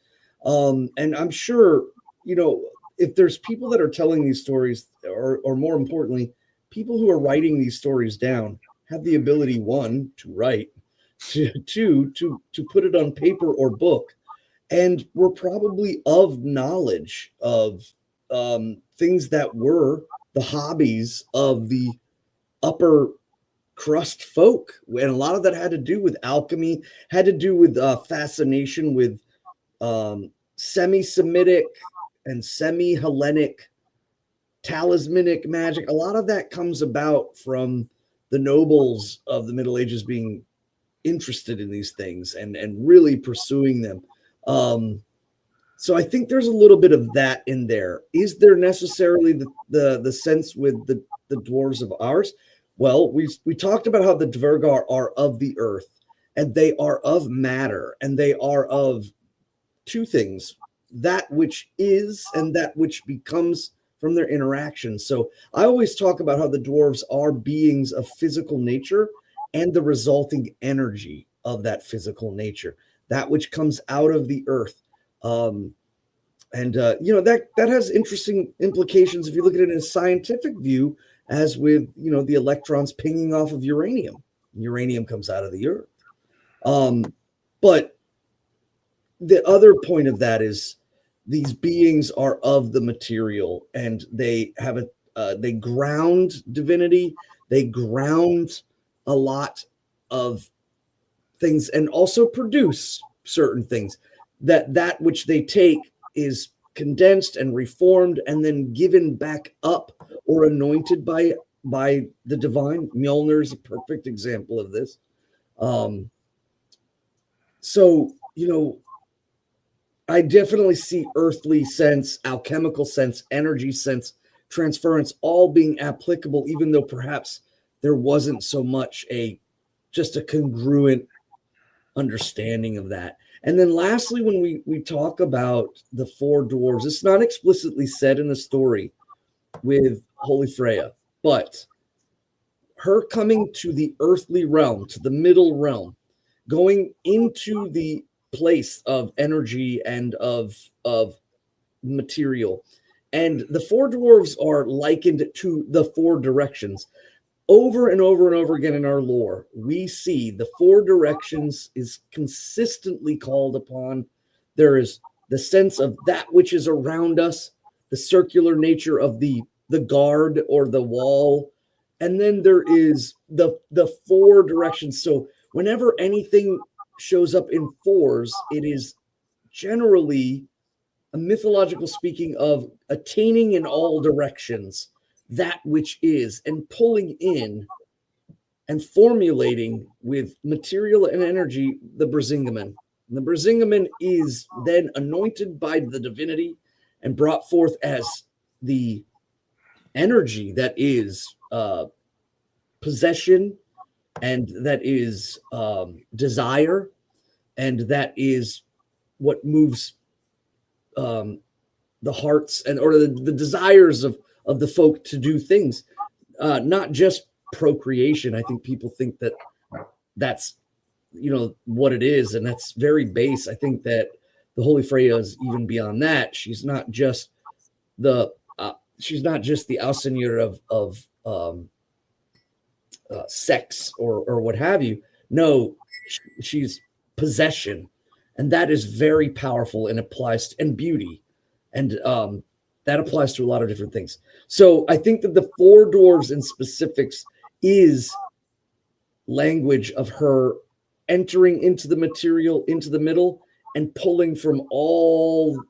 And I'm sure, you know, if there's people that are telling these stories, or more importantly, people who are writing these stories down have the ability, one, to write, two, to put it on paper or book. And we're probably of knowledge of things that were the hobbies of the upper crust folk. And a lot of that had to do with alchemy, had to do with fascination with semi-Semitic and semi-Hellenic talismanic magic. A lot of that comes about from the nobles of the Middle Ages being interested in these things and really pursuing them. So I think there's a little bit of that in there. Is there necessarily the sense with the dwarves of ours? Well, we talked about how the Dvergar are of the earth, and they are of matter, and they are of two things: that which is and that which becomes from their interaction. So I always talk about how the dwarves are beings of physical nature and the resulting energy of that physical nature, that which comes out of the earth. You know, that has interesting implications if you look at it in a scientific view, as with, you know, the electrons pinging off of uranium. Uranium comes out of the earth. But the other point of that is these beings are of the material, and they have they ground divinity, they ground a lot of things, and also produce certain things. That which they take is condensed and reformed and then given back up or anointed by by the divine. Mjolnir is a perfect example of this. So, I definitely see earthly sense, alchemical sense, energy sense, transference all being applicable, even though perhaps there wasn't so much just a congruent understanding of that. And then lastly, when we talk about the four dwarves, it's not explicitly said in the story with Holy Freya, but her coming to the earthly realm, to the middle realm, going into the place of energy and of material. And the four dwarves are likened to the four directions. Over and over and over again in our lore, we see the four directions is consistently called upon. There is the sense of that which is around us, the circular nature of the guard or the wall, and then there is the four directions. So whenever anything shows up in fours, it is generally a mythological speaking of attaining in all directions that which is, and pulling in and formulating with material and energy the Brisingamen. And the Brisingamen is then anointed by the divinity and brought forth as the energy that is possession, and that is desire, and that is what moves the hearts and or the desires of the folk to do things, not just procreation. I think people think that that's what it is, and that's very base. I think that the Holy Freya is even beyond that. She's not just the Ausenir of sex or what have you. No, she's possession, and that is very powerful and applies and beauty, and that applies to a lot of different things. So I think that the four dwarves in specifics is language of her entering into the material, into the middle, and pulling from all,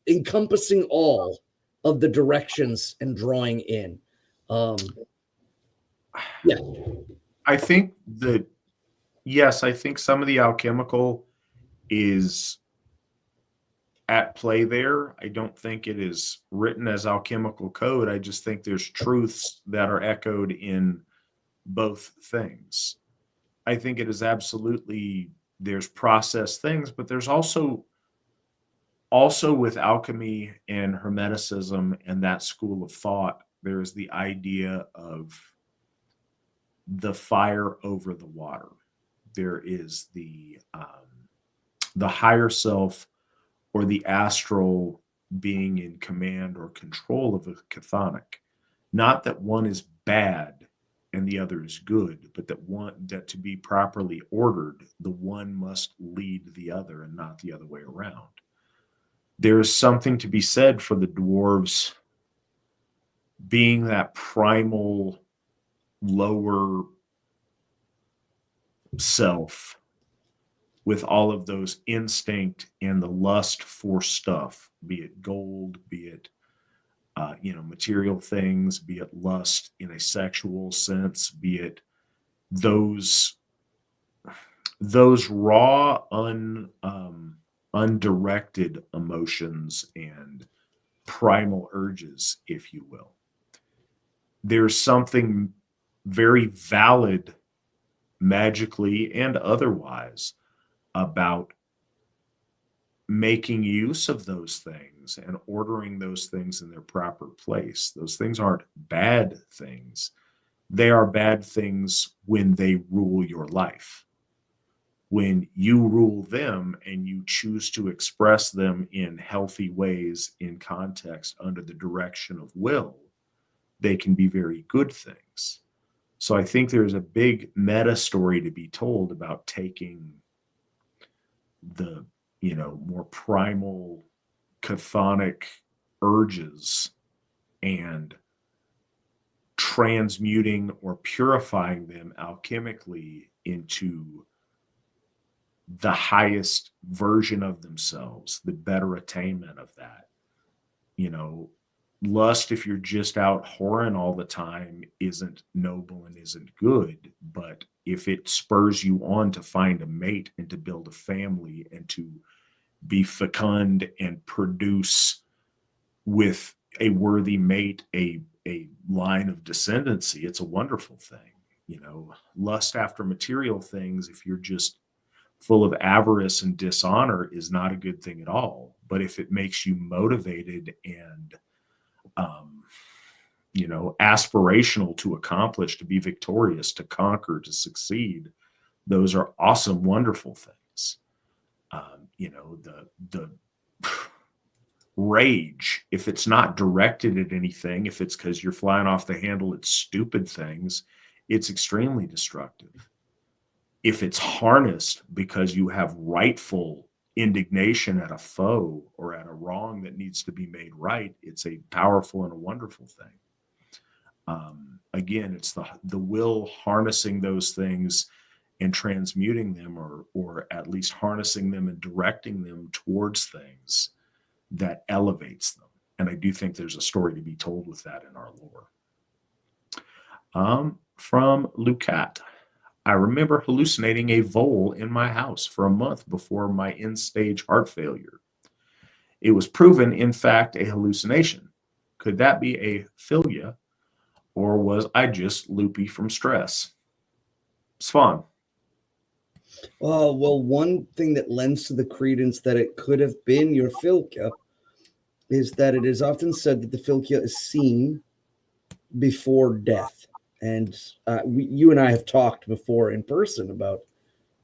encompassing all of the directions and drawing in. Yeah. I think that, yes, I think some of the alchemical is at play there. I don't think it is written as alchemical code. I just think there's truths that are echoed in both things. I think it is absolutely, there's process things, but there's also with alchemy and hermeticism and that school of thought, there's the idea of the fire over the water. There is the higher self or the astral being in command or control of a chthonic. Not that one is bad and the other is good, but that to be properly ordered, the one must lead the other and not the other way around. There is something to be said for the dwarves being that primal lower self with all of those instinct and the lust for stuff, be it gold, be it material things, be it lust in a sexual sense, be it those raw, undirected emotions and primal urges, if you will. There's something very valid, magically and otherwise, about making use of those things and ordering those things in their proper place. Those things aren't bad things. They are bad things when they rule your life. When you rule them and you choose to express them in healthy ways in context under the direction of will, they can be very good things. So I think there's a big meta story to be told about taking the more primal chthonic urges and transmuting or purifying them alchemically into the highest version of themselves, the better attainment of that. lust, if you're just out whoring all the time, isn't noble and isn't good. But if it spurs you on to find a mate and to build a family and to be fecund and produce with a worthy mate a line of descendancy, it's a wonderful thing. You know, lust after material things, if you're just full of avarice and dishonor, is not a good thing at all. But if it makes you motivated and you know, aspirational to accomplish, to be victorious, to conquer, to succeed, those are awesome, wonderful things. You know, the rage, if it's not directed at anything, if it's because you're flying off the handle at stupid things, it's extremely destructive. If it's harnessed because you have rightful indignation at a foe or at a wrong that needs to be made right, it's a powerful and a wonderful thing. Again, it's the will harnessing those things and transmuting them, or at least harnessing them and directing them towards things that elevates them. And I do think there's a story to be told with that in our lore. From Lucat. I remember hallucinating a vole in my house for a month before my end-stage heart failure. It was proven, in fact, a hallucination. Could that be a philia, or was I just loopy from stress? Svan. Well, one thing that lends to the credence that it could have been your philia is that it is often said that the philia is seen before death. And you and I have talked before in person about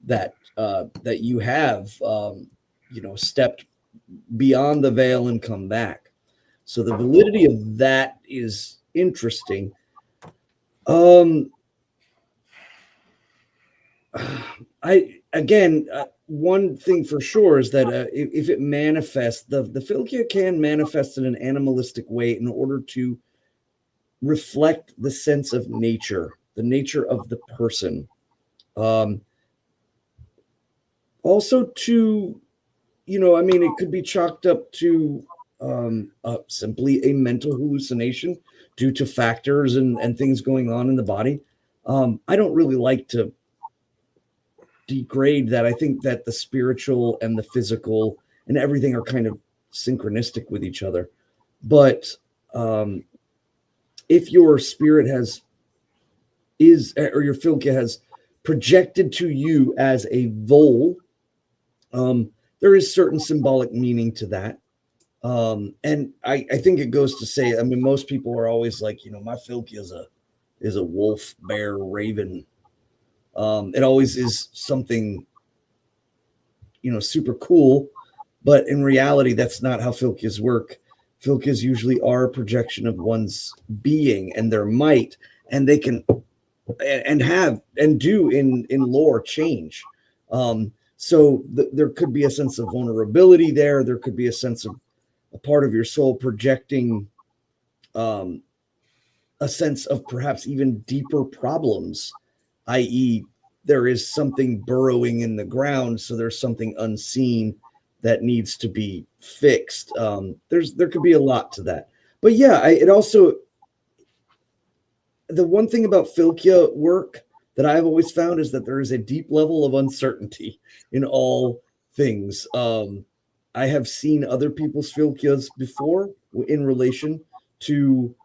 that, that you have, you know, stepped beyond the veil and come back. So the validity of that is interesting. One thing for sure is that if it manifests, the philia can manifest in an animalistic way in order to reflect the sense of nature, the nature of the person. Also to, you know, I mean, it could be chalked up to simply a mental hallucination due to factors and things going on in the body. I don't really like to degrade that. I think that the spiritual and the physical and everything are kind of synchronistic with each other. But if your spirit or your philia has projected to you as a vole, there is certain symbolic meaning to that. And I think it goes to say, I mean, most people are always like, you know, my philia is a wolf, bear, raven. It always is something, you know, super cool, but in reality, that's not how philias work. Philias usually are a projection of one's being and their might, and they can and have and do in lore change. So there could be a sense of vulnerability there. There could be a sense of a part of your soul projecting a sense of perhaps even deeper problems, i.e., there is something burrowing in the ground, so there's something unseen that needs to be fixed. There could be a lot to that. But yeah, it also, the one thing about philia work that I've always found is that there is a deep level of uncertainty in all things. I have seen other people's philias before in relation to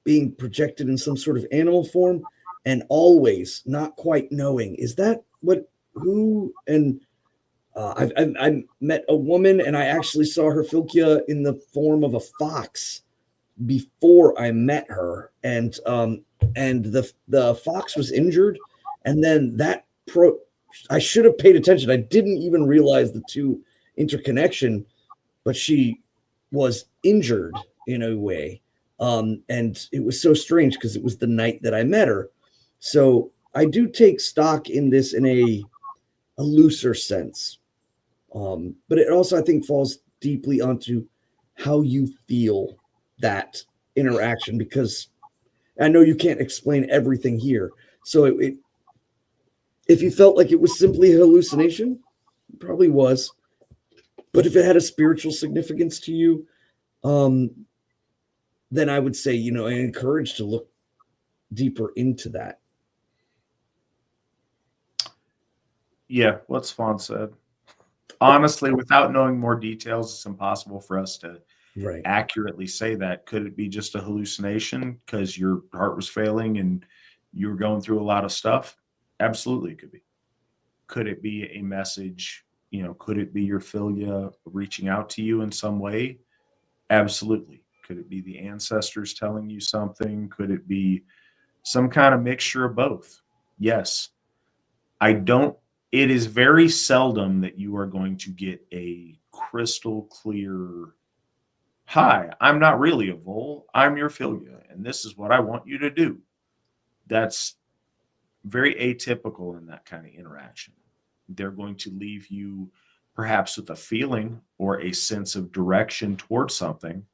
being projected in some sort of animal form, and always not quite knowing, is that what, who, and I met a woman and I actually saw her philia in the form of a fox before I met her, and the fox was injured, and then I should have paid attention. I didn't even realize the two interconnection, but she was injured in a way. And it was so strange because it was the night that I met her. So I do take stock in this in a looser sense. But it also, I think, falls deeply onto how you feel that interaction, because I know you can't explain everything here. So if you felt like it was simply a hallucination, it probably was. But if it had a spiritual significance to you, then I would say, I encourage to look deeper into that. Yeah, what Svan said. Honestly, without knowing more details, it's impossible for us to accurately say that. Could it be just a hallucination because your heart was failing and you were going through a lot of stuff? Absolutely, it could be. Could it be a message? Could it be your philia reaching out to you in some way? Absolutely. Could it be the ancestors telling you something? Could it be some kind of mixture of both? Yes. It is very seldom that you are going to get a crystal clear, hi, I'm not really a vole, I'm your philia, and this is what I want you to do. That's very atypical in that kind of interaction. They're going to leave you perhaps with a feeling or a sense of direction towards something,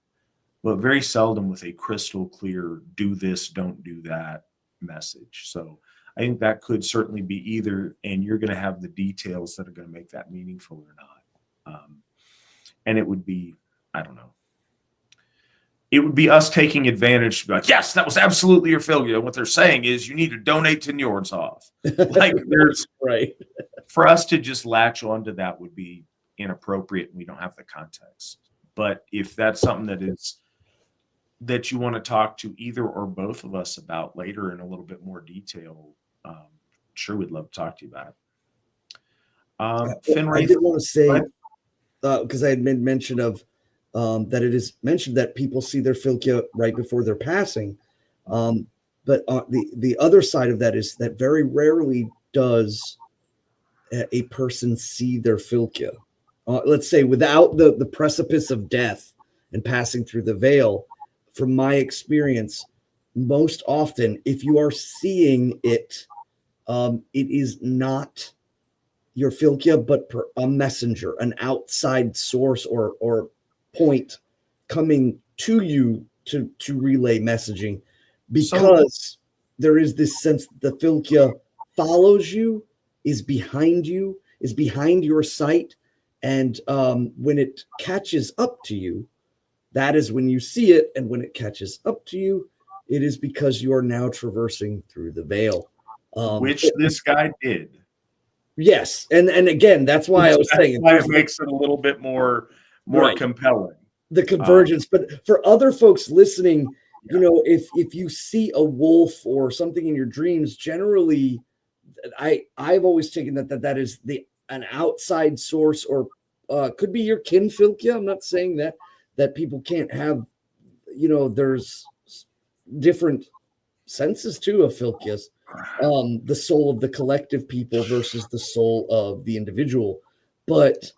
but very seldom with a crystal clear, do this, don't do that message. So I think that could certainly be either, and you're going to have the details that are going to make that meaningful or not. And it would be, I don't know. It would be us taking advantage to be like, yes, that was absolutely your philia. What they're saying is you need to donate to Njordshof. Like there's right. For us to just latch onto that would be inappropriate and we don't have the context. But if that's something that you want to talk to either or both of us about later in a little bit more detail, sure, we'd love to talk to you about it. Finn, I did want to say, because I had made mention of that it is mentioned that people see their philia right before they're passing. But the other side of that is that very rarely does a person see their philia. Let's say without the precipice of death and passing through the veil, from my experience, most often, if you are seeing it, it is not your philia, but a messenger, an outside source or point coming to you to relay messaging, because there is this sense that the philia follows you, is behind your sight, and when it catches up to you, that is when you see it, and when it catches up to you, it is because you are now traversing through the veil, which this guy did. Yes, and again, that's why I was saying it makes it a little bit more compelling. The convergence, but for other folks listening, if you see a wolf or something in your dreams, generally, I've always taken that is an outside source, or could be your kin philia. I'm not saying that people can't have, there's different senses too of philias. The soul of the collective people versus the soul of the individual. But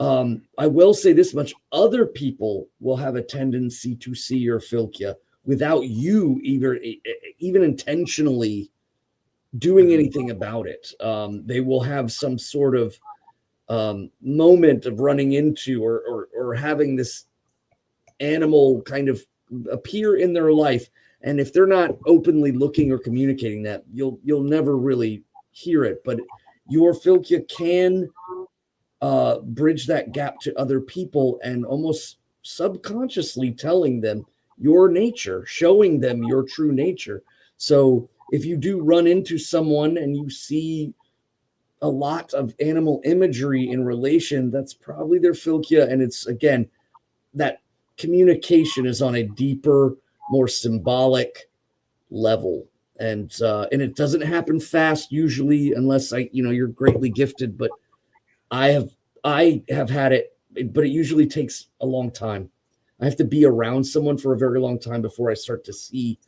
I will say this much: other people will have a tendency to see your philia without you even intentionally doing anything about it. They will have some sort of moment of running into or having this animal kind of appear in their life. And if they're not openly looking or communicating that, you'll never really hear it. But your philia can bridge that gap to other people and almost subconsciously telling them your nature, showing them your true nature. So if you do run into someone and you see a lot of animal imagery in relation, that's probably their philia. And it's, again, that communication is on a deeper, more symbolic level, and it doesn't happen fast usually, unless you're greatly gifted. But I have had it, but it usually takes a long time. I have to be around someone for a very long time before I start to see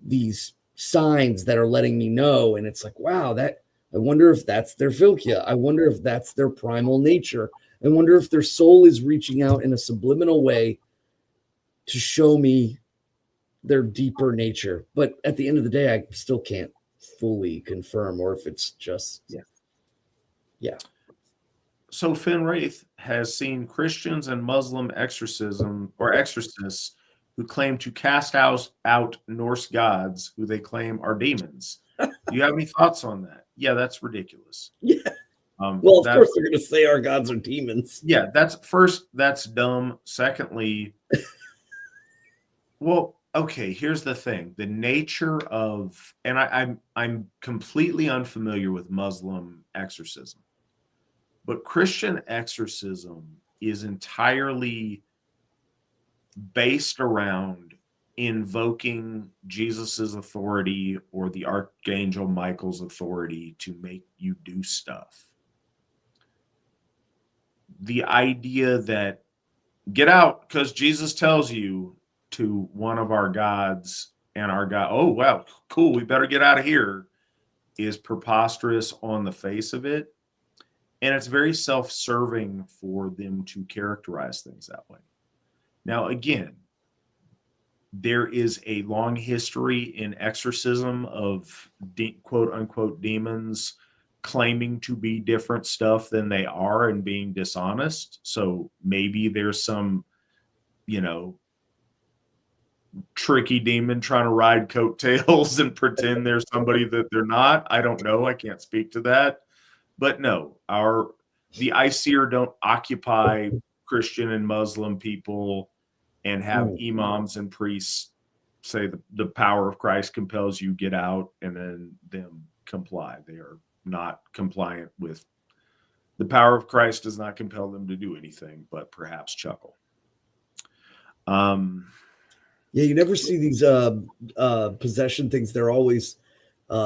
these signs that are letting me know. And it's like, wow, I wonder if that's their philia. I wonder if that's their primal nature. I wonder if their soul is reaching out in a subliminal way to show me their deeper nature. But at the end of the day, I still can't fully confirm, or if it's just yeah. So Finn Wraith has seen Christians and Muslim exorcists who claim to cast out Norse gods who they claim are demons. Do you have any thoughts on that? Yeah, that's ridiculous. Yeah. Well, of course they're going to say our gods are demons. Yeah, that's dumb. Secondly, Well, okay, here's the thing. The nature of, and I'm completely unfamiliar with Muslim exorcism, but Christian exorcism is entirely based around invoking Jesus's authority or the Archangel Michael's authority to make you do stuff. The idea that get out because Jesus tells you to one of our gods, and our God, oh, wow, cool, we better get out of here, is preposterous on the face of it. And it's very self-serving for them to characterize things that way. Now, again, there is a long history in exorcism of quote unquote demons claiming to be different stuff than they are and being dishonest. So maybe there's some, tricky demon trying to ride coattails and pretend there's somebody that they're not. I don't know. I can't speak to that. But no, the ICER don't occupy Christian and Muslim people and have imams and priests say the power of Christ compels you, get out, and then them comply. They are not compliant with the power of Christ, does not compel them to do anything but perhaps chuckle. Yeah, you never see these possession things. They're always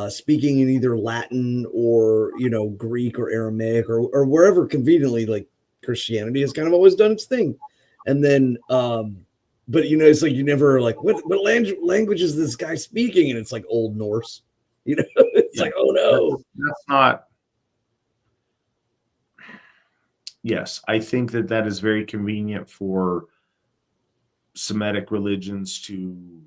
speaking in either Latin or Greek or Aramaic or wherever conveniently. Like Christianity has kind of always done its thing, and then but it's like you never are like what language is this guy speaking, and it's like Old Norse. It's like, oh no, that's not. Yes, I think that is very convenient for Semitic religions to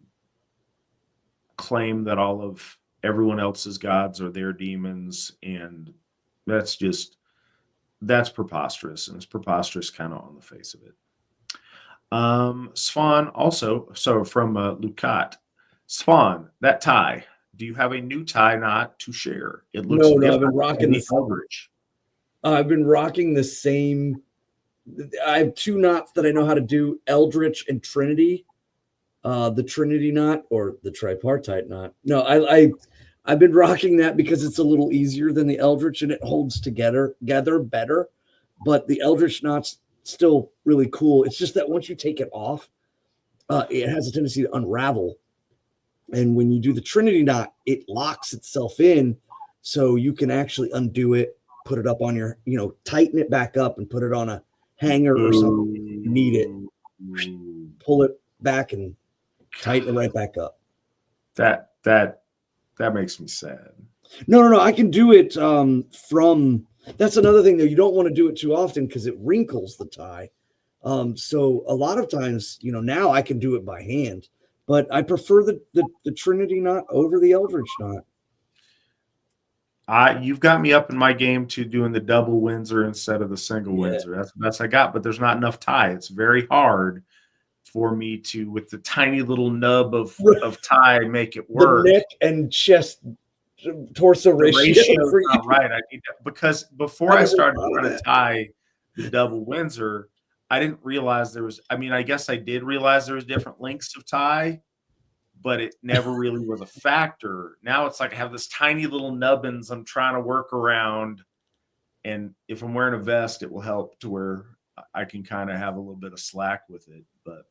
claim that all of everyone else's gods are their demons, and that's preposterous, and it's preposterous kind of on the face of it. Svan also, so from Lucat, Svan, that tie, do you have a new tie knot to share? It looks no, I've been rocking the Eldritch. I've been rocking the same. I have two knots that I know how to do: Eldritch and Trinity. The Trinity knot or the tripartite knot. No, I've been rocking that because it's a little easier than the Eldritch and it holds together better. But the Eldritch knot's still really cool. It's just that once you take it off, it has a tendency to unravel. And when you do the Trinity knot, it locks itself in, so you can actually undo it, put it up on your, tighten it back up and put it on a hanger or something. You need it. Pull it back and tighten it right back up. That makes me sad. No. I can do it from. That's another thing though. You don't want to do it too often because it wrinkles the tie. So a lot of times, now I can do it by hand, but I prefer the Trinity knot over the Eldritch knot. You've got me up in my game to doing the double Windsor instead of the single Windsor. That's the best I got, but there's not enough tie. It's very hard for me to, with the tiny little nub of tie, make it work. The neck and chest torso ratio. Not right. I need that, because before I started trying to tie the double Windsor, I didn't realize there was. I mean, I guess I did realize there was different lengths of tie, but it never really was a factor. Now it's like I have this tiny little nubbins I'm trying to work around, and if I'm wearing a vest, it will help to where I can kind of have a little bit of slack with it. But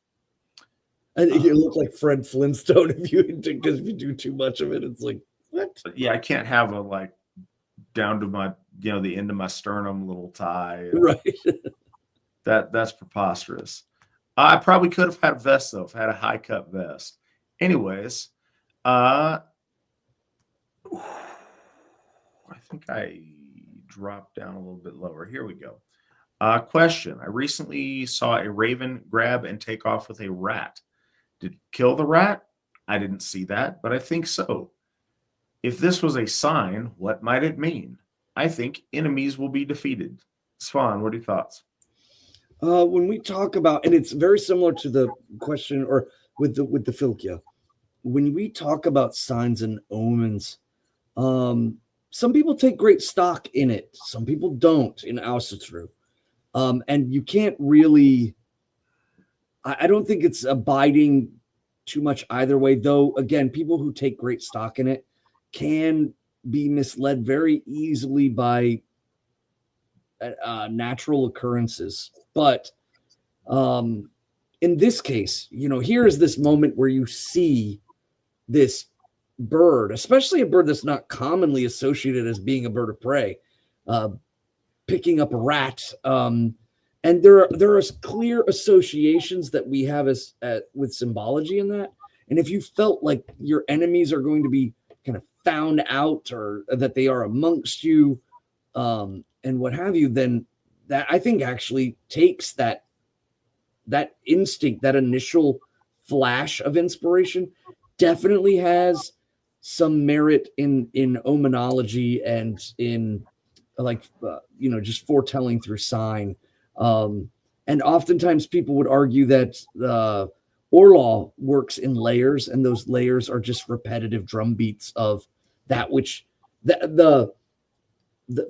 I think you look like Fred Flintstone if you do too much of it. It's like, what? Yeah, I can't have a down to my the end of my sternum little tie. Right. That's preposterous. I probably could have had a vest though, if I had a high cut vest. Anyways, I think I dropped down a little bit lower. Here we go. Question. I recently saw a raven grab and take off with a rat. Did it kill the rat? I didn't see that, but I think so. If this was a sign, what might it mean? I think enemies will be defeated. Svan, what are your thoughts? When we talk about, and it's very similar to the question or with the Filkia, when we talk about signs and omens, some people take great stock in it. Some people don't in Asatru. And you can't really, I don't think it's abiding too much either way, though. Again, people who take great stock in it can be misled very easily by natural occurrences. But in this case, here is this moment where you see this bird, especially a bird that's not commonly associated as being a bird of prey, picking up a rat. And there are clear associations that we have with symbology in that. And if you felt like your enemies are going to be kind of found out, or that they are amongst you, and what have you, then that, I think, actually takes that instinct, that initial flash of inspiration, definitely has some merit in omenology and in just foretelling through sign. And oftentimes people would argue that Orlaw works in layers, and those layers are just repetitive drum beats of that which the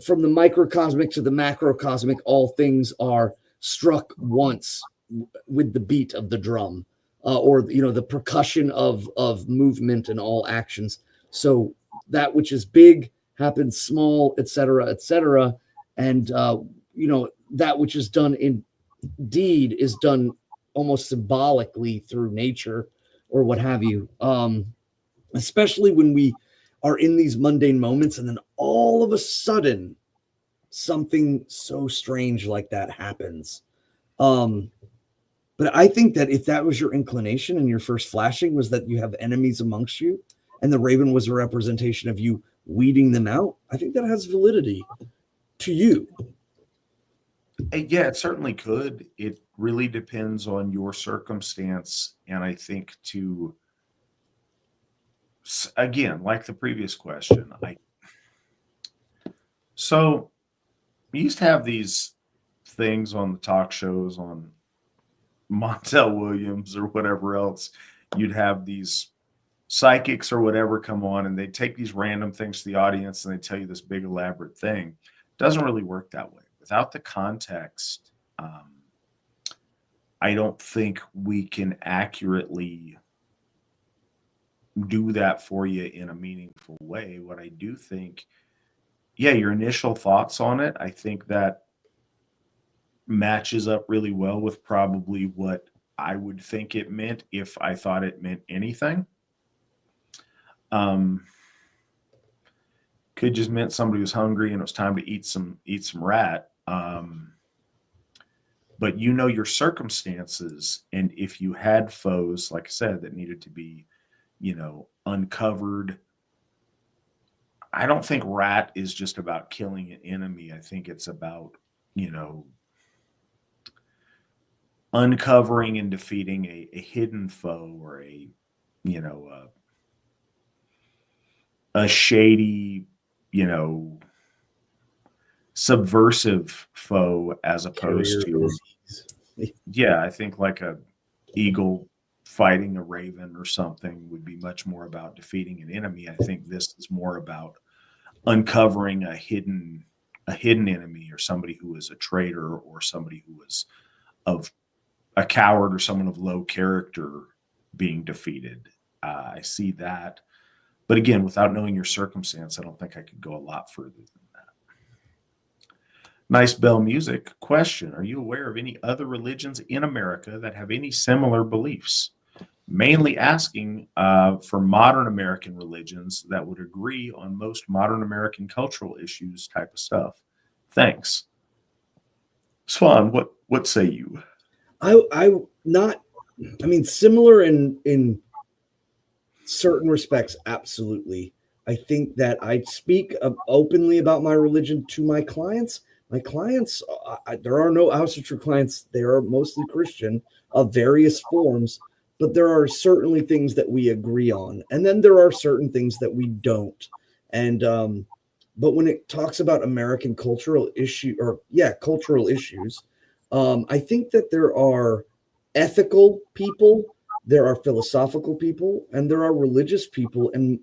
from the microcosmic to the macrocosmic, all things are struck once with the beat of the drum, or the percussion of movement and all actions. So that which is big happens small, etc., and that which is done in deed is done almost symbolically through nature or what have you. Especially when we are in these mundane moments, and then all of a sudden something so strange like that happens. But I think that if that was your inclination and your first flashing was that you have enemies amongst you, and the raven was a representation of you weeding them out, I think that has validity to you. Yeah, it certainly could. It really depends on your circumstance. And I think again, like the previous question, so we used to have these things on the talk shows on Montel Williams or whatever else. You'd have these psychics or whatever come on, and they take these random things to the audience and they tell you this big elaborate thing. It doesn't really work that way. Without the context, I don't think we can accurately do that for you in a meaningful way. What I do think, yeah, your initial thoughts on it, I think that matches up really well with probably what I would think it meant if I thought it meant anything. Could just meant somebody was hungry and it was time to eat some rat. But your circumstances, and if you had foes, like I said, that needed to be, uncovered. I don't think rat is just about killing an enemy. I think it's about, uncovering and defeating a hidden foe, or a shady, subversive foe, as opposed to, I think like a eagle fighting a raven or something would be much more about defeating an enemy. I think this is more about uncovering a hidden enemy, or somebody who is a traitor, or somebody who is of a coward, or someone of low character being defeated. I see that. But again, without knowing your circumstance, I don't think I could go a lot further than that. Nice bell music. Question: are you aware of any other religions in America that have any similar beliefs? Mainly asking for modern American religions that would agree on most modern American cultural issues type of stuff. Thanks. Svan, what say you? Similar in certain respects, absolutely. I think that I speak openly about my religion to my clients. My clients, there are no Asatru clients. They are mostly Christian of various forms, but there are certainly things that we agree on. And then there are certain things that we don't. And, but when it talks about American cultural issues, I think that there are ethical people, there are philosophical people, and there are religious people, and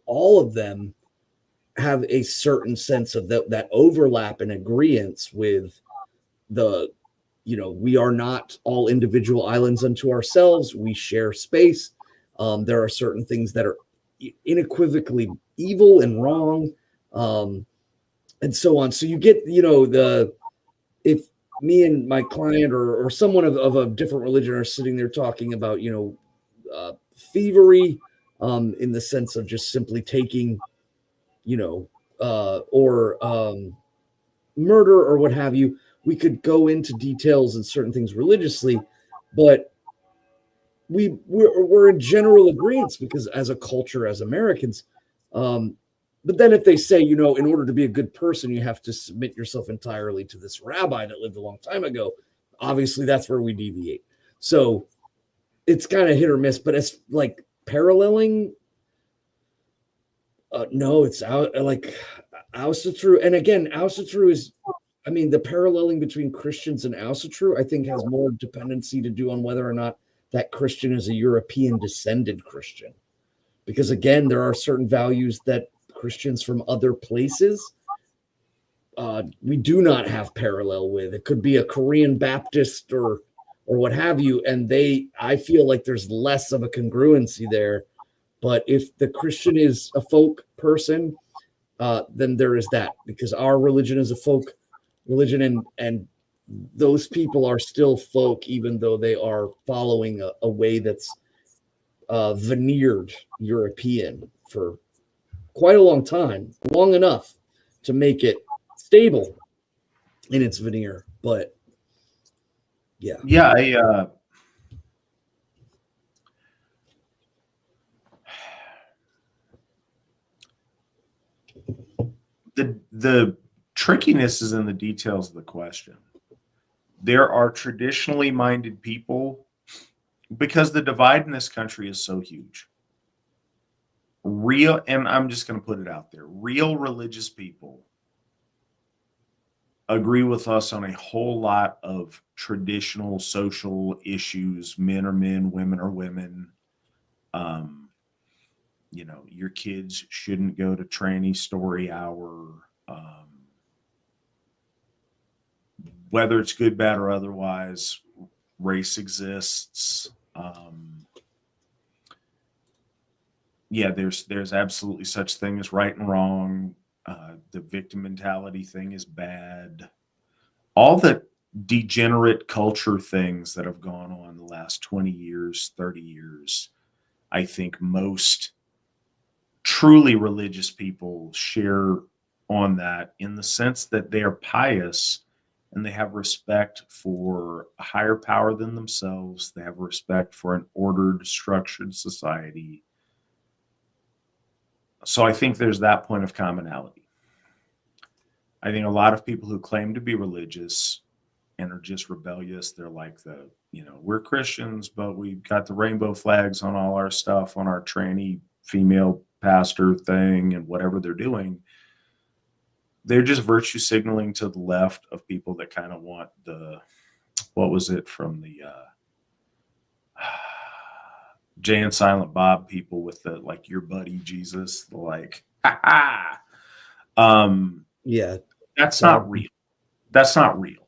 all of them have a certain sense of that overlap and agreement with we are not all individual islands unto ourselves. We share space. There are certain things that are unequivocally evil and wrong, and so on. So you get, if me and my client or someone of a different religion are sitting there talking about, thievery, in the sense of just simply taking, or murder or what have you, we could go into details and certain things religiously, but we're in general agreement because as a culture, as Americans, but then if they say, in order to be a good person, you have to submit yourself entirely to this rabbi that lived a long time ago, obviously that's where we deviate. So it's kind of hit or miss, but it's like paralleling. No, it's out like Asatru. And again, Asatru is, the paralleling between Christians and Asatru, I think, has more dependency to do on whether or not that Christian is a European descended Christian. Because again, there are certain values that Christians from other places we do not have parallel with. It could be a Korean Baptist or what have you, and I feel like there's less of a congruency there. But if the Christian is a folk person, then there is that, because our religion is a folk religion, and those people are still folk, even though they are following a way that's veneered European for quite a long time, long enough to make it stable in its veneer. But yeah, the trickiness is in the details of the question. There are traditionally minded people, because the divide in this country is so huge. And I'm just going to put it out there, real religious people agree with us on a whole lot of traditional social issues. Men are men, women are women. Your kids shouldn't go to tranny story hour. Whether it's good, bad, or otherwise, race exists. There's absolutely such thing as right and wrong. The victim mentality thing is bad. All the degenerate culture things that have gone on the last 20 years, 30 years, I think most truly religious people share on that, in the sense that they are pious and they have respect for a higher power than themselves. They have respect for an ordered, structured society. So I think there's that point of commonality. I think a lot of people who claim to be religious and are just rebellious, they're like we're Christians, but we've got the rainbow flags on all our stuff, on our tranny female pastor thing, and whatever they're doing. They're just virtue signaling to the left of people that kind of want what was it from the Jay and Silent Bob people with the, like, your buddy Jesus, like, ha ha. Yeah. That's not real. That's not real.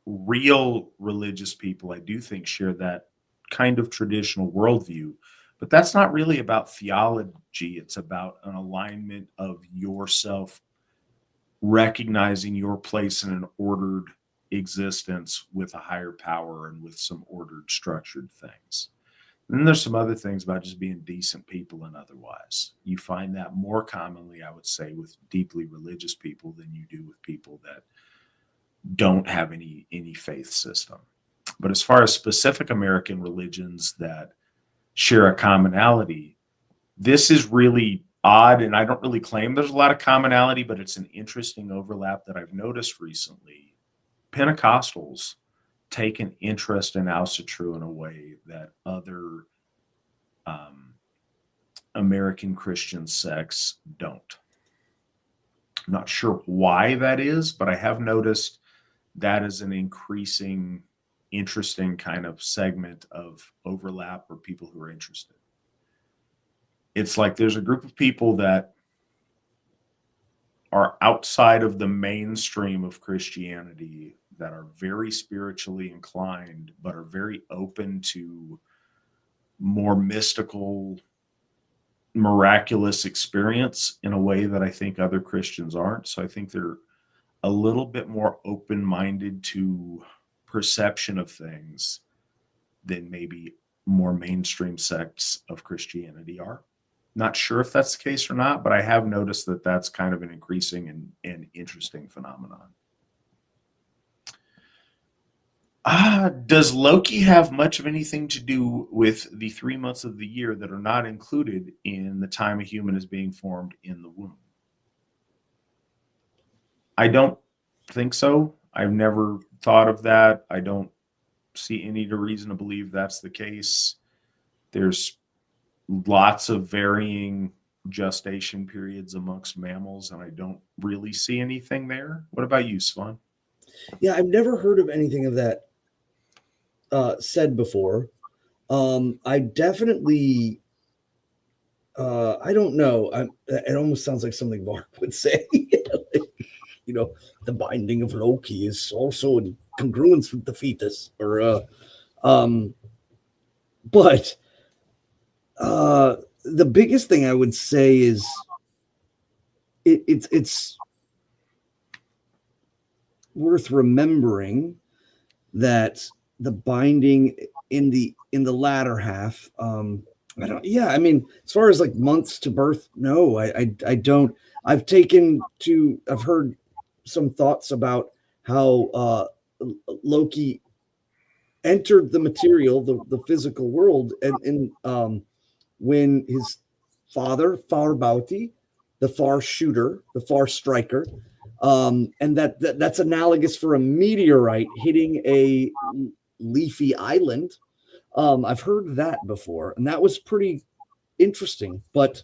Real religious people, I do think, share that kind of traditional worldview, but that's not really about theology. It's about an alignment of yourself, recognizing your place in an ordered existence with a higher power and with some ordered, structured things. And then there's some other things about just being decent people and otherwise. You find that more commonly, I would say, with deeply religious people than you do with people that don't have any faith system. But as far as specific American religions that share a commonality, this is really odd, and I don't really claim there's a lot of commonality, but it's an interesting overlap that I've noticed recently. Pentecostals take an interest in Asatru in a way that other American Christian sects don't. I'm not sure why that is, but I have noticed that is an increasing, interesting kind of segment of overlap or people who are interested. It's like there's a group of people that are outside of the mainstream of Christianity that are very spiritually inclined, but are very open to more mystical, miraculous experience in a way that I think other Christians aren't. So I think they're a little bit more open-minded to perception of things than maybe more mainstream sects of Christianity are. Not sure if that's the case or not, but I have noticed that that's kind of an increasing and interesting phenomenon. Does Loki have much of anything to do with the 3 months of the year that are not included in the time a human is being formed in the womb? I don't think so. I've never thought of that. I don't see any reason to believe that's the case. There's lots of varying gestation periods amongst mammals, and I don't really see anything there. What about you, Svan? Yeah, I've never heard of anything of that said before. I definitely, I don't know. It almost sounds like something Mark would say. Like, the binding of Loki is also in congruence with the fetus, or but the biggest thing I would say is it's worth remembering that the binding in the latter half, I mean, as far as like months to birth, no, I don't. I've heard some thoughts about how Loki entered the material, the physical world, and when his father, Farbauti, the far shooter, the far striker, and that's analogous for a meteorite hitting a leafy island. I've heard that before, and that was pretty interesting. But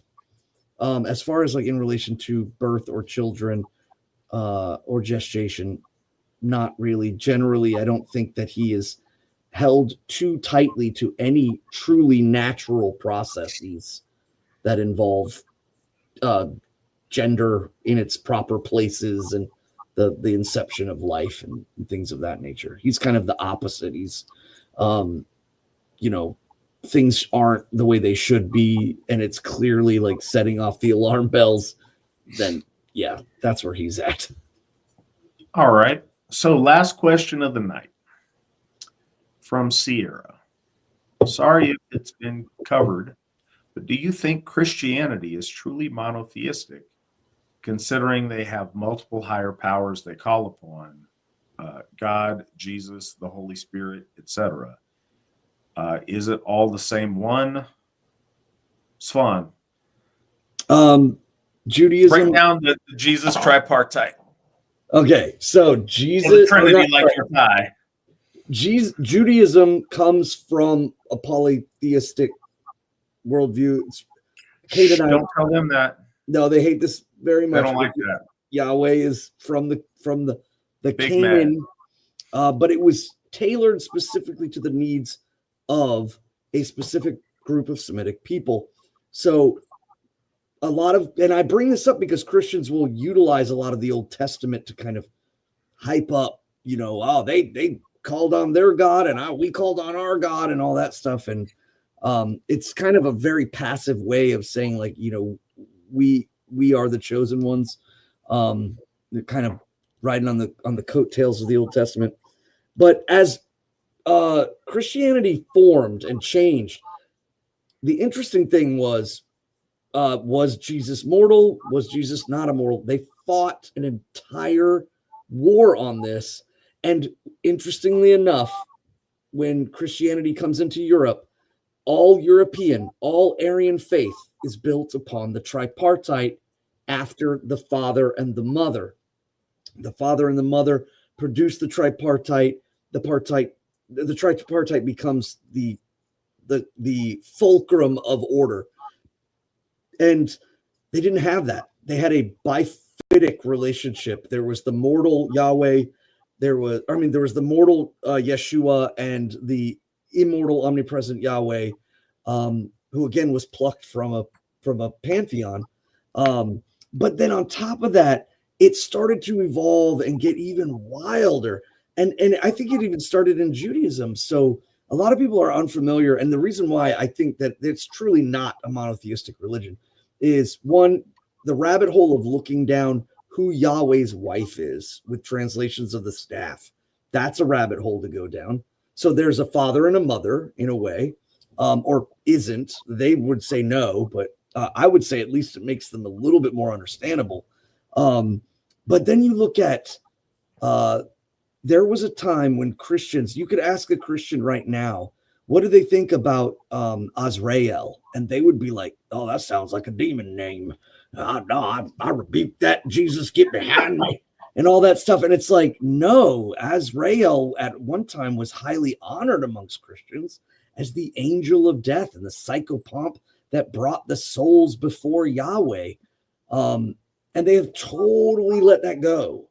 as far as like in relation to birth or children or gestation, not really. Generally, I don't think that he is held too tightly to any truly natural processes that involve gender in its proper places and the inception of life and things of that nature. He's kind of the opposite. He's, things aren't the way they should be, and it's clearly like setting off the alarm bells. Then, yeah, that's where he's at. All right. So last question of the night from Sierra. Sorry if it's been covered, but do you think Christianity is truly monotheistic, considering they have multiple higher powers they call upon, God, Jesus, the Holy Spirit, etc.? Is it all the same one? Svan. Judaism. Break down the Jesus tripartite. Okay, so Jesus, or the Trinity, like your tie. Judaism comes from a polytheistic worldview. Don't tell them that. No, they hate this very much. They don't like that. Yahweh is from the Big Canaan, but it was tailored specifically to the needs of a specific group of Semitic people. So and I bring this up because Christians will utilize a lot of the Old Testament to kind of hype up, they called on their God and we called on our God and all that stuff. And it's kind of a very passive way of saying, like, we are the chosen ones. They're kind of riding on the coattails of the Old Testament. But as Christianity formed and changed, the interesting thing was Jesus mortal? Was Jesus not immortal? They fought an entire war on this. And interestingly enough, when Christianity comes into Europe, all Aryan faith is built upon the tripartite after the Father and the Mother. The Father and the Mother produce the tripartite. The tripartite becomes the fulcrum of order. And they didn't have that. They had a biphytic relationship. There was the mortal Yahweh. There was the mortal Yeshua and the immortal omnipresent Yahweh, who again was plucked from a pantheon. But then on top of that, it started to evolve and get even wilder. And I think it even started in Judaism. So a lot of people are unfamiliar. And the reason why I think that it's truly not a monotheistic religion is, one, the rabbit hole of looking down who Yahweh's wife is with translations of the staff. That's a rabbit hole to go down. So there's a father and a mother in a way, or isn't. They would say no, but I would say at least it makes them a little bit more understandable. But then you look at, there was a time when Christians, you could ask a Christian right now, what do they think about Azrael? And they would be like, oh, that sounds like a demon name. No, I rebuke that. Jesus, get behind me. And all that stuff. And it's like, no, Azrael at one time was highly honored amongst Christians as the angel of death and the psychopomp that brought the souls before Yahweh. And they have totally let that go.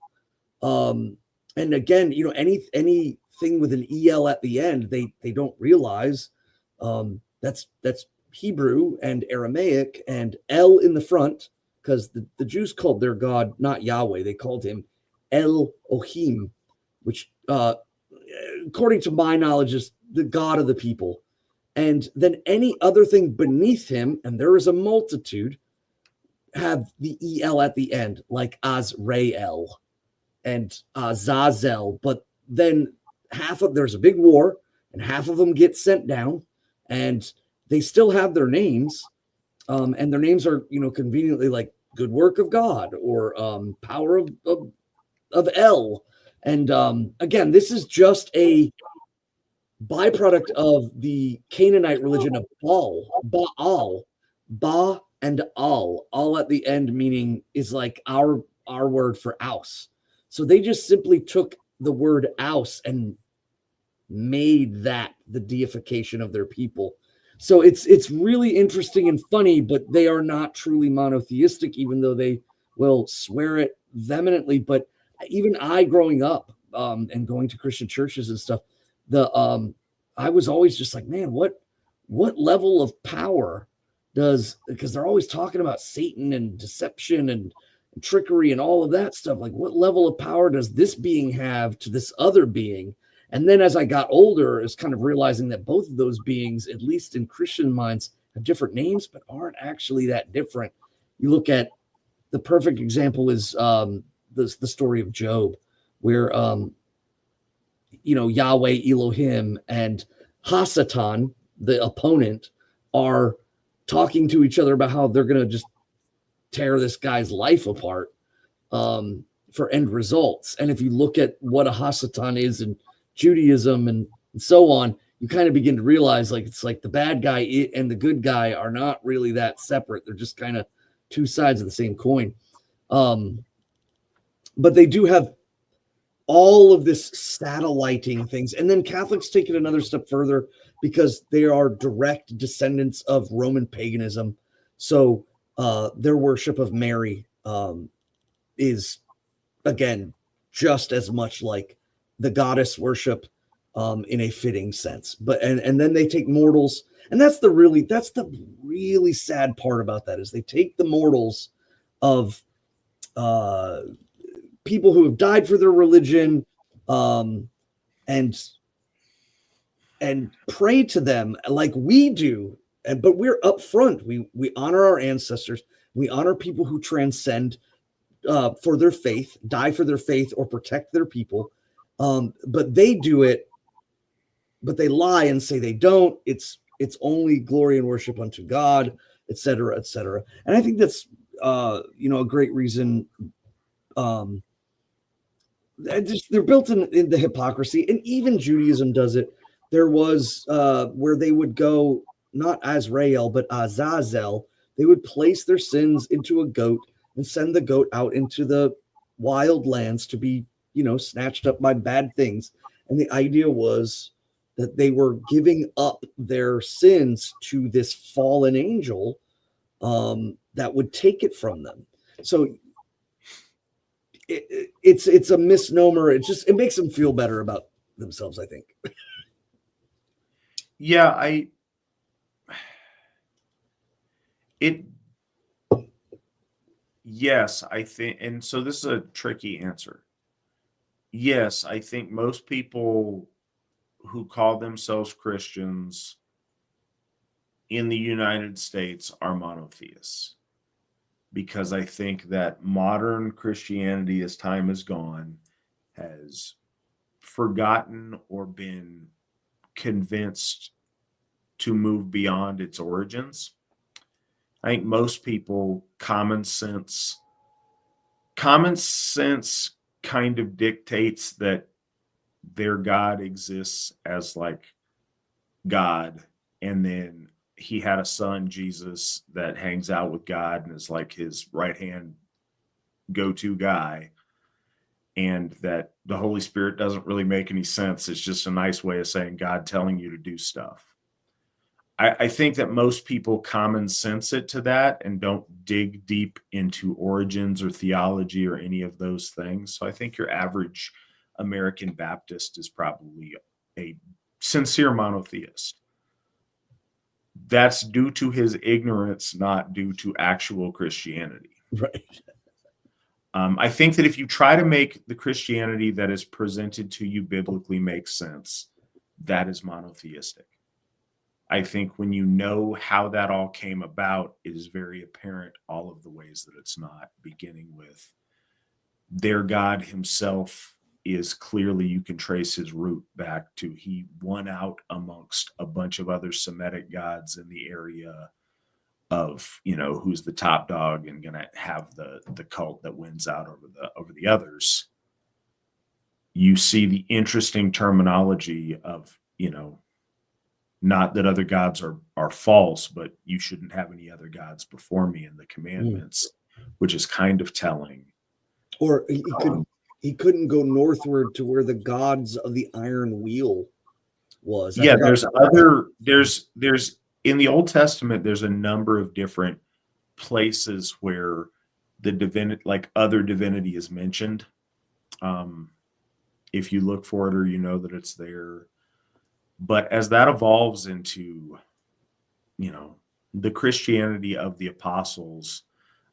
And again, you know, anything with an EL at the end, they don't realize that's Hebrew and Aramaic, and L in the front, because the Jews called their God not Yahweh, they called him Elohim, which according to my knowledge is the God of the people. And then any other thing beneath him, and there is a multitude, have the EL at the end, like Azrael and Zazel. But then there's a big war, and half of them get sent down, and they still have their names, and their names are, you know, conveniently like good work of God or power of El. And again, this is just a byproduct of the Canaanite religion of Baal, Ba and all at the end, meaning is like our word for ouse. So they just simply took the word ouse and made that the deification of their people. So it's really interesting and funny, but they are not truly monotheistic, even though they will swear it vehemently. But even I, growing up and going to Christian churches and stuff, I was always just like, man, what level of power does, because they're always talking about Satan and deception and trickery and all of that stuff. Like, what level of power does this being have to this other being? And then as I got older, is kind of realizing that both of those beings, at least in Christian minds, have different names, but aren't actually that different. You look at the perfect example is the story of Job, where you know, Yahweh, Elohim, and Hasatan, the opponent, are talking to each other about how they're going to just tear this guy's life apart for end results. And if you look at what a Hasatan is in Judaism and so on, you kind of begin to realize, like, it's like the bad guy and the good guy are not really that separate. They're just kind of two sides of the same coin. But they do have all of this satelliting things. And then Catholics take it another step further because they are direct descendants of Roman paganism. So their worship of Mary is, again, just as much like the goddess worship in a fitting sense. But and then they take mortals, and that's the really sad part about that, is they take the mortals of people who have died for their religion and pray to them like we do. But we're upfront. We honor our ancestors. We honor people who transcend for their faith, die for their faith, or protect their people. But they do it, but they lie and say they don't. It's only glory and worship unto God, etc., etc. And I think that's a great reason. They're built in the hypocrisy, and even Judaism does it. There was where they would go, not Azrael, but Azazel. They would place their sins into a goat and send the goat out into the wild lands to be, snatched up by bad things. And the idea was that they were giving up their sins to this fallen angel that would take it from them. So it's a misnomer. It makes them feel better about themselves, I think. Yeah, yes, I think, and so this is a tricky answer. Yes, I think most people who call themselves Christians in the United States are monotheists, because I think that modern Christianity, as time has gone, has forgotten or been convinced to move beyond its origins. I think most people, common sense kind of dictates that their God exists as like God, and then he had a son, Jesus, that hangs out with God and is like his right hand go-to guy, and that the Holy Spirit doesn't really make any sense. It's just a nice way of saying God telling you to do stuff. I think that most people common sense it to that and don't dig deep into origins or theology or any of those things. So I think your average American Baptist is probably a sincere monotheist. That's due to his ignorance, not due to actual Christianity. Right. I think that if you try to make the Christianity that is presented to you biblically make sense, that is monotheistic. I think when you know how that all came about, it is very apparent all of the ways that it's not, beginning with their God himself is clearly, you can trace his root back to he won out amongst a bunch of other Semitic gods in the area of, you know, who's the top dog and going to have the cult that wins out over the others. You see the interesting terminology of, you know, not that other gods are false, but you shouldn't have any other gods before me in the commandments, which is kind of telling. Or he couldn't go northward to where the gods of the iron wheel was. Yeah, there's in the Old Testament, there's a number of different places where the divinity, like other divinity, is mentioned. If you look for it, or you know that it's there. But as that evolves into, you know, the Christianity of the apostles,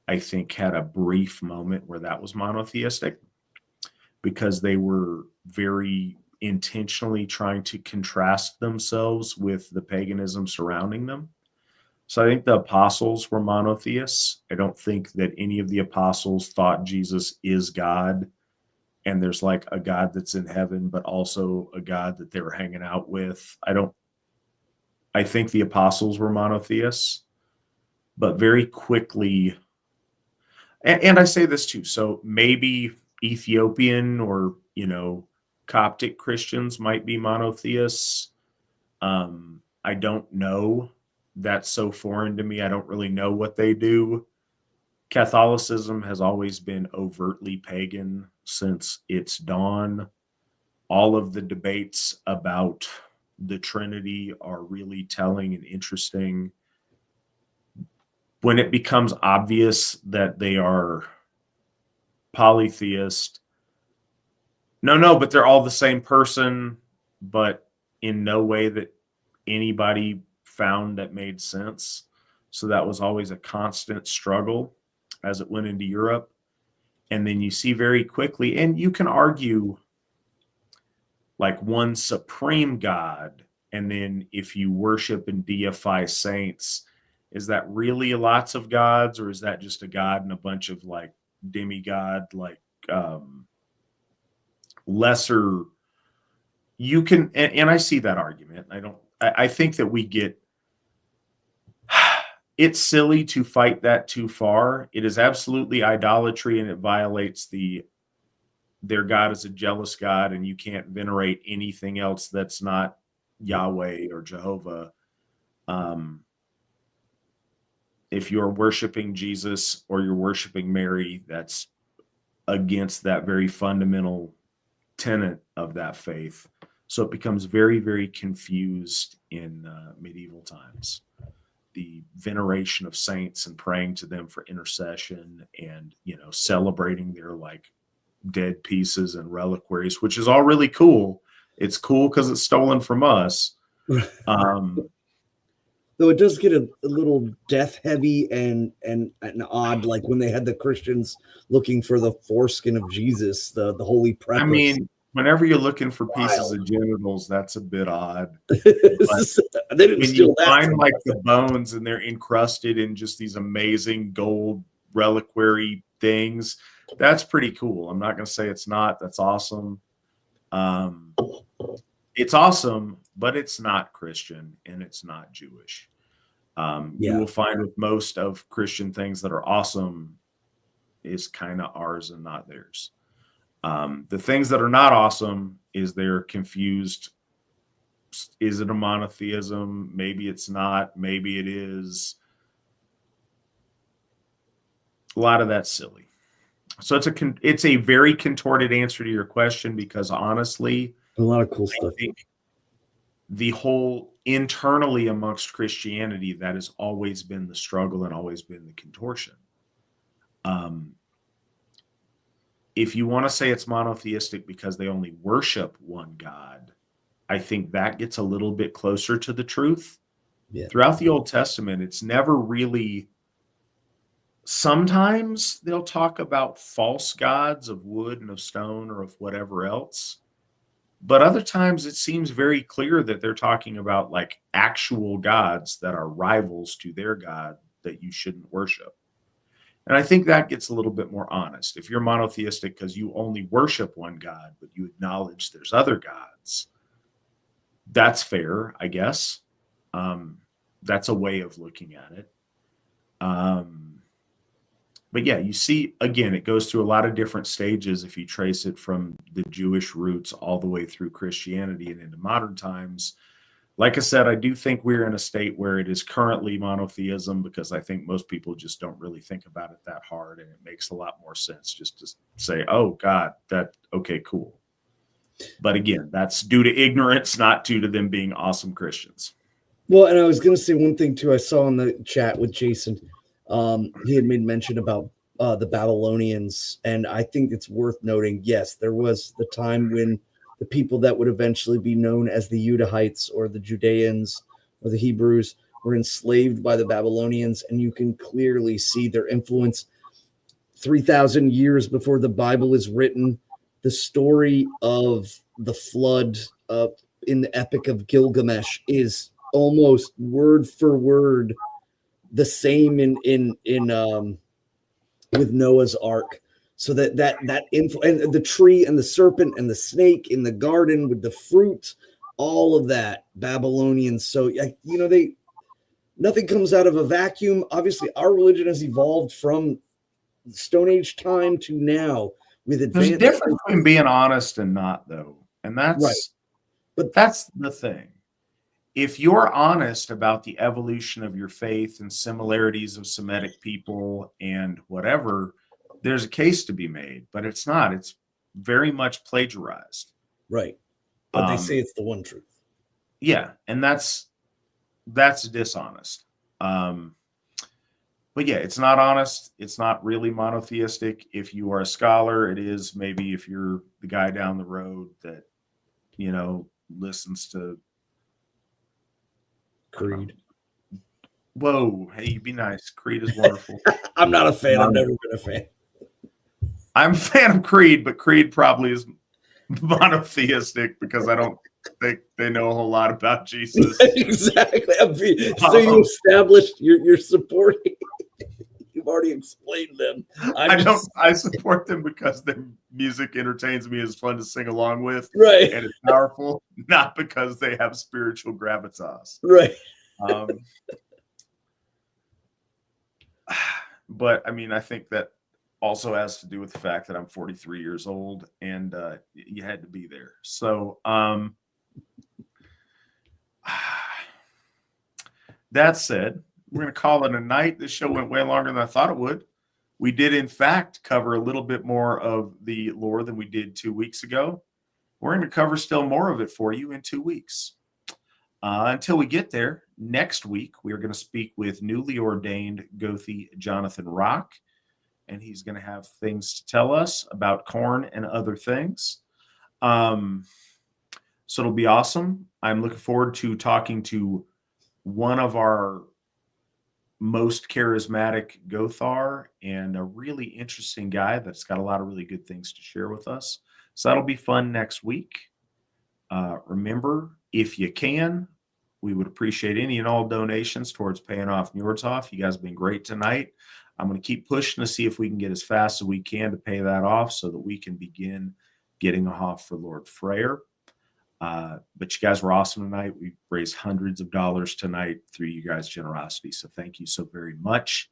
I think had a brief moment where that was monotheistic, because they were very intentionally trying to contrast themselves with the paganism surrounding them. So I think the apostles were monotheists. I don't think that any of the apostles thought Jesus is God, and there's like a God that's in heaven, but also a God that they were hanging out with. I think the apostles were monotheists, but very quickly, and I say this too, so maybe Ethiopian or, you know, Coptic Christians might be monotheists. I don't know. That's so foreign to me. I don't really know what they do. Catholicism has always been overtly pagan since its dawn. All of the debates about the Trinity are really telling and interesting. When it becomes obvious that they are polytheist, no, but they're all the same person, but in no way that anybody found that made sense. So that was always a constant struggle as it went into Europe. And then you see very quickly, and you can argue like one supreme God, and then if you worship and deify saints, is that really lots of gods, or is that just a god and a bunch of like demigod, like lesser? You can, and I see that argument. I think that we get, it's silly to fight that too far. It is absolutely idolatry, and it violates their God is a jealous God, and you can't venerate anything else that's not Yahweh or Jehovah. If you're worshiping Jesus or you're worshiping Mary, that's against that very fundamental tenet of that faith. So it becomes very, very confused in medieval times. The veneration of saints and praying to them for intercession, and, you know, celebrating their like dead pieces and reliquaries, which is all really cool. It's cool because it's stolen from us. Though it does get a little death heavy and odd, like when they had the Christians looking for the foreskin of Jesus, the holy prepuce. I mean, whenever you're looking for pieces of genitals, that's a bit odd. They didn't When steal you that. find like the bones and they're encrusted in just these amazing gold reliquary things, that's pretty cool. I'm not going to say it's not. That's awesome. It's awesome, but it's not Christian and it's not Jewish. You will find with most of Christian things that are awesome is kind of ours and not theirs. The things that are not awesome is they're confused. Is it a monotheism? Maybe it's not. Maybe it is. A lot of that's silly. So it's a very contorted answer to your question, because honestly, a lot of cool stuff. I think the whole internally amongst Christianity, that has always been the struggle and always been the contortion. If you want to say it's monotheistic because they only worship one God, I think that gets a little bit closer to the truth. Yeah. Throughout the Old Testament, it's never really. Sometimes they'll talk about false gods of wood and of stone or of whatever else. But other times it seems very clear that they're talking about like actual gods that are rivals to their God that you shouldn't worship. And I think that gets a little bit more honest. If you're monotheistic because you only worship one God, but you acknowledge there's other gods, that's fair, I guess. That's a way of looking at it. But yeah, you see, again, it goes through a lot of different stages if you trace it from the Jewish roots all the way through Christianity and into modern times. Like I said, I do think we're in a state where it is currently monotheism, because I think most people just don't really think about it that hard, and it makes a lot more sense just to say, oh, God, okay, cool. But again, that's due to ignorance, not due to them being awesome Christians. Well, and I was going to say one thing, too. I saw in the chat with Jason, he had made mention about the Babylonians, and I think it's worth noting, yes, there was the time when the people that would eventually be known as the Judahites or the Judeans or the Hebrews were enslaved by the Babylonians, and you can clearly see their influence 3,000 years before the Bible is written. The story of the flood in the Epic of Gilgamesh is almost word for word the same in with Noah's Ark. So that info, and the tree and the serpent and the snake in the garden with the fruit, all of that Babylonian. So nothing comes out of a vacuum. Obviously, our religion has evolved from Stone Age time to now with advanced. There's a difference between being honest and not, though, and that's right. But that's the thing. If you're honest about the evolution of your faith and similarities of Semitic people and whatever, there's a case to be made, but it's not. It's very much plagiarized. Right. But they say it's the one truth. Yeah, and that's dishonest. But yeah, it's not honest. It's not really monotheistic. If you are a scholar, it is. Maybe if you're the guy down the road that, listens to Creed. Whoa, hey, be nice. Creed is wonderful. I'm not a fan. I've never been a fan. I'm a fan of Creed, but Creed probably is monotheistic because I don't think they know a whole lot about Jesus. Exactly. So you established you're supporting. You've already explained them. I support them because their music entertains me, is fun to sing along with, right? And it's powerful, not because they have spiritual gravitas, right? But I mean, I think that also has to do with the fact that I'm 43 years old and you had to be there. So that said, we're going to call it a night. This show went way longer than I thought it would. We did, in fact, cover a little bit more of the lore than we did 2 weeks ago. We're going to cover still more of it for you in 2 weeks. Until we get there, next week, we are going to speak with newly ordained Gothi Jonathan Rock, and he's going to have things to tell us about corn and other things. So it'll be awesome. I'm looking forward to talking to one of our most charismatic Gothar and a really interesting guy that's got a lot of really good things to share with us. So that'll be fun next week. Remember, if you can, we would appreciate any and all donations towards paying off Muirthoff. You guys have been great tonight. I'm going to keep pushing to see if we can get as fast as we can to pay that off so that we can begin getting a Hoff for Lord Freyr. But you guys were awesome tonight. We raised hundreds of dollars tonight through you guys' generosity. So thank you so very much.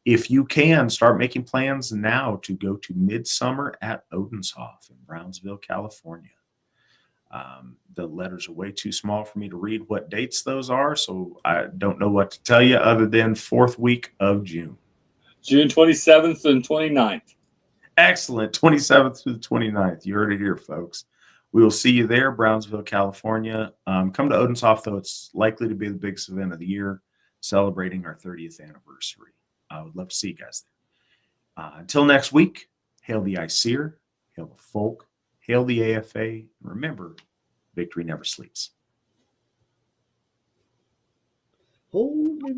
If you can, start making plans now to go to Midsummer at Odenshoff in Brownsville, California. The letters are way too small for me to read what dates those are, so I don't know what to tell you other than 4th week of June. June 27th and 29th. Excellent. 27th through the 29th. You heard it here, folks. We will see you there, Brownsville, California. Come to Odenshoff, though. It's likely to be the biggest event of the year, celebrating our 30th anniversary. I would love to see you guys there. Until next week, hail the Aesir, hail the folk, hail the AFA, and remember, victory never sleeps. Holy